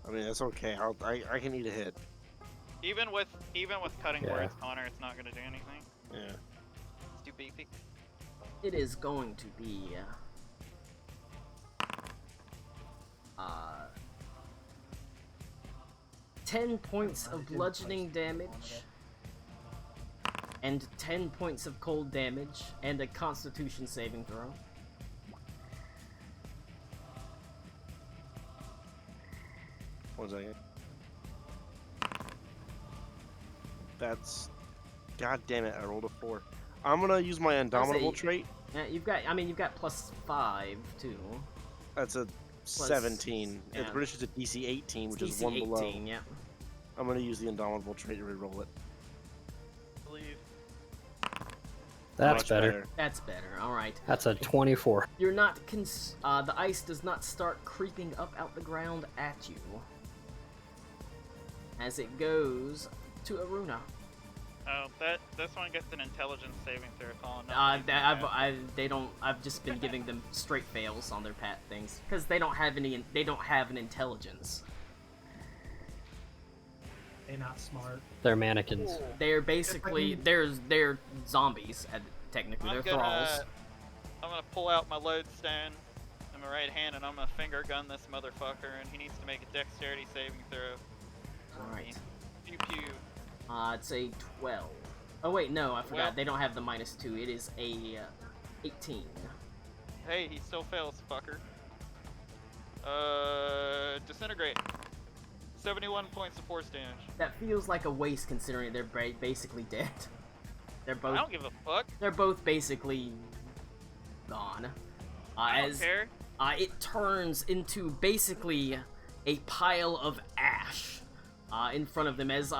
[SPEAKER 6] I mean, that's okay. I can eat a hit.
[SPEAKER 4] Even with cutting
[SPEAKER 2] Yeah.
[SPEAKER 4] words, Connor, it's not gonna do anything.
[SPEAKER 6] Yeah.
[SPEAKER 4] It's too beefy.
[SPEAKER 1] It is going to be 10 points of bludgeoning damage and 10 points of cold damage and a Constitution saving throw.
[SPEAKER 6] One second. That's. God damn it! I rolled a 4. I'm gonna use my Indomitable trait.
[SPEAKER 1] Yeah, you've got +5 too.
[SPEAKER 6] That's a 17.
[SPEAKER 1] yeah.
[SPEAKER 6] The British is a DC 18, which
[SPEAKER 1] It's
[SPEAKER 6] is
[SPEAKER 1] DC
[SPEAKER 6] one below.
[SPEAKER 1] 18, yeah.
[SPEAKER 6] I'm gonna use the Indomitable trait to reroll it.
[SPEAKER 4] I believe.
[SPEAKER 2] That's
[SPEAKER 6] Much
[SPEAKER 2] better.
[SPEAKER 1] That's better. All right.
[SPEAKER 2] That's a 24.
[SPEAKER 1] You're not the ice does not start creeping up out the ground at you as it goes to Aruna.
[SPEAKER 4] Oh, this one gets an intelligence saving throw, Colin.
[SPEAKER 1] I've just been giving them straight fails on their pat things because they don't have an intelligence.
[SPEAKER 3] They're not smart.
[SPEAKER 2] They're mannequins.
[SPEAKER 1] They're basically they're zombies. Technically, they're thralls.
[SPEAKER 4] I'm gonna pull out my lodestone in my right hand and I'm gonna finger gun this motherfucker, and he needs to make a dexterity saving throw.
[SPEAKER 1] All right.
[SPEAKER 4] Pew pew.
[SPEAKER 1] It's a 12. Oh wait, no, I forgot.
[SPEAKER 4] Well-
[SPEAKER 1] They don't have the -2. It is a 18.
[SPEAKER 4] Hey, he still fails, fucker. Disintegrate. 71 points of force damage.
[SPEAKER 1] That feels like a waste considering they're basically dead. They're
[SPEAKER 4] I
[SPEAKER 1] both
[SPEAKER 4] don't give a fuck.
[SPEAKER 1] they're both basically gone.
[SPEAKER 4] I don't care.
[SPEAKER 1] It turns into basically a pile of ash in front of them as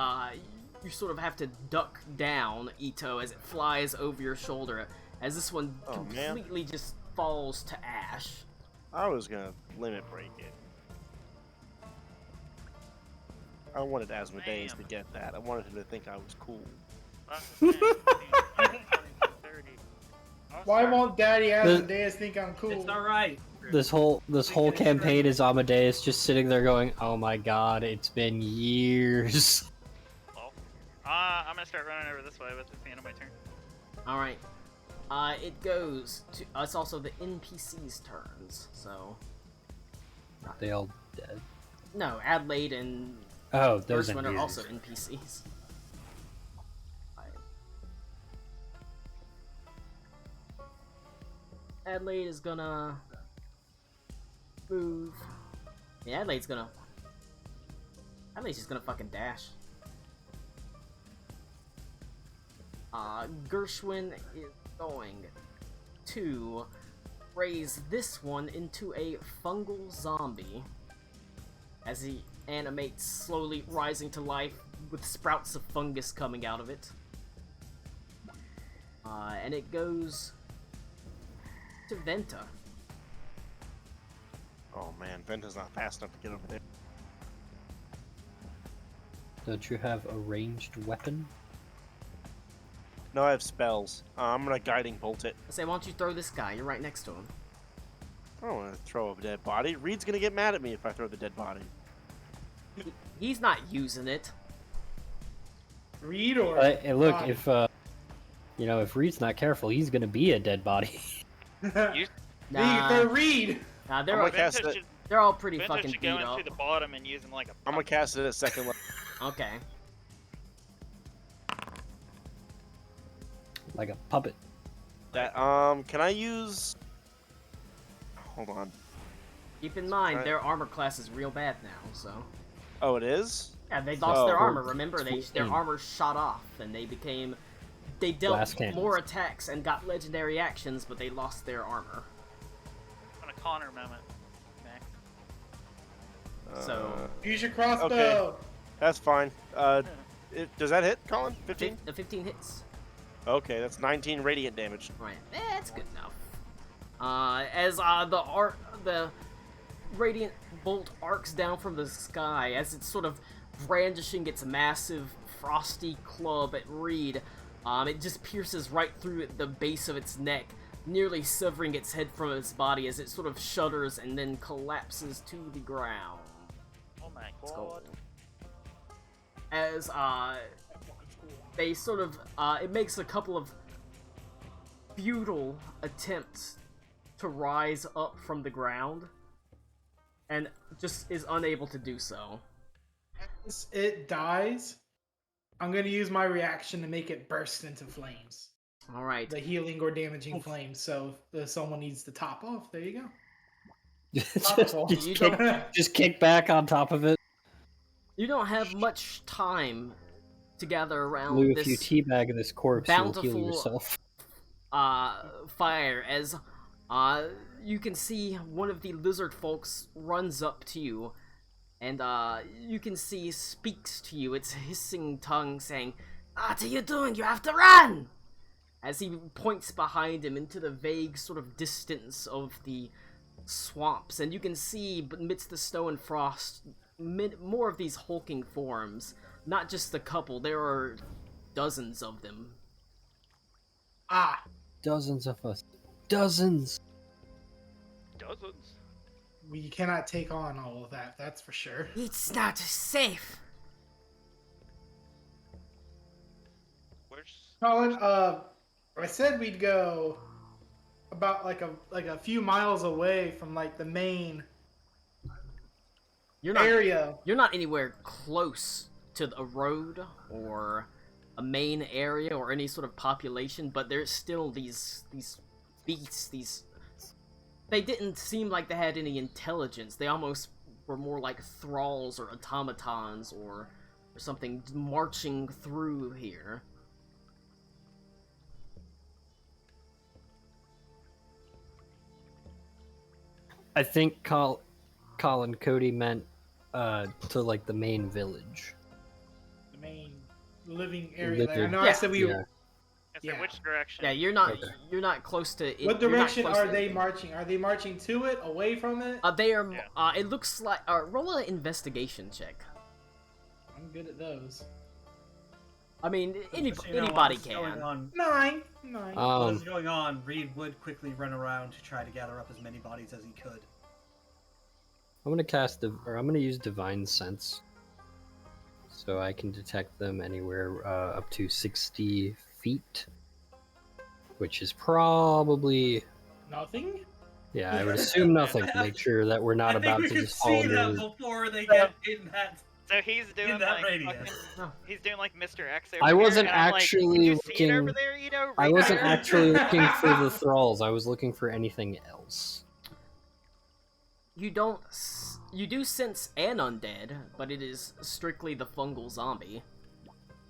[SPEAKER 1] you sort of have to duck down, Ito, as it flies over your shoulder, as this one
[SPEAKER 6] Oh, man.
[SPEAKER 1] completely just falls to ash.
[SPEAKER 6] I was gonna limit break it. I wanted Asmodeus to get that. I wanted him to think I was cool.
[SPEAKER 4] 5, 10, 15, 20, 30.
[SPEAKER 7] Why won't Daddy
[SPEAKER 2] The-
[SPEAKER 7] Asmodeus think I'm cool?
[SPEAKER 3] It's alright.
[SPEAKER 2] This whole campaign is Amadeus just sitting there going, "Oh my god, it's been years."
[SPEAKER 4] Well, I'm gonna start running over this way with the end of my turn.
[SPEAKER 1] Alright. It goes to... it's also the NPC's turns, so...
[SPEAKER 2] They all dead.
[SPEAKER 1] No, Adelaide and
[SPEAKER 2] Oh, those
[SPEAKER 1] Gershwin are
[SPEAKER 2] are
[SPEAKER 1] also NPCs. Alright. Adelaide is gonna... move. Yeah, Adelaide's just gonna fucking dash. Gershwin is going to raise this one into a fungal zombie as he animates, slowly rising to life with sprouts of fungus coming out of it. And it goes to Venta.
[SPEAKER 6] Oh man, Venta's not fast enough to get over there.
[SPEAKER 2] Don't you have a ranged weapon?
[SPEAKER 6] No, I have spells. I'm gonna guiding bolt it.
[SPEAKER 1] I say, why don't you throw this guy? You're right next to him.
[SPEAKER 6] I don't want to throw a dead body. Reed's gonna get mad at me if I throw the dead body.
[SPEAKER 1] He's not using it.
[SPEAKER 7] Reed or
[SPEAKER 2] Hey, look,
[SPEAKER 7] Bobby?
[SPEAKER 2] if Reed's not careful, he's gonna be a dead body.
[SPEAKER 4] You-
[SPEAKER 1] Nah,
[SPEAKER 7] For Reed.
[SPEAKER 1] nah,
[SPEAKER 6] I'm gonna cast
[SPEAKER 4] Venta
[SPEAKER 6] it.
[SPEAKER 4] should,
[SPEAKER 1] they're all pretty
[SPEAKER 4] Venta
[SPEAKER 1] fucking
[SPEAKER 4] should
[SPEAKER 1] beat
[SPEAKER 4] go
[SPEAKER 1] up.
[SPEAKER 4] into the bottom and use him like a.
[SPEAKER 6] I'm gonna cast it at second level.
[SPEAKER 1] Okay.
[SPEAKER 2] Like a puppet.
[SPEAKER 6] That can I use? Hold on.
[SPEAKER 1] Keep in mind,
[SPEAKER 6] Right.
[SPEAKER 1] their armor class is real bad now, so...
[SPEAKER 6] Oh, it is.
[SPEAKER 1] Yeah, they lost their
[SPEAKER 6] Oh.
[SPEAKER 1] armor, remember? Their
[SPEAKER 2] 14.
[SPEAKER 1] armor shot off, and they became... They dealt
[SPEAKER 2] Glass cannons.
[SPEAKER 1] more attacks and got legendary actions, but they lost their armor.
[SPEAKER 4] On a Connor moment. Mac.
[SPEAKER 1] So-
[SPEAKER 7] Use your crossbow.
[SPEAKER 6] Okay. That's fine. Does that hit, Colin? 15?
[SPEAKER 1] The 15 hits.
[SPEAKER 6] Okay, that's 19 radiant damage.
[SPEAKER 1] Right, that's good enough. As the radiant bolt arcs down from the sky, as it's sort of brandishing its massive frosty club at Reed, it just pierces right through the base of its neck, nearly severing its head from its body as it sort of shudders and then collapses to the ground.
[SPEAKER 4] Oh my
[SPEAKER 1] Let's go.
[SPEAKER 4] god.
[SPEAKER 1] As they sort of it makes a couple of futile attempts to rise up from the ground and just is unable to do so.
[SPEAKER 7] As it dies, I'm gonna use my reaction to make it burst into flames.
[SPEAKER 1] All right.
[SPEAKER 7] The healing or damaging flames. So if someone needs to top off, there you go.
[SPEAKER 2] just,
[SPEAKER 7] Topical.
[SPEAKER 2] just
[SPEAKER 1] You
[SPEAKER 2] kick, just kick back on top of it.
[SPEAKER 1] You don't have much time to gather around
[SPEAKER 2] Lou, if you
[SPEAKER 1] this
[SPEAKER 2] teabag this corpse, you'll heal
[SPEAKER 1] bountiful
[SPEAKER 2] yourself.
[SPEAKER 1] fire as you can see one of the lizard folks runs up to you and you can see speaks to you, its hissing tongue saying, "What are you doing? You have to run!" As he points behind him into the vague sort of distance of the swamps, and you can see amidst the snow and frost more of these hulking forms. Not just a couple, there are dozens of them.
[SPEAKER 7] Ah,
[SPEAKER 2] Dozens of us. Dozens!
[SPEAKER 4] Dozens.
[SPEAKER 7] we cannot take on all of that. That's for sure.
[SPEAKER 1] It's not safe.
[SPEAKER 4] Where's
[SPEAKER 7] Colin, I said we'd go about like a few miles away from like the main
[SPEAKER 1] You're not
[SPEAKER 7] area.
[SPEAKER 1] You're not anywhere close to a road or a main area or any sort of population, but there's still these beasts, they didn't seem like they had any intelligence. They almost were more like thralls or automatons or something marching through here.
[SPEAKER 2] I think Colin Cody meant to like the main village.
[SPEAKER 7] The main. living area there. I know
[SPEAKER 1] Yeah.
[SPEAKER 7] I said we.
[SPEAKER 2] Yeah.
[SPEAKER 4] I said,
[SPEAKER 7] Yeah.
[SPEAKER 4] which direction?
[SPEAKER 1] Yeah, you're not
[SPEAKER 2] Okay.
[SPEAKER 1] you're not close to it.
[SPEAKER 7] What
[SPEAKER 1] you're not
[SPEAKER 7] direction
[SPEAKER 1] close
[SPEAKER 7] are
[SPEAKER 1] to
[SPEAKER 7] they
[SPEAKER 1] anything.
[SPEAKER 7] marching? Are they marching to it, away from it?
[SPEAKER 1] They are.
[SPEAKER 4] Yeah.
[SPEAKER 1] It looks like. Roll an investigation check.
[SPEAKER 7] I'm good at those.
[SPEAKER 1] I mean,
[SPEAKER 3] Just so you know, while
[SPEAKER 1] anybody
[SPEAKER 3] this is going
[SPEAKER 1] can.
[SPEAKER 3] on-
[SPEAKER 7] 9.
[SPEAKER 3] While this is
[SPEAKER 2] Um,
[SPEAKER 3] going on, Reed would quickly run around to try to gather up as many bodies as he could.
[SPEAKER 2] I'm gonna I'm gonna use Divine Sense, so I can detect them anywhere up to 60 feet, which is probably,
[SPEAKER 7] Nothing?
[SPEAKER 2] yeah, I would assume nothing to make sure that we're not
[SPEAKER 3] I think
[SPEAKER 2] about
[SPEAKER 3] we
[SPEAKER 2] to
[SPEAKER 3] could
[SPEAKER 2] just fall
[SPEAKER 3] see them
[SPEAKER 2] under.
[SPEAKER 3] before they get in that.
[SPEAKER 4] So he's doing
[SPEAKER 3] that
[SPEAKER 4] like
[SPEAKER 3] radius.
[SPEAKER 4] fucking- he's doing like Mr. X over
[SPEAKER 2] I
[SPEAKER 4] here,
[SPEAKER 2] wasn't
[SPEAKER 4] and I'm like,
[SPEAKER 2] actually
[SPEAKER 4] "Can you see it
[SPEAKER 2] looking-
[SPEAKER 4] over there, Ito?
[SPEAKER 2] I
[SPEAKER 4] Right
[SPEAKER 2] wasn't
[SPEAKER 4] there?"
[SPEAKER 2] actually looking for the thralls. I was looking for anything else.
[SPEAKER 1] You don't. You do sense an undead, but it is strictly the fungal zombie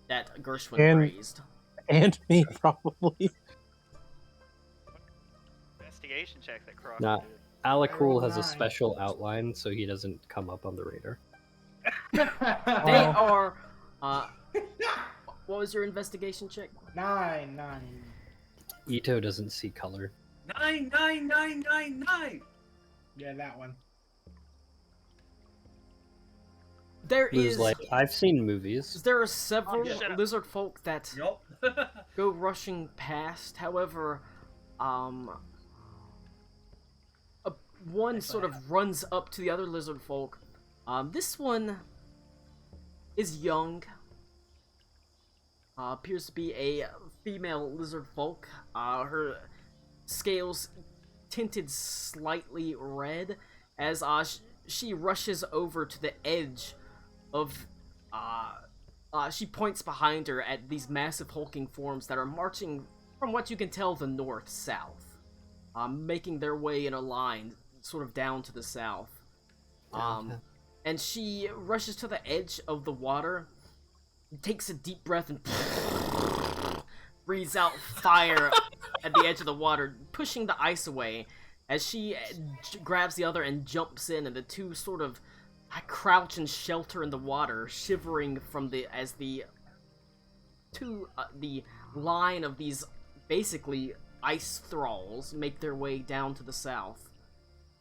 [SPEAKER 1] that Gershwin
[SPEAKER 10] And-
[SPEAKER 1] praised.
[SPEAKER 10] And me, probably.
[SPEAKER 4] Investigation check that Croc
[SPEAKER 2] Nah.
[SPEAKER 4] did.
[SPEAKER 2] Alakul has a
[SPEAKER 7] 9.
[SPEAKER 2] special outline, so he doesn't come up on the radar.
[SPEAKER 1] They
[SPEAKER 10] Oh.
[SPEAKER 1] are. What was your investigation check?
[SPEAKER 7] 9.
[SPEAKER 2] Ito doesn't see color.
[SPEAKER 3] 99999.
[SPEAKER 7] Yeah, that one.
[SPEAKER 1] There
[SPEAKER 2] He was
[SPEAKER 1] is.
[SPEAKER 2] like, I've seen movies.
[SPEAKER 1] There are several
[SPEAKER 3] shut
[SPEAKER 4] up.
[SPEAKER 1] lizard folk that
[SPEAKER 3] Yup.
[SPEAKER 1] go rushing past. However, one sort of runs up to the other lizard folk. This one is young. Appears to be a female lizard folk. Her scales tinted slightly red as she rushes over to the edge of she points behind her at these massive hulking forms that are marching, from what you can tell, the north-south, making their way in a line sort of down to the south. And she rushes to the edge of the water, takes a deep breath, and breathes out fire at the edge of the water, pushing the ice away as she grabs the other and jumps in, and the two sort of crouch and shelter in the water, shivering from the line of these basically ice thralls make their way down to the south.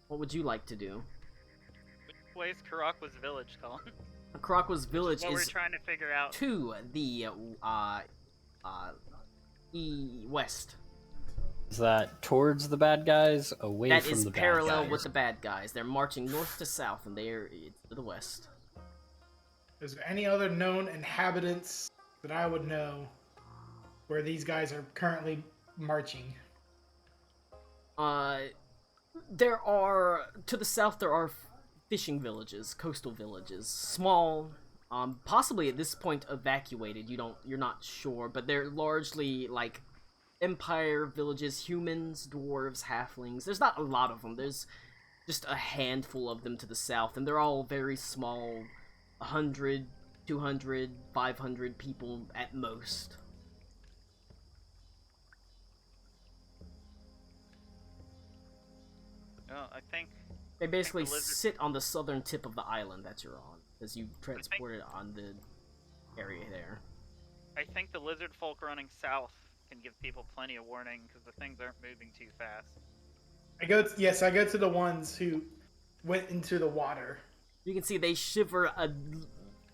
[SPEAKER 1] What would you like to do?
[SPEAKER 4] Which place Karakwa's village, Colin?
[SPEAKER 1] Karakwa's village
[SPEAKER 4] What we're
[SPEAKER 1] is
[SPEAKER 4] trying to figure out.
[SPEAKER 1] to the west.
[SPEAKER 2] Is that towards the bad guys, away
[SPEAKER 1] That
[SPEAKER 2] from
[SPEAKER 1] is
[SPEAKER 2] the bad
[SPEAKER 1] parallel
[SPEAKER 2] guys?
[SPEAKER 1] with the bad guys. They're marching north to south, and they're to the west.
[SPEAKER 7] Is there any other known inhabitants that I would know where these guys are currently marching?
[SPEAKER 1] There are to the south. There are fishing villages, coastal villages, small, possibly at this point evacuated. You're not sure, but they're largely like empire villages, humans, dwarves, halflings. There's not a lot of them. There's just a handful of them to the south, and they're all very small, 100, 200, 500 people at most.
[SPEAKER 4] Oh, I think
[SPEAKER 1] They basically
[SPEAKER 4] the lizard-
[SPEAKER 1] sit on the southern tip of the island that you're on, as you transported on the area there.
[SPEAKER 4] the lizard folk running south can give people plenty of warning because the things aren't moving too fast.
[SPEAKER 7] I go to the ones who went into the water.
[SPEAKER 1] You can see they shiver.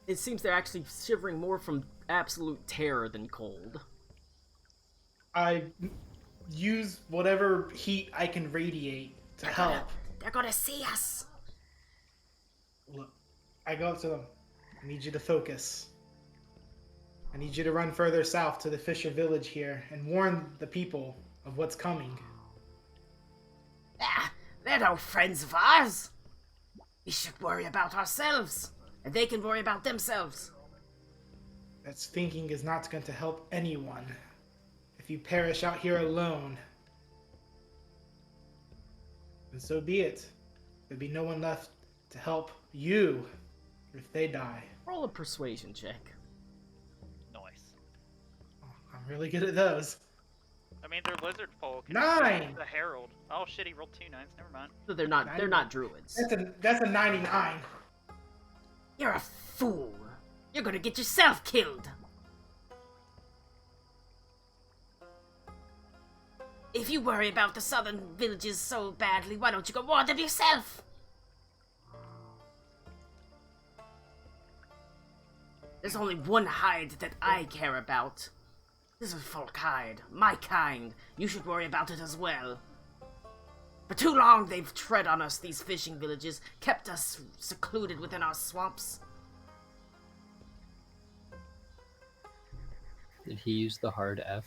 [SPEAKER 1] It seems they're actually shivering more from absolute terror than cold.
[SPEAKER 7] I use whatever heat I can radiate to help.
[SPEAKER 1] They're gonna see us.
[SPEAKER 7] Look, I go up to them. I need you to focus. I need you to run further south to the Fisher village here and warn the people of what's coming.
[SPEAKER 1] They're no friends of ours. We should worry about ourselves, and they can worry about themselves.
[SPEAKER 7] That thinking is not going to help anyone. If you perish out here alone, then so be it. There'll be no one left to help you if they die.
[SPEAKER 1] Roll a persuasion check.
[SPEAKER 4] Nice.
[SPEAKER 7] Oh, I'm really good at those.
[SPEAKER 4] I mean, they're lizard folk. and
[SPEAKER 7] 9!
[SPEAKER 4] The herald. Oh shit, he rolled 2 9s. Never mind.
[SPEAKER 1] So they're not druids.
[SPEAKER 7] That's a 99.
[SPEAKER 1] You're a fool. You're gonna get yourself killed. If you worry about the southern villages so badly, why don't you go warn them yourself? There's only one hide that I care about. This is Folkide, my kind. You should worry about it as well. For too long they've tread on us, these fishing villages, kept us secluded within our swamps.
[SPEAKER 2] Did he use the hard F?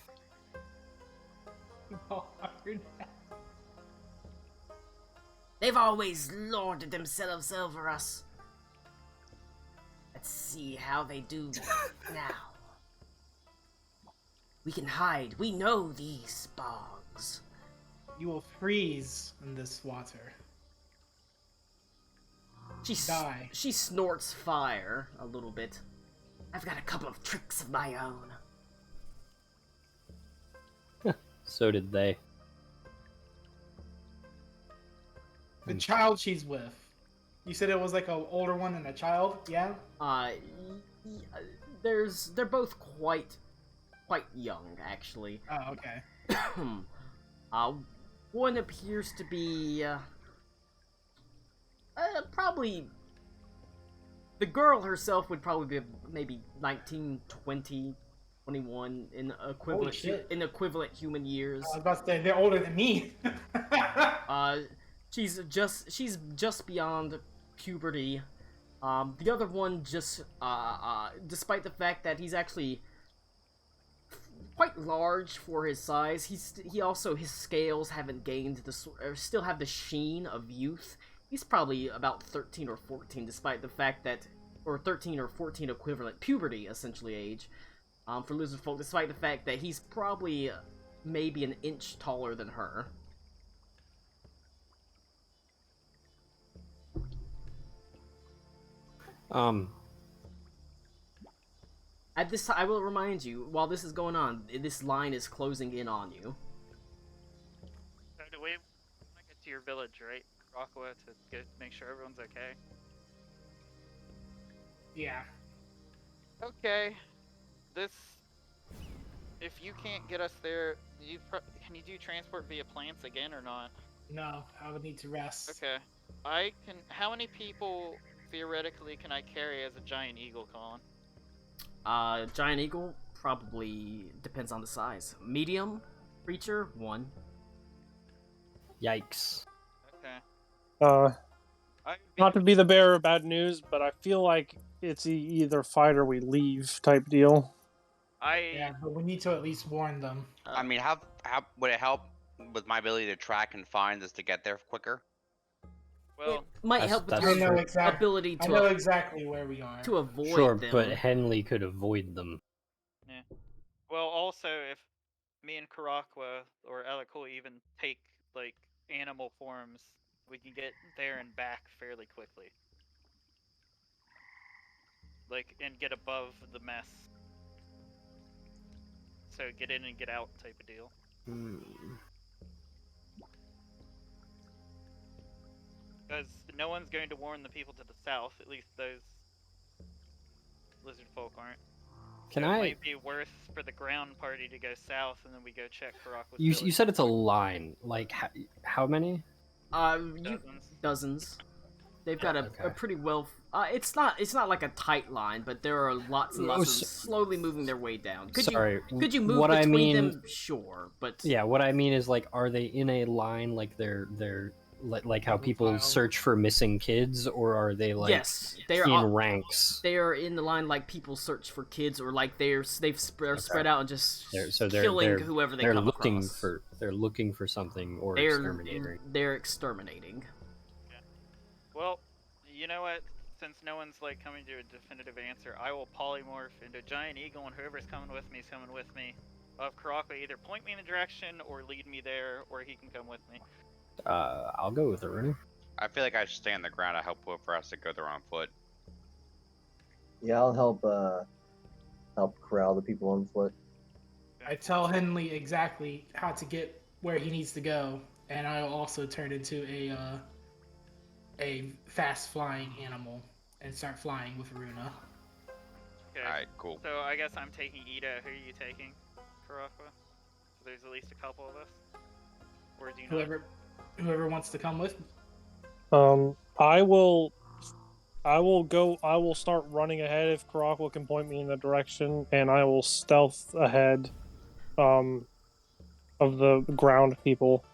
[SPEAKER 1] They've always lorded themselves over us. Let's see how they do now. We can hide. We know these bogs.
[SPEAKER 7] You will freeze in this water. Die.
[SPEAKER 1] She snorts fire a little bit. I've got a couple of tricks of my own.
[SPEAKER 2] So did they.
[SPEAKER 7] The child she's with. You said it was like an older one and a child, yeah?
[SPEAKER 1] They're both quite young, actually.
[SPEAKER 7] Oh, okay.
[SPEAKER 1] One appears to be probably the girl herself would probably be maybe 19, 20, 21 in equivalent human years.
[SPEAKER 7] I was about to say they're older than me.
[SPEAKER 1] She's just beyond puberty. The other one just despite the fact that he's actually quite large for his size, he also, his scales haven't gained still have the sheen of youth. He's probably about 13 or 14, despite the fact that, or 13 or 14 equivalent puberty essentially age, for lizard folk, despite the fact that he's probably maybe an inch taller than her. At this time, I will remind you, while this is going on, this line is closing in on you.
[SPEAKER 4] So do we want to get to your village, right? Rockwood, to make sure everyone's okay?
[SPEAKER 7] Yeah.
[SPEAKER 4] Okay. If you can't get us there, can you do transport via plants again or not?
[SPEAKER 7] No, I would need to rest.
[SPEAKER 4] Okay. How many people theoretically can I carry as a giant eagle, Colin?
[SPEAKER 1] Giant eagle probably depends on the size. Medium creature, 1.
[SPEAKER 2] Yikes.
[SPEAKER 4] Okay.
[SPEAKER 10] Not to be the bearer of bad news, but I feel like it's either fight or we leave type deal.
[SPEAKER 7] Yeah, but we need to at least warn them.
[SPEAKER 9] I mean, how would it help with my ability to track and find us to get there quicker?
[SPEAKER 4] Well,
[SPEAKER 1] it might help with
[SPEAKER 7] I
[SPEAKER 1] your
[SPEAKER 7] know
[SPEAKER 1] ability to
[SPEAKER 7] I know exactly where we are.
[SPEAKER 1] to avoid
[SPEAKER 2] Sure,
[SPEAKER 1] them.
[SPEAKER 2] but Henley could avoid them.
[SPEAKER 4] Yeah. Well, also, if me and Karakwa or Elikul even take, like, animal forms, we can get there and back fairly quickly. Like, and get above the mess. So get in and get out type of deal. Because no one's going to warn the people to the south, at least those lizard folk aren't.
[SPEAKER 2] Can
[SPEAKER 4] It
[SPEAKER 2] I?
[SPEAKER 4] might be worth for the ground party to go south, and then we go check Karakwa's
[SPEAKER 2] You
[SPEAKER 4] village.
[SPEAKER 2] said it's a line. Like how many?
[SPEAKER 1] Dozens. They've got a
[SPEAKER 2] Okay.
[SPEAKER 1] pretty well. It's not like a tight line, but there are lots and lots of them slowly moving their way down. Could you move
[SPEAKER 2] what
[SPEAKER 1] between
[SPEAKER 2] I mean,
[SPEAKER 1] them? Sure, but
[SPEAKER 2] yeah, what I mean is like, are they in a line like they're like how people search for missing kids, or are they like
[SPEAKER 1] yes, they are
[SPEAKER 2] in ranks?
[SPEAKER 1] They are in the line like people search for kids, or like they're spread out and just
[SPEAKER 2] They're
[SPEAKER 1] killing whoever they come
[SPEAKER 2] looking
[SPEAKER 1] across.
[SPEAKER 2] they're looking for something or
[SPEAKER 1] They're
[SPEAKER 2] exterminating.
[SPEAKER 1] They're exterminating.
[SPEAKER 4] Well, you know what? Since no one's like coming to a definitive answer, I will polymorph into a giant eagle, and whoever's coming with me is coming with me. I'll have Karakwa either point me in the direction or lead me there, or he can come with me.
[SPEAKER 2] I'll go with Aruna.
[SPEAKER 9] I feel like I should stay on the ground to help for us to go there on foot.
[SPEAKER 5] Yeah, I'll help corral the people on foot.
[SPEAKER 7] I tell Henley exactly how to get where he needs to go, and I'll also turn into a fast flying animal and start flying with Aruna.
[SPEAKER 4] Okay.
[SPEAKER 9] Alright, cool.
[SPEAKER 4] So I guess I'm taking Ida. Who are you taking, Karakwa? There's at least a couple of us. Or do you know?
[SPEAKER 7] Whoever wants to come with me.
[SPEAKER 10] I will go. I will start running ahead if Karakwa can point me in the direction, and I will stealth ahead, of the ground people.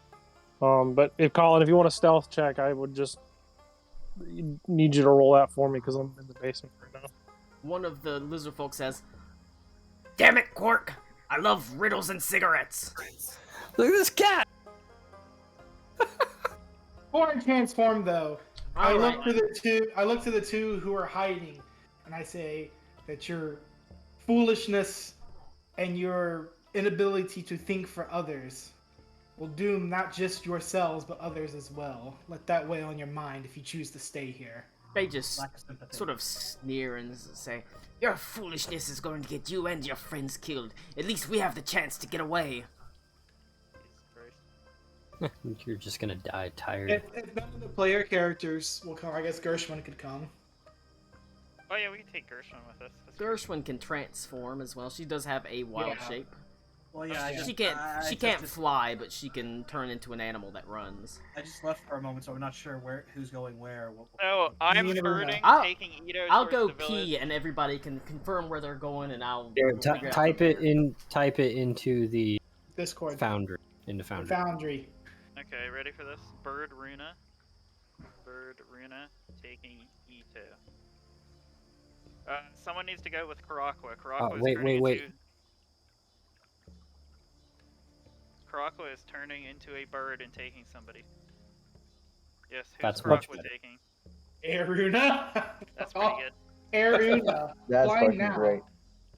[SPEAKER 10] But if Colin, if you want a stealth check, I would just need you to roll that for me because I'm in the basement right now.
[SPEAKER 1] One of the lizard folk says, "Damn it, Quark! I love riddles and cigarettes."
[SPEAKER 2] Look at this cat.
[SPEAKER 7] Before I transform, though, I
[SPEAKER 1] Alright.
[SPEAKER 7] look to the two. I look to the two who are hiding, and I say that your foolishness and your inability to think for others will doom not just yourselves but others as well. Let that weigh on your mind if you choose to stay here.
[SPEAKER 1] They just
[SPEAKER 3] Lack of sympathy.
[SPEAKER 1] sort of sneer and say, "Your foolishness is going to get you and your friends killed. At least we have the chance to get away."
[SPEAKER 4] Jesus Christ.
[SPEAKER 2] You're just gonna die tired.
[SPEAKER 7] If none of the player characters will come, I guess Gershwin could come.
[SPEAKER 4] Oh yeah, we can take Gershwin with us. That's
[SPEAKER 1] Gershwin can transform as well. She does have a wild
[SPEAKER 7] Yeah.
[SPEAKER 1] shape.
[SPEAKER 3] Well, yeah,
[SPEAKER 1] She can't fly, but she can turn into an animal that runs.
[SPEAKER 3] I just left for a moment, so I'm not sure who's going where.
[SPEAKER 4] So I'm
[SPEAKER 7] You never know.
[SPEAKER 4] birding,
[SPEAKER 1] I'll-
[SPEAKER 4] taking Ito
[SPEAKER 1] I'll
[SPEAKER 4] towards
[SPEAKER 1] go
[SPEAKER 4] the
[SPEAKER 1] pee,
[SPEAKER 4] village.
[SPEAKER 1] and everybody can confirm where they're going, and I'll
[SPEAKER 2] Here,
[SPEAKER 1] figure out
[SPEAKER 2] type
[SPEAKER 1] from
[SPEAKER 2] it
[SPEAKER 1] there.
[SPEAKER 2] in. Type it into the
[SPEAKER 7] Discord.
[SPEAKER 2] Foundry. Into Foundry.
[SPEAKER 7] Foundry.
[SPEAKER 4] Okay, ready for this? Bird Runa, taking Ito. Someone needs to go with Karakwa. Karakwa is
[SPEAKER 2] wait,
[SPEAKER 4] turning
[SPEAKER 2] wait.
[SPEAKER 4] into... Karakwa is turning into a bird and taking somebody. Yes, who's
[SPEAKER 2] That's much
[SPEAKER 4] Karakwa
[SPEAKER 2] better.
[SPEAKER 4] taking?
[SPEAKER 7] Aruna.
[SPEAKER 4] That's pretty good.
[SPEAKER 7] Aruna.
[SPEAKER 5] That's
[SPEAKER 7] Why
[SPEAKER 5] fucking
[SPEAKER 7] now?
[SPEAKER 5] great.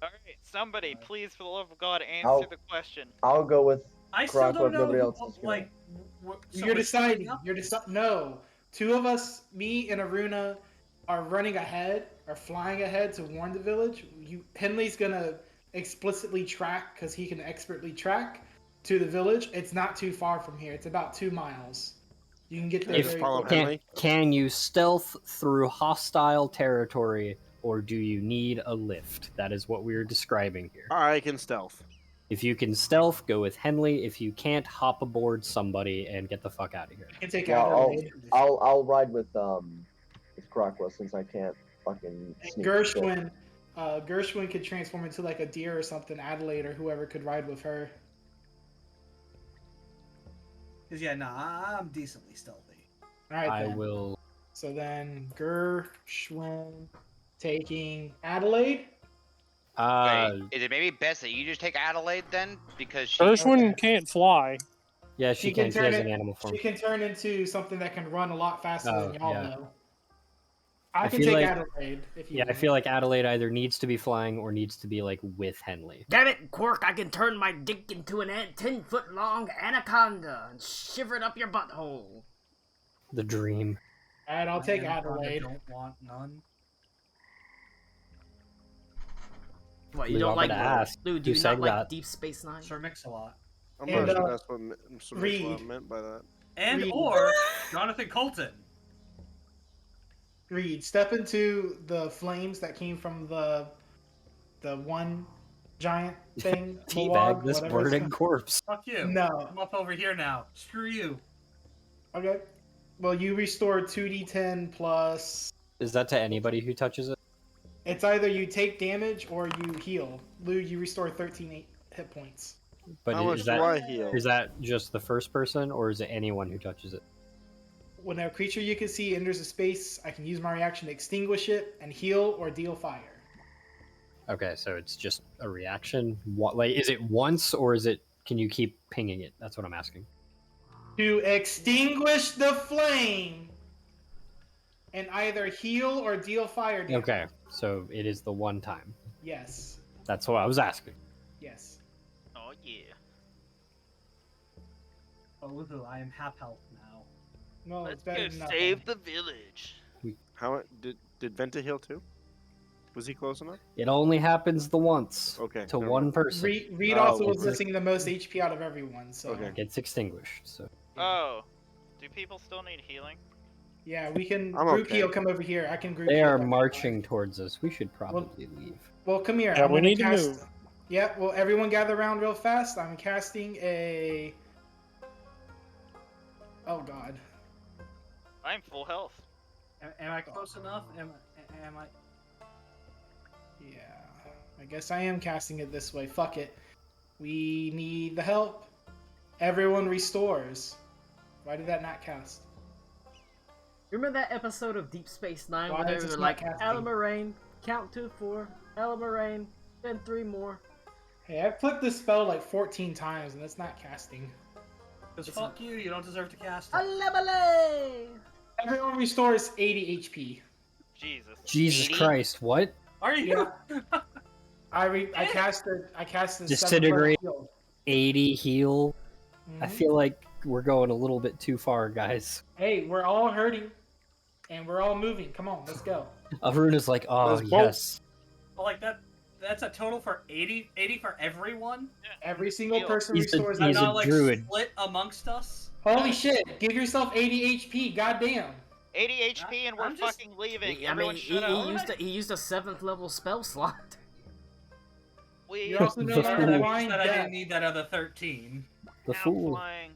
[SPEAKER 4] Alright, somebody, please, for the love of God,
[SPEAKER 5] I'll-
[SPEAKER 4] answer the question.
[SPEAKER 5] I'll go with
[SPEAKER 3] I still
[SPEAKER 5] Karakwa
[SPEAKER 3] don't
[SPEAKER 5] if
[SPEAKER 3] know.
[SPEAKER 5] nobody
[SPEAKER 3] Who,
[SPEAKER 5] else is going.
[SPEAKER 3] like,
[SPEAKER 7] You're deciding. No. Two of us, me and Aruna, are running ahead, are flying ahead to warn the village. Henley's gonna explicitly track because he can expertly track to the village. It's not too far from here. It's about 2 miles. You can get there
[SPEAKER 2] If
[SPEAKER 7] very
[SPEAKER 6] follow
[SPEAKER 7] quickly.
[SPEAKER 6] Henley.
[SPEAKER 2] can you stealth through hostile territory, or do you need a lift? That is what we're describing here.
[SPEAKER 6] I can stealth.
[SPEAKER 2] If you can stealth, go with Henley. If you can't, hop aboard somebody and get the fuck out of here.
[SPEAKER 7] I can take
[SPEAKER 5] Yeah,
[SPEAKER 7] Adelaide.
[SPEAKER 5] I'll ride with Crockwell since I can't fucking
[SPEAKER 7] And
[SPEAKER 5] sneak.
[SPEAKER 7] Gershwin, Gershwin could transform into like a deer or something. Adelaide or whoever could ride with her.
[SPEAKER 3] Because yeah, nah, I'm decently stealthy.
[SPEAKER 7] All right.
[SPEAKER 2] I
[SPEAKER 7] then.
[SPEAKER 2] will.
[SPEAKER 7] So then Gershwin taking Adelaide.
[SPEAKER 9] Wait, is it maybe best that you just take Adelaide then? Because she.
[SPEAKER 10] Gershwin
[SPEAKER 7] Okay.
[SPEAKER 10] can't fly.
[SPEAKER 2] Yeah, she
[SPEAKER 7] She can
[SPEAKER 2] can. She
[SPEAKER 7] turn
[SPEAKER 2] has
[SPEAKER 7] it-
[SPEAKER 2] an animal form.
[SPEAKER 7] She can turn into something that can run a lot faster than y'all
[SPEAKER 2] yeah.
[SPEAKER 7] know. I
[SPEAKER 2] I
[SPEAKER 7] can
[SPEAKER 2] feel
[SPEAKER 7] take
[SPEAKER 2] like-
[SPEAKER 7] Adelaide if you
[SPEAKER 2] Yeah, I
[SPEAKER 7] want.
[SPEAKER 2] feel like Adelaide either needs to be flying or needs to be like with Henley.
[SPEAKER 1] Damn it, Quark, I can turn my dick into an 10-foot-long anaconda and shiver it up your butthole.
[SPEAKER 2] The dream.
[SPEAKER 7] Alright, I'll
[SPEAKER 3] I
[SPEAKER 7] take
[SPEAKER 3] am-
[SPEAKER 7] Adelaide.
[SPEAKER 3] I don't want none.
[SPEAKER 1] What, you
[SPEAKER 2] Lou,
[SPEAKER 1] don't
[SPEAKER 2] I'm
[SPEAKER 1] like...
[SPEAKER 2] gonna ask,
[SPEAKER 1] Lou, do
[SPEAKER 2] who
[SPEAKER 1] you
[SPEAKER 2] said
[SPEAKER 1] not like
[SPEAKER 2] that?
[SPEAKER 1] Deep Space Nine?
[SPEAKER 3] Sir Mix-a-Lot.
[SPEAKER 6] I'm
[SPEAKER 7] And,
[SPEAKER 6] not sure
[SPEAKER 7] uh,
[SPEAKER 6] that's what, what
[SPEAKER 7] Reed.
[SPEAKER 6] I meant by that.
[SPEAKER 3] And
[SPEAKER 7] Reed.
[SPEAKER 3] or Jonathan Colton.
[SPEAKER 7] Reed, step into the flames that came from the one giant thing.
[SPEAKER 2] Teabag
[SPEAKER 7] Moog,
[SPEAKER 2] this
[SPEAKER 7] whatever it's
[SPEAKER 2] burning corpse.
[SPEAKER 3] Fuck you.
[SPEAKER 7] No.
[SPEAKER 3] I'm up over here now. Screw you.
[SPEAKER 7] Okay. Well, you restore 2d10 plus.
[SPEAKER 2] Is that to anybody who touches it?
[SPEAKER 7] It's either you take damage or you heal. Lou, you restore 13 hit points.
[SPEAKER 2] But
[SPEAKER 6] How much
[SPEAKER 2] is
[SPEAKER 6] do
[SPEAKER 2] that
[SPEAKER 6] I heal?
[SPEAKER 2] is that just the first person, or is it anyone who touches it?
[SPEAKER 7] When a creature you can see enters a space, I can use my reaction to extinguish it and heal or deal fire.
[SPEAKER 2] Okay, so it's just a reaction. What, like, is it once, or is it? Can you keep pinging it? That's what I'm asking.
[SPEAKER 7] To extinguish the flame and either heal or deal fire damage.
[SPEAKER 2] Okay, so it is the one time.
[SPEAKER 7] Yes.
[SPEAKER 2] That's what I was asking.
[SPEAKER 7] Yes.
[SPEAKER 4] Oh yeah.
[SPEAKER 3] Oh, woohoo, I am half health now.
[SPEAKER 7] No,
[SPEAKER 4] Let's
[SPEAKER 7] it's better
[SPEAKER 4] go
[SPEAKER 7] than nothing.
[SPEAKER 4] save the village.
[SPEAKER 6] How did Venta heal too? Was he close enough?
[SPEAKER 2] It only happens the once
[SPEAKER 6] Okay.
[SPEAKER 2] to
[SPEAKER 6] never
[SPEAKER 2] one
[SPEAKER 6] mind.
[SPEAKER 2] person.
[SPEAKER 7] Reed
[SPEAKER 6] Oh,
[SPEAKER 7] also was
[SPEAKER 6] okay.
[SPEAKER 7] missing the most HP out of everyone, so
[SPEAKER 6] Okay.
[SPEAKER 2] Gets extinguished. So
[SPEAKER 4] Oh, do people still need healing?
[SPEAKER 7] yeah, we can
[SPEAKER 6] I'm
[SPEAKER 7] group
[SPEAKER 6] okay.
[SPEAKER 7] heal. Come over here. I can group
[SPEAKER 2] they
[SPEAKER 7] heal
[SPEAKER 2] are
[SPEAKER 7] everyone.
[SPEAKER 2] marching towards us. We should probably leave.
[SPEAKER 7] Well, come here.
[SPEAKER 10] Yeah,
[SPEAKER 7] I'm
[SPEAKER 10] we
[SPEAKER 7] gonna
[SPEAKER 10] need to
[SPEAKER 7] cast,
[SPEAKER 10] move.
[SPEAKER 7] Yeah, well, everyone gather around real fast. I'm casting a... Oh, God.
[SPEAKER 4] I'm full health.
[SPEAKER 3] Am I close enough? Am I?
[SPEAKER 7] Yeah, I guess I am casting it this way. Fuck it. We need the help. Everyone restores. Why did that not cast?
[SPEAKER 1] Remember that episode of Deep Space Nine
[SPEAKER 7] Why
[SPEAKER 1] where
[SPEAKER 7] is
[SPEAKER 1] they
[SPEAKER 7] this
[SPEAKER 1] were
[SPEAKER 7] not
[SPEAKER 1] like,
[SPEAKER 7] casting?
[SPEAKER 1] Alamarain, count to 4, Alamarain, then 3 more.
[SPEAKER 7] Hey, I've clicked this spell like 14 times and it's not casting.
[SPEAKER 3] Because fuck you, you don't deserve to cast it.
[SPEAKER 1] Alamarain!
[SPEAKER 7] Everyone restores 80 HP.
[SPEAKER 4] Jesus.
[SPEAKER 2] Jesus
[SPEAKER 9] 80?
[SPEAKER 2] Christ, what?
[SPEAKER 3] Are you?
[SPEAKER 7] I casted
[SPEAKER 2] Disintegrate.
[SPEAKER 7] 7th level heal.
[SPEAKER 2] 80 heal. I
[SPEAKER 7] Mhm.
[SPEAKER 2] feel like we're going a little bit too far, guys.
[SPEAKER 7] Hey, we're all hurting, and we're all moving. Come on, let's go.
[SPEAKER 2] Aruna's like, oh,
[SPEAKER 6] Let's both-
[SPEAKER 2] yes.
[SPEAKER 3] Well, like that's a total for 80 for everyone?
[SPEAKER 7] Every single
[SPEAKER 4] Heal.
[SPEAKER 7] person
[SPEAKER 2] He's a-
[SPEAKER 7] restores.
[SPEAKER 2] he's
[SPEAKER 3] Not
[SPEAKER 2] a
[SPEAKER 3] like
[SPEAKER 2] druid.
[SPEAKER 3] split amongst us?
[SPEAKER 7] Holy shit! Give yourself 80 HP. Goddamn.
[SPEAKER 4] 80 HP and we're
[SPEAKER 3] I'm just-
[SPEAKER 4] fucking leaving.
[SPEAKER 1] I mean,
[SPEAKER 4] Everyone shut up.
[SPEAKER 1] he used a 7th level spell slot.
[SPEAKER 4] We
[SPEAKER 7] You also know
[SPEAKER 2] The
[SPEAKER 7] that
[SPEAKER 2] fool.
[SPEAKER 7] I'm
[SPEAKER 3] That
[SPEAKER 7] blind
[SPEAKER 3] I
[SPEAKER 7] death.
[SPEAKER 3] didn't need that other 13.
[SPEAKER 2] The fool.
[SPEAKER 4] flying.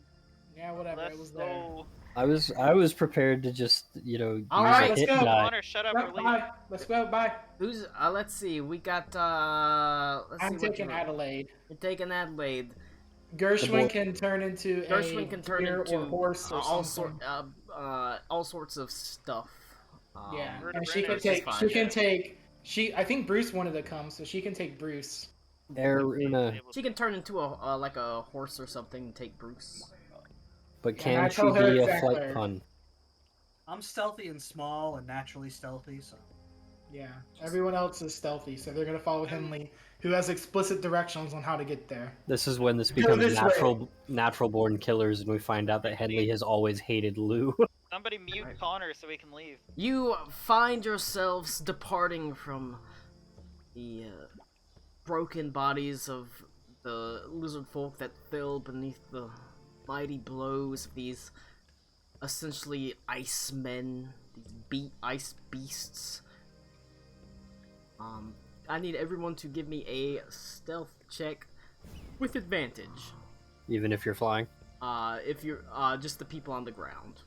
[SPEAKER 7] Yeah, whatever.
[SPEAKER 4] Let's
[SPEAKER 7] It was there.
[SPEAKER 4] go.
[SPEAKER 2] I was prepared to just, use
[SPEAKER 1] All
[SPEAKER 2] a
[SPEAKER 1] right,
[SPEAKER 7] let's
[SPEAKER 2] hit
[SPEAKER 7] go.
[SPEAKER 2] die.
[SPEAKER 4] Connor, shut up.
[SPEAKER 7] Yep,
[SPEAKER 4] We're leaving.
[SPEAKER 7] bye. Let's go. Bye.
[SPEAKER 1] Who's, let's see, we got, let's
[SPEAKER 7] I'm
[SPEAKER 1] see what
[SPEAKER 7] taking
[SPEAKER 1] you
[SPEAKER 7] Adelaide.
[SPEAKER 1] You're taking Adelaide.
[SPEAKER 7] Gershwin
[SPEAKER 2] boy.
[SPEAKER 7] can turn into
[SPEAKER 1] Gershwin
[SPEAKER 7] a
[SPEAKER 1] can turn
[SPEAKER 7] deer
[SPEAKER 1] into
[SPEAKER 7] or horse or
[SPEAKER 1] all
[SPEAKER 7] something.
[SPEAKER 1] all sorts of stuff.
[SPEAKER 7] Yeah,
[SPEAKER 4] Runa
[SPEAKER 7] and she
[SPEAKER 4] Runa
[SPEAKER 7] can
[SPEAKER 4] is
[SPEAKER 7] take.
[SPEAKER 1] fine.
[SPEAKER 7] She can take. I think Bruce wanted to come, so she can take Bruce.
[SPEAKER 2] Aruna,
[SPEAKER 1] She can turn into a like a horse or something and take Bruce.
[SPEAKER 2] but
[SPEAKER 7] And I
[SPEAKER 2] can she
[SPEAKER 7] told her
[SPEAKER 2] be a
[SPEAKER 7] exactly.
[SPEAKER 2] flight pun?
[SPEAKER 3] I'm stealthy and small and naturally stealthy, so.
[SPEAKER 7] Yeah, everyone else is stealthy, so they're gonna follow Henley, who has explicit directions on how to get there.
[SPEAKER 2] This is when this
[SPEAKER 7] Go
[SPEAKER 2] becomes
[SPEAKER 7] this way.
[SPEAKER 2] natural born killers, and we find out that Henley has always hated Lou.
[SPEAKER 4] Somebody mute
[SPEAKER 1] Right.
[SPEAKER 4] Connor so we can leave.
[SPEAKER 1] You find yourselves departing from the broken bodies of the lizard folk that fell beneath the mighty blows of these essentially ice men, these ice beasts. I need everyone to give me a stealth check with advantage.
[SPEAKER 2] Even if you're flying.
[SPEAKER 1] If you're just the people on the ground.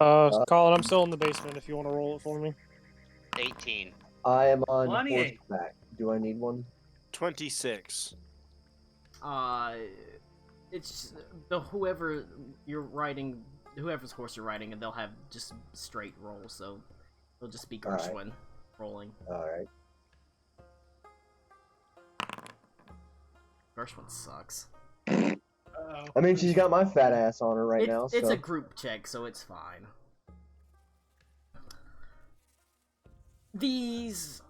[SPEAKER 10] Colin, I'm still in the basement if you want to roll it for me.
[SPEAKER 9] 18.
[SPEAKER 5] I am on
[SPEAKER 3] 28.
[SPEAKER 5] horseback. Do I need one?
[SPEAKER 6] 26.
[SPEAKER 1] It's the whoever you're riding, whoever's horse you're riding, and they'll have just straight rolls, so it'll just be
[SPEAKER 5] Alright.
[SPEAKER 1] Gershwin rolling.
[SPEAKER 5] Alright.
[SPEAKER 1] Gershwin sucks.
[SPEAKER 7] Uh-oh.
[SPEAKER 5] I mean, she's got my fat ass on her right now,
[SPEAKER 1] It's
[SPEAKER 5] so.
[SPEAKER 1] a group check, so it's fine. These,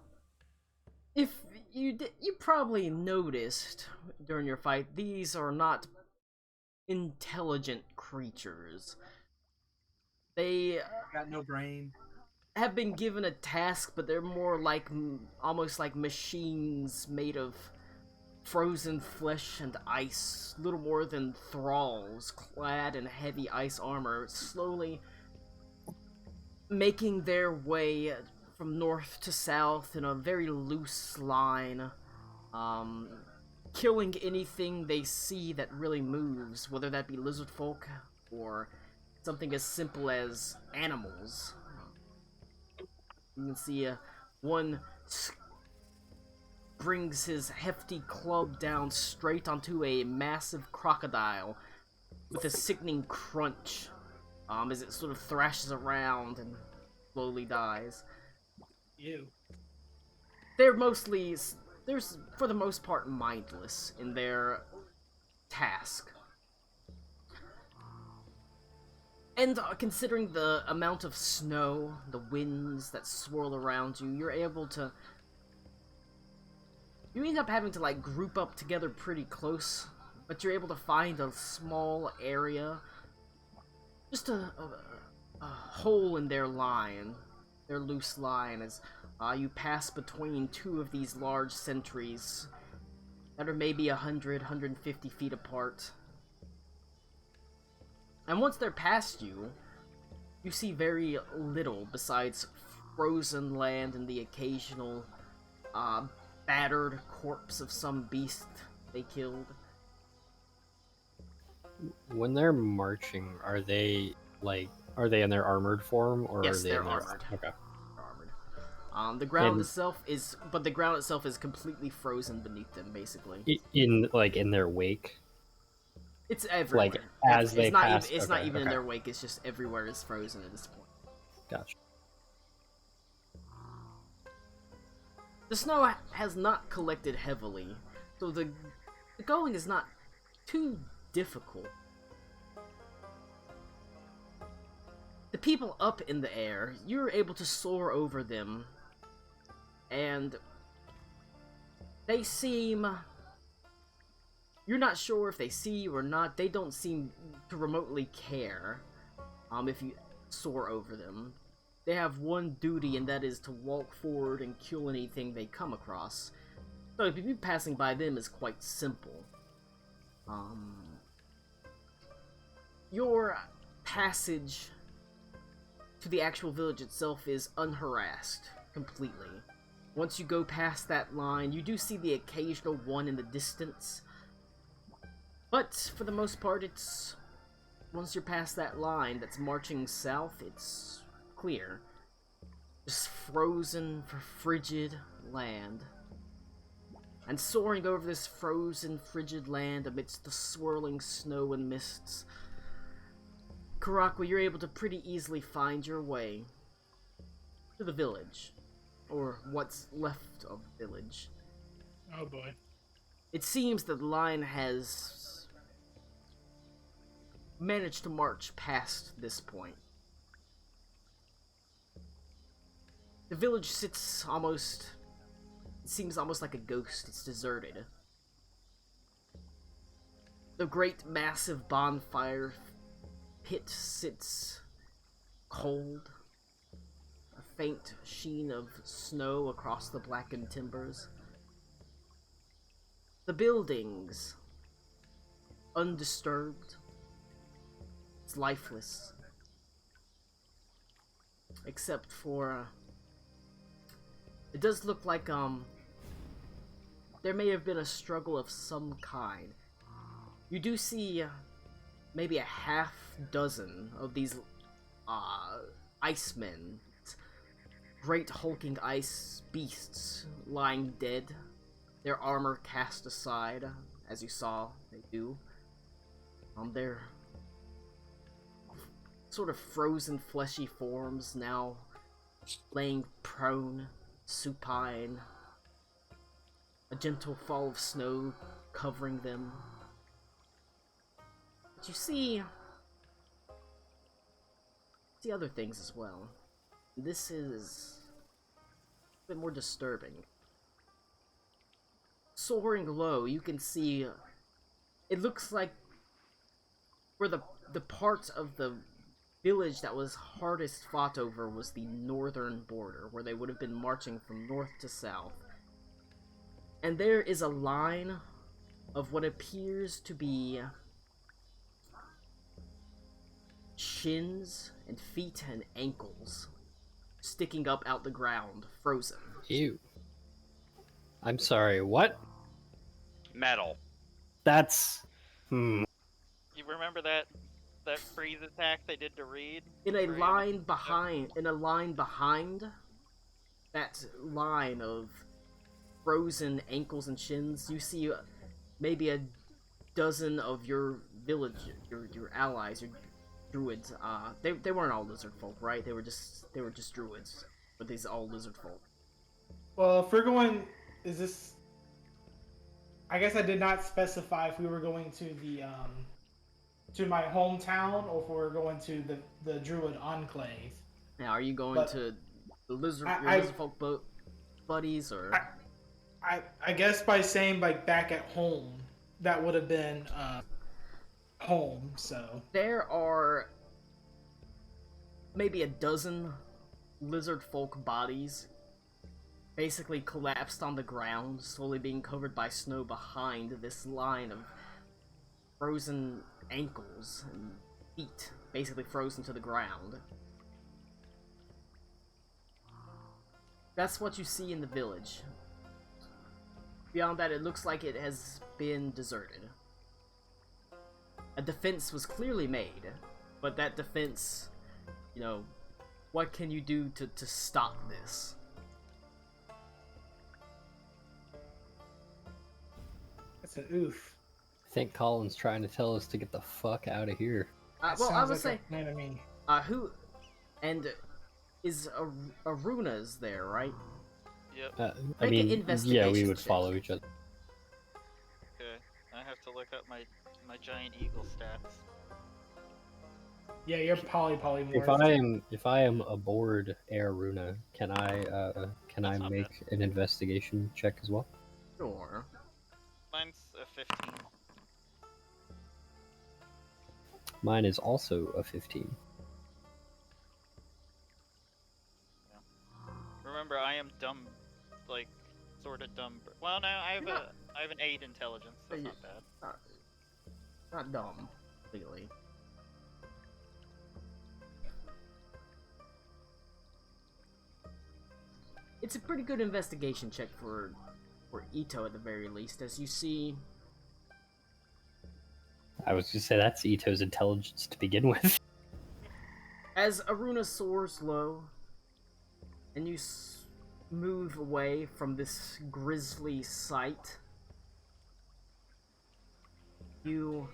[SPEAKER 1] if you probably noticed during your fight, these are not intelligent creatures. They
[SPEAKER 3] Got no brain.
[SPEAKER 1] have been given a task, but they're more like almost like machines made of frozen flesh and ice, little more than thralls clad in heavy ice armor, slowly making their way from north to south in a very loose line, killing anything they see that really moves, whether that be lizard folk or something as simple as animals. You can see one brings his hefty club down straight onto a massive crocodile with a sickening crunch as it sort of thrashes around and slowly dies.
[SPEAKER 7] Ew.
[SPEAKER 1] They're for the most part mindless in their task. And considering the amount of snow, the winds that swirl around you, you're able to... You end up having to, like, group up together pretty close, but you're able to find a small area, just a hole in their line, their loose line, as you pass between two of these large sentries that are maybe 100, 150 feet apart. And once they're past you, you see very little besides frozen land and the occasional battered corpse of some beast they killed.
[SPEAKER 2] When they're marching, are they in their armored form, or
[SPEAKER 1] Yes,
[SPEAKER 2] are they
[SPEAKER 1] they're
[SPEAKER 2] in their...
[SPEAKER 1] armored.
[SPEAKER 2] Okay.
[SPEAKER 1] Armored. The ground
[SPEAKER 2] And-
[SPEAKER 1] itself is, but the ground itself is completely frozen beneath them, basically.
[SPEAKER 2] In their wake.
[SPEAKER 1] It's everywhere.
[SPEAKER 2] Like, as they pass.
[SPEAKER 1] It's not
[SPEAKER 2] Okay,
[SPEAKER 1] even in
[SPEAKER 2] okay.
[SPEAKER 1] their wake. It's just everywhere is frozen at this point.
[SPEAKER 2] Gotcha.
[SPEAKER 1] The snow has not collected heavily, so the going is not too difficult. The people up in the air, you're able to soar over them, and they seem... You're not sure if they see you or not. They don't seem to remotely care if you soar over them. They have one duty, and that is to walk forward and kill anything they come across. So if you passing by them is quite simple. Your passage to the actual village itself is unharassed completely. Once you go past that line, you do see the occasional one in the distance. But for the most part, it's... Once you're past that line that's marching south, it's clear. Just frozen, frigid land. And soaring over this frozen, frigid land amidst the swirling snow and mists, Karakwa, you're able to pretty easily find your way to the village. Or what's left of the village.
[SPEAKER 7] Oh boy.
[SPEAKER 1] It seems that the line has managed to march past this point. The village sits almost... It seems almost like a ghost. It's deserted. The great massive bonfire pit sits cold. A faint sheen of snow across the blackened timbers. The buildings, undisturbed. It's lifeless. Except for, it does look like, there may have been a struggle of some kind. You do see maybe a half dozen of these, icemen. Great hulking ice beasts lying dead. Their armor cast aside, as you saw they do. Their sort of frozen fleshy forms now laying prone, supine. A gentle fall of snow covering them. But you see other things as well. This is a bit more disturbing. Soaring low, you can see, it looks like where the part of the village that was hardest fought over was the northern border, where they would have been marching from north to south. And there is a line of what appears to be shins and feet and ankles sticking up out the ground, frozen.
[SPEAKER 2] Ew. I'm sorry, what?
[SPEAKER 9] Metal.
[SPEAKER 2] That's...
[SPEAKER 4] You remember that freeze attack they did to Reed?
[SPEAKER 1] In a line behind that line of frozen ankles and shins, you see maybe a dozen of your village, your allies, your druids. They weren't all lizard folk, right? They were just druids, but these all lizard folk.
[SPEAKER 7] Well, if we're going, is this? I guess I did not specify if we were going to the to my hometown or if we were going to the druid enclave.
[SPEAKER 1] Now, are you going to the lizard folk buddies, or?
[SPEAKER 7] I guess by saying like back at home, that would have been home. So
[SPEAKER 1] there are maybe a dozen lizard folk bodies basically collapsed on the ground, slowly being covered by snow behind this line of frozen ankles and feet, basically frozen to the ground. That's what you see in the village. Beyond that, it looks like it has been deserted. A defense was clearly made, but that defense, you know, what can you do to stop this?
[SPEAKER 7] That's an oof.
[SPEAKER 2] I think Colin's trying to tell us to get the fuck out of here.
[SPEAKER 7] That
[SPEAKER 1] Well, I
[SPEAKER 7] sounds
[SPEAKER 1] would
[SPEAKER 7] like
[SPEAKER 1] say,
[SPEAKER 7] an enemy.
[SPEAKER 1] who, and is Aruna's there, right?
[SPEAKER 4] Yep.
[SPEAKER 2] I
[SPEAKER 1] Make an
[SPEAKER 2] mean, yeah, we
[SPEAKER 1] investigation
[SPEAKER 2] would
[SPEAKER 1] check.
[SPEAKER 2] follow each other.
[SPEAKER 4] Okay. I have to look up my giant eagle stats.
[SPEAKER 7] Yeah, you're polymorph.
[SPEAKER 2] If I am aboard Aruna, can I
[SPEAKER 4] That's not
[SPEAKER 2] make an investigation check as well?
[SPEAKER 1] Sure.
[SPEAKER 4] Mine's a 15.
[SPEAKER 2] Mine is also a 15.
[SPEAKER 4] Remember, I am dumb, like, sort of dumb. Well, no, I have an 8 intelligence. That's not bad.
[SPEAKER 1] Not dumb, completely. It's a pretty good investigation check for Ito at the very least, as you see.
[SPEAKER 2] I was gonna say that's Ito's intelligence to begin with.
[SPEAKER 1] As Aruna soars low, and you move away from this grisly sight, you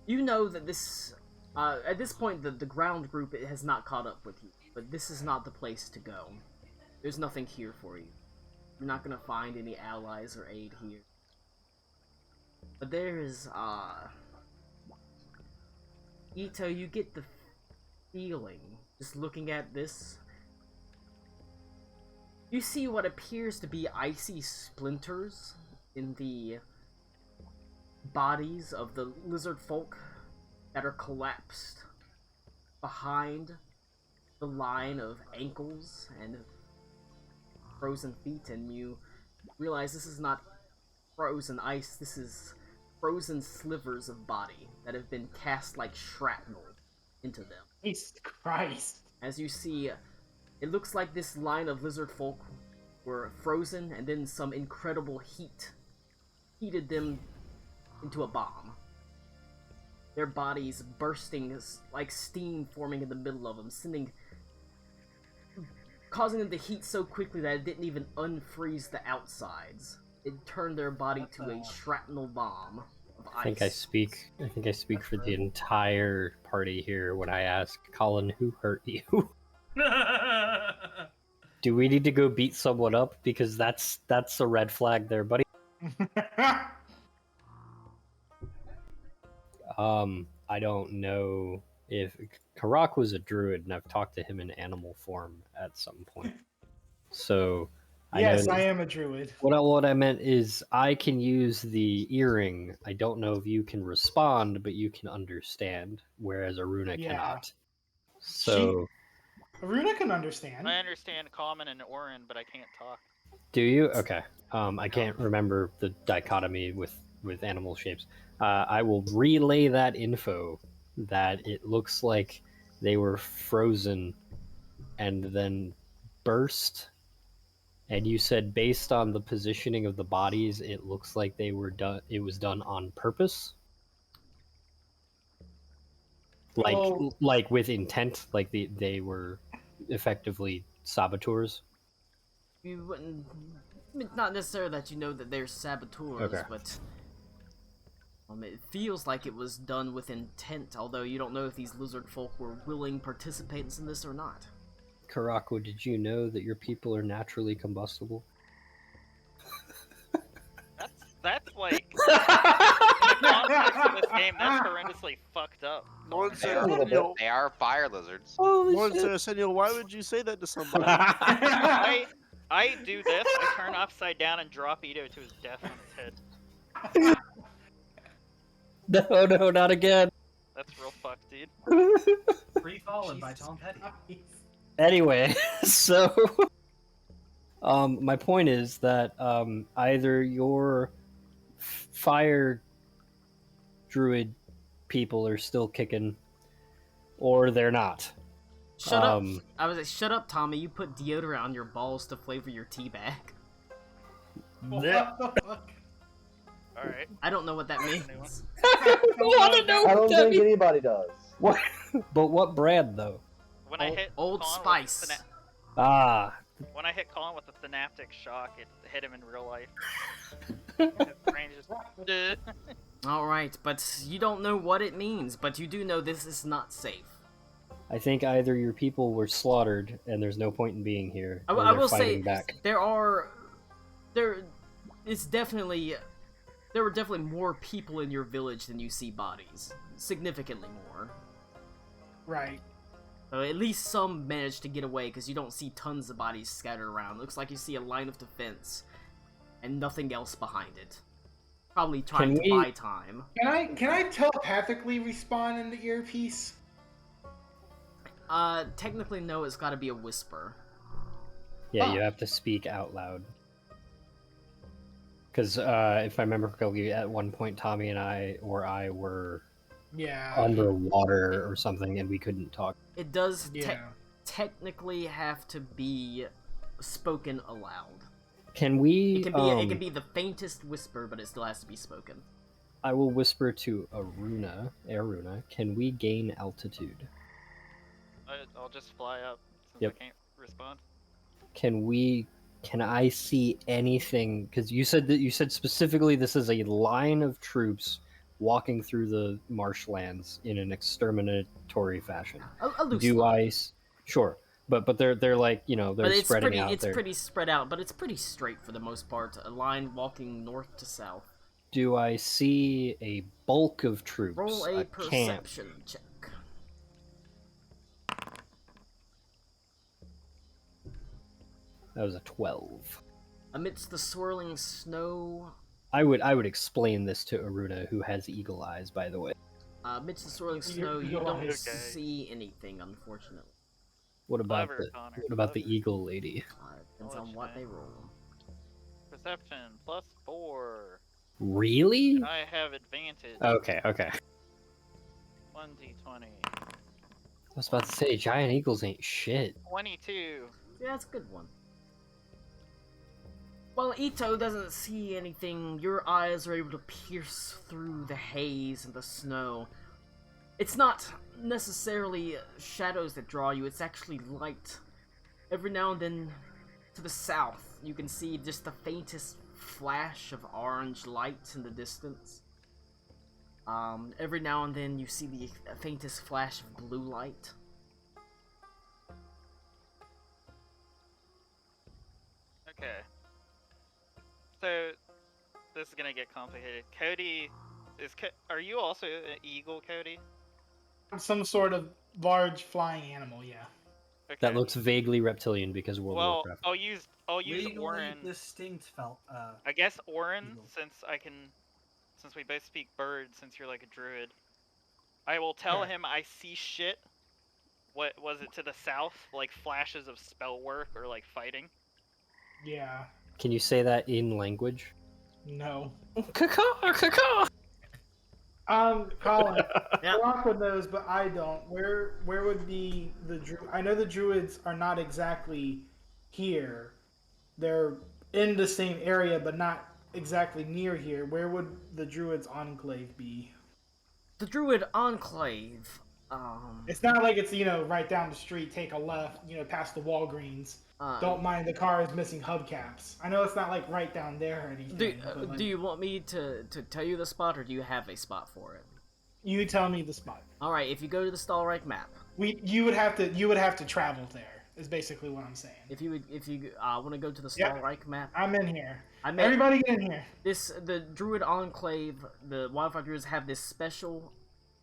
[SPEAKER 1] know that this, at this point, the ground group has not caught up with you, but this is not the place to go. There's nothing here for you. You're not gonna find any allies or aid here. But there is, Ito, you get the feeling, just looking at this, you see what appears to be icy splinters in the bodies of the lizard folk that are collapsed behind the line of ankles and frozen feet, and you realize this is not frozen ice, this is frozen slivers of body that have been cast like shrapnel into them.
[SPEAKER 7] Jesus Christ.
[SPEAKER 1] As you see, it looks like this line of lizard folk were frozen, and then some incredible heat heated them into a bomb. Their bodies bursting like steam forming in the middle of them, causing them to heat so quickly that it didn't even unfreeze the outsides. It turned their body to a shrapnel bomb of ice.
[SPEAKER 2] I think I speak for the entire party here when I ask Colin, who hurt you? Do we need to go beat someone up? Because that's a red flag there, buddy. I don't know if Karak was a druid, and I've talked to him in animal form at some point. So
[SPEAKER 7] Yes, I am a druid.
[SPEAKER 2] What I meant is I can use the earring. I don't know if you can respond, but you can understand, whereas Aruna cannot. So
[SPEAKER 7] Aruna can understand.
[SPEAKER 4] I understand Common and Orin, but I can't talk.
[SPEAKER 2] do you? Okay. I can't remember the dichotomy with animal shapes. I will relay that info that it looks like they were frozen and then burst. And you said based on the positioning of the bodies, it looks like they were done. It was done on purpose, like with intent, like they were effectively saboteurs.
[SPEAKER 1] You wouldn't, not necessarily that you know that they're saboteurs,
[SPEAKER 2] Okay.
[SPEAKER 1] but it feels like it was done with intent. Although you don't know if these lizard folk were willing participants in this or not.
[SPEAKER 2] Karako, did you know that your people are naturally combustible?
[SPEAKER 4] That's like in the context of this game, that's horrendously fucked up.
[SPEAKER 9] They are fire lizards.
[SPEAKER 6] Arsenio, why would you say that to somebody?
[SPEAKER 4] I do this. I turn upside down and drop Ito to his death on his head.
[SPEAKER 2] No, not again.
[SPEAKER 4] That's real fucked, dude.
[SPEAKER 3] Free Fallen by Tom Petty.
[SPEAKER 2] Anyway, so my point is that either your fire druid people are still kicking, or they're not.
[SPEAKER 1] Shut up! I was like, shut up, Tommy. You put deodorant on your balls to flavor your tea bag.
[SPEAKER 3] What the fuck?
[SPEAKER 4] Alright.
[SPEAKER 1] I don't know what that means.
[SPEAKER 2] I want to know
[SPEAKER 5] I
[SPEAKER 2] what
[SPEAKER 5] don't
[SPEAKER 2] that
[SPEAKER 5] think
[SPEAKER 2] means.
[SPEAKER 5] anybody does.
[SPEAKER 2] What? But what brand though?
[SPEAKER 4] When I hit
[SPEAKER 1] Old
[SPEAKER 4] Colin
[SPEAKER 1] Spice.
[SPEAKER 4] With
[SPEAKER 2] Ah,
[SPEAKER 4] when I hit Colin with the synaptic shock, it hit him in real life. His brain just.
[SPEAKER 1] Alright, but you don't know what it means, but you do know this is not safe.
[SPEAKER 2] I think either your people were slaughtered and there's no point in being here.
[SPEAKER 1] I
[SPEAKER 2] or
[SPEAKER 1] will
[SPEAKER 2] they're
[SPEAKER 1] say,
[SPEAKER 2] fighting back.
[SPEAKER 1] there were definitely more people in your village than you see bodies. Significantly more.
[SPEAKER 7] Right.
[SPEAKER 1] So at least some managed to get away, because you don't see tons of bodies scattered around. Looks like you see a line of defense, and nothing else behind it. Probably trying to buy time.
[SPEAKER 7] Can I telepathically respawn in the earpiece?
[SPEAKER 1] Technically no, it's gotta be a whisper.
[SPEAKER 2] Yeah,
[SPEAKER 7] Huh.
[SPEAKER 2] you have to speak out loud. Because if I remember correctly, at one point Tommy and I were
[SPEAKER 7] Yeah.
[SPEAKER 2] underwater or something, and we couldn't talk.
[SPEAKER 1] It does
[SPEAKER 7] Yeah.
[SPEAKER 1] technically have to be spoken aloud.
[SPEAKER 2] Can we?
[SPEAKER 1] It can be the faintest whisper, but it still has to be spoken.
[SPEAKER 2] I will whisper to Aruna. Can we gain altitude?
[SPEAKER 4] I'll just fly up since
[SPEAKER 2] Yep.
[SPEAKER 4] I can't respond.
[SPEAKER 2] Can I see anything? Because you said specifically this is a line of troops walking through the marshlands in an exterminatory fashion.
[SPEAKER 1] A loose
[SPEAKER 2] Do
[SPEAKER 1] line.
[SPEAKER 2] Sure, but they're like they're
[SPEAKER 1] But it's
[SPEAKER 2] spreading
[SPEAKER 1] pretty.
[SPEAKER 2] out.
[SPEAKER 1] It's
[SPEAKER 2] there.
[SPEAKER 1] pretty spread out, but it's pretty straight for the most part. A line walking north to south.
[SPEAKER 2] Do I see a bulk of troops?
[SPEAKER 1] Roll a
[SPEAKER 2] camp?
[SPEAKER 1] perception check.
[SPEAKER 2] That was a 12.
[SPEAKER 1] Amidst the swirling snow,
[SPEAKER 2] I would explain this to Aruna, who has eagle eyes, by the way.
[SPEAKER 1] amidst the swirling snow, you
[SPEAKER 7] you're
[SPEAKER 1] don't
[SPEAKER 4] okay.
[SPEAKER 1] see anything, unfortunately.
[SPEAKER 2] What about
[SPEAKER 4] Clever,
[SPEAKER 2] the
[SPEAKER 4] Connor,
[SPEAKER 2] what about the
[SPEAKER 4] clever.
[SPEAKER 2] eagle lady?
[SPEAKER 1] Depends
[SPEAKER 4] I'll
[SPEAKER 1] on
[SPEAKER 4] let
[SPEAKER 1] what
[SPEAKER 4] you
[SPEAKER 1] they
[SPEAKER 4] know.
[SPEAKER 1] roll.
[SPEAKER 4] Perception +4.
[SPEAKER 2] Really?
[SPEAKER 4] I have advantage.
[SPEAKER 2] Okay.
[SPEAKER 4] 1d20.
[SPEAKER 2] I was about to say giant eagles ain't shit.
[SPEAKER 4] 22.
[SPEAKER 1] Yeah, that's a good one. While Ito doesn't see anything, your eyes are able to pierce through the haze and the snow. It's not necessarily shadows that draw you, it's actually light. Every now and then, to the south, you can see just the faintest flash of orange light in the distance. Every now and then, you see the faintest flash of blue light.
[SPEAKER 4] Okay. So, this is gonna get complicated. Cody, are you also an eagle, Cody?
[SPEAKER 7] Some sort of large flying animal, yeah.
[SPEAKER 4] Okay.
[SPEAKER 2] That looks vaguely reptilian because World of
[SPEAKER 4] well.
[SPEAKER 2] Warcraft.
[SPEAKER 4] I'll use
[SPEAKER 3] Legally
[SPEAKER 4] Orin.
[SPEAKER 3] distinct felt.
[SPEAKER 4] I guess Orin,
[SPEAKER 3] eagle.
[SPEAKER 4] since we both speak bird, since you're like a druid, I will tell
[SPEAKER 7] Sure.
[SPEAKER 4] him I see shit. What was it to the south? Like flashes of spell work or like fighting.
[SPEAKER 7] Yeah.
[SPEAKER 2] Can you say that in language?
[SPEAKER 7] No.
[SPEAKER 2] Caw.
[SPEAKER 7] Colin,
[SPEAKER 1] Yeah.
[SPEAKER 7] Rockwood knows, but I don't. Where would be the I know the druids are not exactly here. They're in the same area, but not exactly near here. Where would the druids' enclave be?
[SPEAKER 1] The Druid Enclave,
[SPEAKER 7] It's not like it's right down the street, take a left, past the Walgreens. Don't mind the cars missing hubcaps. I know it's not like right down there or anything. but, like,
[SPEAKER 1] do you want me to tell you the spot, or do you have a spot for it?
[SPEAKER 7] You tell me the spot.
[SPEAKER 1] Alright, if you go to the Stallreich map,
[SPEAKER 7] You would have to travel there. Is basically what I'm saying.
[SPEAKER 1] if you want to go to the
[SPEAKER 7] Yep.
[SPEAKER 1] Stallreich map,
[SPEAKER 7] I'm in here.
[SPEAKER 1] I made
[SPEAKER 7] Everybody get in here.
[SPEAKER 1] the Druid Enclave, the Wildfire Druids have this special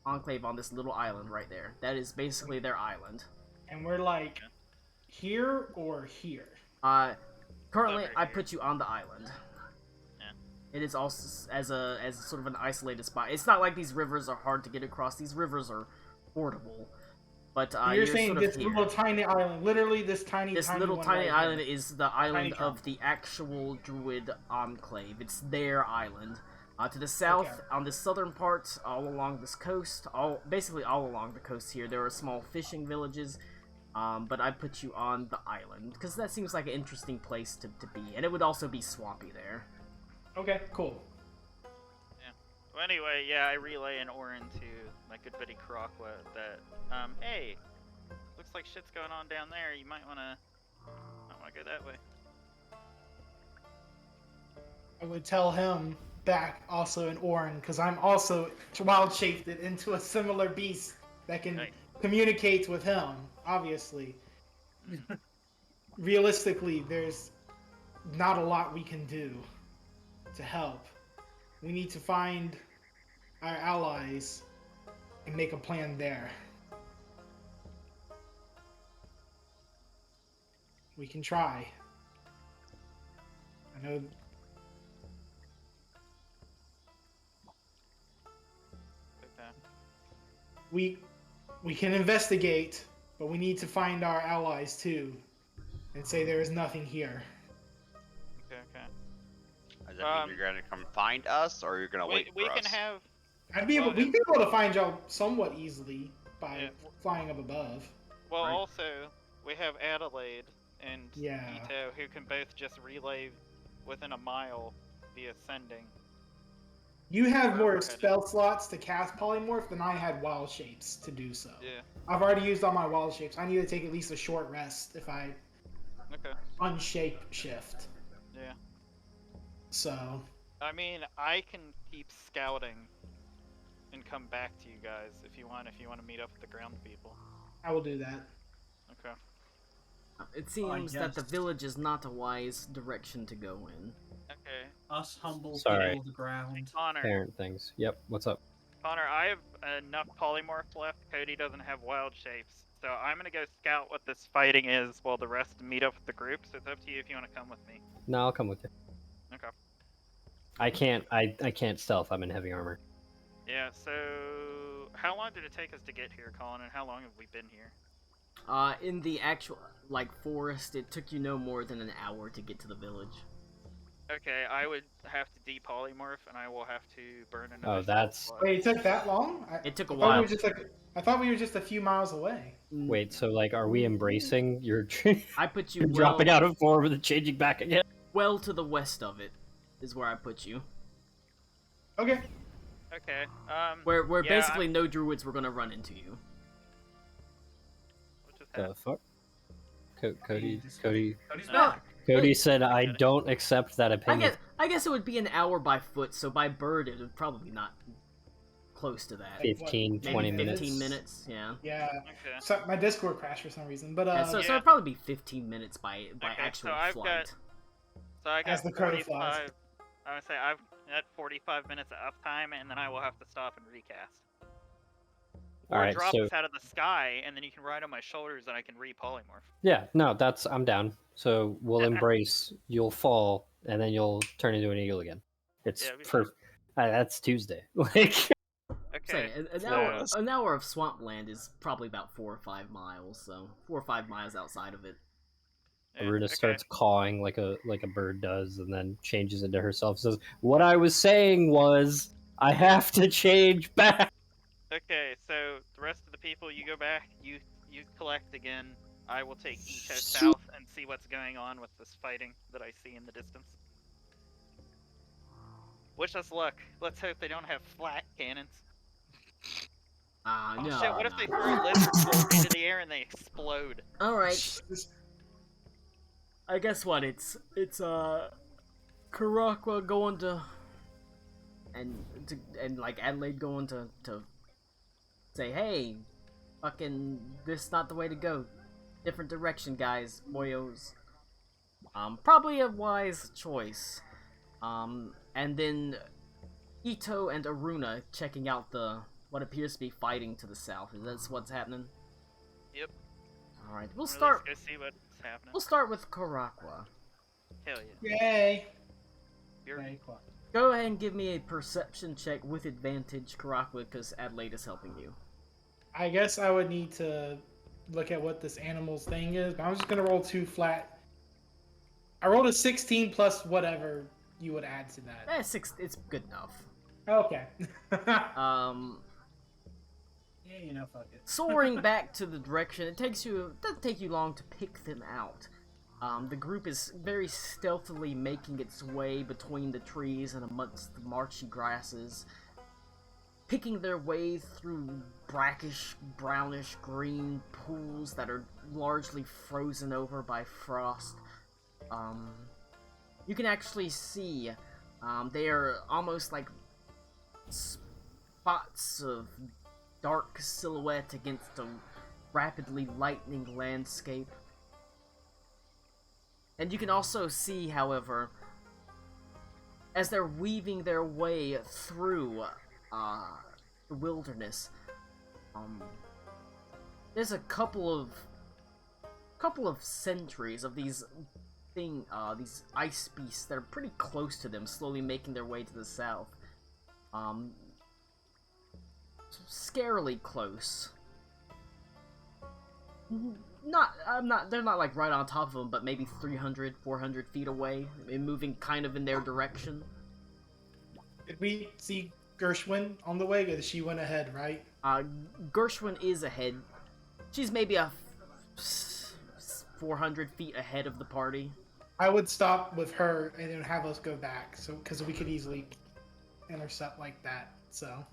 [SPEAKER 1] enclave on this little island right there. That is basically their island.
[SPEAKER 7] And we're like, here or here?
[SPEAKER 1] Currently,
[SPEAKER 4] Over
[SPEAKER 1] I
[SPEAKER 4] here.
[SPEAKER 1] put you on the island.
[SPEAKER 4] Yeah.
[SPEAKER 1] It is also as sort of an isolated spot. It's not like these rivers are hard to get across. These rivers are fordable. But
[SPEAKER 7] You're
[SPEAKER 1] you're
[SPEAKER 7] saying
[SPEAKER 1] sort of
[SPEAKER 7] this
[SPEAKER 1] here.
[SPEAKER 7] little tiny island, literally this tiny
[SPEAKER 1] Little
[SPEAKER 7] one
[SPEAKER 1] tiny
[SPEAKER 7] right
[SPEAKER 1] island
[SPEAKER 7] here.
[SPEAKER 1] is the island
[SPEAKER 7] Tiny
[SPEAKER 1] of the actual Druid Enclave. It's their island. To the south,
[SPEAKER 7] Okay.
[SPEAKER 1] on the southern part, all along this coast, basically all along the coast here, there are small fishing villages. But I put you on the island, because that seems like an interesting place to be, and it would also be swampy there.
[SPEAKER 7] Okay, cool.
[SPEAKER 4] Well, anyway, yeah, I relay an Orin to my good buddy Karakwa that, hey, looks like shit's going on down there. You might wanna go that way.
[SPEAKER 7] I would tell him back also in Orin, because I'm also wild shaped it into a similar beast that can communicate with him, obviously. Realistically, there's not a lot we can do to help. We need to find our allies and make a plan there. We can try. I know.
[SPEAKER 4] Okay.
[SPEAKER 7] We can investigate, but we need to find our allies too, and say there is nothing here.
[SPEAKER 4] Okay.
[SPEAKER 9] Does that mean you're gonna come find us, or you're gonna wait for us?
[SPEAKER 4] We can have.
[SPEAKER 7] We'd be able to find y'all somewhat easily by flying up above.
[SPEAKER 4] Well, also we have Adelaide and
[SPEAKER 7] Yeah.
[SPEAKER 4] Ito, who can both just relay within a mile via sending.
[SPEAKER 7] You have
[SPEAKER 4] Wherever
[SPEAKER 7] more
[SPEAKER 4] we're headed.
[SPEAKER 7] spell slots to cast polymorph than I had wild shapes to do so.
[SPEAKER 4] Yeah.
[SPEAKER 7] I've already used all my wild shapes. I need to take at least a short rest if I
[SPEAKER 4] Okay.
[SPEAKER 7] unshape shift.
[SPEAKER 4] Yeah.
[SPEAKER 7] So
[SPEAKER 4] I mean, I can keep scouting and come back to you guys if you want. If you want to meet up with the ground people.
[SPEAKER 7] I will do that.
[SPEAKER 4] Okay.
[SPEAKER 1] It seems that the
[SPEAKER 3] guess.
[SPEAKER 1] village is not a wise direction to go in.
[SPEAKER 4] Okay.
[SPEAKER 3] Us humble
[SPEAKER 2] Sorry.
[SPEAKER 3] people of the ground.
[SPEAKER 4] Connor.
[SPEAKER 2] Parent things. Yep. What's up?
[SPEAKER 4] Connor, I have enough polymorph left. Cody doesn't have wild shapes. So I'm gonna go scout what this fighting is while the rest meet up with the group. So it's up to you if you want to come with me.
[SPEAKER 2] No, I'll come with you.
[SPEAKER 4] Okay.
[SPEAKER 2] I can't. I can't stealth. I'm in heavy armor.
[SPEAKER 4] Yeah, so how long did it take us to get here, Colin, and how long have we been here?
[SPEAKER 1] In the actual, forest, it took you no more than an hour to get to the village.
[SPEAKER 4] Okay, I would have to depolymorph, and I will have to burn another.
[SPEAKER 2] Oh, that's.
[SPEAKER 7] Wait, it took that long?
[SPEAKER 1] It took a
[SPEAKER 7] I thought
[SPEAKER 1] while.
[SPEAKER 7] I thought we were just a few miles away.
[SPEAKER 2] Wait. So are we embracing your?
[SPEAKER 1] I put you
[SPEAKER 2] You're
[SPEAKER 1] well,
[SPEAKER 2] dropping out of form and then changing back again.
[SPEAKER 1] well to the west of it, is where I put you.
[SPEAKER 7] Okay.
[SPEAKER 4] Okay.
[SPEAKER 1] Where
[SPEAKER 4] yeah,
[SPEAKER 1] basically no druids were gonna run into you.
[SPEAKER 4] What just
[SPEAKER 2] The
[SPEAKER 4] happened?
[SPEAKER 2] fuck? Cody.
[SPEAKER 3] Cody's
[SPEAKER 4] No.
[SPEAKER 3] back.
[SPEAKER 2] Cody said, "I don't accept that opinion."
[SPEAKER 1] I guess it would be an hour by foot, so by bird it would probably not close to that.
[SPEAKER 2] 15,
[SPEAKER 7] Maybe
[SPEAKER 2] 20
[SPEAKER 1] Maybe
[SPEAKER 2] minutes.
[SPEAKER 1] 15 minutes, yeah.
[SPEAKER 7] Yeah.
[SPEAKER 4] Okay.
[SPEAKER 7] So my Discord crashed for some reason, but
[SPEAKER 1] Yeah, so
[SPEAKER 4] yeah.
[SPEAKER 1] it'd probably be 15 minutes by
[SPEAKER 4] Okay,
[SPEAKER 1] actual
[SPEAKER 4] so I've
[SPEAKER 1] flight.
[SPEAKER 4] So I got
[SPEAKER 7] As the crow
[SPEAKER 4] 45.
[SPEAKER 7] flies.
[SPEAKER 4] I would say I've got 45 minutes of uptime, and then I will have to stop and recast. Or
[SPEAKER 2] Alright,
[SPEAKER 4] drop
[SPEAKER 2] so-
[SPEAKER 4] us out of the sky, and then you can ride on my shoulders, and I can re-polymorph.
[SPEAKER 2] Yeah, no, I'm down. So we'll embrace. You'll fall, and then you'll turn into an eagle again. It's
[SPEAKER 4] Yeah, we
[SPEAKER 2] for. That's Tuesday. Like.
[SPEAKER 4] Okay.
[SPEAKER 1] Say,
[SPEAKER 4] so-
[SPEAKER 1] an hour of swampland is probably about 4 or 5 miles, so 4 or 5 miles outside of it.
[SPEAKER 4] yeah,
[SPEAKER 2] Aruna
[SPEAKER 4] okay.
[SPEAKER 2] starts cawing like a bird does, and then changes into herself. Says, "What I was saying was, I have to change back."
[SPEAKER 4] Okay, so the rest of the people, you go back, you collect again. I will take Ito south and see what's going on with this fighting that I see in the distance. Wish us luck. Let's hope they don't have flat cannons.
[SPEAKER 1] Ah,
[SPEAKER 4] Oh
[SPEAKER 1] no.
[SPEAKER 4] shit, what if
[SPEAKER 1] no.
[SPEAKER 4] they throw lizard folk into the air and they explode?
[SPEAKER 1] Alright. I guess what it's Karakwa going to and like Adelaide going to say, hey, fucking this not the way to go. Different direction, guys, boyos. Probably a wise choice. And then Ito and Aruna checking out what appears to be fighting to the south. Is that what's happening?
[SPEAKER 4] Yep.
[SPEAKER 1] Alright,
[SPEAKER 4] Or
[SPEAKER 1] we'll
[SPEAKER 4] at
[SPEAKER 1] start
[SPEAKER 4] least go see what's happening.
[SPEAKER 1] We'll start with Karakwa.
[SPEAKER 4] Hell yeah.
[SPEAKER 7] Yay!
[SPEAKER 4] You're
[SPEAKER 7] Very cool.
[SPEAKER 1] Go ahead and give me a perception check with advantage, Karakwa, because Adelaide is helping you.
[SPEAKER 7] I guess I would need to look at what this animal's thing is, but I'm just gonna roll 2 flat. I rolled a 16 plus whatever you would add to that.
[SPEAKER 1] It's good enough.
[SPEAKER 7] Okay.
[SPEAKER 3] Yeah, you know, fuck it.
[SPEAKER 1] Soaring back to the direction, it doesn't take you long to pick them out. The group is very stealthily making its way between the trees and amongst the marshy grasses, picking their way through brackish, brownish green pools that are largely frozen over by frost. You can actually see they are almost like spots of dark silhouette against a rapidly lightening landscape. And you can also see, however, as they're weaving their way through the wilderness, there's a couple of sentries of these ice beasts that are pretty close to them, slowly making their way to the south. Scarily close. They're not like right on top of them, but maybe 300, 400 feet away, and moving kind of in their direction.
[SPEAKER 7] Did we see Gershwin on the way, or she went ahead, right?
[SPEAKER 1] Gershwin is ahead. She's maybe a 400 feet ahead of the party.
[SPEAKER 7] I would stop with her and then have us go back, so because we could easily intercept like that. So.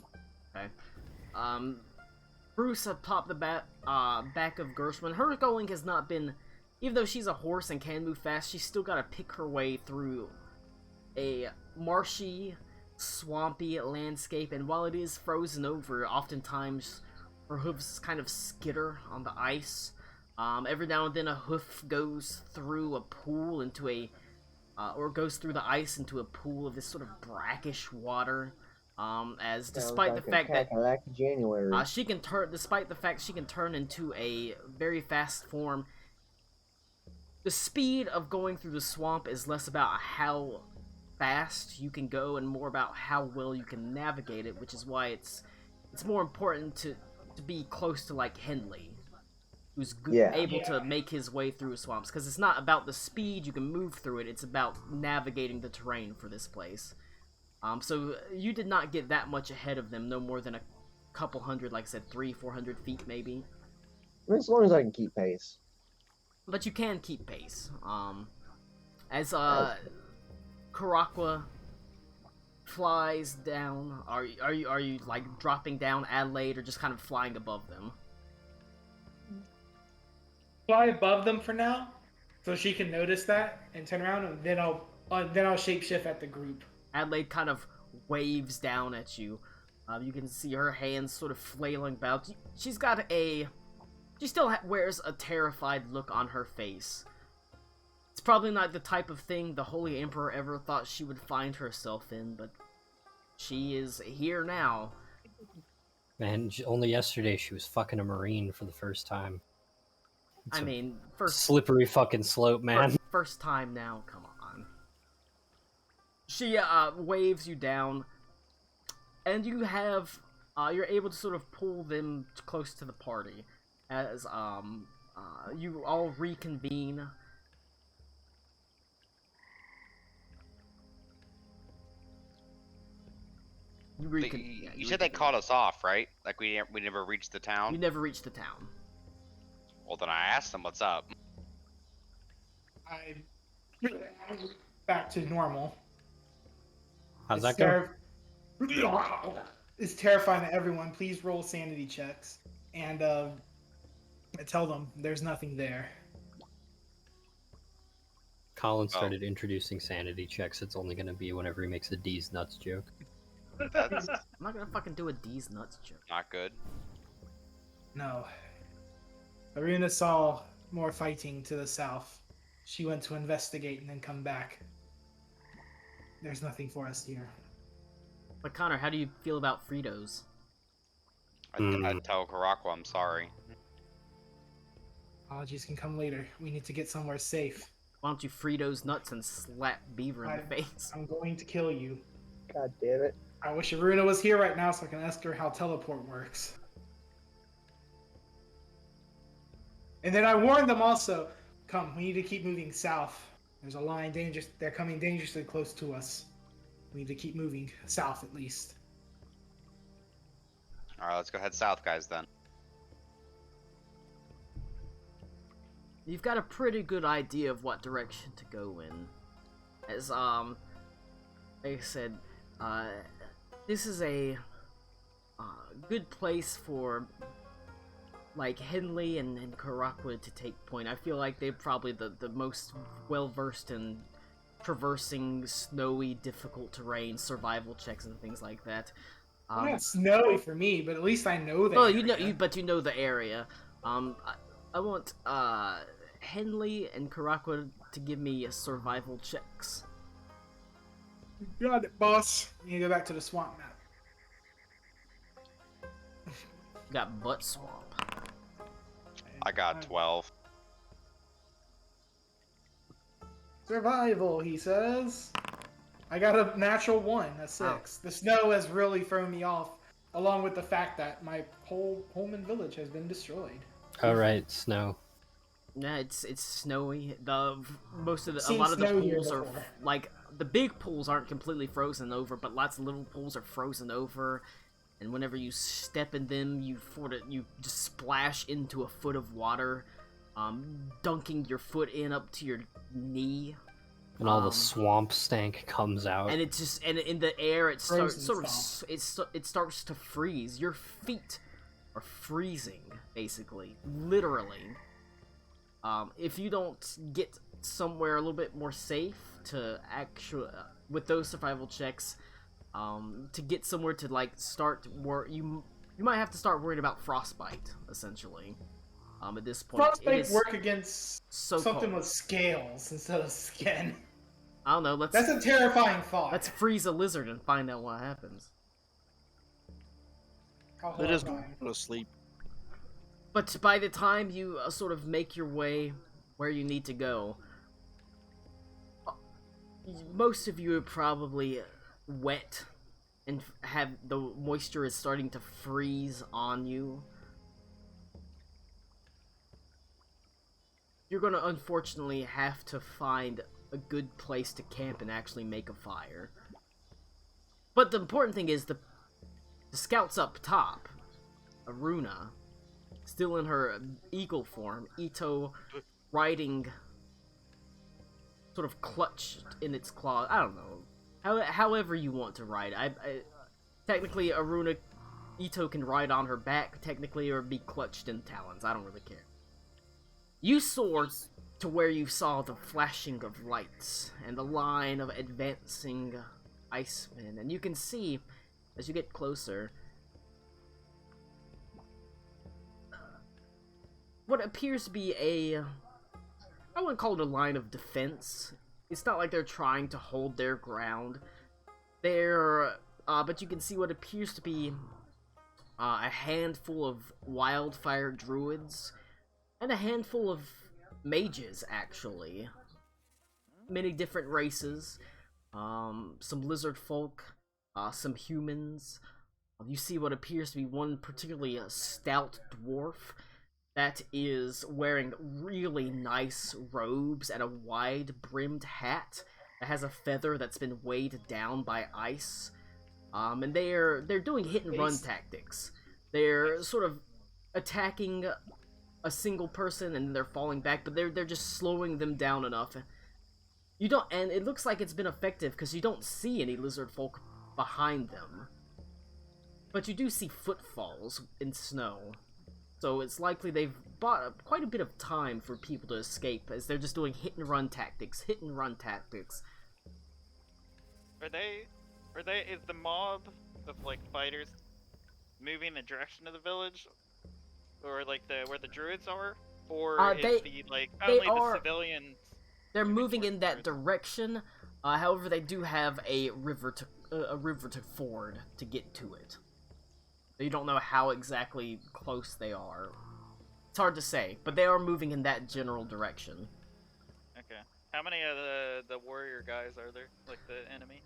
[SPEAKER 1] Okay. Bruce atop the back of Gershwin. Her going has not been, even though she's a horse and can move fast, she's still got to pick her way through a marshy, swampy landscape, and while it is frozen over, oftentimes her hooves kind of skitter on the ice. Every now and then a hoof goes through a pool into or goes through the ice into a pool of this sort of brackish water. As despite the fact that
[SPEAKER 5] January.
[SPEAKER 1] she can turn into a very fast form, the speed of going through the swamp is less about how fast you can go and more about how well you can navigate it, which is why it's more important to be close to like Henley, who's able to make his way through swamps, because it's not about the speed you can move through it, it's about navigating the terrain for this place. So you did not get that much ahead of them, no more than a couple hundred, like I said, 300-400 feet maybe.
[SPEAKER 5] As long as I can keep pace.
[SPEAKER 1] But you can keep pace. As Karakwa flies down, are you like dropping down Adelaide or just kind of flying above them?
[SPEAKER 7] Fly above them for now, so she can notice that and turn around, and then I'll shapeshift at the group.
[SPEAKER 1] Adelaide kind of waves down at you. You can see her hands sort of flailing about. She still wears a terrified look on her face. It's probably not the type of thing the Holy Emperor ever thought she would find herself in, but she is here now.
[SPEAKER 2] Man, only yesterday she was fucking a Marine for the first time. It's
[SPEAKER 1] first
[SPEAKER 2] slippery fucking slope, man.
[SPEAKER 1] First time now, come on. She waves you down, and you have you're able to sort of pull them close to the party as you all reconvene.
[SPEAKER 9] You said they caught us off, right? Like we never reached the town?
[SPEAKER 1] You never reached the town.
[SPEAKER 9] Well, then I asked them what's up.
[SPEAKER 7] I'm back to normal.
[SPEAKER 2] How's that go?
[SPEAKER 7] It's terrifying to everyone. Please roll sanity checks. And I tell them there's nothing there.
[SPEAKER 2] Colin started introducing sanity checks. It's only going to be whenever he makes a D's nuts joke.
[SPEAKER 9] That's
[SPEAKER 1] I'm not gonna fucking do a D's nuts joke.
[SPEAKER 9] not good.
[SPEAKER 7] No. Aruna saw more fighting to the south. She went to investigate and then come back. There's nothing for us here.
[SPEAKER 1] But Connor, how do you feel about Fritos?
[SPEAKER 9] I'd tell Karakwa I'm sorry.
[SPEAKER 7] Apologies can come later. We need to get somewhere safe.
[SPEAKER 1] Why don't you Fritos nuts and slap Beaver in the face?
[SPEAKER 7] I'm going to kill you.
[SPEAKER 5] God damn it.
[SPEAKER 7] I wish Aruna was here right now so I can ask her how teleport works. And then I warned them also, come, we need to keep moving south. There's a line dangerous. They're coming dangerously close to us. We need to keep moving south at least.
[SPEAKER 9] Alright, let's go head south, guys, then.
[SPEAKER 1] You've got a pretty good idea of what direction to go in. As, like I said, this is a good place for, like, Henley and Karakwa to take point. I feel like they're probably the most well-versed in traversing snowy, difficult terrain, survival checks, and things like that.
[SPEAKER 7] Not snowy for me, but at least I know that.
[SPEAKER 1] Well, you know the area. I want Henley and Karakwa to give me survival checks.
[SPEAKER 7] Got it, boss. You go back to the swamp map.
[SPEAKER 1] Got Butt Swamp.
[SPEAKER 9] I got 12.
[SPEAKER 7] Survival, he says. I got a natural 1, a 6. The snow has really thrown me off, along with the fact that my whole Holman village has been destroyed.
[SPEAKER 2] Alright, snow.
[SPEAKER 1] Yeah, it's snowy. A lot of the
[SPEAKER 7] snow here
[SPEAKER 1] pools are
[SPEAKER 7] before.
[SPEAKER 1] like the big pools aren't completely frozen over, but lots of little pools are frozen over. And whenever you step in them, you just splash into a foot of water, dunking your foot in up to your knee.
[SPEAKER 2] And all the swamp stank comes out.
[SPEAKER 1] And it's just, and in the air, it starts
[SPEAKER 7] Frozen
[SPEAKER 1] it starts to freeze. Your feet are freezing, basically, literally. If you don't get somewhere a little bit more safe to actually, with those survival checks, to get somewhere to like start you might have to start worrying about frostbite, essentially. At this point,
[SPEAKER 7] Frostbite work against
[SPEAKER 1] so
[SPEAKER 7] something
[SPEAKER 1] cold.
[SPEAKER 7] with scales instead of skin.
[SPEAKER 1] I don't know.
[SPEAKER 7] That's a terrifying thought.
[SPEAKER 1] Let's freeze a lizard and find out what happens.
[SPEAKER 7] How
[SPEAKER 6] They just
[SPEAKER 7] horrifying.
[SPEAKER 6] go to sleep.
[SPEAKER 1] But by the time you sort of make your way where you need to go, most of you are probably wet and have the moisture is starting to freeze on you. You're gonna unfortunately have to find a good place to camp and actually make a fire. But the important thing is the scouts up top, Aruna, still in her eagle form, Ito riding, sort of clutched in its claw. I don't know. However you want to ride. Technically, Aruna, Ito can ride on her back, technically, or be clutched in talons. I don't really care. You soar to where you saw the flashing of lights and the line of advancing icemen, and you can see, as you get closer, what appears to be I wouldn't call it a line of defense. It's not like they're trying to hold their ground. But you can see what appears to be a handful of wildfire druids and a handful of mages, actually. Many different races. Some lizard folk, some humans. You see what appears to be one particularly stout dwarf that is wearing really nice robes and a wide-brimmed hat that has a feather that's been weighed down by ice. And they're doing hit-and-run tactics. They're sort of attacking a single person and they're falling back, but they're just slowing them down enough. And it looks like it's been effective because you don't see any lizard folk behind them. But you do see footfalls in snow. So it's likely they've bought quite a bit of time for people to escape, as they're just doing hit-and-run tactics.
[SPEAKER 4] Is the mob of, like, fighters moving the direction of the village? Or, like, where the druids are? Or is the civilians...
[SPEAKER 1] They're moving in that direction, however they do have a river to ford to get to it. You don't know how exactly close they are. It's hard to say, but they are moving in that general direction.
[SPEAKER 4] Okay. How many of the warrior guys are there? Like, the enemy?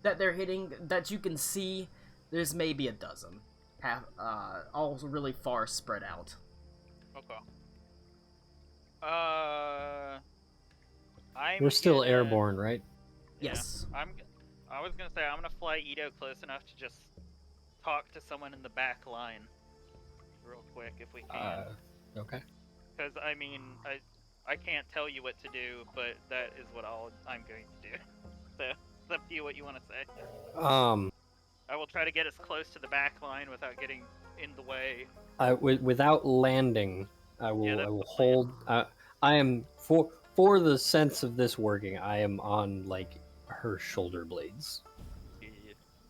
[SPEAKER 1] That they're hitting, that you can see, there's maybe a dozen. All really far spread out.
[SPEAKER 4] Okay.
[SPEAKER 2] We're still airborne, right?
[SPEAKER 1] Yes.
[SPEAKER 4] I was gonna say I'm gonna fly Ito close enough to just talk to someone in the back line, real quick if we can.
[SPEAKER 2] Okay.
[SPEAKER 4] Because I mean, I can't tell you what to do, but that is what I'm going to do. So it's up to you what you want to say. I will try to get as close to the back line without getting in the way.
[SPEAKER 2] Without landing, I will.
[SPEAKER 4] Yeah,
[SPEAKER 2] I
[SPEAKER 4] that's
[SPEAKER 2] will
[SPEAKER 4] the plan.
[SPEAKER 2] hold. I am for the sense of this working. I am on like her shoulder blades,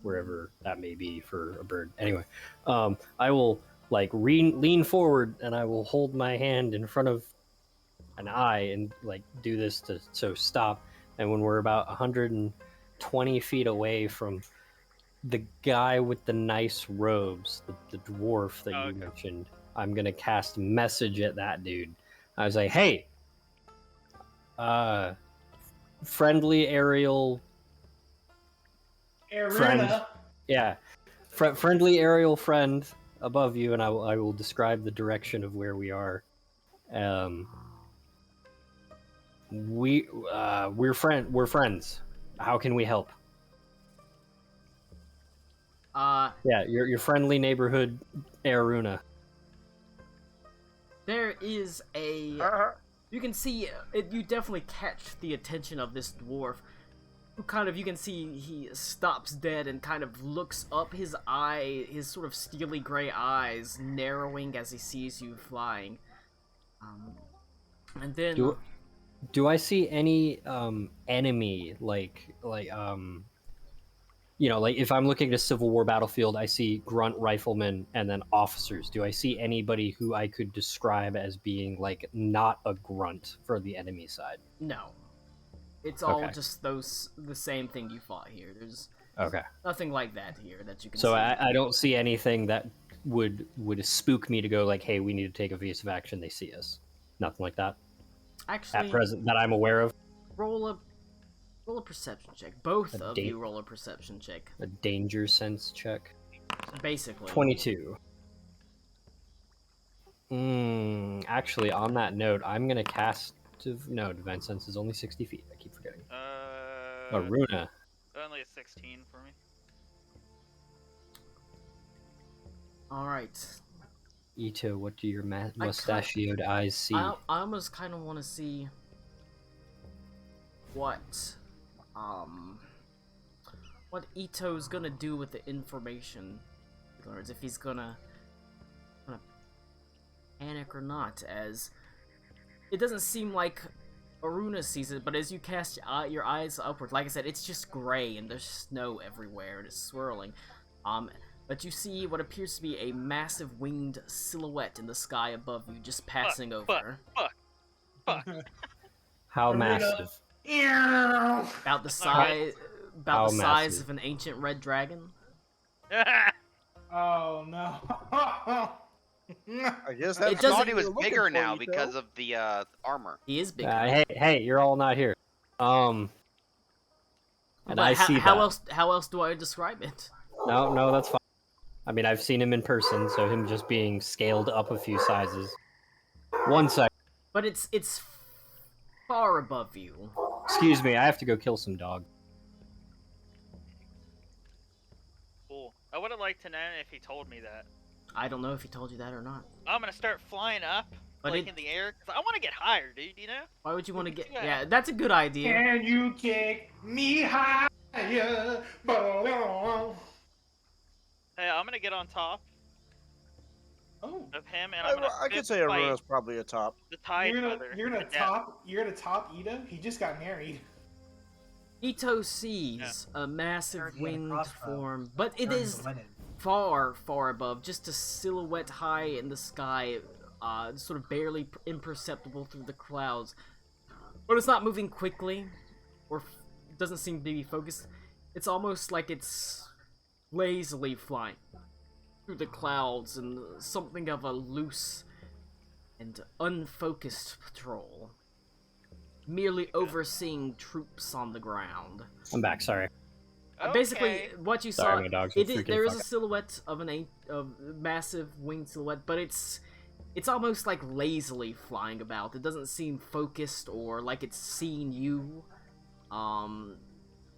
[SPEAKER 2] wherever that may be for a bird. Anyway, I will like lean forward and I will hold my hand in front of an eye and like do this to stop. And when we're about 120 feet away from the guy with the nice robes, the dwarf that you mentioned, I'm gonna cast message at that dude. I was like, hey, friendly aerial friend.
[SPEAKER 7] Aruna.
[SPEAKER 2] Yeah, friendly aerial friend above you, and I will describe the direction of where we are. We're friends. How can we help? Yeah, your friendly neighborhood Aruna.
[SPEAKER 1] There is a... You can see, you definitely catch the attention of this dwarf, who kind of, you can see he stops dead and kind of looks up, his sort of steely gray eyes narrowing as he sees you flying. And then...
[SPEAKER 2] Do I see any enemy, like you know, like if I'm looking at a Civil War battlefield, I see grunt riflemen and then officers. Do I see anybody who I could describe as being like not a grunt for the enemy side?
[SPEAKER 1] No. It's all just the same thing you fought here. There's nothing like that here that you can see.
[SPEAKER 2] So I don't see anything that would spook me to go like, hey, we need to take evasive action. They see us. Nothing like that.
[SPEAKER 1] Actually,
[SPEAKER 2] at present that I'm aware of.
[SPEAKER 1] Roll a perception check. Both of you roll a perception check.
[SPEAKER 2] A danger sense check.
[SPEAKER 1] Basically.
[SPEAKER 2] 22. Actually, on that note, I'm gonna cast. No, divine sense is only 60 feet. I keep forgetting. Aruna.
[SPEAKER 4] Only a 16 for me.
[SPEAKER 1] All right.
[SPEAKER 2] Ito, what do your mustachioed eyes see?
[SPEAKER 1] I almost kind of want to see what Ito's gonna do with the information he learns, if he's gonna panic or not, as it doesn't seem like Aruna sees it, but as you cast your eyes upward, like I said, it's just gray and there's snow everywhere and it's swirling. But you see what appears to be a massive winged silhouette in the sky above you, just passing over.
[SPEAKER 4] Fuck.
[SPEAKER 2] How massive?
[SPEAKER 1] About the size of an ancient red dragon.
[SPEAKER 7] Oh no.
[SPEAKER 6] I guess
[SPEAKER 9] I
[SPEAKER 6] that's
[SPEAKER 9] thought he was bigger now because of the armor.
[SPEAKER 1] He is bigger.
[SPEAKER 2] Hey, you're all not here. And I see that.
[SPEAKER 1] How else do I describe it?
[SPEAKER 2] No, that's fine. I mean, I've seen him in person, so him just being scaled up a few sizes. 1 second.
[SPEAKER 1] But it's far above you.
[SPEAKER 2] Excuse me, I have to go kill some dog.
[SPEAKER 4] Cool. I would have liked to know if he told me that.
[SPEAKER 1] I don't know if he told you that or not.
[SPEAKER 4] I'm gonna start flying up, in the air, because I want to get higher, dude, you know?
[SPEAKER 1] Why would you want to get... Yeah, that's a good idea.
[SPEAKER 7] Can you kick me higher?
[SPEAKER 4] Hey, I'm gonna get on top of him, and I'm gonna
[SPEAKER 6] I could say Aruna's probably a top.
[SPEAKER 4] The Tide
[SPEAKER 7] You're gonna top Ida? He just got married.
[SPEAKER 1] Ito sees a massive winged form, but it is far, far above, just a silhouette high in the sky, sort of barely imperceptible through the clouds. But it's not moving quickly, or doesn't seem to be focused. It's almost like it's lazily flying through the clouds in something of a loose and unfocused patrol, merely overseeing troops on the ground.
[SPEAKER 2] I'm back, sorry.
[SPEAKER 1] Basically, what you saw,
[SPEAKER 2] my dogs
[SPEAKER 1] there is a silhouette of a massive winged silhouette, but it's almost like lazily flying about. It doesn't seem focused or like it's seeing you.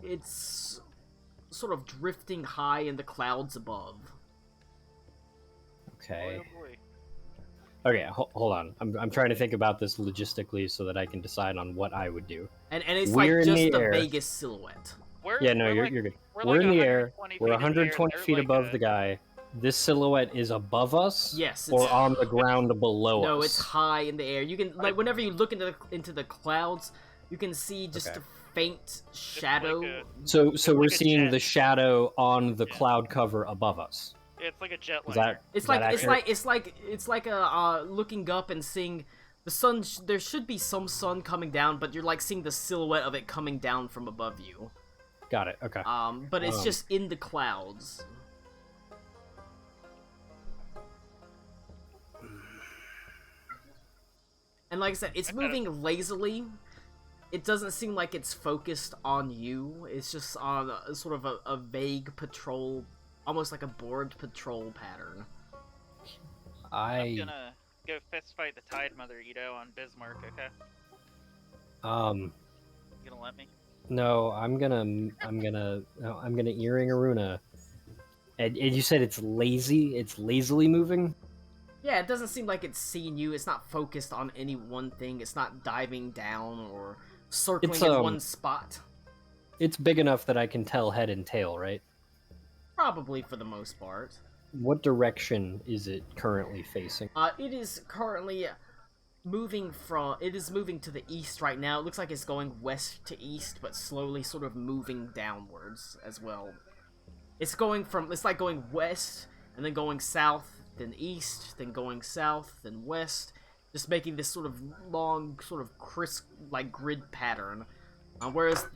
[SPEAKER 1] It's sort of drifting high in the clouds above.
[SPEAKER 2] Okay.
[SPEAKER 4] Boy, oh boy.
[SPEAKER 2] Okay, hold on. I'm trying to think about this logistically so that I can decide on what I would do.
[SPEAKER 1] And it's
[SPEAKER 2] We're
[SPEAKER 1] like
[SPEAKER 2] in
[SPEAKER 1] just
[SPEAKER 2] the
[SPEAKER 1] a
[SPEAKER 2] air.
[SPEAKER 1] Vegas silhouette.
[SPEAKER 2] Yeah, no, you're good. We're in the air. We're 120
[SPEAKER 4] They're
[SPEAKER 2] feet
[SPEAKER 4] like
[SPEAKER 2] above
[SPEAKER 4] a-
[SPEAKER 2] the guy. This silhouette is above us.
[SPEAKER 1] Yes,
[SPEAKER 2] Or
[SPEAKER 1] it's-
[SPEAKER 2] on the ground below
[SPEAKER 1] No,
[SPEAKER 2] us.
[SPEAKER 1] it's high in the air. You can like whenever you look into the clouds, you can see just
[SPEAKER 2] Okay.
[SPEAKER 1] a faint shadow.
[SPEAKER 2] So we're
[SPEAKER 4] like a
[SPEAKER 2] seeing
[SPEAKER 4] jet.
[SPEAKER 2] the shadow on the
[SPEAKER 4] Yeah.
[SPEAKER 2] cloud cover above us.
[SPEAKER 4] It's like a jet
[SPEAKER 2] Is
[SPEAKER 4] liner.
[SPEAKER 2] that
[SPEAKER 1] It's
[SPEAKER 2] is
[SPEAKER 1] like
[SPEAKER 2] that accurate?
[SPEAKER 1] it's like a looking up and seeing the sun. There should be some sun coming down, but you're like seeing the silhouette of it coming down from above you.
[SPEAKER 2] Got it. Okay.
[SPEAKER 1] But it's just in the clouds. And like I said, it's moving lazily. It doesn't seem like it's focused on you. It's just on a, sort of a vague patrol, almost like a board patrol pattern.
[SPEAKER 4] I'm gonna go fist fight the Tide Mother Ito on Bismarck, okay?
[SPEAKER 2] Um.
[SPEAKER 4] You gonna let me?
[SPEAKER 2] No, I'm gonna earring Aruna. And you said it's lazy. It's lazily moving.
[SPEAKER 1] Yeah, it doesn't seem like it's seeing you. It's not focused on any one thing. It's not diving down or circling
[SPEAKER 2] It's,
[SPEAKER 1] in one spot.
[SPEAKER 2] It's big enough that I can tell head and tail, right?
[SPEAKER 1] Probably for the most part.
[SPEAKER 2] What direction is it currently facing?
[SPEAKER 1] It is currently moving to the east right now. It looks like it's going west to east, but slowly sort of moving downwards as well. It's like going west, and then going south, then east, then going south, then west, just making this sort of long, sort of crisp, like, grid pattern. Whereas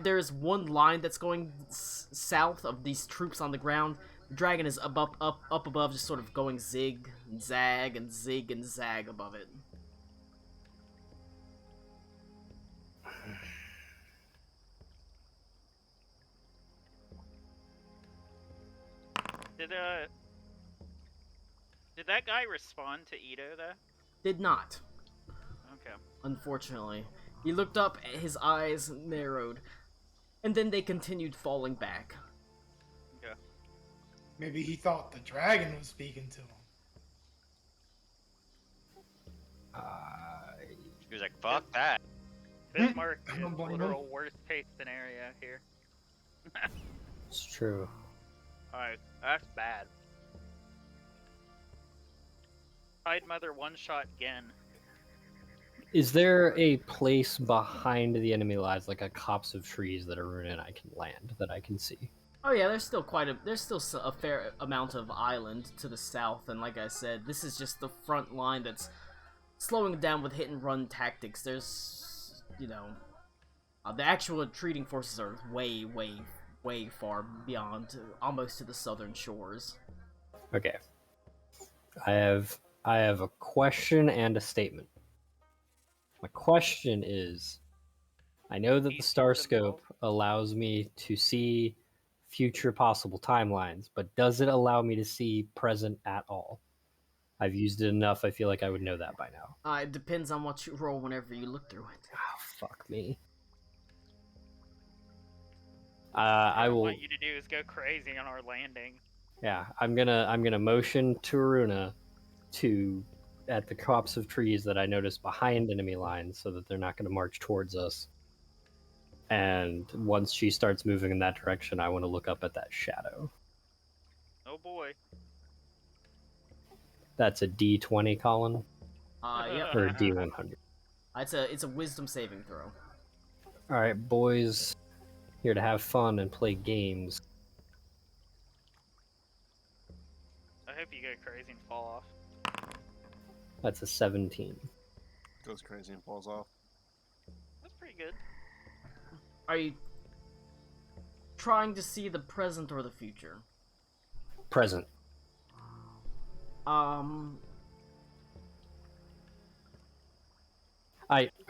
[SPEAKER 1] there's one line that's going south of these troops on the ground. The dragon is up above, just sort of going zig and zag and zig and zag above it.
[SPEAKER 4] Did that guy respond to Ito though?
[SPEAKER 1] Did not.
[SPEAKER 4] Okay.
[SPEAKER 1] Unfortunately. He looked up, his eyes narrowed, and then they continued falling back.
[SPEAKER 4] Okay.
[SPEAKER 7] Maybe he thought the dragon was speaking to him.
[SPEAKER 9] He was like, "Fuck that."
[SPEAKER 4] Bismarck
[SPEAKER 7] I
[SPEAKER 4] is
[SPEAKER 7] don't blame him.
[SPEAKER 4] literal worst case scenario here.
[SPEAKER 2] It's true.
[SPEAKER 4] Alright, that's bad. Tide Mother one shot again.
[SPEAKER 2] Is there a place behind the enemy lines, like a copse of trees that Aruna and I can land, that I can see?
[SPEAKER 1] Oh yeah, there's still a fair amount of island to the south, and like I said, this is just the front line that's slowing down with hit and run tactics. There's, the actual retreating forces are way, way, way far beyond, almost to the southern shores.
[SPEAKER 2] Okay. I have a question and a statement. My question is, I know that the Star Scope allows me to see future possible timelines, but does it allow me to see present at all? I've used it enough, I feel like I would know that by now.
[SPEAKER 1] It depends on what you roll whenever you look through it.
[SPEAKER 2] Oh, fuck me. I
[SPEAKER 4] What I
[SPEAKER 2] will.
[SPEAKER 4] want you to do is go crazy on our landing.
[SPEAKER 2] Yeah, I'm gonna motion to Aruna at the copse of trees that I noticed behind enemy lines, so that they're not gonna march towards us. And once she starts moving in that direction, I want to look up at that shadow.
[SPEAKER 4] Oh boy.
[SPEAKER 2] That's a D20, Colin,
[SPEAKER 1] Yep.
[SPEAKER 2] or a D100.
[SPEAKER 1] It's a wisdom saving throw.
[SPEAKER 2] All right, boys, here to have fun and play games.
[SPEAKER 4] I hope you go crazy and fall off.
[SPEAKER 2] That's a 17.
[SPEAKER 6] Goes crazy and falls off.
[SPEAKER 4] That's pretty good.
[SPEAKER 1] Are you trying to see the present or the future?
[SPEAKER 2] Present.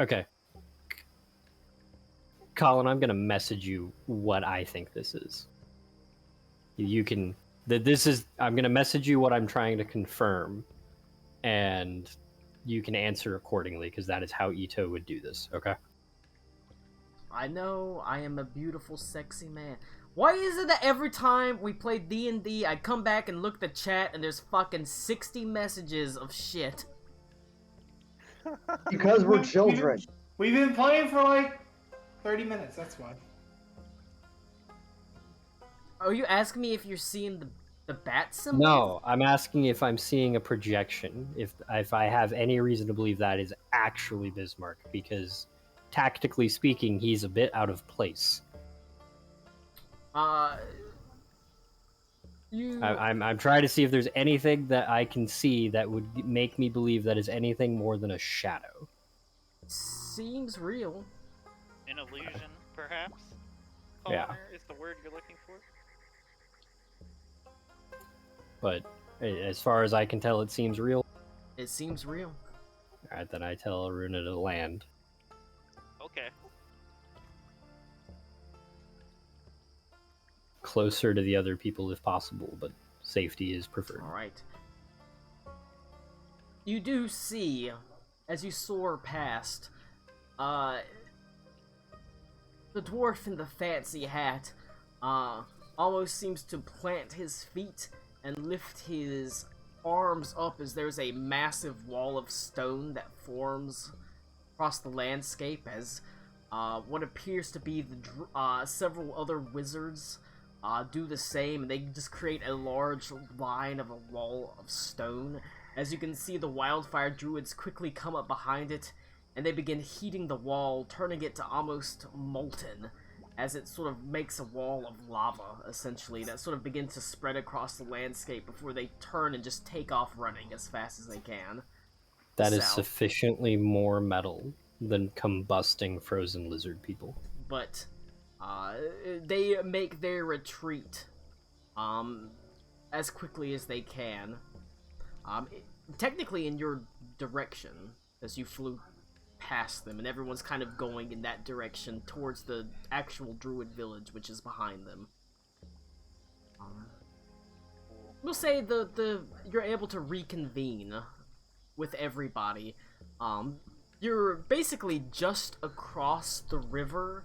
[SPEAKER 2] Okay. Colin, I'm gonna message you what I think this is. You can I'm gonna message you what I'm trying to confirm, and you can answer accordingly, because that is how Ito would do this, okay?
[SPEAKER 1] I know I am a beautiful, sexy man. Why is it that every time we play D&D, I come back and look at the chat and there's fucking 60 messages of shit?
[SPEAKER 5] Because we're children.
[SPEAKER 7] We've been playing for like 30 minutes, that's why.
[SPEAKER 1] Are you asking me if you're seeing the bat symbol?
[SPEAKER 2] No, I'm asking if I'm seeing a projection, if I have any reason to believe that is actually Bismarck, because tactically speaking, he's a bit out of place. I'm trying to see if there's anything that I can see that would make me believe that is anything more than a shadow.
[SPEAKER 1] Seems real.
[SPEAKER 4] An illusion, perhaps?
[SPEAKER 2] Yeah.
[SPEAKER 4] Connor is the word you're looking for?
[SPEAKER 2] But as far as I can tell, it seems real.
[SPEAKER 1] It seems real.
[SPEAKER 2] Alright, then I tell Aruna to land.
[SPEAKER 4] Okay.
[SPEAKER 2] Closer to the other people if possible, but safety is preferred.
[SPEAKER 1] Alright. You do see, as you soar past, the dwarf in the fancy hat, almost seems to plant his feet and lift his arms up as there's a massive wall of stone that forms across the landscape as what appears to be the several other wizards do the same, and they just create a large line of a wall of stone. As you can see, the wildfire druids quickly come up behind it, and they begin heating the wall, turning it to almost molten, as it sort of makes a wall of lava, essentially, that sort of begins to spread across the landscape before they turn and just take off running as fast as they can.
[SPEAKER 2] That is
[SPEAKER 1] South.
[SPEAKER 2] sufficiently more metal than combusting frozen lizard people.
[SPEAKER 1] But they make their retreat as quickly as they can. Technically in your direction, as you flew past them, and everyone's kind of going in that direction towards the actual druid village, which is behind them. We'll say you're able to reconvene with everybody. You're basically just across the river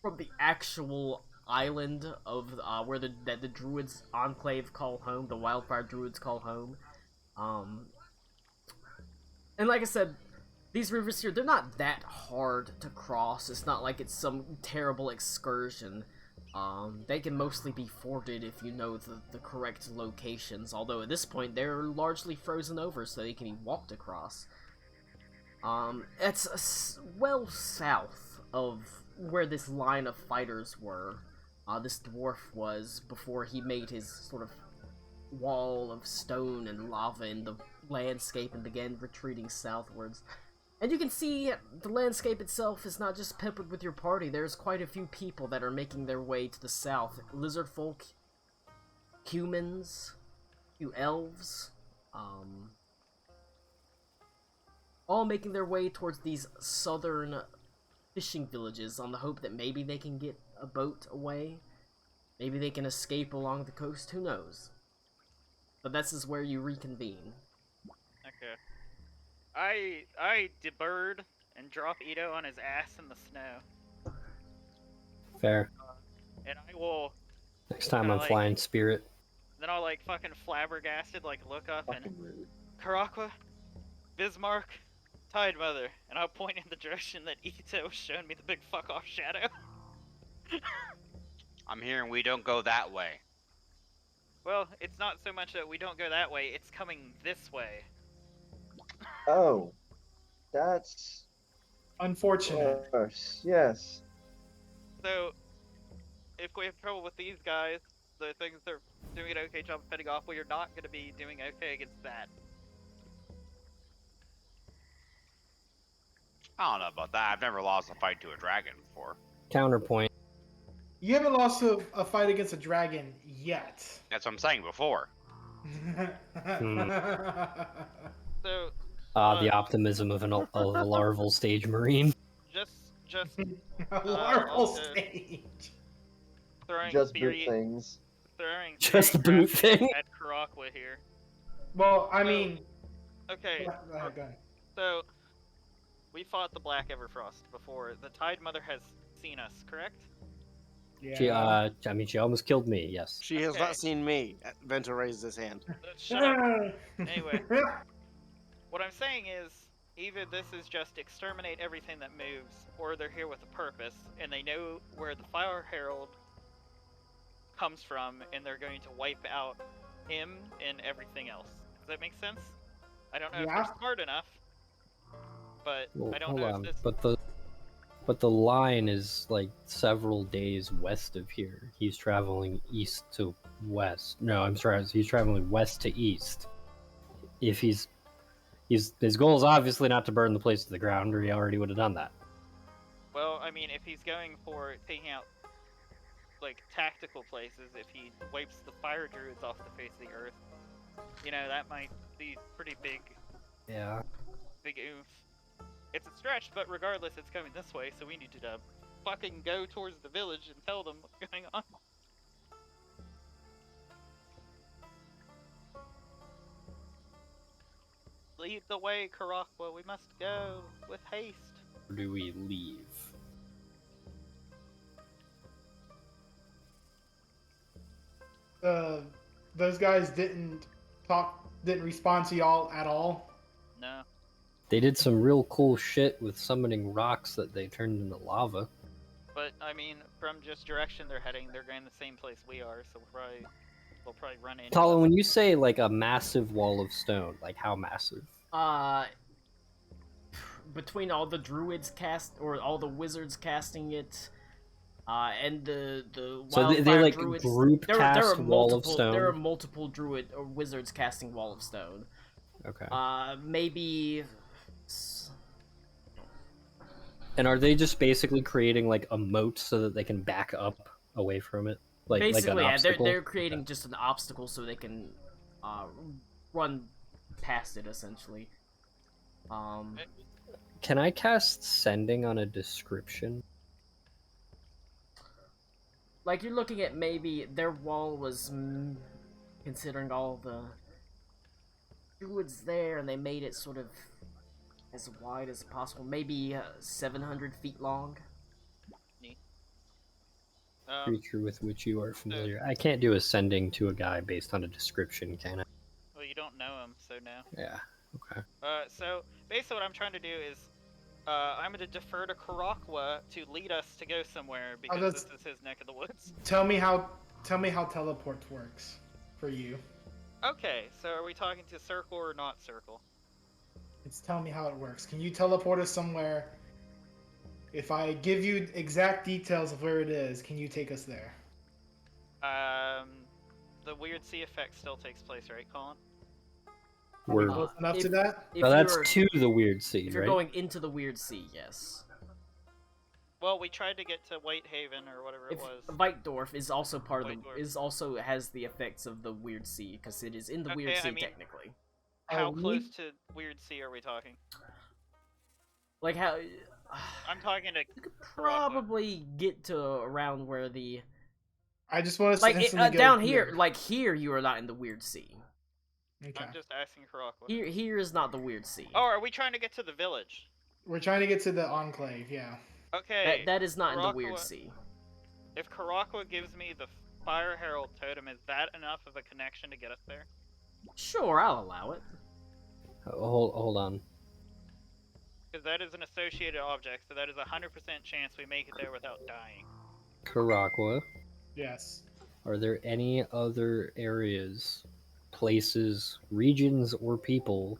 [SPEAKER 1] from the actual island of where the druids enclave call home, the wildfire druids call home. And like I said, these rivers here, they're not that hard to cross. It's not like it's some terrible excursion. They can mostly be forded if you know the correct locations, although at this point they're largely frozen over so they can be walked across. It's well south of where this line of fighters were. This dwarf was before he made his sort of wall of stone and lava in the landscape and began retreating southwards. And you can see the landscape itself is not just peppered with your party. There's quite a few people that are making their way to the south. Lizard folk, humans, few elves, all making their way towards these southern fishing villages on the hope that maybe they can get a boat away. Maybe they can escape along the coast, who knows? But this is where you reconvene.
[SPEAKER 4] Okay. I debird and drop Ito on his ass in the snow.
[SPEAKER 2] Fair.
[SPEAKER 4] And I will...
[SPEAKER 2] Next time I'm
[SPEAKER 4] like,
[SPEAKER 2] flying Spirit.
[SPEAKER 4] Then I'll like fucking flabbergasted like look up and... Karakwa, Bismarck, Tide Mother. And I'll point in the direction that Ito was showing me the big fuck off shadow.
[SPEAKER 9] I'm hearing we don't go that way.
[SPEAKER 4] Well, it's not so much that we don't go that way, it's coming this way.
[SPEAKER 5] Oh, that's
[SPEAKER 7] unfortunate.
[SPEAKER 5] Worse. Yes.
[SPEAKER 4] So, if we have trouble with these guys, the things they're doing an okay job of fending off, we are not going to be doing okay against that.
[SPEAKER 9] I don't know about that. I've never lost a fight to a dragon before.
[SPEAKER 2] Counterpoint.
[SPEAKER 7] You haven't lost a fight against a dragon yet.
[SPEAKER 9] That's what I'm saying before.
[SPEAKER 4] So,
[SPEAKER 2] the optimism of a larval stage marine.
[SPEAKER 4] Just
[SPEAKER 7] a larval
[SPEAKER 4] also
[SPEAKER 7] stage.
[SPEAKER 4] Throwing
[SPEAKER 5] Just
[SPEAKER 4] theory,
[SPEAKER 5] boot things.
[SPEAKER 4] throwing
[SPEAKER 2] Just
[SPEAKER 4] theory
[SPEAKER 2] boot thing.
[SPEAKER 4] at Karakwa here.
[SPEAKER 7] Well, I mean,
[SPEAKER 4] Okay,
[SPEAKER 7] go ahead.
[SPEAKER 4] so we fought the Black Everfrost before. The Tide Mother has seen us, correct?
[SPEAKER 7] Yeah.
[SPEAKER 2] She, I mean, she almost killed me. Yes.
[SPEAKER 6] She has
[SPEAKER 4] Okay.
[SPEAKER 6] not seen me. Venta raises his hand.
[SPEAKER 4] Shut up. Anyway. What I'm saying is, either this is just exterminate everything that moves, or they're here with a purpose, and they know where the Fire Herald comes from, and they're going to wipe out him and everything else. Does that make sense? I don't know if
[SPEAKER 7] Yeah.
[SPEAKER 4] they're smart enough, but
[SPEAKER 2] Well,
[SPEAKER 4] I don't
[SPEAKER 2] hold
[SPEAKER 4] know
[SPEAKER 2] on,
[SPEAKER 4] if this...
[SPEAKER 2] but the line is like several days west of here. He's traveling east to west. No, I'm sorry, he's traveling west to east. If his goal is obviously not to burn the place to the ground, or he already would have done that.
[SPEAKER 4] Well, I mean, if he's going for taking out, like, tactical places, if he wipes the fire druids off the face of the earth, you know, that might be pretty big
[SPEAKER 2] Yeah.
[SPEAKER 4] oomph. It's a stretch, but regardless, it's coming this way, so we need to fucking go towards the village and tell them what's going on. Lead the way, Karakwa. We must go with haste.
[SPEAKER 2] Or do we leave?
[SPEAKER 7] Those guys didn't respond to y'all at all.
[SPEAKER 4] No.
[SPEAKER 2] They did some real cool shit with summoning rocks that they turned into lava.
[SPEAKER 4] But, I mean, from just direction they're heading, they're going the same place we are, so we'll probably run into
[SPEAKER 2] Tala,
[SPEAKER 4] them.
[SPEAKER 2] when you say like a massive wall of stone, like how massive?
[SPEAKER 1] Between all the druids all the wizards casting it, and the
[SPEAKER 2] So they
[SPEAKER 1] wildfire
[SPEAKER 2] like
[SPEAKER 1] druids,
[SPEAKER 2] group
[SPEAKER 1] there
[SPEAKER 2] cast
[SPEAKER 1] are
[SPEAKER 2] wall of
[SPEAKER 1] multiple.
[SPEAKER 2] stone.
[SPEAKER 1] There are multiple druid or wizards casting wall of stone.
[SPEAKER 2] Okay.
[SPEAKER 1] Maybe.
[SPEAKER 2] And are they just basically creating like a moat so that they can back up away from it?
[SPEAKER 1] Basically,
[SPEAKER 2] an
[SPEAKER 1] yeah,
[SPEAKER 2] obstacle?
[SPEAKER 1] they're creating just an obstacle so they can run past it, essentially.
[SPEAKER 2] Can I cast sending on a description?
[SPEAKER 1] Like, you're looking at maybe their wall was, considering all the druids there, and they made it sort of as wide as possible, maybe 700 feet long.
[SPEAKER 2] Creature with which you are familiar. I can't do a sending to a guy based on a description, can I?
[SPEAKER 4] Well, you don't know him, so no.
[SPEAKER 2] Yeah. Okay.
[SPEAKER 4] So basically what I'm trying to do is, I'm going to defer to Karakwa to lead us to go somewhere, because this is his neck of the woods.
[SPEAKER 7] Tell me how teleport works for you.
[SPEAKER 4] Okay, so are we talking to circle or not circle?
[SPEAKER 7] It's tell me how it works. Can you teleport us somewhere? If I give you exact details of where it is, can you take us there?
[SPEAKER 4] The weird sea effect still takes place, right, Colin?
[SPEAKER 7] Are we close enough to that?
[SPEAKER 2] No, that's to the weird sea,
[SPEAKER 1] If you're
[SPEAKER 2] right?
[SPEAKER 1] going into the weird sea, yes.
[SPEAKER 4] Well, we tried to get to Whitehaven or whatever it was.
[SPEAKER 1] Weitdorf is also part of
[SPEAKER 4] Weitdorf.
[SPEAKER 1] has the effects of the weird sea, because it is in the weird
[SPEAKER 4] Okay,
[SPEAKER 1] sea
[SPEAKER 4] I mean,
[SPEAKER 1] technically.
[SPEAKER 4] How close to weird sea are we talking?
[SPEAKER 1] Like how
[SPEAKER 4] I'm talking to
[SPEAKER 1] probably get to around where the
[SPEAKER 7] I just want to
[SPEAKER 1] like down here, like here you are not in the weird sea.
[SPEAKER 7] Okay.
[SPEAKER 4] I'm just asking Karakwa.
[SPEAKER 1] Here is not the weird sea.
[SPEAKER 4] Oh, are we trying to get to the village?
[SPEAKER 7] We're trying to get to the enclave, yeah.
[SPEAKER 4] Okay.
[SPEAKER 1] That is not in the weird
[SPEAKER 4] Karakwa-
[SPEAKER 1] sea.
[SPEAKER 4] If Karakwa gives me the Fire Herald totem, is that enough of a connection to get us there?
[SPEAKER 1] Sure, I'll allow it.
[SPEAKER 2] Hold on.
[SPEAKER 4] Because that is an associated object, so that is a 100% chance we make it there without dying.
[SPEAKER 2] Karakwa,
[SPEAKER 7] Yes.
[SPEAKER 2] are there any other areas, places, regions, or people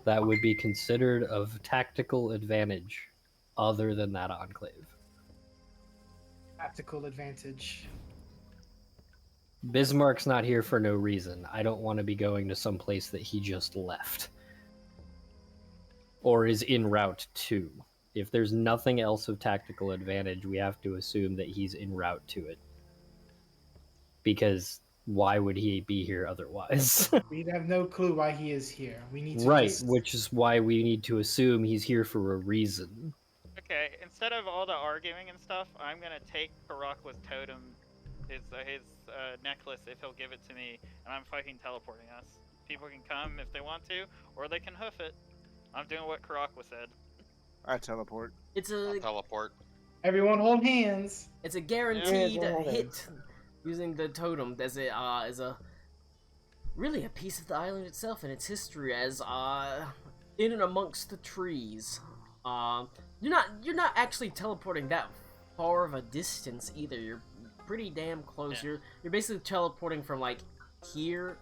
[SPEAKER 2] that would be considered of tactical advantage other than that enclave?
[SPEAKER 7] Tactical advantage.
[SPEAKER 2] Bismarck's not here for no reason. I don't want to be going to some place that he just left. Or is en route to. If there's nothing else of tactical advantage, we have to assume that he's en route to it. Because why would he be here otherwise?
[SPEAKER 7] We have no clue why he is here. We need to
[SPEAKER 2] Right,
[SPEAKER 7] just-
[SPEAKER 2] which is why we need to assume he's here for a reason.
[SPEAKER 4] Okay, instead of all the arguing and stuff, I'm gonna take Karakwa's totem, his necklace, if he'll give it to me, and I'm fucking teleporting us. People can come if they want to, or they can hoof it. I'm doing what Karakwa said.
[SPEAKER 6] I teleport.
[SPEAKER 1] It's a
[SPEAKER 9] Teleport.
[SPEAKER 7] Everyone hold hands.
[SPEAKER 1] It's a guaranteed
[SPEAKER 5] Yeah,
[SPEAKER 1] hit using the totem as a really a piece of the island itself and its history as in and amongst the trees. You're not actually teleporting that far of a distance either. You're pretty damn close.
[SPEAKER 4] Yeah.
[SPEAKER 1] You're basically teleporting from like here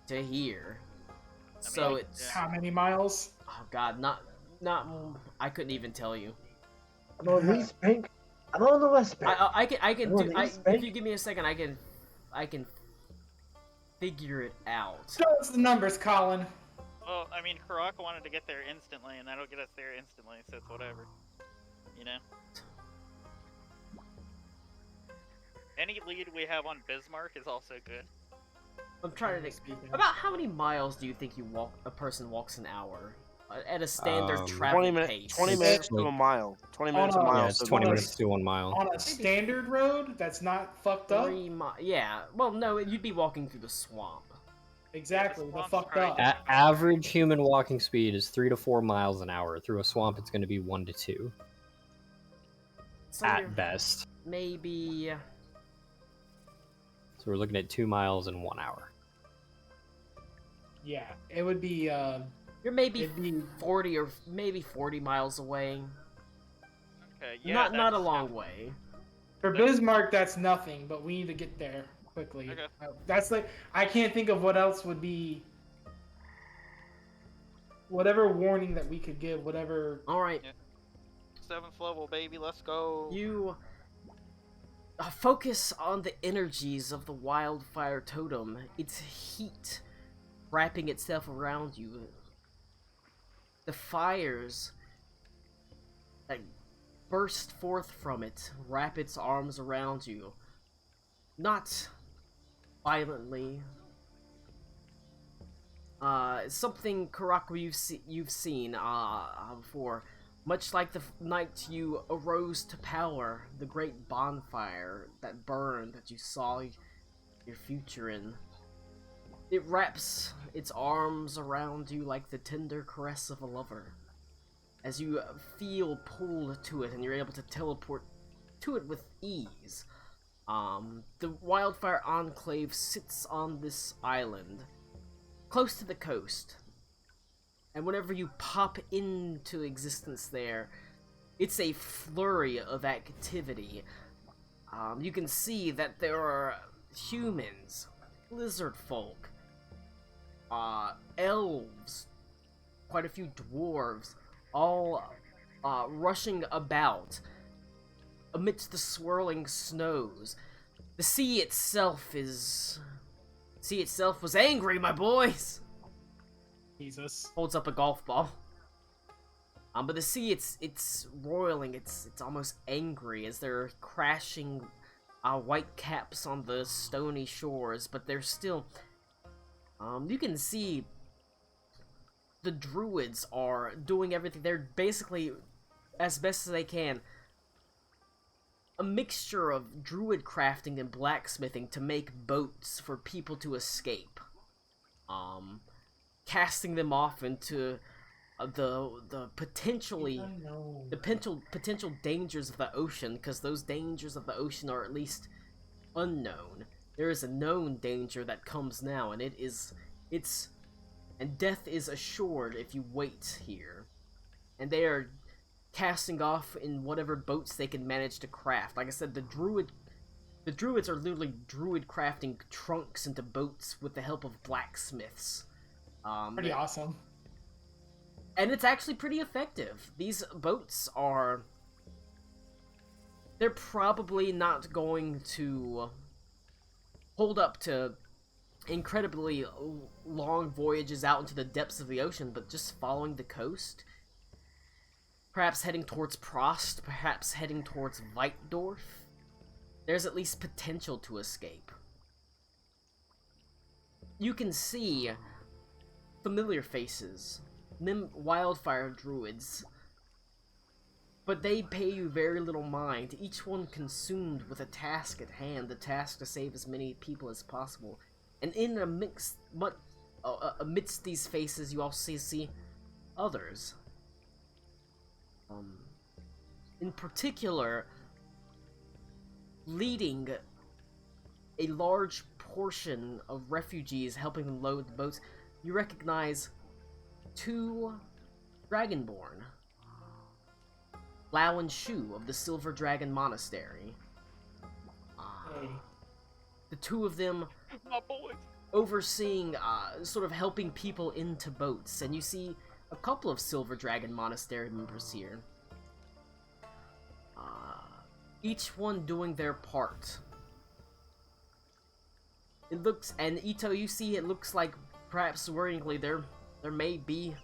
[SPEAKER 1] to here. So
[SPEAKER 4] like,
[SPEAKER 1] it's
[SPEAKER 7] How many miles?
[SPEAKER 1] oh god, not I couldn't even tell you.
[SPEAKER 5] I'm on the East Bank. I'm on the West Bank.
[SPEAKER 1] I can
[SPEAKER 5] Come on,
[SPEAKER 1] do.
[SPEAKER 5] East Bank.
[SPEAKER 1] If you give me a second, I can figure it out.
[SPEAKER 7] Show us the numbers, Colin.
[SPEAKER 4] Well, I mean, Karaka wanted to get there instantly, and that'll get us there instantly, so it's whatever. You know? Any lead we have on Bismarck is also good.
[SPEAKER 1] I'm trying to think. About how many miles do you think a person walks an hour at a standard travel
[SPEAKER 6] 20 minutes.
[SPEAKER 1] pace?
[SPEAKER 6] 20
[SPEAKER 2] It's
[SPEAKER 6] minutes to
[SPEAKER 2] like-
[SPEAKER 6] a mile. 20 minutes a
[SPEAKER 7] Oh, no.
[SPEAKER 6] mile.
[SPEAKER 2] Yeah, it's
[SPEAKER 6] so
[SPEAKER 2] 20
[SPEAKER 6] like-
[SPEAKER 2] minutes to 1 mile.
[SPEAKER 7] On a standard road that's not fucked up?
[SPEAKER 1] Yeah. Well, no, you'd be walking through the swamp.
[SPEAKER 7] Exactly, the
[SPEAKER 4] swamp's
[SPEAKER 7] fucked
[SPEAKER 4] probably
[SPEAKER 7] up.
[SPEAKER 2] Average human walking speed is 3 to 4 miles an hour. Through a swamp, it's going to be 1 to 2
[SPEAKER 1] So you're
[SPEAKER 2] at best.
[SPEAKER 1] maybe.
[SPEAKER 2] So we're looking at 2 miles in 1 hour.
[SPEAKER 7] Yeah, it would be,
[SPEAKER 1] You're maybe
[SPEAKER 7] it'd be
[SPEAKER 1] 40 or maybe 40 miles away.
[SPEAKER 4] Okay, yeah.
[SPEAKER 1] Not a
[SPEAKER 4] that's-
[SPEAKER 1] long way.
[SPEAKER 7] for Bismarck, that's nothing, but we need to get there quickly.
[SPEAKER 4] Okay.
[SPEAKER 7] That's like, I can't think of what else would be. Whatever warning that we could give, whatever.
[SPEAKER 1] All right.
[SPEAKER 4] 7th level, baby, let's go.
[SPEAKER 1] You focus on the energies of the wildfire totem, its heat wrapping itself around you. The fires that burst forth from it wrap its arms around you. Not violently. Something, Karaku, you've seen before. Much like the night you arose to power, the great bonfire that burned that you saw your future in. It wraps its arms around you like the tender caress of a lover. As you feel pulled to it and you're able to teleport to it with ease. The Wildfire Enclave sits on this island, close to the coast. And whenever you pop into existence there, it's a flurry of activity. You can see that there are humans, lizard folk, elves, quite a few dwarves, all rushing about amidst the swirling snows. The sea itself was angry, my boys!
[SPEAKER 7] Jesus.
[SPEAKER 1] Holds up a golf ball. But the sea, it's roiling, it's almost angry as they're crashing white caps on the stony shores, but they're still, you can see the druids are doing everything. They're basically, as best as they can, a mixture of druid crafting and blacksmithing to make boats for people to escape. Casting them off into the potential dangers of the ocean, because those dangers of the ocean are at least unknown. There is a known danger that comes now, and death is assured if you wait here. And they are casting off in whatever boats they can manage to craft. Like I said, the druids are literally druid crafting trunks into boats with the help of blacksmiths.
[SPEAKER 7] Pretty awesome.
[SPEAKER 1] And it's actually pretty effective. These boats are... They're probably not going to hold up to incredibly long voyages out into the depths of the ocean, but just following the coast. Perhaps heading towards Prost, perhaps heading towards Weitdorf. There's at least potential to escape. You can see familiar faces, wildfire druids, but they pay you very little mind, each one consumed with a task at hand, the task to save as many people as possible. And in amidst these faces, you also see others. In particular, leading a large portion of refugees, helping them load the boats, you recognize 2 Dragonborn. Lao and Shu of the Silver Dragon Monastery.
[SPEAKER 7] Hey.
[SPEAKER 1] The 2 of them
[SPEAKER 4] My boys.
[SPEAKER 1] overseeing, sort of helping people into boats, and you see a couple of Silver Dragon Monastery members here. Each one doing their part. It looks, and Ito, you see, it looks like, perhaps worryingly, there may be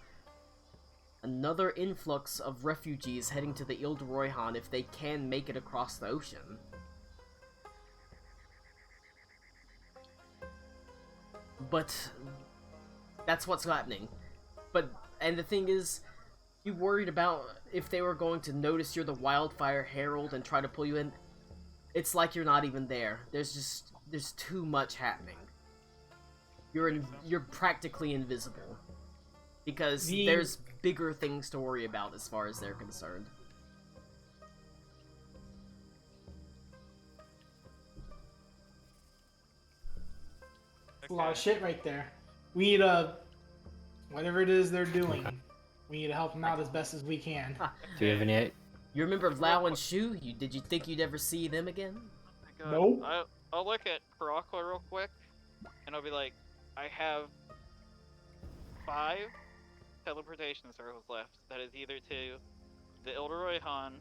[SPEAKER 1] another influx of refugees heading to the Ile de Royhan if they can make it across the ocean. But that's what's happening. And the thing is, you worried about if they were going to notice you're the Wildfire Herald and try to pull you in. It's like you're not even there. There's too much happening. You're practically invisible. Because there's bigger things to worry about as far as they're concerned.
[SPEAKER 7] A lot of shit right there. We need whatever it is they're doing, we need to help them out as best as we can.
[SPEAKER 2] Do you have any?
[SPEAKER 1] You remember Lao and Shu? Did you think you'd ever see them again?
[SPEAKER 4] Oh my God.
[SPEAKER 7] Nope.
[SPEAKER 4] I'll look at Karakwa real quick, and I'll be like, I have 5 teleportation circles left. That is either to the Ile de Royhan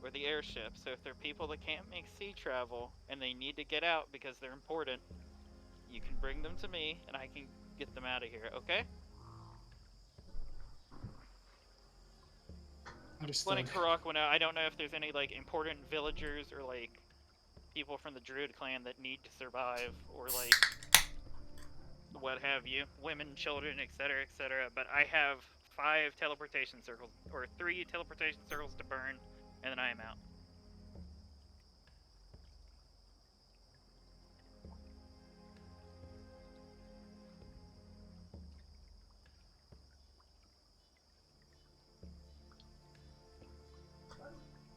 [SPEAKER 4] or the airship. So if there are people that can't make sea travel and they need to get out because they're important, you can bring them to me and I can get them out of here, okay?
[SPEAKER 7] Understood.
[SPEAKER 4] Letting Karakwa know. I don't know if there's any like important villagers or like people from the Druid clan that need to survive or like what have you, women, children, etc., etc. But I have 5 teleportation circles, or 3 teleportation circles to burn, and then I am out.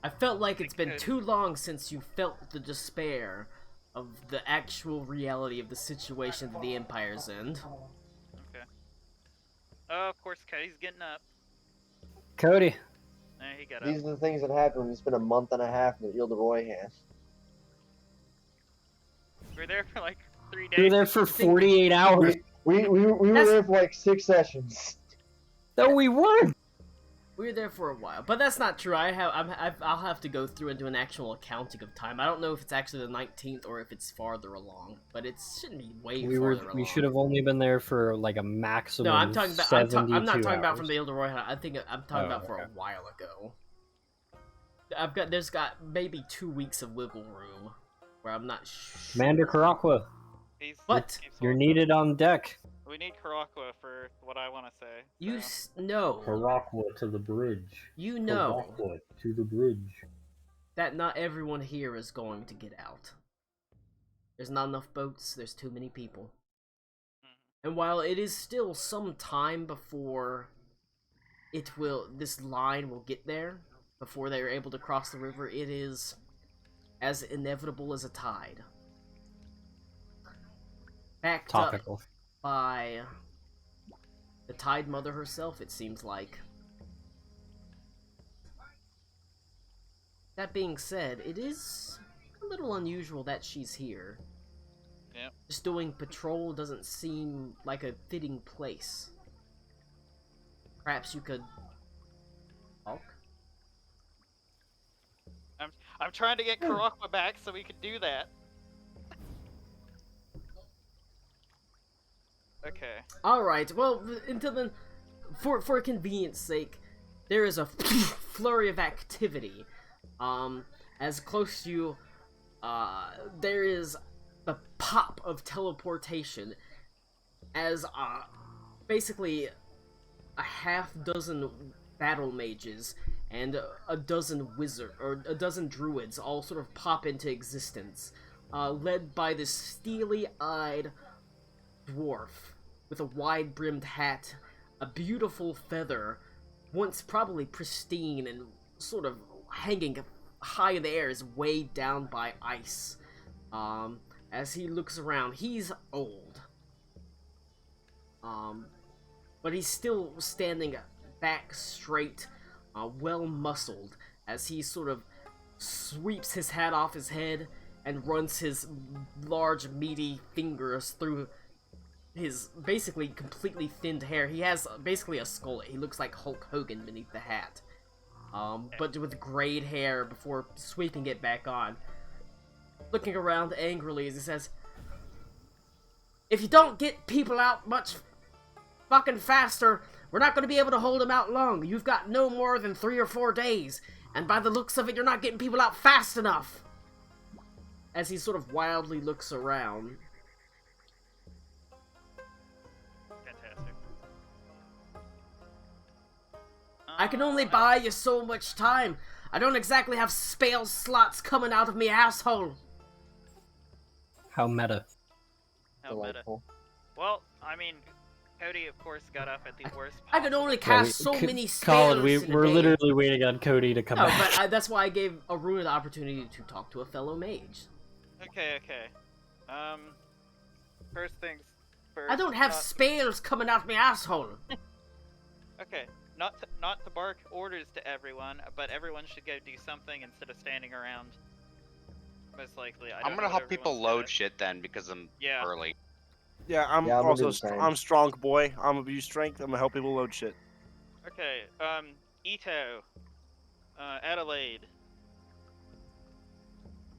[SPEAKER 1] I felt like it's been too long since you felt the despair of the actual reality of the situation that the Empire's in.
[SPEAKER 4] Okay. Oh, of course, Cody's getting up.
[SPEAKER 2] Cody.
[SPEAKER 4] There, he got
[SPEAKER 5] These
[SPEAKER 4] up.
[SPEAKER 5] are the things that happen when you spend a month and a half in the Ile de Royhan.
[SPEAKER 4] We're there for like 3 days.
[SPEAKER 2] You were there for 48 hours.
[SPEAKER 5] We were there for like 6 sessions.
[SPEAKER 2] No, we weren't.
[SPEAKER 1] We were there for a while, but that's not true. I'll have to go through and do an actual accounting of time. I don't know if it's actually the 19th or if it's farther along, but it shouldn't be way farther along.
[SPEAKER 2] We should have only been there for like a maximum.
[SPEAKER 1] No, I'm talking about.
[SPEAKER 2] 72
[SPEAKER 1] I'm not talking about
[SPEAKER 2] hours.
[SPEAKER 1] from the Ile de Royhan. I'm talking about for a while ago. There's got maybe 2 weeks of wiggle room where I'm not sure.
[SPEAKER 2] Commander Karakwa,
[SPEAKER 1] But
[SPEAKER 2] you're needed on deck.
[SPEAKER 4] We need Karakwa for what I want to say.
[SPEAKER 1] You
[SPEAKER 4] so.
[SPEAKER 1] know.
[SPEAKER 11] Karakwa to the bridge.
[SPEAKER 1] You know.
[SPEAKER 11] Karakwa to the bridge.
[SPEAKER 1] That not everyone here is going to get out. There's not enough boats, there's too many people. And while it is still some time before this line will get there, before they are able to cross the river, it is as inevitable as a tide. Backed
[SPEAKER 2] Topical.
[SPEAKER 1] up by the Tide Mother herself, it seems like. That being said, it is a little unusual that she's here.
[SPEAKER 4] Yep.
[SPEAKER 1] Just doing patrol doesn't seem like a fitting place. Perhaps you could talk?
[SPEAKER 4] I'm trying to get Karakwa back so we could do that. Okay.
[SPEAKER 1] Alright, well, until then, for convenience sake, there is a flurry of activity. As close to you, there is the pop of teleportation as, basically a half-dozen battle mages and a dozen druids all sort of pop into existence, led by this steely-eyed dwarf with a wide-brimmed hat, a beautiful feather, once probably pristine and sort of hanging high in the air is weighed down by ice. As he looks around, he's old. But he's still standing back straight, well muscled, as he sort of sweeps his hat off his head and runs his large, meaty fingers through his basically completely thinned hair. He has basically a skull. He looks like Hulk Hogan beneath the hat. But with grayed hair before sweeping it back on. Looking around angrily as he says, "If you don't get people out much fucking faster, we're not going to be able to hold them out long. You've got no more than 3 or 4 days. And by the looks of it, you're not getting people out fast enough." As he sort of wildly looks around.
[SPEAKER 4] Fantastic.
[SPEAKER 1] "I can only buy you so much time. I don't exactly have spell slots coming out of me asshole."
[SPEAKER 2] How meta.
[SPEAKER 4] How meta.
[SPEAKER 5] Delightful.
[SPEAKER 4] Well, I mean, Cody, of course, got up at the worst.
[SPEAKER 1] I can only cast so many spells
[SPEAKER 2] Colin,
[SPEAKER 1] in a
[SPEAKER 2] we're
[SPEAKER 1] day.
[SPEAKER 2] literally waiting on Cody to come
[SPEAKER 1] No,
[SPEAKER 2] back.
[SPEAKER 1] but that's why I gave Aruna the opportunity to talk to a fellow mage.
[SPEAKER 4] Okay. First things first.
[SPEAKER 1] I don't have spells coming out of me asshole.
[SPEAKER 4] Okay, not to bark orders to everyone, but everyone should go do something instead of standing around. Most likely,
[SPEAKER 9] I'm gonna help people load shit then because I'm
[SPEAKER 4] Yeah.
[SPEAKER 9] early.
[SPEAKER 6] Yeah, I'm
[SPEAKER 5] Yeah, I'm gonna
[SPEAKER 6] also
[SPEAKER 5] do the same.
[SPEAKER 6] I'm strong boy. I'm gonna use strength. I'm gonna help people load shit.
[SPEAKER 4] Okay, Ito, Adelaide.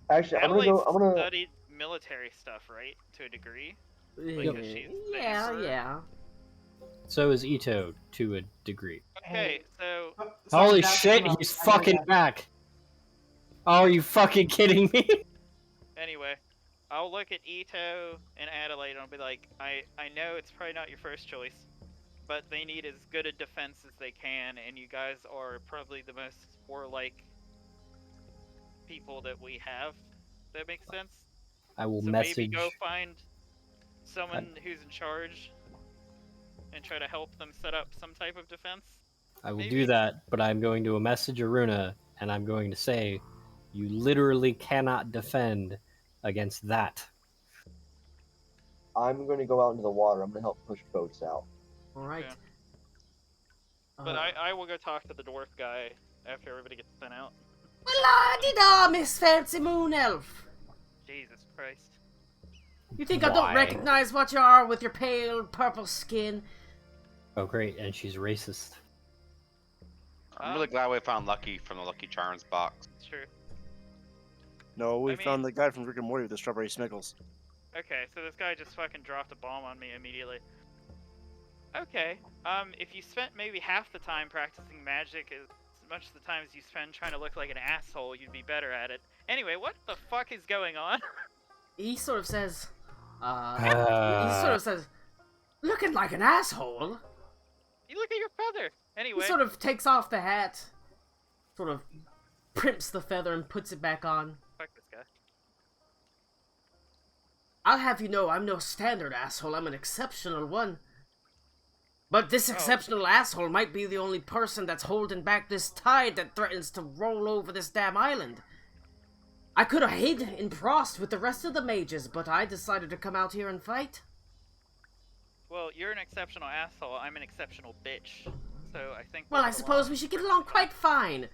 [SPEAKER 5] Actually, I'm gonna
[SPEAKER 4] studied military stuff, right? To a degree. Because she's the
[SPEAKER 1] Yeah,
[SPEAKER 4] emperor.
[SPEAKER 1] yeah.
[SPEAKER 2] So is Ito, to a degree.
[SPEAKER 4] Okay, so
[SPEAKER 2] Holy
[SPEAKER 7] that's
[SPEAKER 2] shit,
[SPEAKER 7] enough.
[SPEAKER 2] he's
[SPEAKER 7] I know
[SPEAKER 2] fucking
[SPEAKER 7] that.
[SPEAKER 2] back! Oh, are you fucking kidding me?
[SPEAKER 4] anyway, I'll look at Ito and Adelaide and I'll be like, I know it's probably not your first choice, but they need as good a defense as they can, and you guys are probably the most warlike people that we have. That makes sense?
[SPEAKER 2] I will
[SPEAKER 4] So
[SPEAKER 2] message.
[SPEAKER 4] maybe go find someone who's in charge and try to help them set up some type of defense.
[SPEAKER 2] I will
[SPEAKER 4] maybe.
[SPEAKER 2] do that, but I'm going to message Aruna, and I'm going to say, you literally cannot defend against that.
[SPEAKER 5] I'm gonna go out into the water. I'm gonna help push boats out.
[SPEAKER 1] Alright.
[SPEAKER 4] Okay. But I will go talk to the dwarf guy after everybody gets sent out.
[SPEAKER 1] Well, la-di-da, Miss Fancy Moon Elf.
[SPEAKER 4] Jesus Christ.
[SPEAKER 1] You think I don't
[SPEAKER 2] Why?
[SPEAKER 1] recognize what you are with your pale purple skin?
[SPEAKER 2] Oh, great, and she's racist.
[SPEAKER 9] I'm really glad we found Lucky from the Lucky Charms box.
[SPEAKER 4] It's true.
[SPEAKER 6] No, we
[SPEAKER 4] I mean-
[SPEAKER 6] found the guy from Rick and Morty with the strawberry smickles.
[SPEAKER 4] Okay, so this guy just fucking dropped a bomb on me immediately. Okay, if you spent maybe half the time practicing magic as much as the time as you spend trying to look like an asshole, you'd be better at it. Anyway, what the fuck is going on?
[SPEAKER 1] He sort of says, he sort of says, "Looking like an asshole."
[SPEAKER 4] You look at your feather! Anyway,
[SPEAKER 1] He sort of takes off the hat, sort of primps the feather and puts it back on.
[SPEAKER 4] fuck this guy.
[SPEAKER 1] I'll have you know I'm no standard asshole, I'm an exceptional one. But this exceptional asshole might be the only person that's holding back this tide that threatens to roll over this damn island. I could have hid in Prost with the rest of the mages, but I decided to come out here and fight.
[SPEAKER 4] Well, you're an exceptional asshole, I'm an exceptional bitch. So I think
[SPEAKER 1] Well,
[SPEAKER 4] we'll
[SPEAKER 1] I
[SPEAKER 4] get
[SPEAKER 1] suppose
[SPEAKER 4] along.
[SPEAKER 1] we should get along quite fine.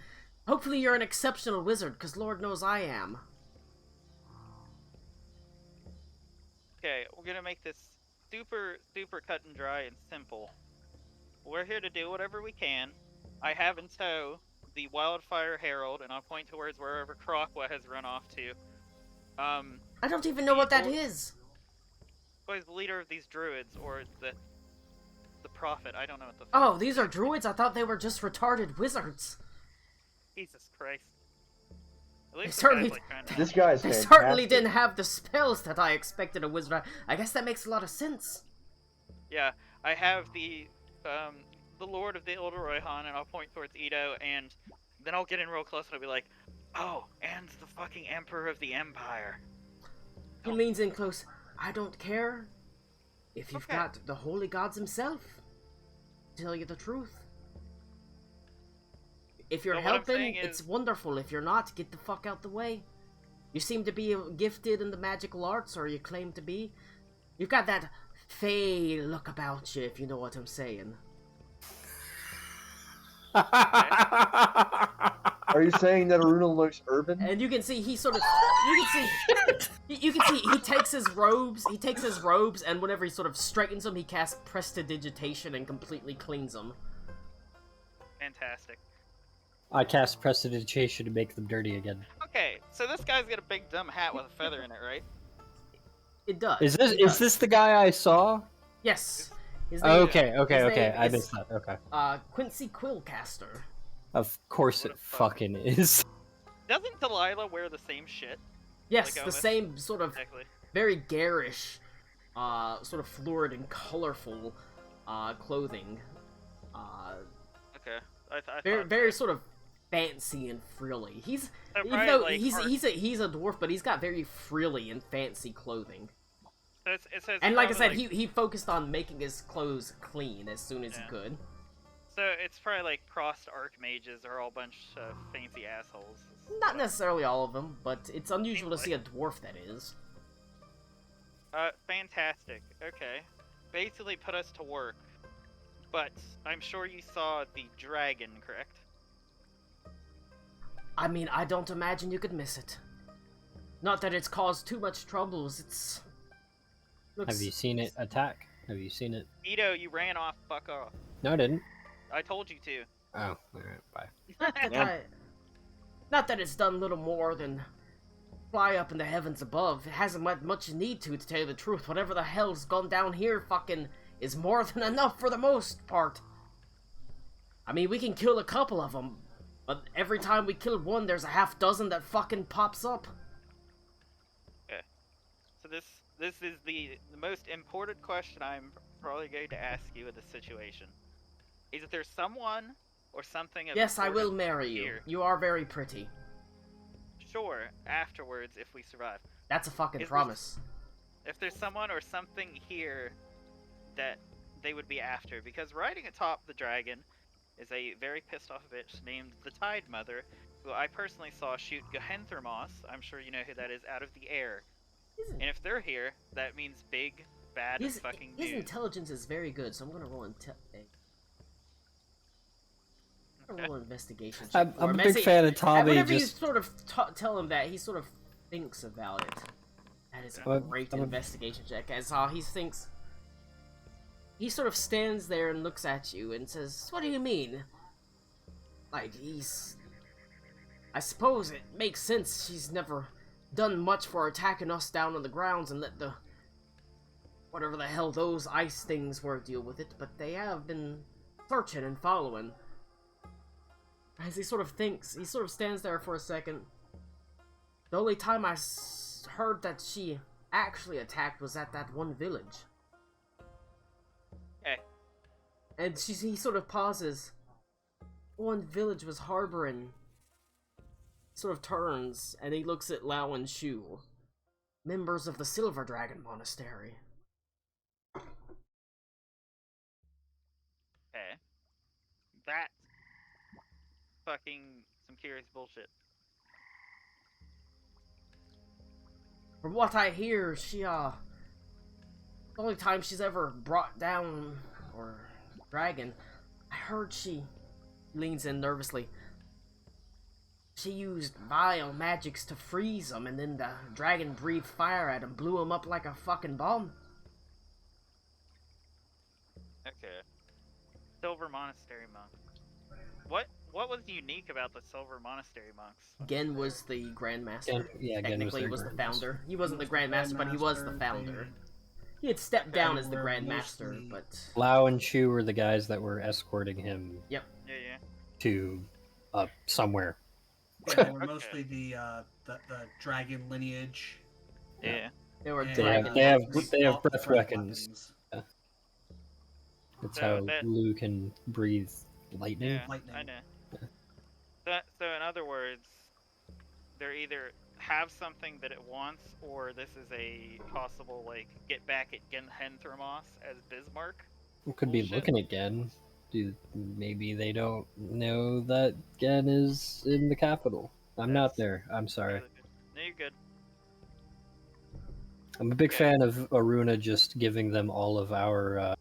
[SPEAKER 1] Hopefully you're an exceptional wizard, because Lord knows I am.
[SPEAKER 4] Okay, we're gonna make this super cut and dry and simple. We're here to do whatever we can. I have in tow the Wildfire Herald, and I'll point towards wherever Crocwa has run off to.
[SPEAKER 1] I don't even know what that is.
[SPEAKER 4] Who is the leader of these druids, or the prophet? I don't know what the
[SPEAKER 1] Oh, these are druids? I thought they were just retarded wizards.
[SPEAKER 4] Jesus Christ. At
[SPEAKER 1] They
[SPEAKER 4] least the
[SPEAKER 1] certainly,
[SPEAKER 4] guy's, like, trying to
[SPEAKER 5] This guy's
[SPEAKER 1] they
[SPEAKER 5] fantastic.
[SPEAKER 1] certainly didn't have the spells that I expected a wizard. I guess that makes a lot of sense.
[SPEAKER 4] Yeah, I have the Lord of the Eldoroyhan, and I'll point towards Ito, and then I'll get in real close and I'll be like, oh, and the fucking Emperor of the Empire.
[SPEAKER 1] He leans in close. I don't care if you've
[SPEAKER 4] Okay.
[SPEAKER 1] got the holy gods himself. To tell you the truth. If you're
[SPEAKER 4] But what I'm
[SPEAKER 1] helping,
[SPEAKER 4] saying
[SPEAKER 1] it's
[SPEAKER 4] is-
[SPEAKER 1] wonderful. If you're not, get the fuck out the way. You seem to be gifted in the magical arts, or you claim to be. You've got that fey look about you, if you know what I'm saying.
[SPEAKER 5] Are you saying that Aruna looks urban?
[SPEAKER 1] And you can see he sort of, you can see he takes his robes, and whenever he sort of straightens them, he casts prestidigitation and completely cleans them.
[SPEAKER 4] Fantastic.
[SPEAKER 2] I cast prestidigitation to make them dirty again.
[SPEAKER 4] Okay, so this guy's got a big dumb hat with a feather in it, right?
[SPEAKER 1] It does.
[SPEAKER 2] Is
[SPEAKER 1] it does.
[SPEAKER 2] this the guy I saw?
[SPEAKER 1] Yes. His
[SPEAKER 2] Okay,
[SPEAKER 1] his
[SPEAKER 2] okay.
[SPEAKER 1] name
[SPEAKER 2] I
[SPEAKER 1] is,
[SPEAKER 2] missed that. Okay.
[SPEAKER 1] Quincy Quillcaster.
[SPEAKER 2] Of course it fucking is.
[SPEAKER 4] Doesn't Delilah wear the same shit?
[SPEAKER 1] Yes,
[SPEAKER 4] Like
[SPEAKER 1] the
[SPEAKER 4] Omis?
[SPEAKER 1] same sort of
[SPEAKER 4] Exactly.
[SPEAKER 1] very garish, sort of florid and colorful, clothing.
[SPEAKER 4] Okay. I
[SPEAKER 1] Very,
[SPEAKER 4] thought
[SPEAKER 1] very
[SPEAKER 4] so.
[SPEAKER 1] sort of fancy and frilly. He's
[SPEAKER 4] So
[SPEAKER 1] even
[SPEAKER 4] probably,
[SPEAKER 1] though
[SPEAKER 4] like,
[SPEAKER 1] he's a dwarf, but he's got very frilly and fancy clothing.
[SPEAKER 4] So it says
[SPEAKER 1] And like I said,
[SPEAKER 4] probably,
[SPEAKER 1] he focused on making his clothes clean as soon as he could.
[SPEAKER 4] So it's probably like crossed archmages are all a bunch of fancy assholes.
[SPEAKER 1] Not necessarily all of them, but it's unusual to see a dwarf that is.
[SPEAKER 4] Fantastic. Okay. Basically put us to work. But I'm sure you saw the dragon, correct?
[SPEAKER 1] I mean, I don't imagine you could miss it. Not that it's caused too much troubles, it's...
[SPEAKER 2] Have you seen it attack? Have you seen it?
[SPEAKER 4] Ito, you ran off, fuck off.
[SPEAKER 2] No, I didn't.
[SPEAKER 4] I told you to.
[SPEAKER 2] Oh, alright, bye.
[SPEAKER 1] Not that it's done little more than fly up in the heavens above. It hasn't much need to tell you the truth. Whatever the hell's gone down here fucking is more than enough for the most part. I mean, we can kill a couple of them, but every time we kill one, there's a half dozen that fucking pops up.
[SPEAKER 4] Okay. So this is the most important question I'm probably going to ask you in this situation. Is there someone or something of
[SPEAKER 1] Yes, I will
[SPEAKER 4] importance
[SPEAKER 1] marry you.
[SPEAKER 4] here?
[SPEAKER 1] You are very pretty.
[SPEAKER 4] Sure, afterwards if we survive.
[SPEAKER 1] That's a fucking
[SPEAKER 4] Is there-
[SPEAKER 1] promise.
[SPEAKER 4] If there's someone or something here that they would be after, because riding atop the dragon is a very pissed off bitch named the Tide Mother, who I personally saw shoot Gehenthermos, I'm sure you know who that is, out of the air. And if they're here, that means big, bad
[SPEAKER 1] His
[SPEAKER 4] fucking
[SPEAKER 1] his
[SPEAKER 4] news.
[SPEAKER 1] intelligence is very good, so I'm gonna roll roll investigation check.
[SPEAKER 2] I'm
[SPEAKER 1] for
[SPEAKER 2] a
[SPEAKER 1] him.
[SPEAKER 2] big
[SPEAKER 1] As he-
[SPEAKER 2] fan of Tommy,
[SPEAKER 1] Whenever you
[SPEAKER 2] just-
[SPEAKER 1] sort of tell him that, he sort of thinks about it. That is a great investigation check. As he thinks, he sort of stands there and looks at you and says, "What do you mean?" Like I suppose it makes sense. She's never done much for attacking us down on the grounds and let the whatever the hell those ice things were deal with it, but they have been searching and following. As he sort of thinks, he sort of stands there for a second. The only time I heard that she actually attacked was at that one village.
[SPEAKER 4] Okay.
[SPEAKER 1] And he sort of pauses. One village was harboring. Sort of turns, and he looks at Lao and Shu, members of the Silver Dragon Monastery.
[SPEAKER 4] Okay. That's fucking some curious bullshit.
[SPEAKER 1] From what I hear, she, the only time she's ever brought down, or dragon, I heard she leans in nervously. She used vile magics to freeze them, and then the dragon breathed fire at him, blew him up like a fucking bomb.
[SPEAKER 4] Okay. Silver Monastery monk. What was unique about the Silver Monastery monks?
[SPEAKER 1] Gen was the Grandmaster.
[SPEAKER 2] Gen was
[SPEAKER 1] Technically, he
[SPEAKER 2] their
[SPEAKER 1] was the
[SPEAKER 2] Grandmaster.
[SPEAKER 1] founder. He wasn't the Grandmaster, but he was the founder. He had stepped down as the
[SPEAKER 3] were
[SPEAKER 1] Grandmaster,
[SPEAKER 3] mostly-
[SPEAKER 1] but...
[SPEAKER 2] Lao and Chu were the guys that were escorting him
[SPEAKER 1] Yep.
[SPEAKER 4] Yeah.
[SPEAKER 2] to somewhere.
[SPEAKER 3] Yeah, they were mostly the dragon lineage.
[SPEAKER 4] Yeah.
[SPEAKER 1] They were
[SPEAKER 3] and,
[SPEAKER 1] dragon.
[SPEAKER 2] They have
[SPEAKER 3] stealth
[SPEAKER 2] breath
[SPEAKER 3] breath
[SPEAKER 2] weapons. Yeah. That's
[SPEAKER 4] So
[SPEAKER 2] how
[SPEAKER 4] that-
[SPEAKER 2] Lu can breathe lightning.
[SPEAKER 4] Yeah,
[SPEAKER 3] Lightning.
[SPEAKER 4] I know. So in other words, they either have something that it wants, or this is a possible, like, get back at Gehenthermos as Bismarck.
[SPEAKER 2] We could be
[SPEAKER 4] Bullshit.
[SPEAKER 2] looking again. Maybe they don't know that Gen is in the capital. I'm not there. I'm sorry.
[SPEAKER 4] No, you're good.
[SPEAKER 2] I'm a big fan of Aruna just giving them all of our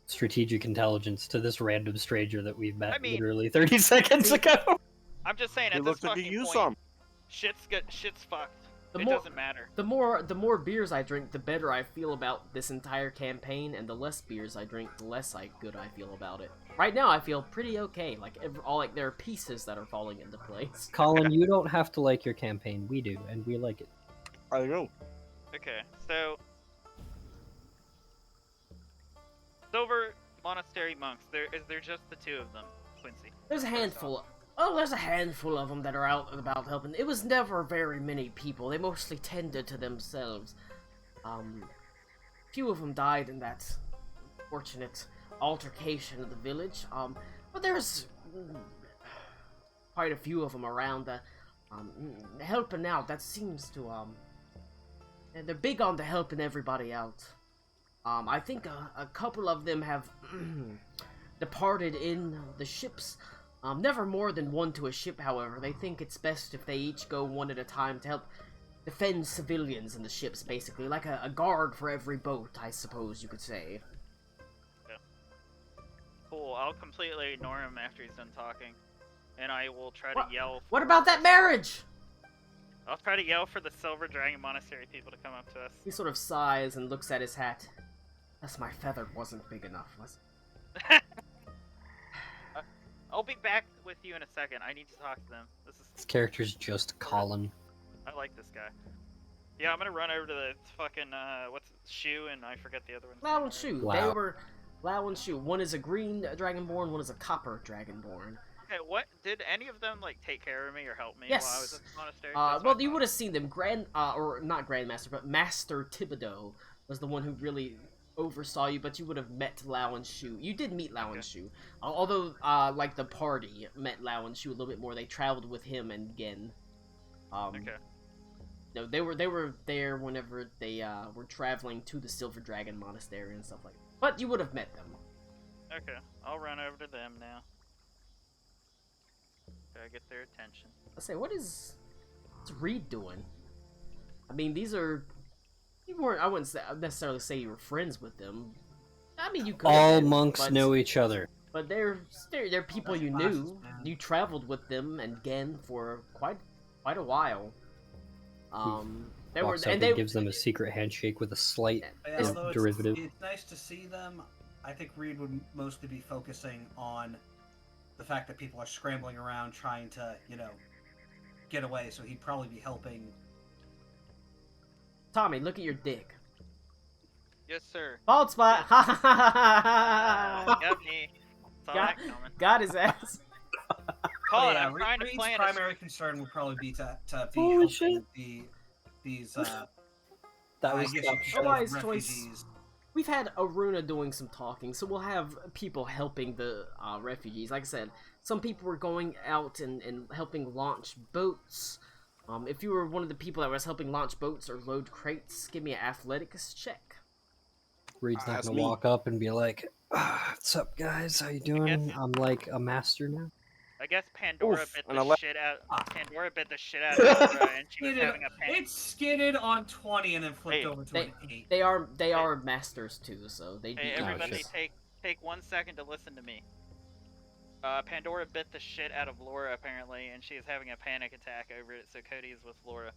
[SPEAKER 2] strategic intelligence to this random stranger that we've met literally 30 seconds ago.
[SPEAKER 4] I'm just saying,
[SPEAKER 6] It
[SPEAKER 4] at this
[SPEAKER 6] looks like
[SPEAKER 4] fucking
[SPEAKER 6] you used
[SPEAKER 4] point,
[SPEAKER 6] some.
[SPEAKER 4] shit's fucked.
[SPEAKER 1] The
[SPEAKER 4] It
[SPEAKER 1] more-
[SPEAKER 4] doesn't matter.
[SPEAKER 1] The more beers I drink, the better I feel about this entire campaign, and the less beers I drink, the less good I feel about it. Right now, I feel pretty okay. There are pieces that are falling into place.
[SPEAKER 2] Colin, you don't have to like your campaign. We do, and we like it.
[SPEAKER 6] I know.
[SPEAKER 4] Okay, so Silver Monastery monks. Is there just the two of them, Quincy?
[SPEAKER 1] There's a handful. There's a handful of them that are out and about helping. It was never very many people. They mostly tended to themselves. Few of them died in that unfortunate altercation of the village. But there's quite a few of them around that helping out. That seems to they're big on to helping everybody out. I think a couple of them have departed in the ships. Never more than one to a ship, however. They think it's best if they each go one at a time to help defend civilians in the ships, basically. Like a guard for every boat, I suppose you could say.
[SPEAKER 4] Yeah. Cool, I'll completely ignore him after he's done talking. And I will try to yell...
[SPEAKER 1] What about that marriage?
[SPEAKER 4] I'll try to yell for the Silver Dragon Monastery people to come up to us.
[SPEAKER 1] He sort of sighs and looks at his hat. Guess my feather wasn't big enough, was it?
[SPEAKER 4] I'll be back with you in a second. I need to talk to them.
[SPEAKER 2] This character's just Colin.
[SPEAKER 4] I like this guy. Yeah, I'm gonna run over to the fucking, Shu, and I forget the other one.
[SPEAKER 1] Lao and Shu.
[SPEAKER 2] Wow.
[SPEAKER 1] They were Lao and Shu. One is a green Dragonborn, one is a copper Dragonborn.
[SPEAKER 4] Okay, did any of them, take care of me or help me
[SPEAKER 1] Yes.
[SPEAKER 4] while I was at the monastery?
[SPEAKER 1] Well, you would have seen them. Or not Grandmaster, but Master Thibodeau was the one who really oversaw you, but you would have met Lao and Shu. You did meet Lao and Shu. Although, the party met Lao and Shu a little bit more. They traveled with him and Gen.
[SPEAKER 4] Okay.
[SPEAKER 1] No, they were there whenever they were traveling to the Silver Dragon Monastery and stuff like that. But you would have met them.
[SPEAKER 4] Okay, I'll run over to them now. Gotta get their attention.
[SPEAKER 1] Let's say, what's Reed doing? I mean, I wouldn't necessarily say you were friends with them. I mean, you could.
[SPEAKER 2] All monks know each other.
[SPEAKER 1] But they're people you knew. You traveled with them and Gen for quite a while.
[SPEAKER 2] Walks up and gives them a secret handshake with a slight derivative.
[SPEAKER 3] It's nice to see them. I think Reed would mostly be focusing on the fact that people are scrambling around trying to, get away. So he'd probably be helping.
[SPEAKER 1] Tommy, look at your dick.
[SPEAKER 4] Yes, sir.
[SPEAKER 1] Bald spot.
[SPEAKER 4] Got me. Saw that coming.
[SPEAKER 1] Got his ass.
[SPEAKER 4] Colin,
[SPEAKER 3] yeah,
[SPEAKER 4] I'm trying to
[SPEAKER 3] Reed's
[SPEAKER 4] plan
[SPEAKER 3] primary concern would probably be to be
[SPEAKER 2] Holy
[SPEAKER 3] helping
[SPEAKER 2] shit.
[SPEAKER 3] these
[SPEAKER 2] That was
[SPEAKER 1] Wise choice. We've had Aruna doing some talking, so we'll have people helping the refugees. Like I said, some people were going out and helping launch boats. If you were one of the people that was helping launch boats or load crates, give me an athletics check.
[SPEAKER 2] Reed's not gonna walk up and be like, "What's up, guys? How you doing? I'm like a master now."
[SPEAKER 4] I guess Pandora
[SPEAKER 6] Oof,
[SPEAKER 4] bit
[SPEAKER 6] and
[SPEAKER 4] the shit out. Pandora bit the shit out of Laura, and she was having a panic.
[SPEAKER 3] It skidded on 20 and then flipped over to an 8.
[SPEAKER 1] They are masters too, so they.
[SPEAKER 4] Hey,
[SPEAKER 1] do
[SPEAKER 4] everybody,
[SPEAKER 1] shit.
[SPEAKER 4] take 1 second to listen to me. Pandora bit the shit out of Laura apparently, and she is having a panic attack over it. So Cody is with Laura.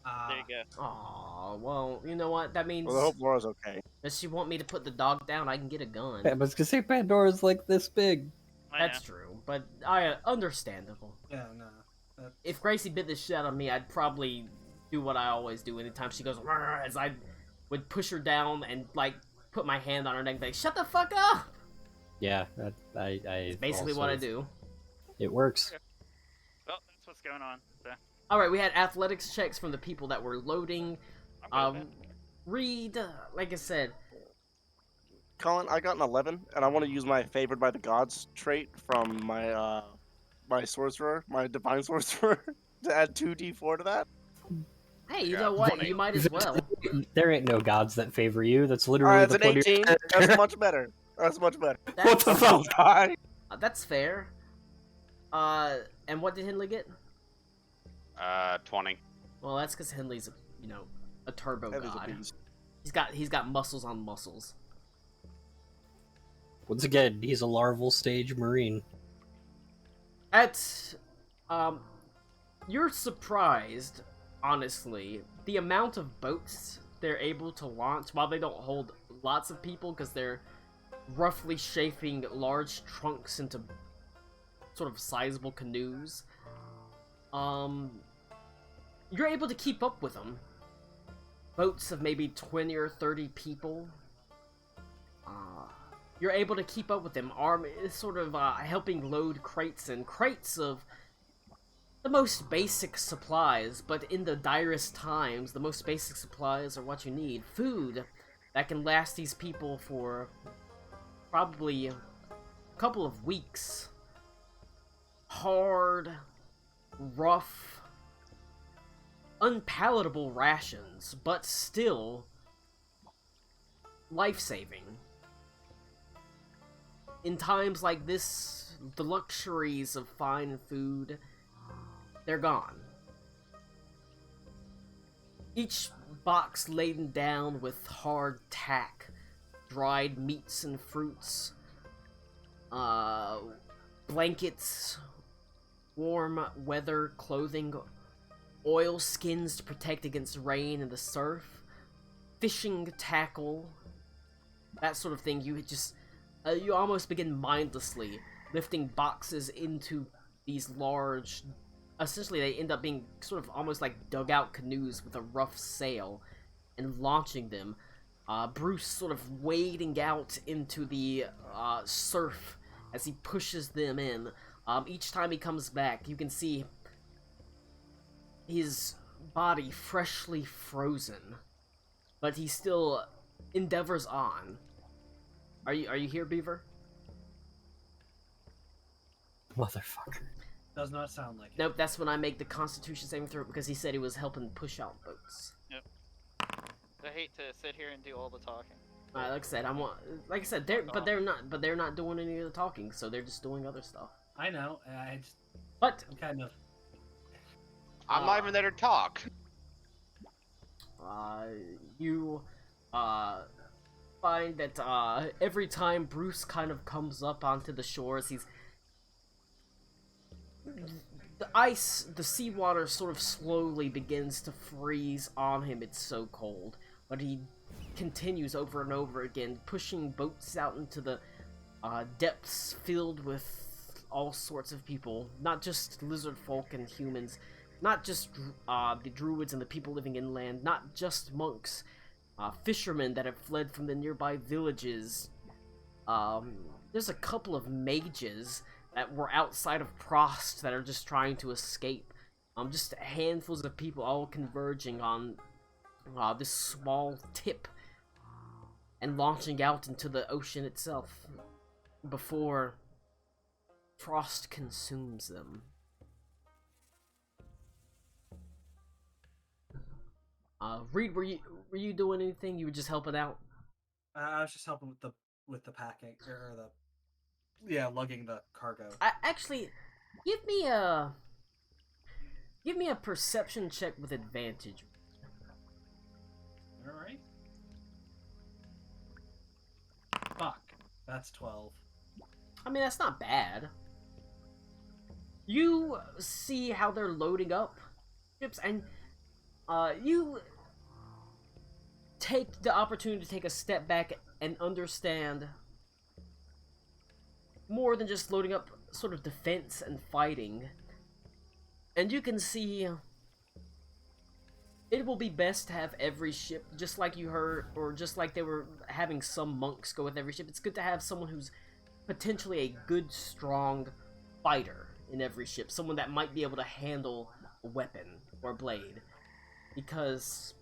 [SPEAKER 4] There you go.
[SPEAKER 1] Aw, well, you know what? That means.
[SPEAKER 6] Well, I hope Laura's okay.
[SPEAKER 1] Does she want me to put the dog down? I can get a gun.
[SPEAKER 2] I was gonna say Pandora's like this big.
[SPEAKER 1] That's true, but understandable.
[SPEAKER 3] Yeah, no.
[SPEAKER 1] If Gracie bit the shit out of me, I'd probably do what I always do anytime she goes "Rrr," as I would push her down and put my hand on her neck, like shut the fuck up.
[SPEAKER 2] Yeah, I
[SPEAKER 1] It's basically what I do.
[SPEAKER 2] It works.
[SPEAKER 4] Well, that's what's going on. So.
[SPEAKER 1] All right, we had athletics checks from the people that were loading. Reed, like I said.
[SPEAKER 6] Colin, I got an 11, and I want to use my Favored by the Gods trait from my my sorcerer, my divine sorcerer, to add 2d4 to that.
[SPEAKER 1] Hey, you know what? You might as well.
[SPEAKER 2] There ain't no gods that favor you. That's literally
[SPEAKER 6] Alright,
[SPEAKER 2] the
[SPEAKER 6] it's an 18. That's much better. That's much better.
[SPEAKER 1] That's,
[SPEAKER 6] I'm so high.
[SPEAKER 1] That's fair. And what did Henley get?
[SPEAKER 9] 20.
[SPEAKER 1] Well, that's because Henley's, a turbo
[SPEAKER 6] That is a
[SPEAKER 1] god.
[SPEAKER 6] beast.
[SPEAKER 1] He's got muscles on muscles.
[SPEAKER 2] Once again, he's a larval stage marine.
[SPEAKER 1] You're surprised, honestly, the amount of boats they're able to launch while they don't hold lots of people because they're roughly shaping large trunks into sort of sizable canoes. You're able to keep up with them. Boats of maybe 20 or 30 people. You're able to keep up with them. Sort of helping load crates of the most basic supplies, but in the direst times, the most basic supplies are what you need. Food that can last these people for probably a couple of weeks. Hard, rough, unpalatable rations, but still life-saving. In times like this, the luxuries of fine food, they're gone. Each box laden down with hard tack, dried meats and fruits, blankets, warm weather clothing, oil skins to protect against rain and the surf, fishing tackle, that sort of thing. You almost begin mindlessly lifting boxes into these large, essentially they end up being sort of almost like dugout canoes with a rough sail, and launching them. Bruce sort of wading out into the surf as he pushes them in. Each time he comes back, you can see his body freshly frozen, but he still endeavors on. Are you here, Beaver?
[SPEAKER 2] Motherfucker.
[SPEAKER 3] Does not sound like it.
[SPEAKER 1] Nope, that's when I make the Constitution saving throw because he said he was helping push out boats.
[SPEAKER 4] Yep. I hate to sit here and do all the talking.
[SPEAKER 1] Like I said, they're not doing any of the talking, so they're just doing other stuff.
[SPEAKER 3] I know.
[SPEAKER 1] But
[SPEAKER 3] I'm kind of.
[SPEAKER 9] I'm not even there to talk.
[SPEAKER 1] You find that every time Bruce kind of comes up onto the shores, the seawater sort of slowly begins to freeze on him. It's so cold, but he continues over and over again, pushing boats out into the depths filled with all sorts of people, not just lizard folk and humans, not just the druids and the people living inland, not just monks, fishermen that have fled from the nearby villages. There's a couple of mages that were outside of Prost that are just trying to escape. Just handfuls of people all converging on this small tip and launching out into the ocean itself before Frost consumes them. Reed, were you doing anything? You were just helping out?
[SPEAKER 3] I was just helping with the packing or lugging the cargo.
[SPEAKER 1] Actually, give me a perception check with advantage.
[SPEAKER 3] All right. Fuck. That's 12.
[SPEAKER 1] I mean, that's not bad. You see how they're loading up ships, and you take the opportunity to take a step back and understand more than just loading up sort of defense and fighting. And you can see it will be best to have every ship, just like you heard, or just like they were having some monks go with every ship. It's good to have someone who's potentially a good, strong fighter in every ship. Someone that might be able to handle a weapon or a blade. Because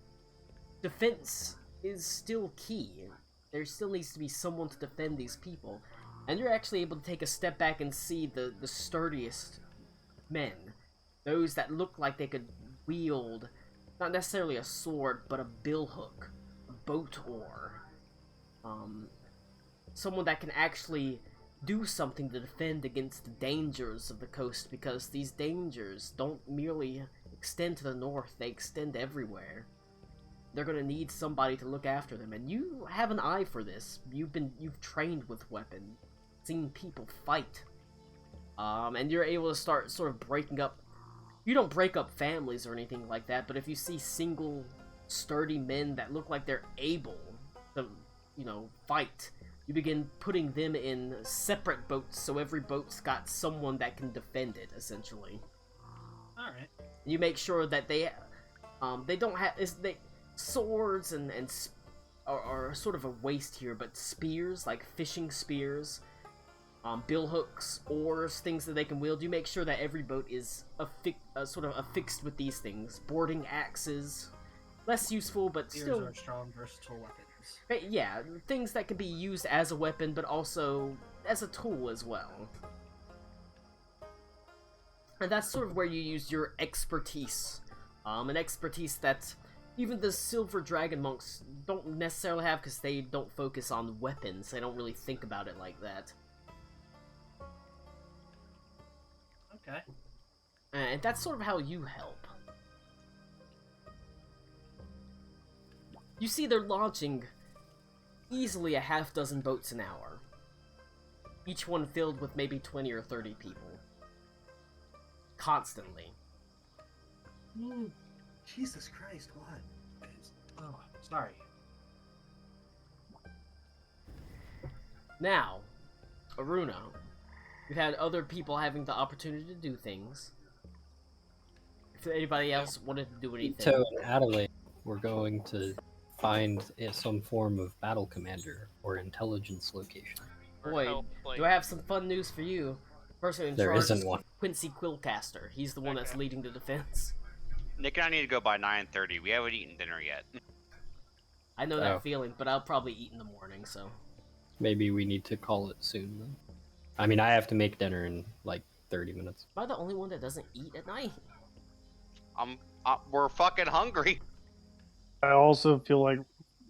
[SPEAKER 1] defense is still key. There still needs to be someone to defend these people. And you're actually able to take a step back and see the sturdiest men. Those that look like they could wield, not necessarily a sword, but a billhook, a boat oar. someone that can actually do something to defend against the dangers of the coast, because these dangers don't merely extend to the north, they extend everywhere. They're gonna need somebody to look after them, and you have an eye for this. You've trained with weapons, seen people fight, and you're able to start sort of breaking up. You don't break up families or anything like that, but if you see single, sturdy men that look like they're able to, fight, you begin putting them in separate boats, so every boat's got someone that can defend it, essentially.
[SPEAKER 3] Alright.
[SPEAKER 1] You make sure that they don't have swords and are sort of a waste here, but spears, like fishing spears, bill hooks, oars, things that they can wield. You make sure that every boat is sort of affixed with these things. Boarding axes, less useful, but
[SPEAKER 3] Spears
[SPEAKER 1] still
[SPEAKER 3] are strong, versatile weapons.
[SPEAKER 1] Yeah, things that can be used as a weapon, but also as a tool as well. And that's sort of where you use your expertise. An expertise that even the Silver Dragon monks don't necessarily have, because they don't focus on weapons. They don't really think about it like that.
[SPEAKER 3] Okay.
[SPEAKER 1] And that's sort of how you help. You see they're launching easily a half-dozen boats an hour. Each one filled with maybe 20 or 30 people. Constantly.
[SPEAKER 3] Jesus Christ, what? Oh, sorry.
[SPEAKER 1] Now, Aruna, you've had other people having the opportunity to do things. If anybody else wanted to do anything.
[SPEAKER 2] So, Adelaide, we're going to find some form of battle commander or intelligence location.
[SPEAKER 1] Boy, do I have some fun news for you. Person in
[SPEAKER 2] There
[SPEAKER 1] charge
[SPEAKER 2] isn't
[SPEAKER 1] is
[SPEAKER 2] one.
[SPEAKER 1] Quincy Quillcaster. He's the one that's leading the defense.
[SPEAKER 9] Nick and I need to go by 9:30. We haven't eaten dinner yet.
[SPEAKER 1] I know that feeling, but I'll probably eat in the morning, so...
[SPEAKER 2] Maybe we need to call it soon, then. I mean, I have to make dinner in, like, 30 minutes.
[SPEAKER 1] Am I the only one that doesn't eat at night?
[SPEAKER 9] We're fucking hungry.
[SPEAKER 10] I also feel like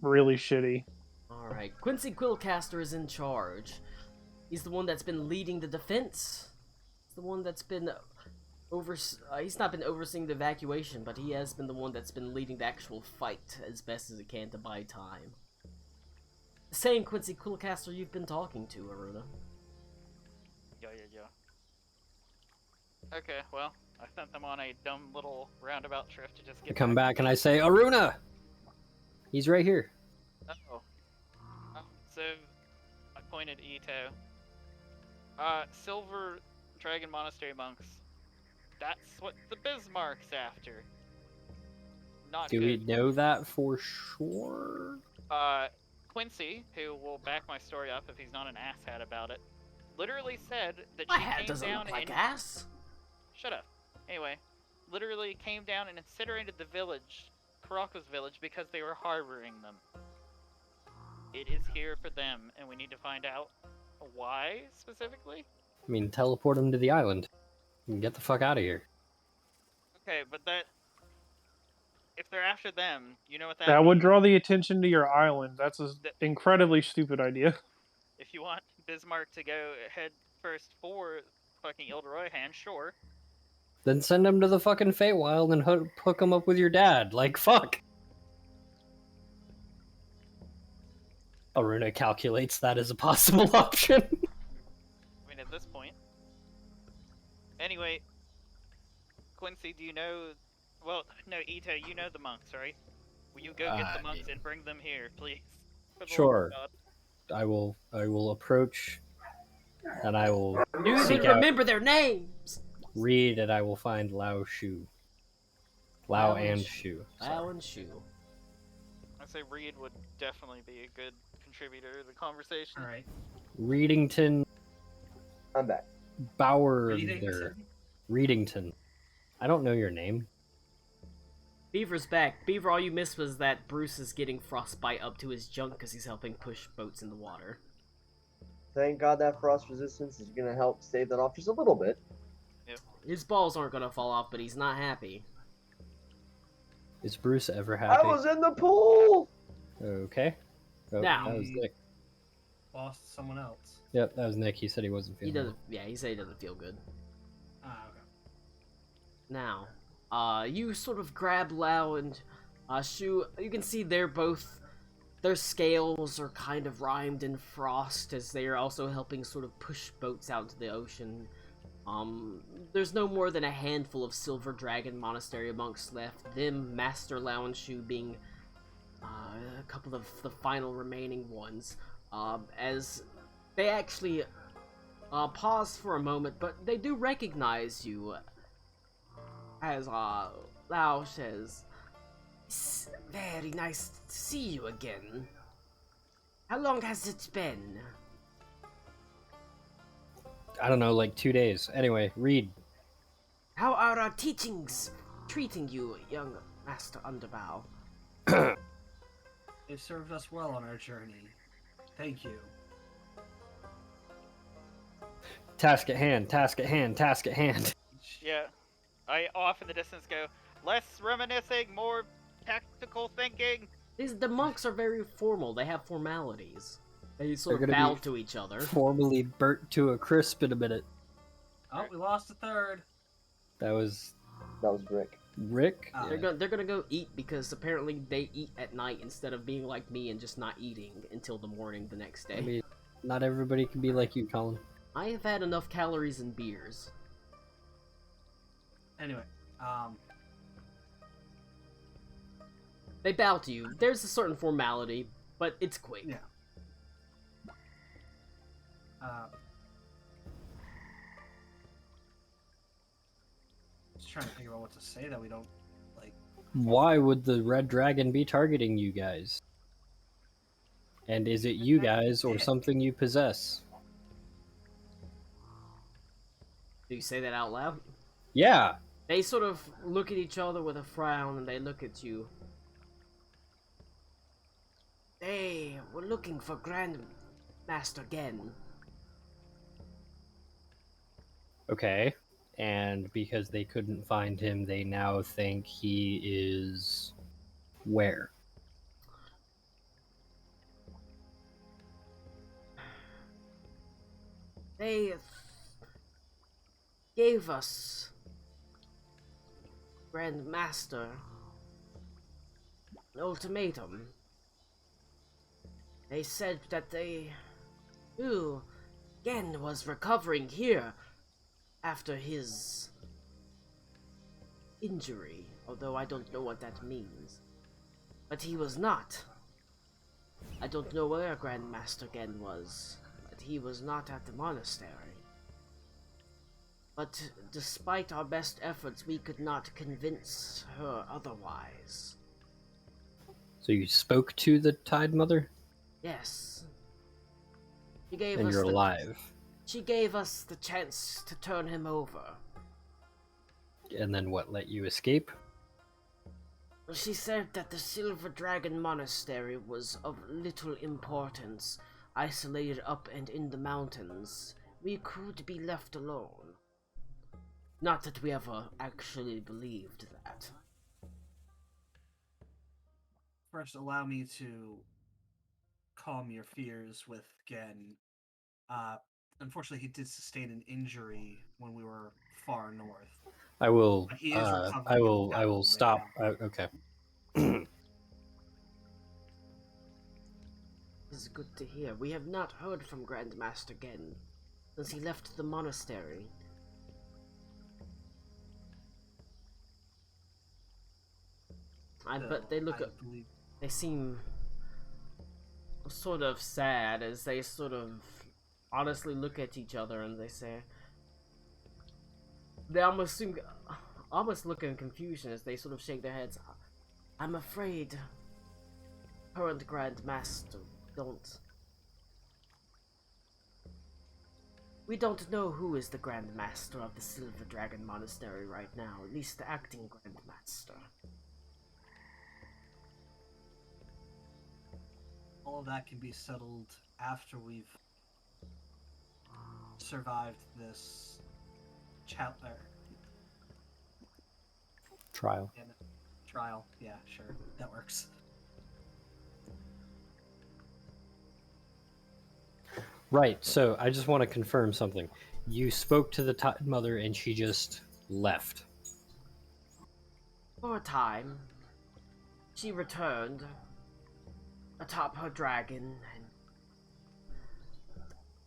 [SPEAKER 10] really shitty.
[SPEAKER 1] Alright, Quincy Quillcaster is in charge. He's the one that's been leading the defense. He's the one that's been he's not been overseeing the evacuation, but he has been the one that's been leading the actual fight as best as he can to buy time. The same Quincy Quillcaster you've been talking to, Aruna.
[SPEAKER 4] Yeah. Okay, well, I sent them on a dumb little roundabout trip to just
[SPEAKER 2] I
[SPEAKER 4] get
[SPEAKER 2] come back and I say, Aruna! He's right here.
[SPEAKER 4] Oh, so I pointed Ito. Silver Dragon Monastery monks. That's what the Bismarck's after. Not
[SPEAKER 2] Do
[SPEAKER 4] good.
[SPEAKER 2] we know that for sure?
[SPEAKER 4] Quincy, who will back my story up if he's not an asshat about it, literally said that
[SPEAKER 1] My
[SPEAKER 4] she
[SPEAKER 1] hat
[SPEAKER 4] came
[SPEAKER 1] doesn't
[SPEAKER 4] down
[SPEAKER 1] look like
[SPEAKER 4] and...
[SPEAKER 1] ass.
[SPEAKER 4] Shut up. Anyway, literally came down and incinerated the village, Karako's village, because they were harboring them. It is here for them, and we need to find out why, specifically?
[SPEAKER 2] I mean, teleport him to the island. And get the fuck out of here.
[SPEAKER 4] Okay, but that... If they're after them, you know what that
[SPEAKER 10] That would
[SPEAKER 4] means?
[SPEAKER 10] draw the attention to your island. That's an incredibly stupid idea.
[SPEAKER 4] If you want Bismarck to go head first for fucking Ilderoyhan, sure.
[SPEAKER 2] Then send him to the fucking Feywild and hook him up with your dad. Like, fuck! Aruna calculates that as a possible option.
[SPEAKER 4] I mean, at this point. Anyway, Quincy, do you know... Well, no, Ito, you know the monks, right? Will you go get the monks and bring them here, please? For the love
[SPEAKER 2] Sure.
[SPEAKER 4] of God.
[SPEAKER 2] I will approach, and I will
[SPEAKER 1] You
[SPEAKER 2] seek
[SPEAKER 1] even
[SPEAKER 2] out
[SPEAKER 1] remember their names!
[SPEAKER 2] Reed, and I will find Lao Shu. Lao and Shu.
[SPEAKER 1] Lao and Shu.
[SPEAKER 4] I'd say Reed would definitely be a good contributor to the conversation.
[SPEAKER 3] Alright.
[SPEAKER 2] Readington.
[SPEAKER 5] I'm back.
[SPEAKER 2] Bauer.
[SPEAKER 3] Readington?
[SPEAKER 2] Readington. I don't know your name.
[SPEAKER 1] Beaver's back. Beaver, all you missed was that Bruce is getting frostbite up to his junk because he's helping push boats in the water.
[SPEAKER 5] Thank God that frost resistance is gonna help save that off just a little bit.
[SPEAKER 4] Yep.
[SPEAKER 1] His balls aren't gonna fall off, but he's not happy.
[SPEAKER 2] Is Bruce ever happy?
[SPEAKER 5] I was in the pool!
[SPEAKER 2] Okay. Oh,
[SPEAKER 1] Now-
[SPEAKER 2] that was Nick.
[SPEAKER 3] lost someone else.
[SPEAKER 2] Yep, that was Nick. He said he wasn't
[SPEAKER 1] He
[SPEAKER 2] feeling
[SPEAKER 1] doesn't. Yeah, he said he doesn't feel good.
[SPEAKER 3] Ah, okay.
[SPEAKER 1] Now, you sort of grab Lao and Shu. You can see they're both. Their scales are kind of rimed in frost as they are also helping sort of push boats out into the ocean. There's no more than a handful of Silver Dragon Monastery monks left. Them, Master Lao and Shu being a couple of the final remaining ones. As they actually pause for a moment, but they do recognize you. As Lao says, "It's very nice to see you again. How long has it been?"
[SPEAKER 2] I don't know, like 2 days. Anyway, read.
[SPEAKER 1] "How are our teachings treating you, young Master Underbow?"
[SPEAKER 3] They served us well on our journey. Thank you.
[SPEAKER 2] Task at hand, task at hand, task at hand.
[SPEAKER 4] Yeah. I off in the distance go, less reminiscing, more tactical thinking.
[SPEAKER 1] The monks are very formal. They have formalities. They sort
[SPEAKER 2] They're
[SPEAKER 1] of
[SPEAKER 2] gonna
[SPEAKER 1] bow
[SPEAKER 2] be
[SPEAKER 1] to each other.
[SPEAKER 2] Formally burnt to a crisp in a minute.
[SPEAKER 3] Oh, we lost a third.
[SPEAKER 2] That was
[SPEAKER 5] Rick.
[SPEAKER 2] Rick?
[SPEAKER 3] Ah.
[SPEAKER 1] They're gonna go eat because apparently they eat at night instead of being like me and just not eating until the morning the next day.
[SPEAKER 2] I mean, not everybody can be like you, Colin.
[SPEAKER 1] I have had enough calories and beers.
[SPEAKER 3] Anyway,
[SPEAKER 1] They bow to you. There's a certain formality, but it's quick.
[SPEAKER 3] Yeah. Just trying to think about what to say that we don't like.
[SPEAKER 2] Why would the Red Dragon be targeting you guys? And is it you guys or something you possess?
[SPEAKER 1] Do you say that out loud?
[SPEAKER 2] Yeah.
[SPEAKER 1] They sort of look at each other with a frown and they look at you. "They were looking for Grandmaster Gen."
[SPEAKER 2] Okay. And because they couldn't find him, they now think he is where?
[SPEAKER 1] They gave us Grandmaster an ultimatum. They said that they knew Gen was recovering here after his injury, although I don't know what that means. But he was not. I don't know where Grandmaster Gen was, but he was not at the monastery. But despite our best efforts, we could not convince her otherwise.
[SPEAKER 2] So you spoke to the Tide Mother?
[SPEAKER 1] Yes. She gave
[SPEAKER 2] And
[SPEAKER 1] us
[SPEAKER 2] you're
[SPEAKER 1] the,
[SPEAKER 2] alive.
[SPEAKER 1] She gave us the chance to turn him over.
[SPEAKER 2] And then what, let you escape?
[SPEAKER 1] She said that the Silver Dragon Monastery was of little importance, isolated up and in the mountains. We could be left alone. Not that we ever actually believed that.
[SPEAKER 3] First, allow me to calm your fears with Gen. Unfortunately, he did sustain an injury when we were far north.
[SPEAKER 2] I will.
[SPEAKER 3] But he is
[SPEAKER 2] I
[SPEAKER 3] recovering
[SPEAKER 2] will.
[SPEAKER 3] in
[SPEAKER 2] I will
[SPEAKER 3] town
[SPEAKER 2] stop.
[SPEAKER 3] right
[SPEAKER 2] Okay.
[SPEAKER 1] This is good to hear. We have not heard from Grandmaster Gen since he left the monastery. But they look at. They seem sort of sad as they sort of honestly look at each other and they say. They almost look in confusion as they sort of shake their heads. "I'm afraid current Grandmaster We don't know who is the Grandmaster of the Silver Dragon Monastery right now, at least the acting Grandmaster.
[SPEAKER 3] All of that can be settled after we've survived this
[SPEAKER 2] Trial.
[SPEAKER 3] Trial. Yeah, sure. That works.
[SPEAKER 2] Right, so I just want to confirm something. You spoke to the Tide Mother and she just left.
[SPEAKER 1] For a time, she returned atop her dragon and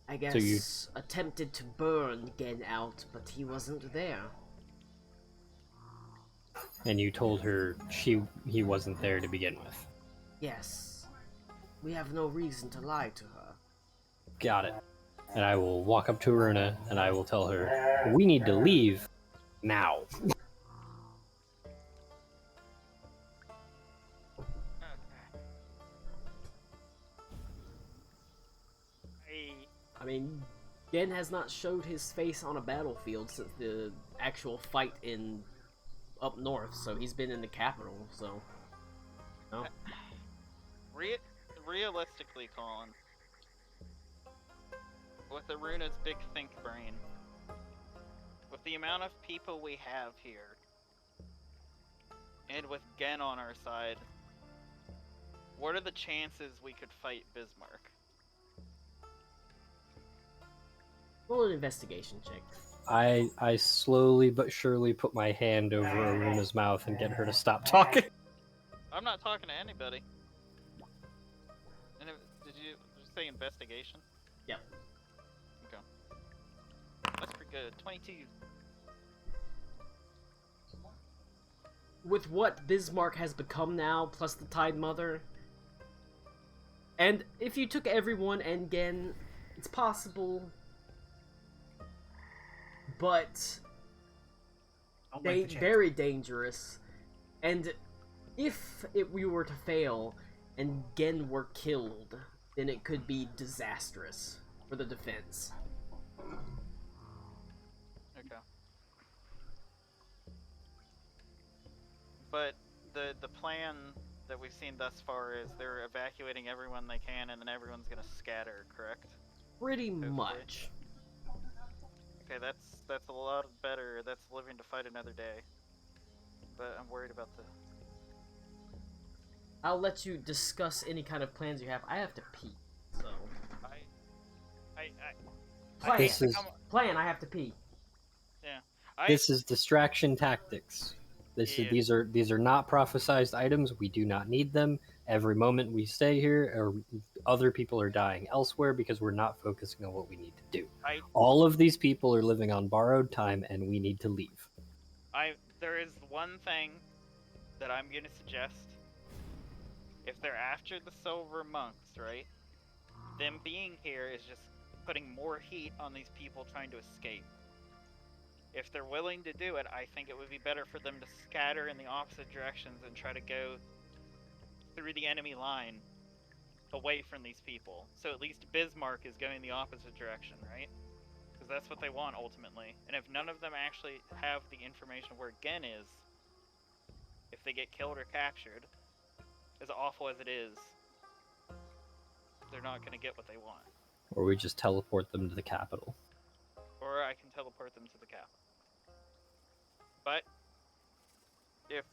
[SPEAKER 1] I guess
[SPEAKER 2] So you-
[SPEAKER 1] attempted to burn Gen out, but he wasn't there.
[SPEAKER 2] And you told her he wasn't there to begin with.
[SPEAKER 1] Yes. We have no reason to lie to her.
[SPEAKER 2] Got it. And I will walk up to Runa and I will tell her, we need to leave now.
[SPEAKER 1] I mean, Gen has not showed his face on a battlefield since the actual fight in up north, so he's been in the capital, so no.
[SPEAKER 4] Realistically, Colin, with Aruna's big think brain, with the amount of people we have here, and with Gen on our side, what are the chances we could fight Bismarck?
[SPEAKER 1] Roll an investigation check.
[SPEAKER 2] I slowly but surely put my hand over Aruna's mouth and get her to stop talking.
[SPEAKER 4] I'm not talking to anybody. And did you say investigation?
[SPEAKER 1] Yep.
[SPEAKER 4] Okay. That's pretty good. 22.
[SPEAKER 1] With what Bismarck has become now, plus the Tide Mother, and if you took everyone and Gen, it's possible, but very dangerous. And if we were to fail and Gen were killed, then it could be disastrous for the defense.
[SPEAKER 4] Okay. But the plan that we've seen thus far is they're evacuating everyone they can, and then everyone's gonna scatter. Correct?
[SPEAKER 1] Pretty
[SPEAKER 4] Hopefully.
[SPEAKER 1] much.
[SPEAKER 4] Okay, that's a lot better. That's living to fight another day. But I'm worried about the.
[SPEAKER 1] I'll let you discuss any kind of plans you have. I have to pee, so. Plan.
[SPEAKER 2] This is-
[SPEAKER 1] Plan, I have to pee.
[SPEAKER 4] Yeah.
[SPEAKER 2] This is distraction tactics. These are not prophesized items. We do not need them. Every moment we stay here, or other people are dying elsewhere because we're not focusing on what we need to do. All of these people are living on borrowed time, and we need to leave.
[SPEAKER 4] There is one thing that I'm gonna suggest. If they're after the Silver Monks, right? Them being here is just putting more heat on these people trying to escape. If they're willing to do it, I think it would be better for them to scatter in the opposite directions and try to go through the enemy line away from these people. So at least Bismarck is going the opposite direction, right? Because that's what they want ultimately. And if none of them actually have the information where Gen is, if they get killed or captured, as awful as it is, they're not going to get what they want.
[SPEAKER 2] Or we just teleport them to the capital.
[SPEAKER 4] Or I can teleport them to the capital. But if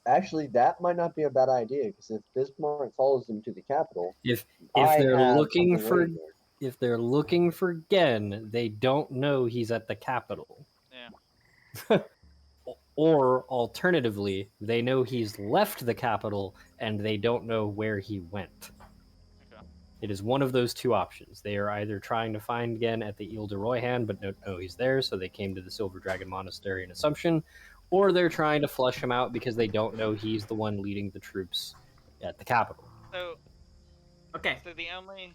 [SPEAKER 5] Actually, that might not be a bad idea, because if Bismarck follows them to the capital,
[SPEAKER 2] If
[SPEAKER 5] I
[SPEAKER 2] they're
[SPEAKER 5] have
[SPEAKER 2] looking
[SPEAKER 5] something
[SPEAKER 2] for
[SPEAKER 5] waiting there.
[SPEAKER 2] if they're looking for Gen, they don't know he's at the capital.
[SPEAKER 4] Yeah.
[SPEAKER 2] Or alternatively, they know he's left the capital and they don't know where he went.
[SPEAKER 4] Okay.
[SPEAKER 2] It is one of those two options. They are either trying to find Gen at the Ile de Royhan, but don't know he's there, so they came to the Silver Dragon Monastery in Assumption, or they're trying to flush him out because they don't know he's the one leading the troops at the capital.
[SPEAKER 4] So
[SPEAKER 1] Okay.
[SPEAKER 4] So the only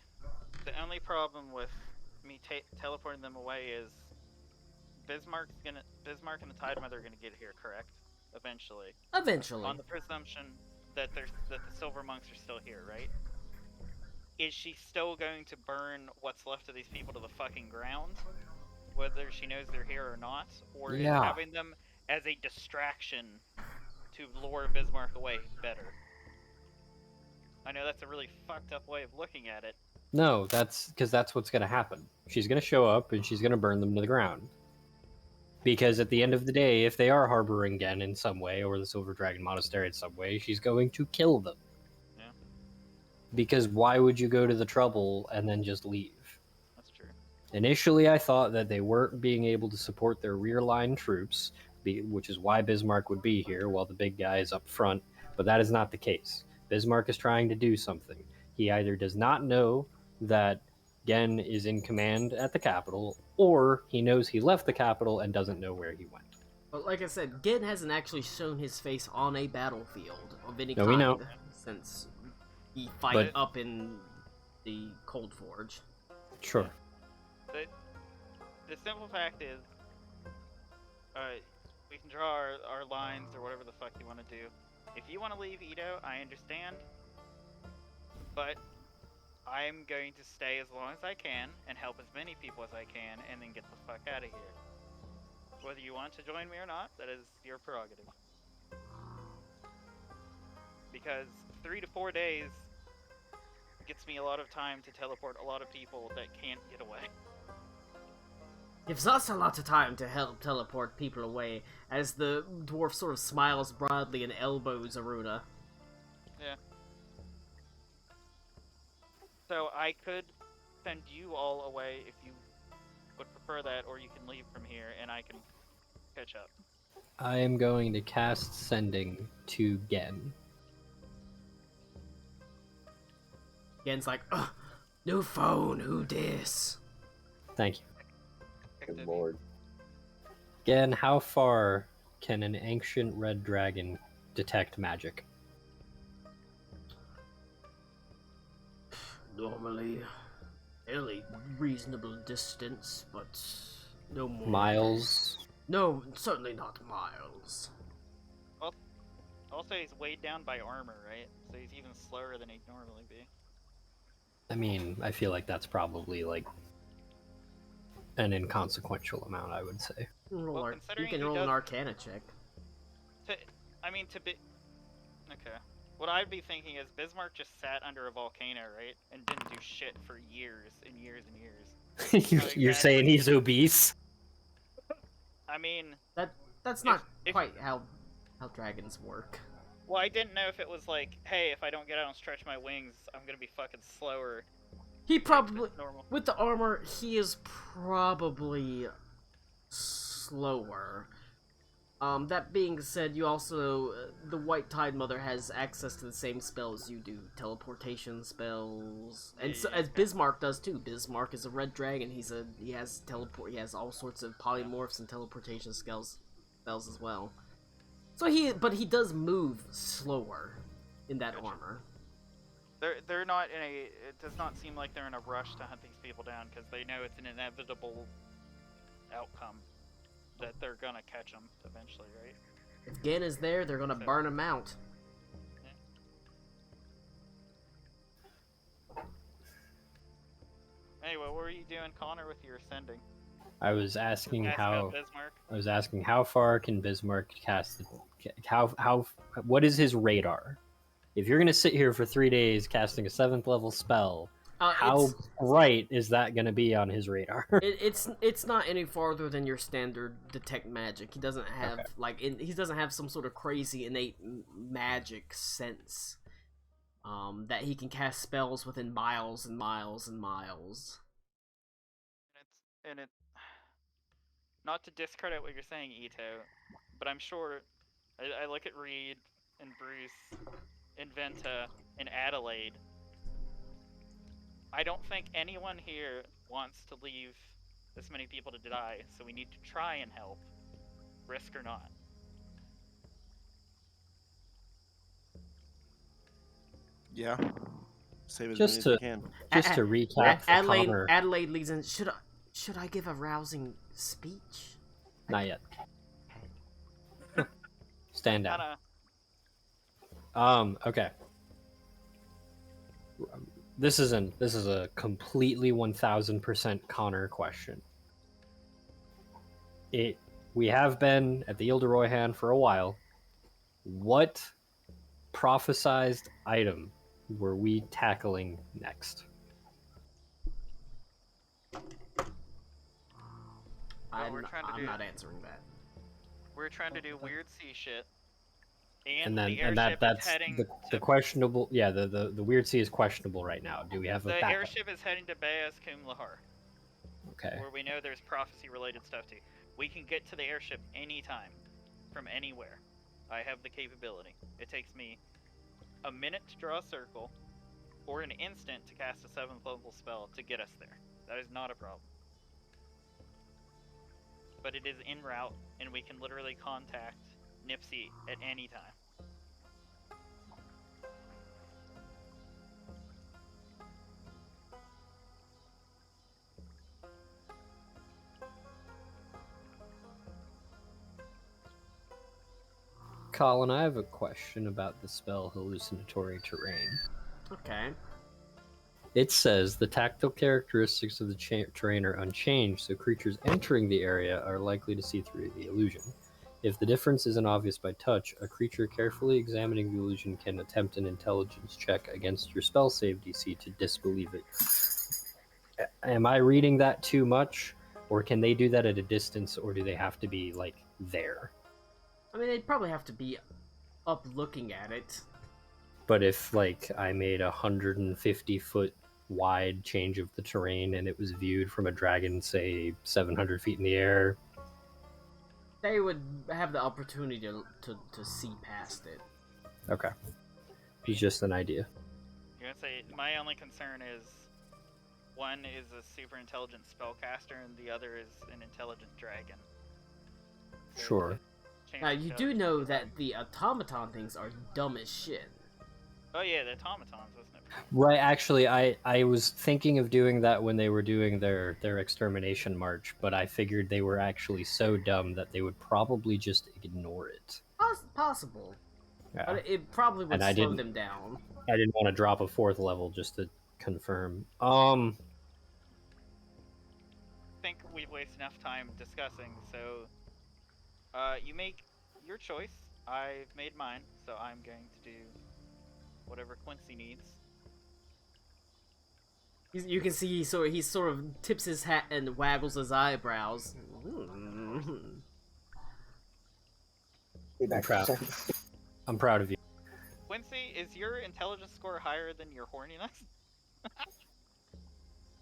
[SPEAKER 4] problem with me teleporting them away is Bismarck and the Tide Mother are gonna get here, correct? Eventually.
[SPEAKER 1] Eventually.
[SPEAKER 4] On the presumption that the Silver Monks are still here, right? Is she still going to burn what's left of these people to the fucking ground, whether she knows they're here or not, or
[SPEAKER 2] Yeah.
[SPEAKER 4] is having them as a distraction to lure Bismarck away better? I know that's a really fucked up way of looking at it.
[SPEAKER 2] No, that's because that's what's going to happen. She's going to show up and she's going to burn them to the ground. Because at the end of the day, if they are harboring Gen in some way, or the Silver Dragon Monastery in some way, she's going to kill them.
[SPEAKER 4] Yeah.
[SPEAKER 2] Because why would you go to the trouble and then just leave?
[SPEAKER 4] That's
[SPEAKER 2] Initially, I thought that they weren't being able to support their rear line troops, which is why Bismarck would be here while the big guy is up front, but that is not the case. Bismarck is trying to do something. He either does not know that Gen is in command at the capital, or he knows he left the capital and doesn't know where he went.
[SPEAKER 1] But like I said, Gen hasn't actually shown his face on a battlefield of any
[SPEAKER 2] No,
[SPEAKER 1] kind
[SPEAKER 2] we know.
[SPEAKER 1] since he fight
[SPEAKER 2] But-
[SPEAKER 1] up in the Cold Forge.
[SPEAKER 2] Sure.
[SPEAKER 4] The simple fact is, we can draw our lines or whatever the fuck you want to do. If you want to leave Edo, I understand. But I'm going to stay as long as I can and help as many people as I can and then get the fuck out of here. Whether you want to join me or not, that is your prerogative. Because 3 to 4 days gets me a lot of time to teleport a lot of people that can't get away.
[SPEAKER 1] Gives us a lot of time to help teleport people away, as the dwarf sort of smiles broadly and elbows Aruna.
[SPEAKER 4] Yeah. So I could send you all away if you would prefer that, or you can leave from here and I can catch up.
[SPEAKER 2] I am going to cast Sending to Gen.
[SPEAKER 1] Gen's like, ugh, new phone, who dis?
[SPEAKER 2] Thank you.
[SPEAKER 5] Good lord.
[SPEAKER 2] Gen, how far can an ancient red dragon detect magic?
[SPEAKER 1] Normally, fairly reasonable distance, but no more.
[SPEAKER 2] Miles?
[SPEAKER 1] No, certainly not miles.
[SPEAKER 4] Also, he's weighed down by armor, right? So he's even slower than he'd normally be.
[SPEAKER 2] I mean, I feel like that's probably like an inconsequential amount, I would say.
[SPEAKER 1] Roll
[SPEAKER 4] Well,
[SPEAKER 1] you
[SPEAKER 4] considering
[SPEAKER 1] can
[SPEAKER 4] he
[SPEAKER 1] roll an
[SPEAKER 4] does-
[SPEAKER 1] Arcana check.
[SPEAKER 4] To be... Okay. What I'd be thinking is Bismarck just sat under a volcano, right? And didn't do shit for years and years and years.
[SPEAKER 2] You're saying he's obese?
[SPEAKER 4] I mean...
[SPEAKER 1] That's not
[SPEAKER 4] if-
[SPEAKER 1] quite how dragons work.
[SPEAKER 4] Well, I didn't know if it was like, hey, if I don't get out and stretch my wings, I'm gonna be fucking slower.
[SPEAKER 1] He probably,
[SPEAKER 4] Normal.
[SPEAKER 1] with the armor, he is probably slower. That being said, you also, the White Tide Mother has access to the same spells you do, teleportation spells, and so, as Bismarck does too. Bismarck is a red dragon. He has all sorts of polymorphs and teleportation spells as well. So but he does move slower in that armor.
[SPEAKER 4] They're not in a. It does not seem like they're in a rush to hunt these people down because they know it's an inevitable outcome that they're gonna catch them eventually, right?
[SPEAKER 1] If Gen is there, they're gonna burn him out.
[SPEAKER 4] Anyway, what were you doing, Connor, with your ascending?
[SPEAKER 2] I was asking
[SPEAKER 4] Ask
[SPEAKER 2] how.
[SPEAKER 4] about Bismarck.
[SPEAKER 2] I was asking how far can Bismarck cast? What is his radar? If you're gonna sit here for 3 days casting a 7th level spell, how bright is that gonna be on his radar?
[SPEAKER 1] It's not any farther than your standard detect magic. He doesn't have he doesn't have some sort of crazy innate magic sense. That he can cast spells within miles and miles and miles.
[SPEAKER 4] And it, not to discredit what you're saying, Ito, but I'm sure, I look at Reed and Bruce and Venta and Adelaide. I don't think anyone here wants to leave this many people to die, so we need to try and help, risk or not.
[SPEAKER 6] Yeah. Save as
[SPEAKER 2] Just
[SPEAKER 6] many
[SPEAKER 2] to
[SPEAKER 6] as we can.
[SPEAKER 2] just to recap, for Connor,
[SPEAKER 1] Adelaide leads in. Should I give a rousing speech?
[SPEAKER 2] not yet. Stand down.
[SPEAKER 4] Kinda,
[SPEAKER 2] Okay. This is a completely 1000% Connor question. We have been at the Ilderoyhan for a while. What prophesized item were we tackling next?
[SPEAKER 1] I'm
[SPEAKER 4] we're trying to do-
[SPEAKER 1] not answering that.
[SPEAKER 4] we're trying to do weird sea shit.
[SPEAKER 2] And
[SPEAKER 4] the
[SPEAKER 2] then
[SPEAKER 4] airship
[SPEAKER 2] that's
[SPEAKER 4] is heading
[SPEAKER 2] the
[SPEAKER 4] to
[SPEAKER 2] questionable. Yeah, the weird sea is questionable right now. Do we have a
[SPEAKER 4] the
[SPEAKER 2] backup?
[SPEAKER 4] airship is heading to Bayas Kum Lahar.
[SPEAKER 2] Okay.
[SPEAKER 4] where we know there's prophecy-related stuff too. We can get to the airship anytime, from anywhere. I have the capability. It takes me a minute to draw a circle, or an instant to cast a 7th level spell to get us there. That is not a problem. But it is en route, and we can literally contact Nipsey at any time.
[SPEAKER 2] Colin, I have a question about the spell Hallucinatory Terrain.
[SPEAKER 1] Okay.
[SPEAKER 2] It says the tactile characteristics of the terrain are unchanged, so creatures entering the area are likely to see through the illusion. If the difference isn't obvious by touch, a creature carefully examining the illusion can attempt an intelligence check against your spell save DC to disbelieve it. Am I reading that too much? Or can they do that at a distance, or do they have to be, like, there?
[SPEAKER 1] I mean, they'd probably have to be up looking at it.
[SPEAKER 2] But if, like, I made a 150-foot wide change of the terrain and it was viewed from a dragon, say, 700 feet in the air...
[SPEAKER 1] They would have the opportunity to see past it.
[SPEAKER 2] Okay. It's just an idea.
[SPEAKER 4] You're gonna say, my only concern is, one is a super intelligent spellcaster, and the other is an intelligent dragon. So
[SPEAKER 2] Sure.
[SPEAKER 1] Now, you do know that the automaton things are dumb as shit.
[SPEAKER 4] Oh yeah, the automatons, wasn't it?
[SPEAKER 2] Right, actually, I was thinking of doing that when they were doing their extermination march, but I figured they were actually so dumb that they would probably just ignore it.
[SPEAKER 1] Possible.
[SPEAKER 2] Yeah.
[SPEAKER 1] But it probably would
[SPEAKER 2] And I
[SPEAKER 1] slow
[SPEAKER 2] didn't-
[SPEAKER 1] them down.
[SPEAKER 2] I didn't want to drop a 4th level just to confirm.
[SPEAKER 4] I think we've wasted enough time discussing, so you make your choice. I've made mine, so I'm going to do whatever Quincy needs.
[SPEAKER 1] You can see he sort of tips his hat and waggles his eyebrows.
[SPEAKER 2] I'm proud of you.
[SPEAKER 4] Quincy, is your intelligence score higher than your horniness?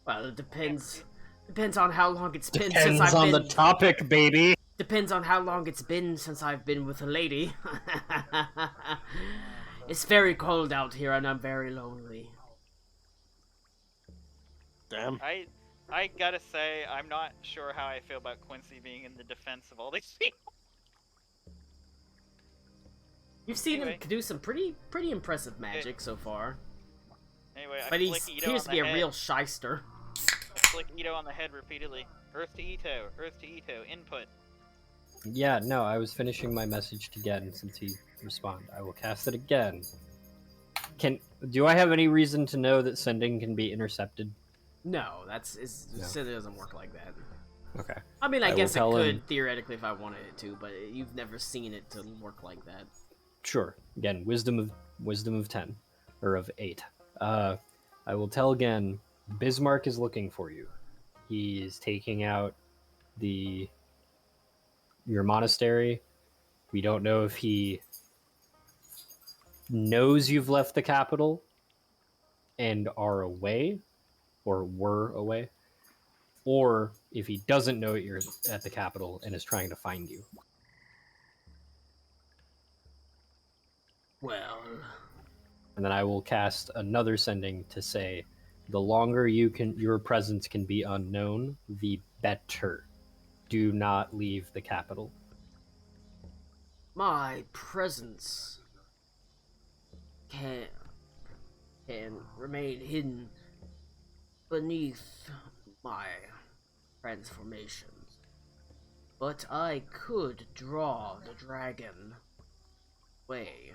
[SPEAKER 1] Well, it depends. Depends on how long it's been
[SPEAKER 2] Depends
[SPEAKER 1] since I've
[SPEAKER 2] on
[SPEAKER 1] been.
[SPEAKER 2] the topic, baby.
[SPEAKER 1] Depends on how long it's been since I've been with a lady. It's very cold out here, and I'm very lonely.
[SPEAKER 6] Damn.
[SPEAKER 4] I gotta say, I'm not sure how I feel about Quincy being in the defense of all these people.
[SPEAKER 1] You've seen
[SPEAKER 4] Anyway.
[SPEAKER 1] him do some pretty impressive magic so far,
[SPEAKER 4] Anyway, I
[SPEAKER 1] but he
[SPEAKER 4] flick Ito
[SPEAKER 1] appears to
[SPEAKER 4] on
[SPEAKER 1] be
[SPEAKER 4] the
[SPEAKER 1] a
[SPEAKER 4] head.
[SPEAKER 1] real shyster.
[SPEAKER 4] I flick Ito on the head repeatedly. Earth to Ito, Earth to Ito, input.
[SPEAKER 2] Yeah, no, I was finishing my message again since he responded. I will cast it again. Do I have any reason to know that sending can be intercepted?
[SPEAKER 1] No,
[SPEAKER 2] No.
[SPEAKER 1] it doesn't work like that.
[SPEAKER 2] Okay.
[SPEAKER 1] I mean, I
[SPEAKER 2] will
[SPEAKER 1] guess it
[SPEAKER 2] tell
[SPEAKER 1] could
[SPEAKER 2] him-
[SPEAKER 1] theoretically if I wanted it to, but you've never seen it to work like that.
[SPEAKER 2] Sure. Again, wisdom of 10 or of 8. I will tell again. Bismarck is looking for you. He is taking out your monastery. We don't know if he knows you've left the capital and are away, or were away, or if he doesn't know you're at the capital and is trying to find you.
[SPEAKER 1] Well,
[SPEAKER 2] And then I will cast another sending to say, the longer your presence can be unknown, the better. Do not leave the capital.
[SPEAKER 1] my presence can remain hidden beneath my transformations, but I could draw the dragon away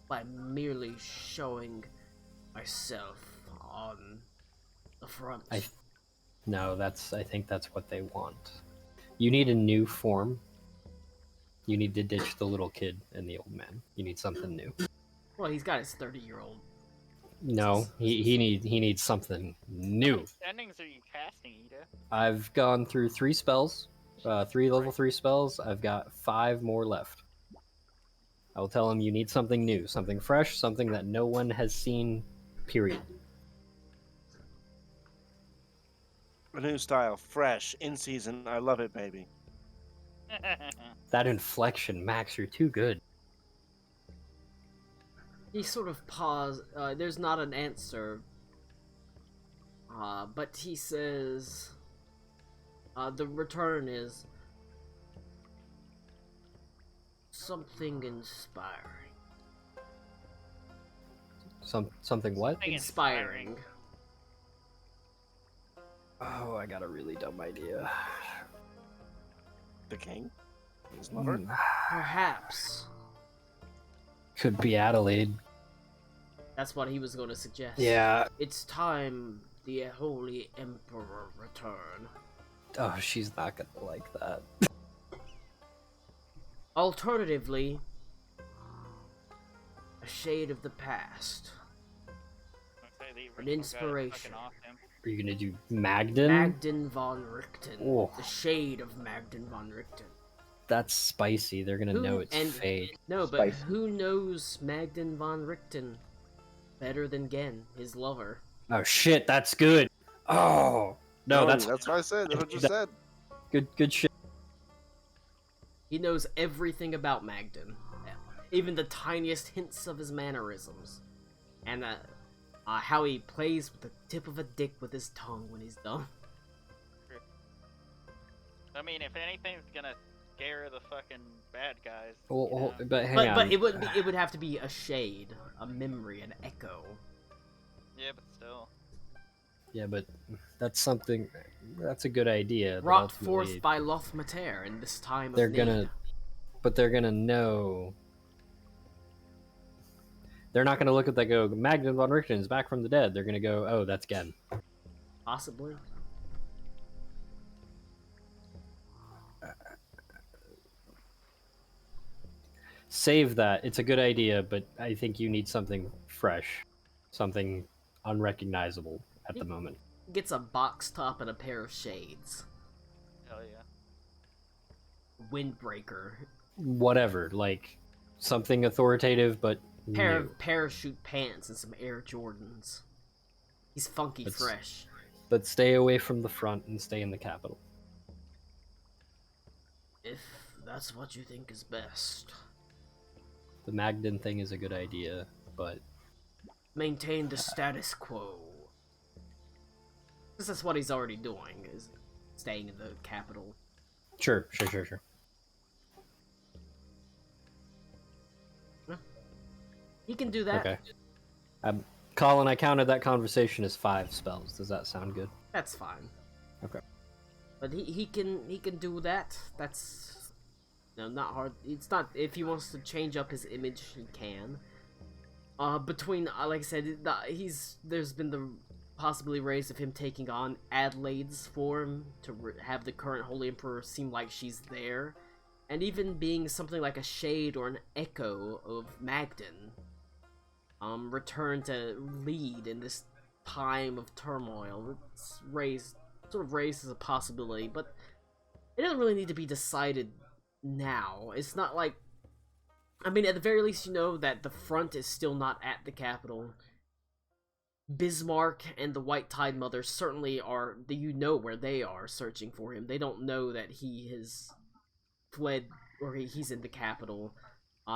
[SPEAKER 1] by merely showing myself on the front.
[SPEAKER 2] No, I think that's what they want. You need a new form. You need to ditch the little kid and the old man. You need something new.
[SPEAKER 1] Well, he's got his 30-year-old.
[SPEAKER 2] No, he needs something new.
[SPEAKER 4] Sendings are you casting, Ito?
[SPEAKER 2] I've gone through 3 spells, 3 level 3 spells. I've got 5 more left. I will tell him you need something new, something fresh, something that no one has seen, period.
[SPEAKER 6] A new style, fresh, in season. I love it, baby.
[SPEAKER 2] That inflection, Max, you're too good.
[SPEAKER 1] He sort of paused. There's not an answer. But he says, the return is something inspiring.
[SPEAKER 2] Something what?
[SPEAKER 1] Inspiring.
[SPEAKER 2] Oh, I got a really dumb idea.
[SPEAKER 6] The king? His lover?
[SPEAKER 1] Perhaps.
[SPEAKER 2] Could be Adelaide.
[SPEAKER 1] That's what he was going to suggest.
[SPEAKER 2] Yeah.
[SPEAKER 1] It's time the Holy Emperor return.
[SPEAKER 2] Oh, she's not gonna like that.
[SPEAKER 1] Alternatively, a shade of the past. An inspiration.
[SPEAKER 2] Are you gonna do Magden?
[SPEAKER 1] Magden von Richten.
[SPEAKER 2] Oh.
[SPEAKER 1] The shade of Magden von Richten.
[SPEAKER 2] That's spicy. They're gonna know it's
[SPEAKER 1] and-
[SPEAKER 2] fake.
[SPEAKER 1] No, but
[SPEAKER 5] Spicy.
[SPEAKER 1] who knows Magden von Richten better than Gen, his lover?
[SPEAKER 2] Oh shit, that's good. Oh no, that's
[SPEAKER 6] what I said. That's what you said.
[SPEAKER 2] good shit.
[SPEAKER 1] He knows everything about Magden, even the tiniest hints of his mannerisms, and how he plays with the tip of a dick with his tongue when he's done.
[SPEAKER 4] I mean, if anything's gonna scare the fucking bad guys.
[SPEAKER 2] Well, but hang
[SPEAKER 1] But
[SPEAKER 2] on.
[SPEAKER 1] it would have to be a shade, a memory, an echo.
[SPEAKER 4] Yeah, but still.
[SPEAKER 2] Yeah, but that's something. That's a good idea. but
[SPEAKER 1] Brought
[SPEAKER 2] ultimately,
[SPEAKER 1] forth by Loth Mater in this time
[SPEAKER 2] they're
[SPEAKER 1] of need.
[SPEAKER 2] gonna, but they're gonna know. They're not gonna look at that. Go, Magden von Richten is back from the dead. They're gonna go, oh, that's Gen.
[SPEAKER 1] Possibly.
[SPEAKER 2] Save that. It's a good idea, but I think you need something fresh, something unrecognizable at the moment.
[SPEAKER 1] Gets a box top and a pair of shades.
[SPEAKER 4] Hell yeah.
[SPEAKER 1] Windbreaker.
[SPEAKER 2] Whatever, like something authoritative, but
[SPEAKER 1] Pair
[SPEAKER 2] new.
[SPEAKER 1] of parachute pants and some Air Jordans. He's funky
[SPEAKER 2] That's-
[SPEAKER 1] fresh.
[SPEAKER 2] But stay away from the front and stay in the capital.
[SPEAKER 1] If that's what you think is best.
[SPEAKER 2] The Magden thing is a good idea, but
[SPEAKER 1] Maintain the status quo. This is what he's already doing, is staying in the capital.
[SPEAKER 2] sure.
[SPEAKER 1] He can do that.
[SPEAKER 2] Okay. Colin, I counted that conversation as 5 spells. Does that sound good?
[SPEAKER 1] That's fine.
[SPEAKER 2] Okay.
[SPEAKER 1] But he can do that. That's not hard. It's not, if he wants to change up his image, he can. Between like I said, there's been the possibility raised of him taking on Adelaide's form to have the current Holy Emperor seem like she's there, and even being something like a shade or an echo of Magden. Return to lead in this time of turmoil. It's sort of raised as a possibility, but it doesn't really need to be decided now. It's not like, I mean, at the very least, you know that the front is still not at the capital. Bismarck and the White Tide Mother certainly are, you know where they are searching for him. They don't know that he has fled, or he's in the capital.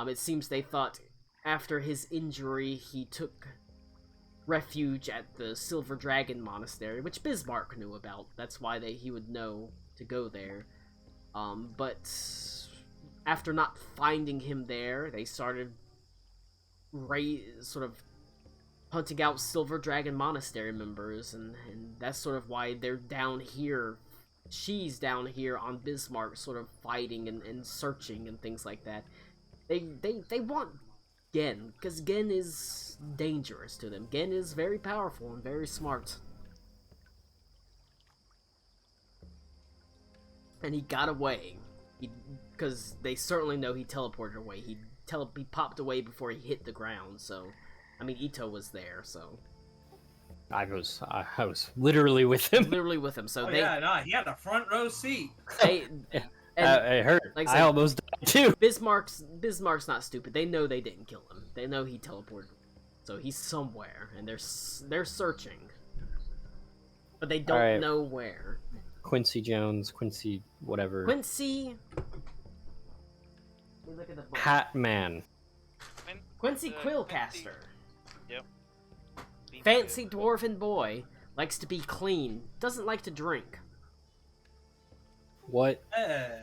[SPEAKER 1] It seems they thought after his injury, he took refuge at the Silver Dragon Monastery, which Bismarck knew about. That's why he would know to go there. But after not finding him there, they started sort of hunting out Silver Dragon Monastery members, and that's sort of why they're down here. She's down here on Bismarck, sort of fighting and searching and things like that. They want Gen, because Gen is dangerous to them. Gen is very powerful and very smart. And he got away. Because they certainly know he teleported away. He popped away before he hit the ground, so... I mean, Ito was there, so...
[SPEAKER 2] I was literally with him.
[SPEAKER 1] Literally with him, so
[SPEAKER 3] Oh
[SPEAKER 1] they...
[SPEAKER 3] yeah, no, he had a front row seat.
[SPEAKER 1] they
[SPEAKER 2] It hurt.
[SPEAKER 1] like
[SPEAKER 2] I almost died too.
[SPEAKER 1] Bismarck's not stupid. They know they didn't kill him. They know he teleported. So he's somewhere, and they're searching. but they don't
[SPEAKER 2] Alright.
[SPEAKER 1] know where.
[SPEAKER 2] Quincy Jones, Quincy whatever.
[SPEAKER 1] Quincy. Let me look at the book.
[SPEAKER 2] Hat Man.
[SPEAKER 1] Quincy Quillcaster.
[SPEAKER 4] Yep.
[SPEAKER 1] Fancy dwarven boy. Likes to be clean. Doesn't like to drink.
[SPEAKER 2] What
[SPEAKER 3] Hey.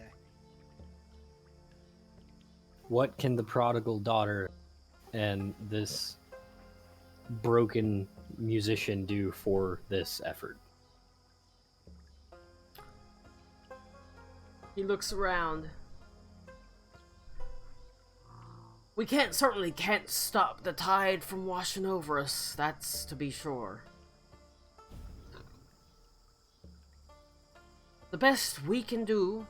[SPEAKER 2] what can the prodigal daughter and this broken musician do for this effort?
[SPEAKER 1] He looks around. We certainly can't stop the tide from washing over us, that's to be sure. The best we can do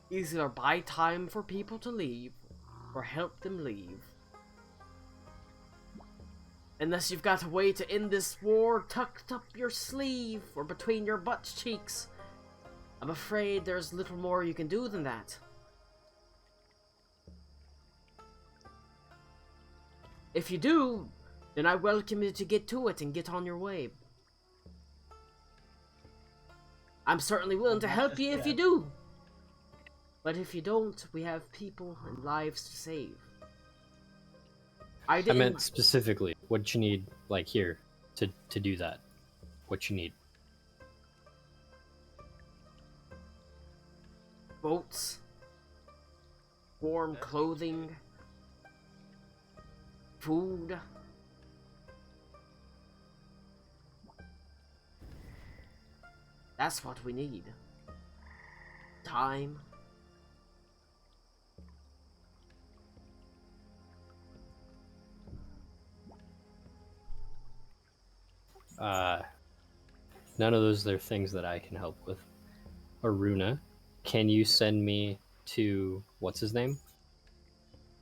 [SPEAKER 1] is either buy time for people to leave, or help them leave. Unless you've got a way to end this war tucked up your sleeve, or between your butt cheeks, I'm afraid there's little more you can do than that. If you do, then I welcome you to get to it and get on your way. I'm certainly willing to help you if you do. But if you don't, we have people and lives to save.
[SPEAKER 2] I meant specifically what you need, like here, to do that. What you need.
[SPEAKER 1] Boats, warm clothing, food. That's what we need. Time.
[SPEAKER 2] None of those are things that I can help with. Aruna, can you send me to what's his name?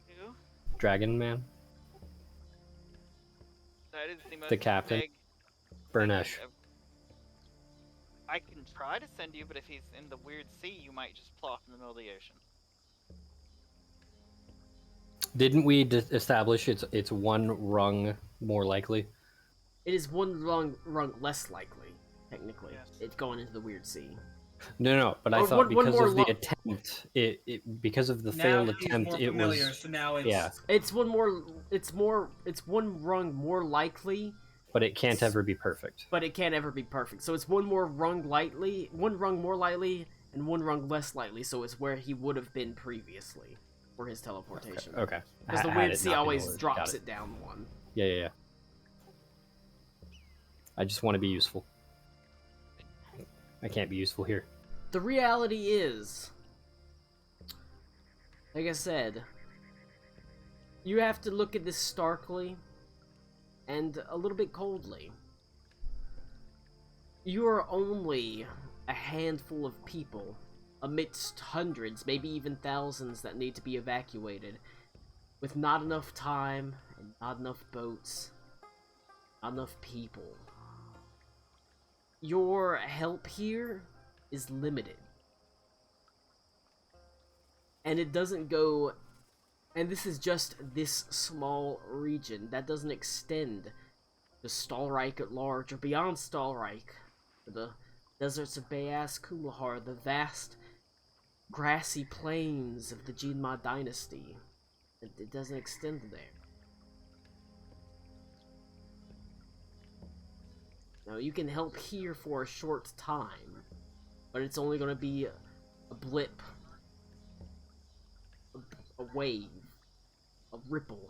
[SPEAKER 4] Who?
[SPEAKER 2] Dragon Man?
[SPEAKER 4] That is the most
[SPEAKER 2] The captain.
[SPEAKER 4] vague
[SPEAKER 2] Burnesh.
[SPEAKER 4] I can try to send you, but if he's in the weird sea, you might just plop in the middle of the ocean.
[SPEAKER 2] Didn't we establish it's one rung more likely?
[SPEAKER 1] It is one rung less likely, technically. It's going into the weird sea.
[SPEAKER 2] No, but I
[SPEAKER 1] Or
[SPEAKER 2] thought
[SPEAKER 1] one
[SPEAKER 2] because
[SPEAKER 1] more
[SPEAKER 2] of the attempt, because of the
[SPEAKER 3] Now
[SPEAKER 2] failed
[SPEAKER 3] he's
[SPEAKER 2] attempt,
[SPEAKER 3] more
[SPEAKER 2] it
[SPEAKER 3] familiar,
[SPEAKER 2] was
[SPEAKER 3] so now it's...
[SPEAKER 2] yeah,
[SPEAKER 1] It's one rung more likely,
[SPEAKER 2] but it can't ever be perfect.
[SPEAKER 1] but it can't ever be perfect. So it's one rung more lightly, and one rung less lightly. So it's where he would have been previously for his teleportation.
[SPEAKER 2] Okay.
[SPEAKER 1] Because the
[SPEAKER 2] Had
[SPEAKER 1] weird
[SPEAKER 2] it
[SPEAKER 1] sea
[SPEAKER 2] not been
[SPEAKER 1] always
[SPEAKER 2] ordered.
[SPEAKER 1] drops
[SPEAKER 2] Got
[SPEAKER 1] it down one.
[SPEAKER 2] Yeah. I just want to be useful. I can't be useful here.
[SPEAKER 1] The reality is, like I said, you have to look at this starkly and a little bit coldly. You are only a handful of people amidst hundreds, maybe even thousands that need to be evacuated, with not enough time and not enough boats, not enough people. Your help here is limited. And it doesn't go... And this is just this small region. That doesn't extend to Stalreich at large, or beyond Stalreich, to the deserts of Bayas Kulahar, the vast grassy plains of the Jinma dynasty. It doesn't extend there. Now, you can help here for a short time, but it's only going to be a blip, a wave, a ripple,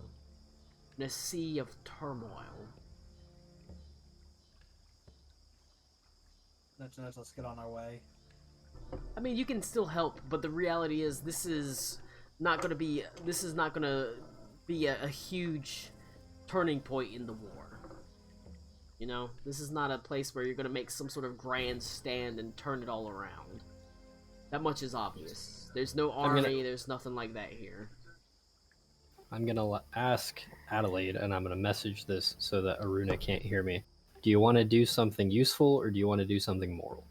[SPEAKER 1] in a sea of turmoil.
[SPEAKER 3] Let's get on our way.
[SPEAKER 1] I mean, you can still help, but the reality is this is not going to be a huge turning point in the war. You know, this is not a place where you're going to make some sort of grand stand and turn it all around. That much is obvious. There's no army, there's nothing like that here.
[SPEAKER 2] I'm gonna ask Adelaide, and I'm gonna message this so that Aruna can't hear me. Do you want to do something useful, or do you want to do something moral?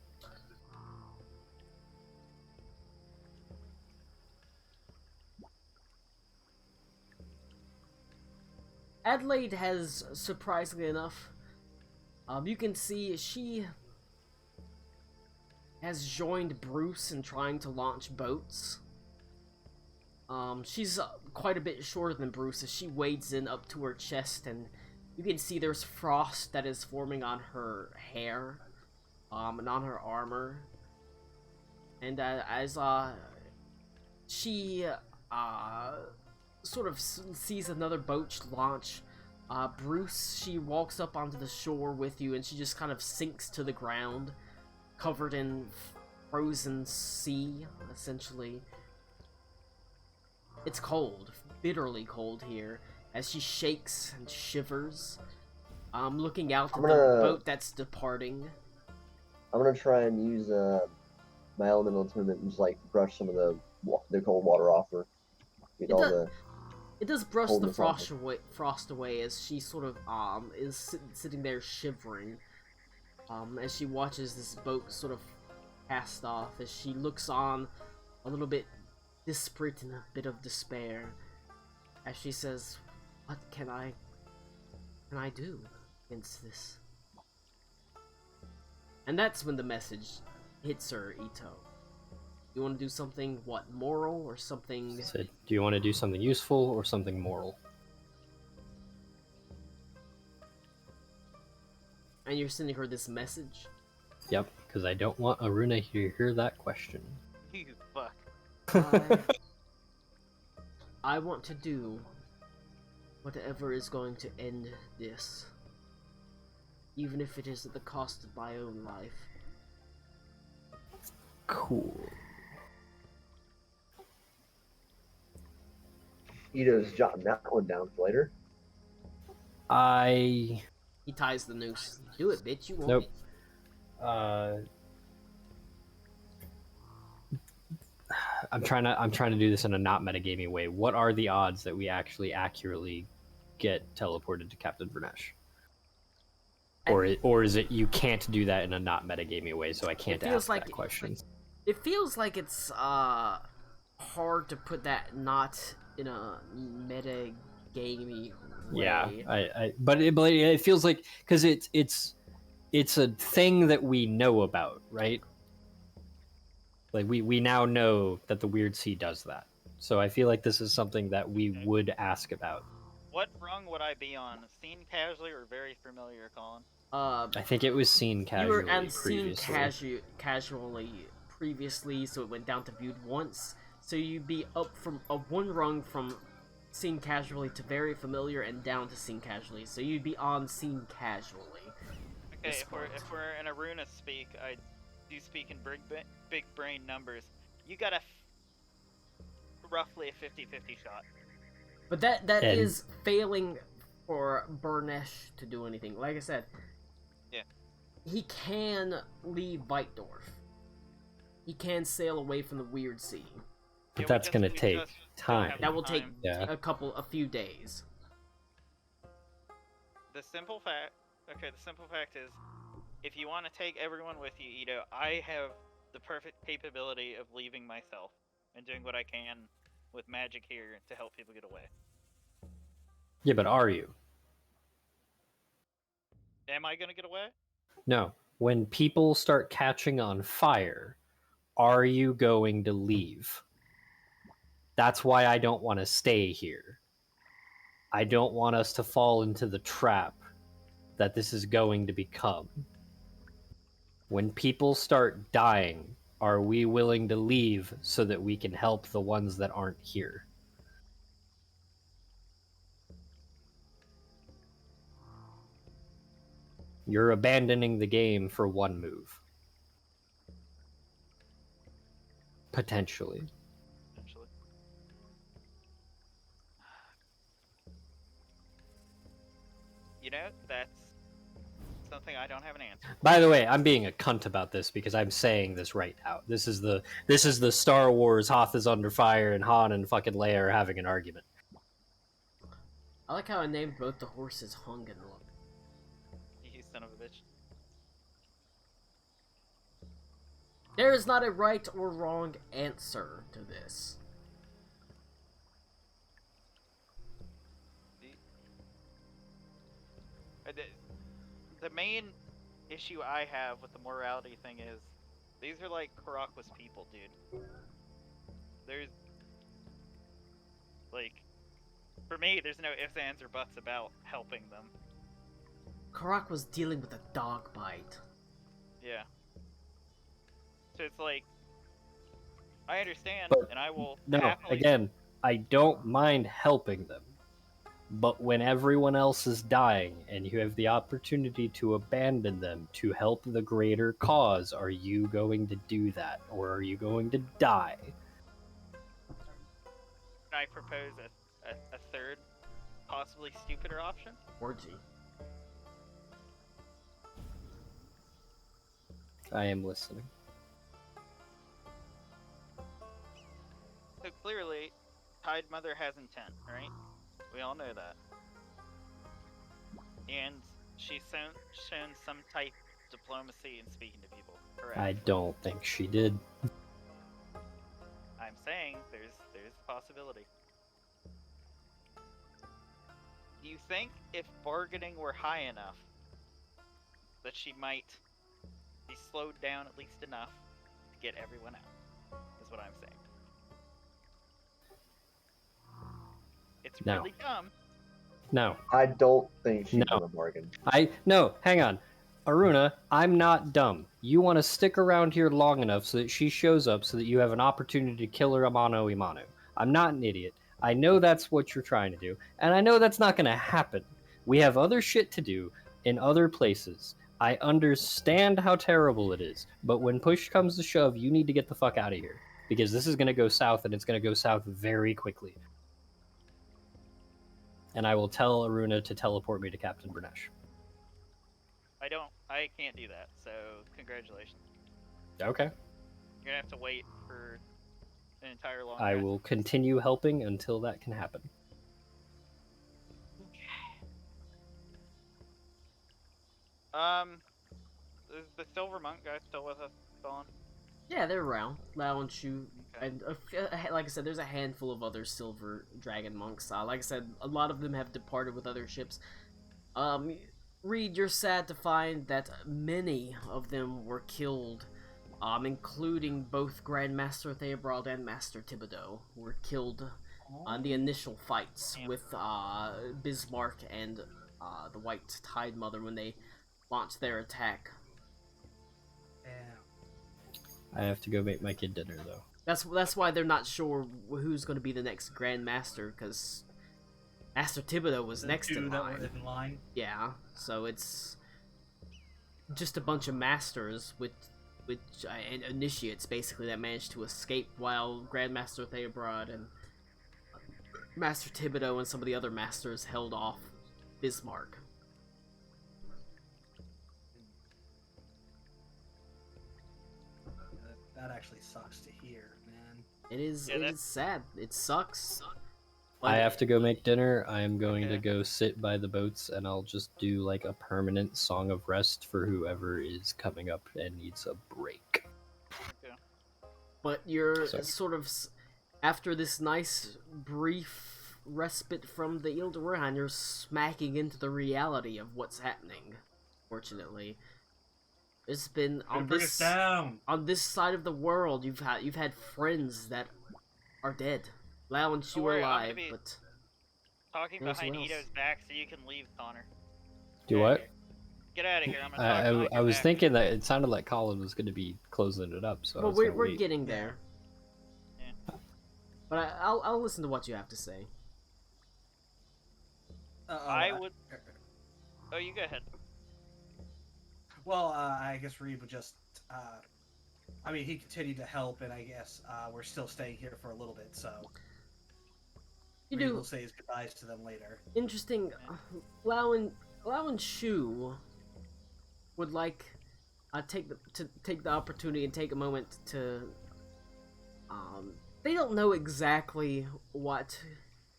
[SPEAKER 1] Adelaide has, surprisingly enough, You can see she has joined Bruce in trying to launch boats. She's quite a bit shorter than Bruce as she wades in up to her chest, and you can see there's frost that is forming on her hair, and on her armor. And as she sort of sees another boat launch, Bruce, she walks up onto the shore with you, and she just kind of sinks to the ground, covered in frozen sea, essentially. It's cold, bitterly cold here, as she shakes and shivers, looking out at the boat that's departing.
[SPEAKER 5] I'm gonna try and use my elemental attunement and just like brush some of the cold water off her.
[SPEAKER 1] It does brush the
[SPEAKER 5] coldness off
[SPEAKER 1] frost away as she sort of is sitting there shivering, as she watches this boat sort of cast off, as she looks on a little bit desperate and a bit of despair, as she says, "What can I do against this?" And that's when the message hits her, Ito. You want to do something, what, moral or something?
[SPEAKER 2] So, do you want to do something useful or something moral?
[SPEAKER 1] And you're sending her this message?
[SPEAKER 2] Yep, because I don't want Aruna to hear that question.
[SPEAKER 4] You fuck.
[SPEAKER 1] I want to do whatever is going to end this, even if it is at the cost of my own life.
[SPEAKER 2] Cool.
[SPEAKER 5] Ito's jotting that one down for later.
[SPEAKER 2] He
[SPEAKER 1] ties the noose. Do it, bitch. You won't.
[SPEAKER 2] Nope. I'm trying to do this in a not metagaming way. What are the odds that we actually accurately get teleported to Captain Vernesh? Or is it you can't do that in a not metagaming way, so I can't ask that question?
[SPEAKER 1] It feels like it's hard to put that not in a metagamey way.
[SPEAKER 2] Yeah, but it feels like, because it's a thing that we know about, right? Like we now know that the Weird Sea does that, so I feel like this is something that we would ask about.
[SPEAKER 4] What rung would I be on? Seen casually or very familiar, Colin?
[SPEAKER 2] I think it was seen casually.
[SPEAKER 1] You were and seen
[SPEAKER 2] previously.
[SPEAKER 1] casually previously, so it went down to viewed once. So you'd be up from one rung from seen casually to very familiar and down to seen casually. So you'd be on seen casually.
[SPEAKER 4] Okay, if we're in Aruna speak, I do speak in big brain numbers. You got roughly a 50-50 shot.
[SPEAKER 1] But that is failing for Burnesh to do anything. Like I said,
[SPEAKER 4] yeah,
[SPEAKER 1] he can leave Weitdorf. He can sail away from the Weird Sea.
[SPEAKER 2] But that's gonna take time.
[SPEAKER 1] That will take a few days.
[SPEAKER 4] The simple fact is, if you want to take everyone with you, Ito, I have the perfect capability of leaving myself and doing what I can with magic here to help people get away.
[SPEAKER 2] Yeah, but are you?
[SPEAKER 4] Am I gonna get away?
[SPEAKER 2] No. When people start catching on fire, are you going to leave? That's why I don't want to stay here. I don't want us to fall into the trap that this is going to become. When people start dying, are we willing to leave so that we can help the ones that aren't here? You're abandoning the game for one move. Potentially.
[SPEAKER 4] You know, that's something I don't have an answer.
[SPEAKER 2] By the way, I'm being a cunt about this because I'm saying this right now. This is the Star Wars Hoth is under fire and Han and fucking Leia are having an argument.
[SPEAKER 1] I like how I named both the horses Hung and Lung.
[SPEAKER 4] You son of a bitch.
[SPEAKER 1] There is not a right or wrong answer to this.
[SPEAKER 4] the main issue I have with the morality thing is these are like Karakwa's people, dude. There's like, for me, there's no ifs, ands, or buts about helping them.
[SPEAKER 1] Karak was dealing with a dog bite.
[SPEAKER 4] Yeah. So it's like, I understand,
[SPEAKER 2] But
[SPEAKER 4] and I will
[SPEAKER 2] No,
[SPEAKER 4] happily...
[SPEAKER 2] again, I don't mind helping them. But when everyone else is dying and you have the opportunity to abandon them to help the greater cause, are you going to do that? Or are you going to die?
[SPEAKER 4] I propose a third, possibly stupider option.
[SPEAKER 1] Orgy.
[SPEAKER 2] I am listening.
[SPEAKER 4] So clearly, Tide Mother has intent, right? We all know that. And she's shown some type of diplomacy in speaking to people, correct?
[SPEAKER 2] I don't think she did.
[SPEAKER 4] I'm saying there's a possibility. Do you think if bargaining were high enough that she might be slowed down at least enough to get everyone out? Is what I'm saying. It's
[SPEAKER 2] No.
[SPEAKER 4] really dumb.
[SPEAKER 2] No.
[SPEAKER 5] I don't think she's
[SPEAKER 2] No.
[SPEAKER 5] gonna bargain.
[SPEAKER 2] No, hang on. Aruna, I'm not dumb. You want to stick around here long enough so that she shows up so that you have an opportunity to kill her mano a mano. I'm not an idiot. I know that's what you're trying to do, and I know that's not going to happen. We have other shit to do in other places. I understand how terrible it is, but when push comes to shove, you need to get the fuck out of here. Because this is going to go south, and it's going to go south very quickly. And I will tell Aruna to teleport me to Captain Bernesh.
[SPEAKER 4] I can't do that, so congratulations.
[SPEAKER 2] Okay.
[SPEAKER 4] You're gonna have to wait for an entire long
[SPEAKER 2] I
[SPEAKER 4] rest.
[SPEAKER 2] will continue helping until that can happen.
[SPEAKER 4] Is the Silver Monk guy still with us, Colin?
[SPEAKER 1] Yeah, they're around. Lao and Shu,
[SPEAKER 4] Okay.
[SPEAKER 1] and like I said, there's a handful of other silver dragon monks. Like I said, a lot of them have departed with other ships. Reed, you're sad to find that many of them were killed, including both Grandmaster Theobrald and Master Thibodeau were killed on the initial fights with Bismarck and the White Tide Mother when they launched their attack.
[SPEAKER 2] I have to go make my kid dinner, though.
[SPEAKER 1] That's why they're not sure who's going to be the next Grandmaster, because Master Thibodeau was
[SPEAKER 3] The
[SPEAKER 1] next
[SPEAKER 3] two
[SPEAKER 1] in
[SPEAKER 3] that
[SPEAKER 1] line.
[SPEAKER 3] were in line.
[SPEAKER 1] Yeah, so it's just a bunch of masters with and initiates basically that managed to escape, while Grandmaster Theobrod and Master Thibodeau and some of the other masters held off Bismarck.
[SPEAKER 3] That actually sucks to hear, man.
[SPEAKER 1] It is
[SPEAKER 4] Yeah,
[SPEAKER 1] it
[SPEAKER 4] that's-
[SPEAKER 1] is sad. It sucks.
[SPEAKER 2] I have to go make dinner. I am going to
[SPEAKER 4] Okay.
[SPEAKER 2] go sit by the boats, and I'll just do like a permanent song of rest for whoever is coming up and needs a break.
[SPEAKER 1] But you're
[SPEAKER 2] So-
[SPEAKER 1] sort of after this nice brief respite from the Ilderuhan, you're smacking into the reality of what's happening. Fortunately, it's been on
[SPEAKER 3] Bring us
[SPEAKER 1] this
[SPEAKER 3] down.
[SPEAKER 1] on this side of the world. You've had friends that are dead. Lao and Shu are
[SPEAKER 4] worry, I'm gonna
[SPEAKER 1] alive,
[SPEAKER 4] be-
[SPEAKER 1] but
[SPEAKER 4] Talking
[SPEAKER 1] Where's
[SPEAKER 4] behind
[SPEAKER 1] Wells?
[SPEAKER 4] Ito's back so you can leave, Connor.
[SPEAKER 2] Do what?
[SPEAKER 4] Get out of here. I'm gonna talk behind
[SPEAKER 2] I
[SPEAKER 4] your
[SPEAKER 2] was
[SPEAKER 4] back.
[SPEAKER 2] thinking that it sounded like Colin was going to be closing it up, so I
[SPEAKER 1] well,
[SPEAKER 2] was
[SPEAKER 1] we're
[SPEAKER 2] gonna wait.
[SPEAKER 1] getting there.
[SPEAKER 4] Yeah.
[SPEAKER 1] But I'll listen to what you have to say.
[SPEAKER 4] I would. Oh, you go ahead.
[SPEAKER 3] Well, I guess Reed would just. I mean, he continued to help, and I guess we're still staying here for a little bit, so.
[SPEAKER 1] You
[SPEAKER 3] Reed
[SPEAKER 1] do
[SPEAKER 3] will say his goodbyes to them later.
[SPEAKER 1] interesting. Lao and Shu would like take the opportunity and take a moment to. They don't know exactly what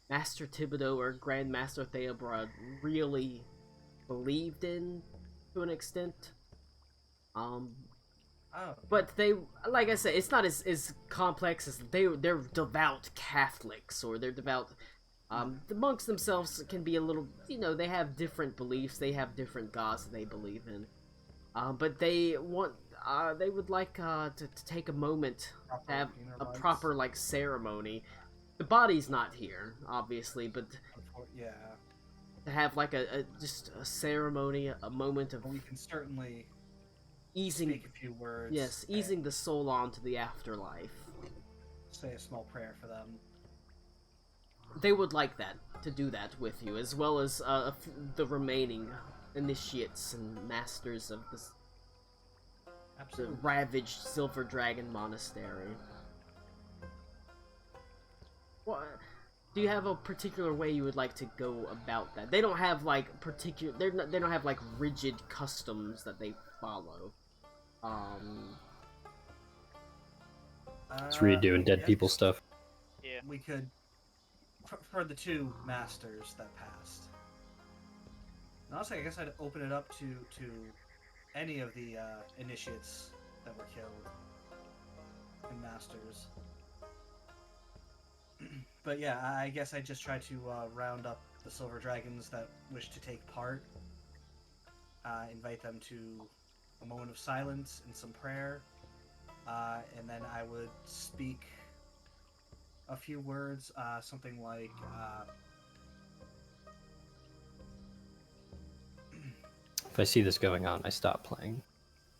[SPEAKER 1] Master Thibodeau or Grandmaster Theobrod really believed in, to an extent.
[SPEAKER 3] Oh.
[SPEAKER 1] But they, like I said, it's not as complex as they're devout Catholics, or they're devout The monks themselves can be a little, they have different beliefs, they have different gods that they believe in. But they would like to take a moment to have a proper, ceremony. The body's not here, obviously, but
[SPEAKER 3] Yeah.
[SPEAKER 1] to have, just a ceremony, a moment of
[SPEAKER 3] We can certainly
[SPEAKER 1] easing,
[SPEAKER 3] speak a few words.
[SPEAKER 1] yes, easing the soul onto the afterlife.
[SPEAKER 3] Say a small prayer for them.
[SPEAKER 1] They would like to do that with you, as well as the remaining initiates and masters of the
[SPEAKER 3] Absolutely.
[SPEAKER 1] ravaged Silver Dragon Monastery. What? Do you have a particular way you would like to go about that? They don't have they don't have rigid customs that they follow.
[SPEAKER 2] It's redoing dead people stuff.
[SPEAKER 4] Yeah.
[SPEAKER 3] We could, for the two masters that passed. And honestly, I guess I'd open it up to any of the initiates that were killed and masters. But yeah, I guess I just try to round up the Silver Dragons that wish to take part. Invite them to a moment of silence and some prayer. And then I would speak a few words, something like,
[SPEAKER 2] If I see this going on, I stop playing.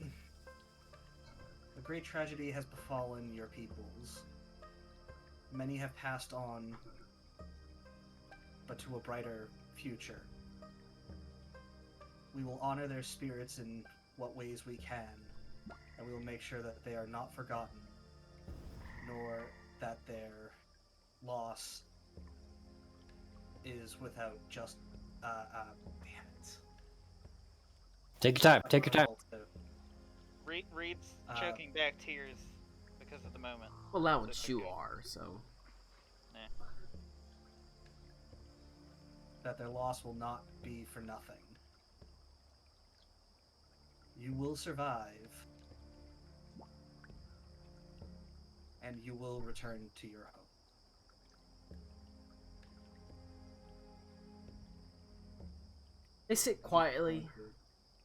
[SPEAKER 3] a great tragedy has befallen your peoples. Many have passed on, but to a brighter future. We will honor their spirits in what ways we can, and we will make sure that they are not forgotten, nor that their loss is without just
[SPEAKER 2] Take your time. Take your time.
[SPEAKER 4] Reed's choking back tears because of the moment.
[SPEAKER 1] Well, that would
[SPEAKER 4] It's
[SPEAKER 1] you
[SPEAKER 4] okay.
[SPEAKER 1] are, so.
[SPEAKER 3] That their loss will not be for nothing. You will survive, and you will return to your home.
[SPEAKER 1] They sit quietly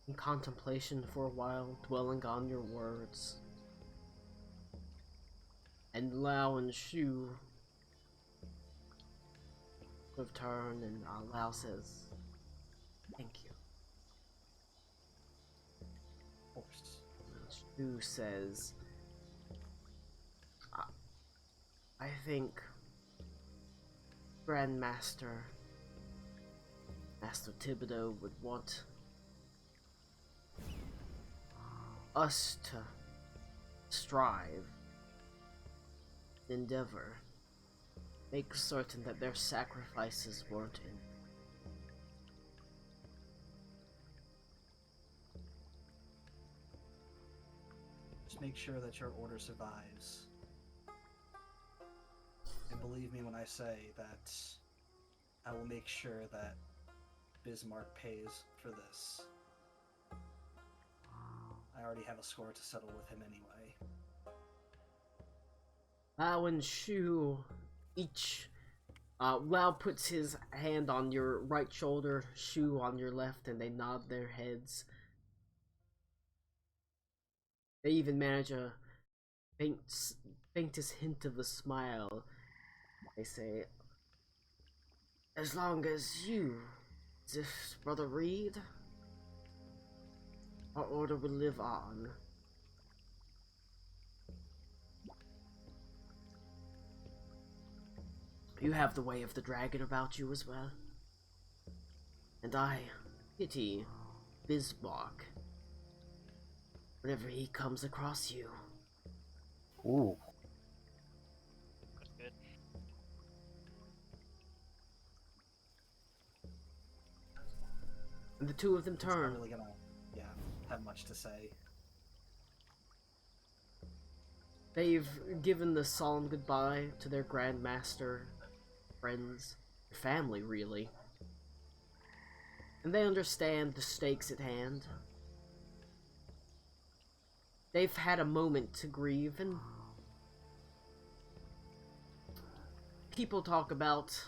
[SPEAKER 1] in contemplation for a while, dwelling on your words. And Lao and Shu have turned, and Lao says, "Thank you."
[SPEAKER 3] Of course.
[SPEAKER 1] Shu says, I think Grandmaster Master Thibodeau would want us to strive, endeavor, make certain that their sacrifices weren't in.
[SPEAKER 3] Just make sure that your order survives. And believe me when I say that I will make sure that Bismarck pays for this. I already have a score to settle with him anyway.
[SPEAKER 1] Lao and Shu each. Lao puts his hand on your right shoulder, Shu on your left, and they nod their heads. They even manage a faintest hint of a smile. They say, "As long as you, this Brother Reed, our order will live on." You have the way of the dragon about you as well. And I pity Bismarck whenever he comes across you.
[SPEAKER 2] Ooh.
[SPEAKER 4] Good.
[SPEAKER 1] And the two of them
[SPEAKER 3] He's not
[SPEAKER 1] turn.
[SPEAKER 3] really gonna, have much to say.
[SPEAKER 1] They've given the solemn goodbye to their Grandmaster, friends, family, really. And they understand the stakes at hand. They've had a moment to grieve, and people talk about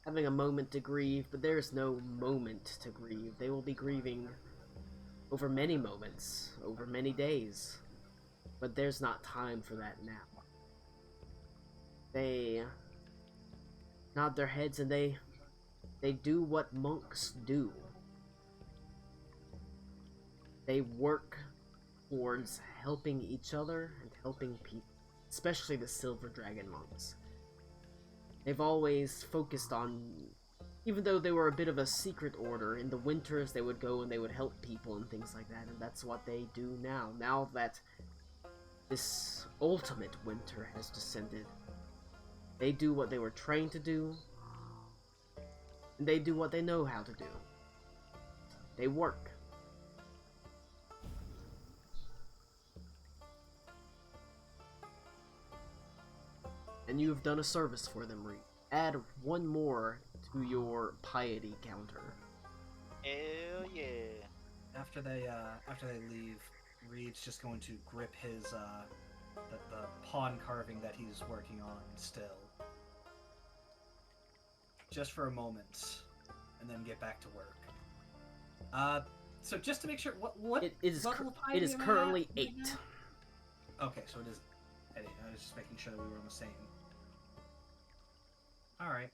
[SPEAKER 1] having a moment to grieve, but there's no moment to grieve. They will be grieving over many moments, over many days, but there's not time for that now. They nod their heads and they do what monks do. They work towards helping each other and helping people, especially the Silver Dragon monks. They've always focused on, even though they were a bit of a secret order, in the winters they would go and they would help people and things like that, and that's what they do now. Now that this ultimate winter has descended, they do what they were trained to do, and they do what they know how to do. They work. And you have done a service for them, Reed. Add one more to your piety counter.
[SPEAKER 4] Hell yeah.
[SPEAKER 3] After they leave, Reed's just going to grip his the pawn carving that he's working on still, just for a moment, and then get back to work. So just to make sure, what
[SPEAKER 1] It is
[SPEAKER 3] level of piety
[SPEAKER 1] it is
[SPEAKER 3] am I
[SPEAKER 1] currently
[SPEAKER 3] at right
[SPEAKER 1] 8.
[SPEAKER 3] now? Okay, so it is. I was just making sure that we were on the same. All right.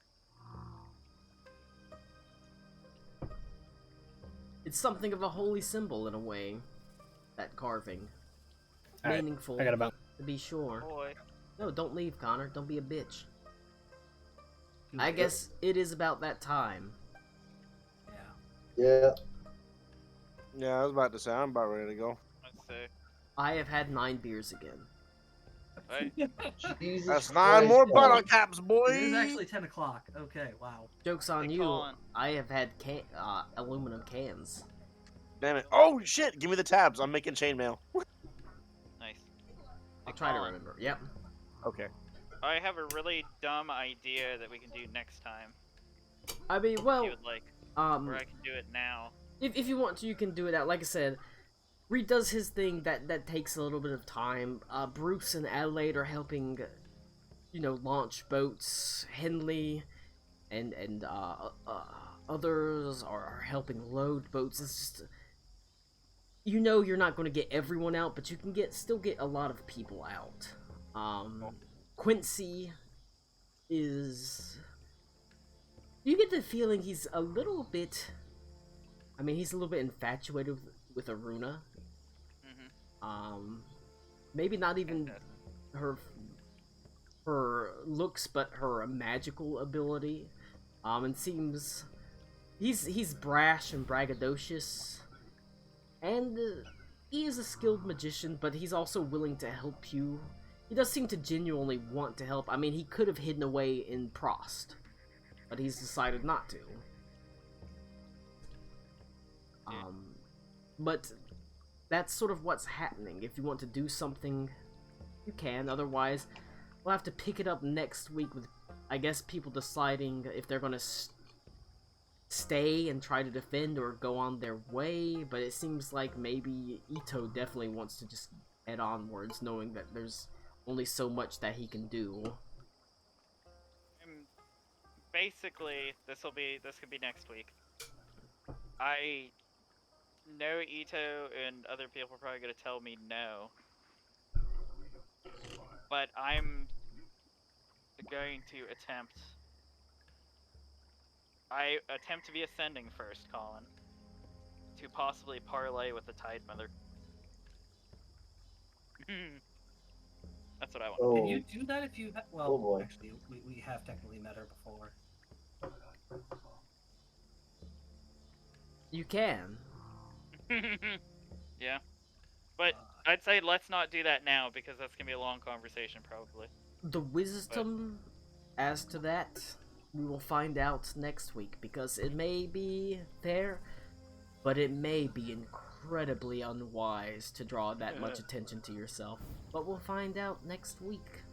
[SPEAKER 1] It's something of a holy symbol in a way, that carving.
[SPEAKER 2] Alright,
[SPEAKER 1] Meaningful,
[SPEAKER 2] I got about
[SPEAKER 1] to be sure.
[SPEAKER 4] Boy.
[SPEAKER 1] No, don't leave, Connor. Don't be a bitch. I guess it is about that time.
[SPEAKER 5] Yeah.
[SPEAKER 6] Yeah, I was about to say, I'm about ready to go.
[SPEAKER 4] Let's see.
[SPEAKER 1] I have had 9 beers again.
[SPEAKER 4] Right?
[SPEAKER 5] Jesus
[SPEAKER 6] That's 9
[SPEAKER 5] Christ,
[SPEAKER 6] more
[SPEAKER 5] Colin.
[SPEAKER 6] bottle caps, boy!
[SPEAKER 3] It is actually 10 o'clock. Okay, wow.
[SPEAKER 1] Joke's on
[SPEAKER 4] Hey,
[SPEAKER 1] you.
[SPEAKER 4] Colin.
[SPEAKER 1] I have had aluminum cans.
[SPEAKER 6] Damn it. Oh, shit! Give me the tabs. I'm making chainmail.
[SPEAKER 4] Nice.
[SPEAKER 1] I'll
[SPEAKER 4] Hey,
[SPEAKER 1] try to
[SPEAKER 4] Colin,
[SPEAKER 1] remember. Yep.
[SPEAKER 6] Okay.
[SPEAKER 4] I have a really dumb idea that we can do next time.
[SPEAKER 1] I mean,
[SPEAKER 4] If
[SPEAKER 1] well,
[SPEAKER 4] you would like, or I can do it now.
[SPEAKER 1] if you want to, you can do it out. Like I said, Reed does his thing that takes a little bit of time. Bruce and Adelaide are helping, launch boats. Henley and others are helping load boats. It's just, you're not going to get everyone out, but you can still get a lot of people out. Quincy is... You get the feeling he's a little bit... he's a little bit infatuated with Aruna. Maybe not even her looks, but her magical ability. And seems he's brash and braggadocious, and he is a skilled magician, but he's also willing to help you. He does seem to genuinely want to help. He could have hidden away in Prost, but he's decided not to. But that's sort of what's happening. If you want to do something, you can. Otherwise, we'll have to pick it up next week with, I guess, people deciding if they're gonna stay and try to defend or go on their way. But it seems like maybe Ito definitely wants to just head onwards, knowing that there's only so much that he can do.
[SPEAKER 4] Basically, this could be next week. I know Ito and other people are probably gonna tell me no, but I'm going to attempt. I attempt to be ascending first, Colin, to possibly parlay with the Tide Mother. That's what I want.
[SPEAKER 3] Can you do that if you... Well,
[SPEAKER 5] Oh, boy.
[SPEAKER 3] actually, we have technically met her before.
[SPEAKER 1] You can.
[SPEAKER 4] Yeah, but I'd say let's not do that now because that's gonna be a long conversation probably.
[SPEAKER 1] The wisdom as to that, we will find out next week, because it may be fair, but it may be incredibly unwise to draw that much attention to yourself. But we'll find out next week.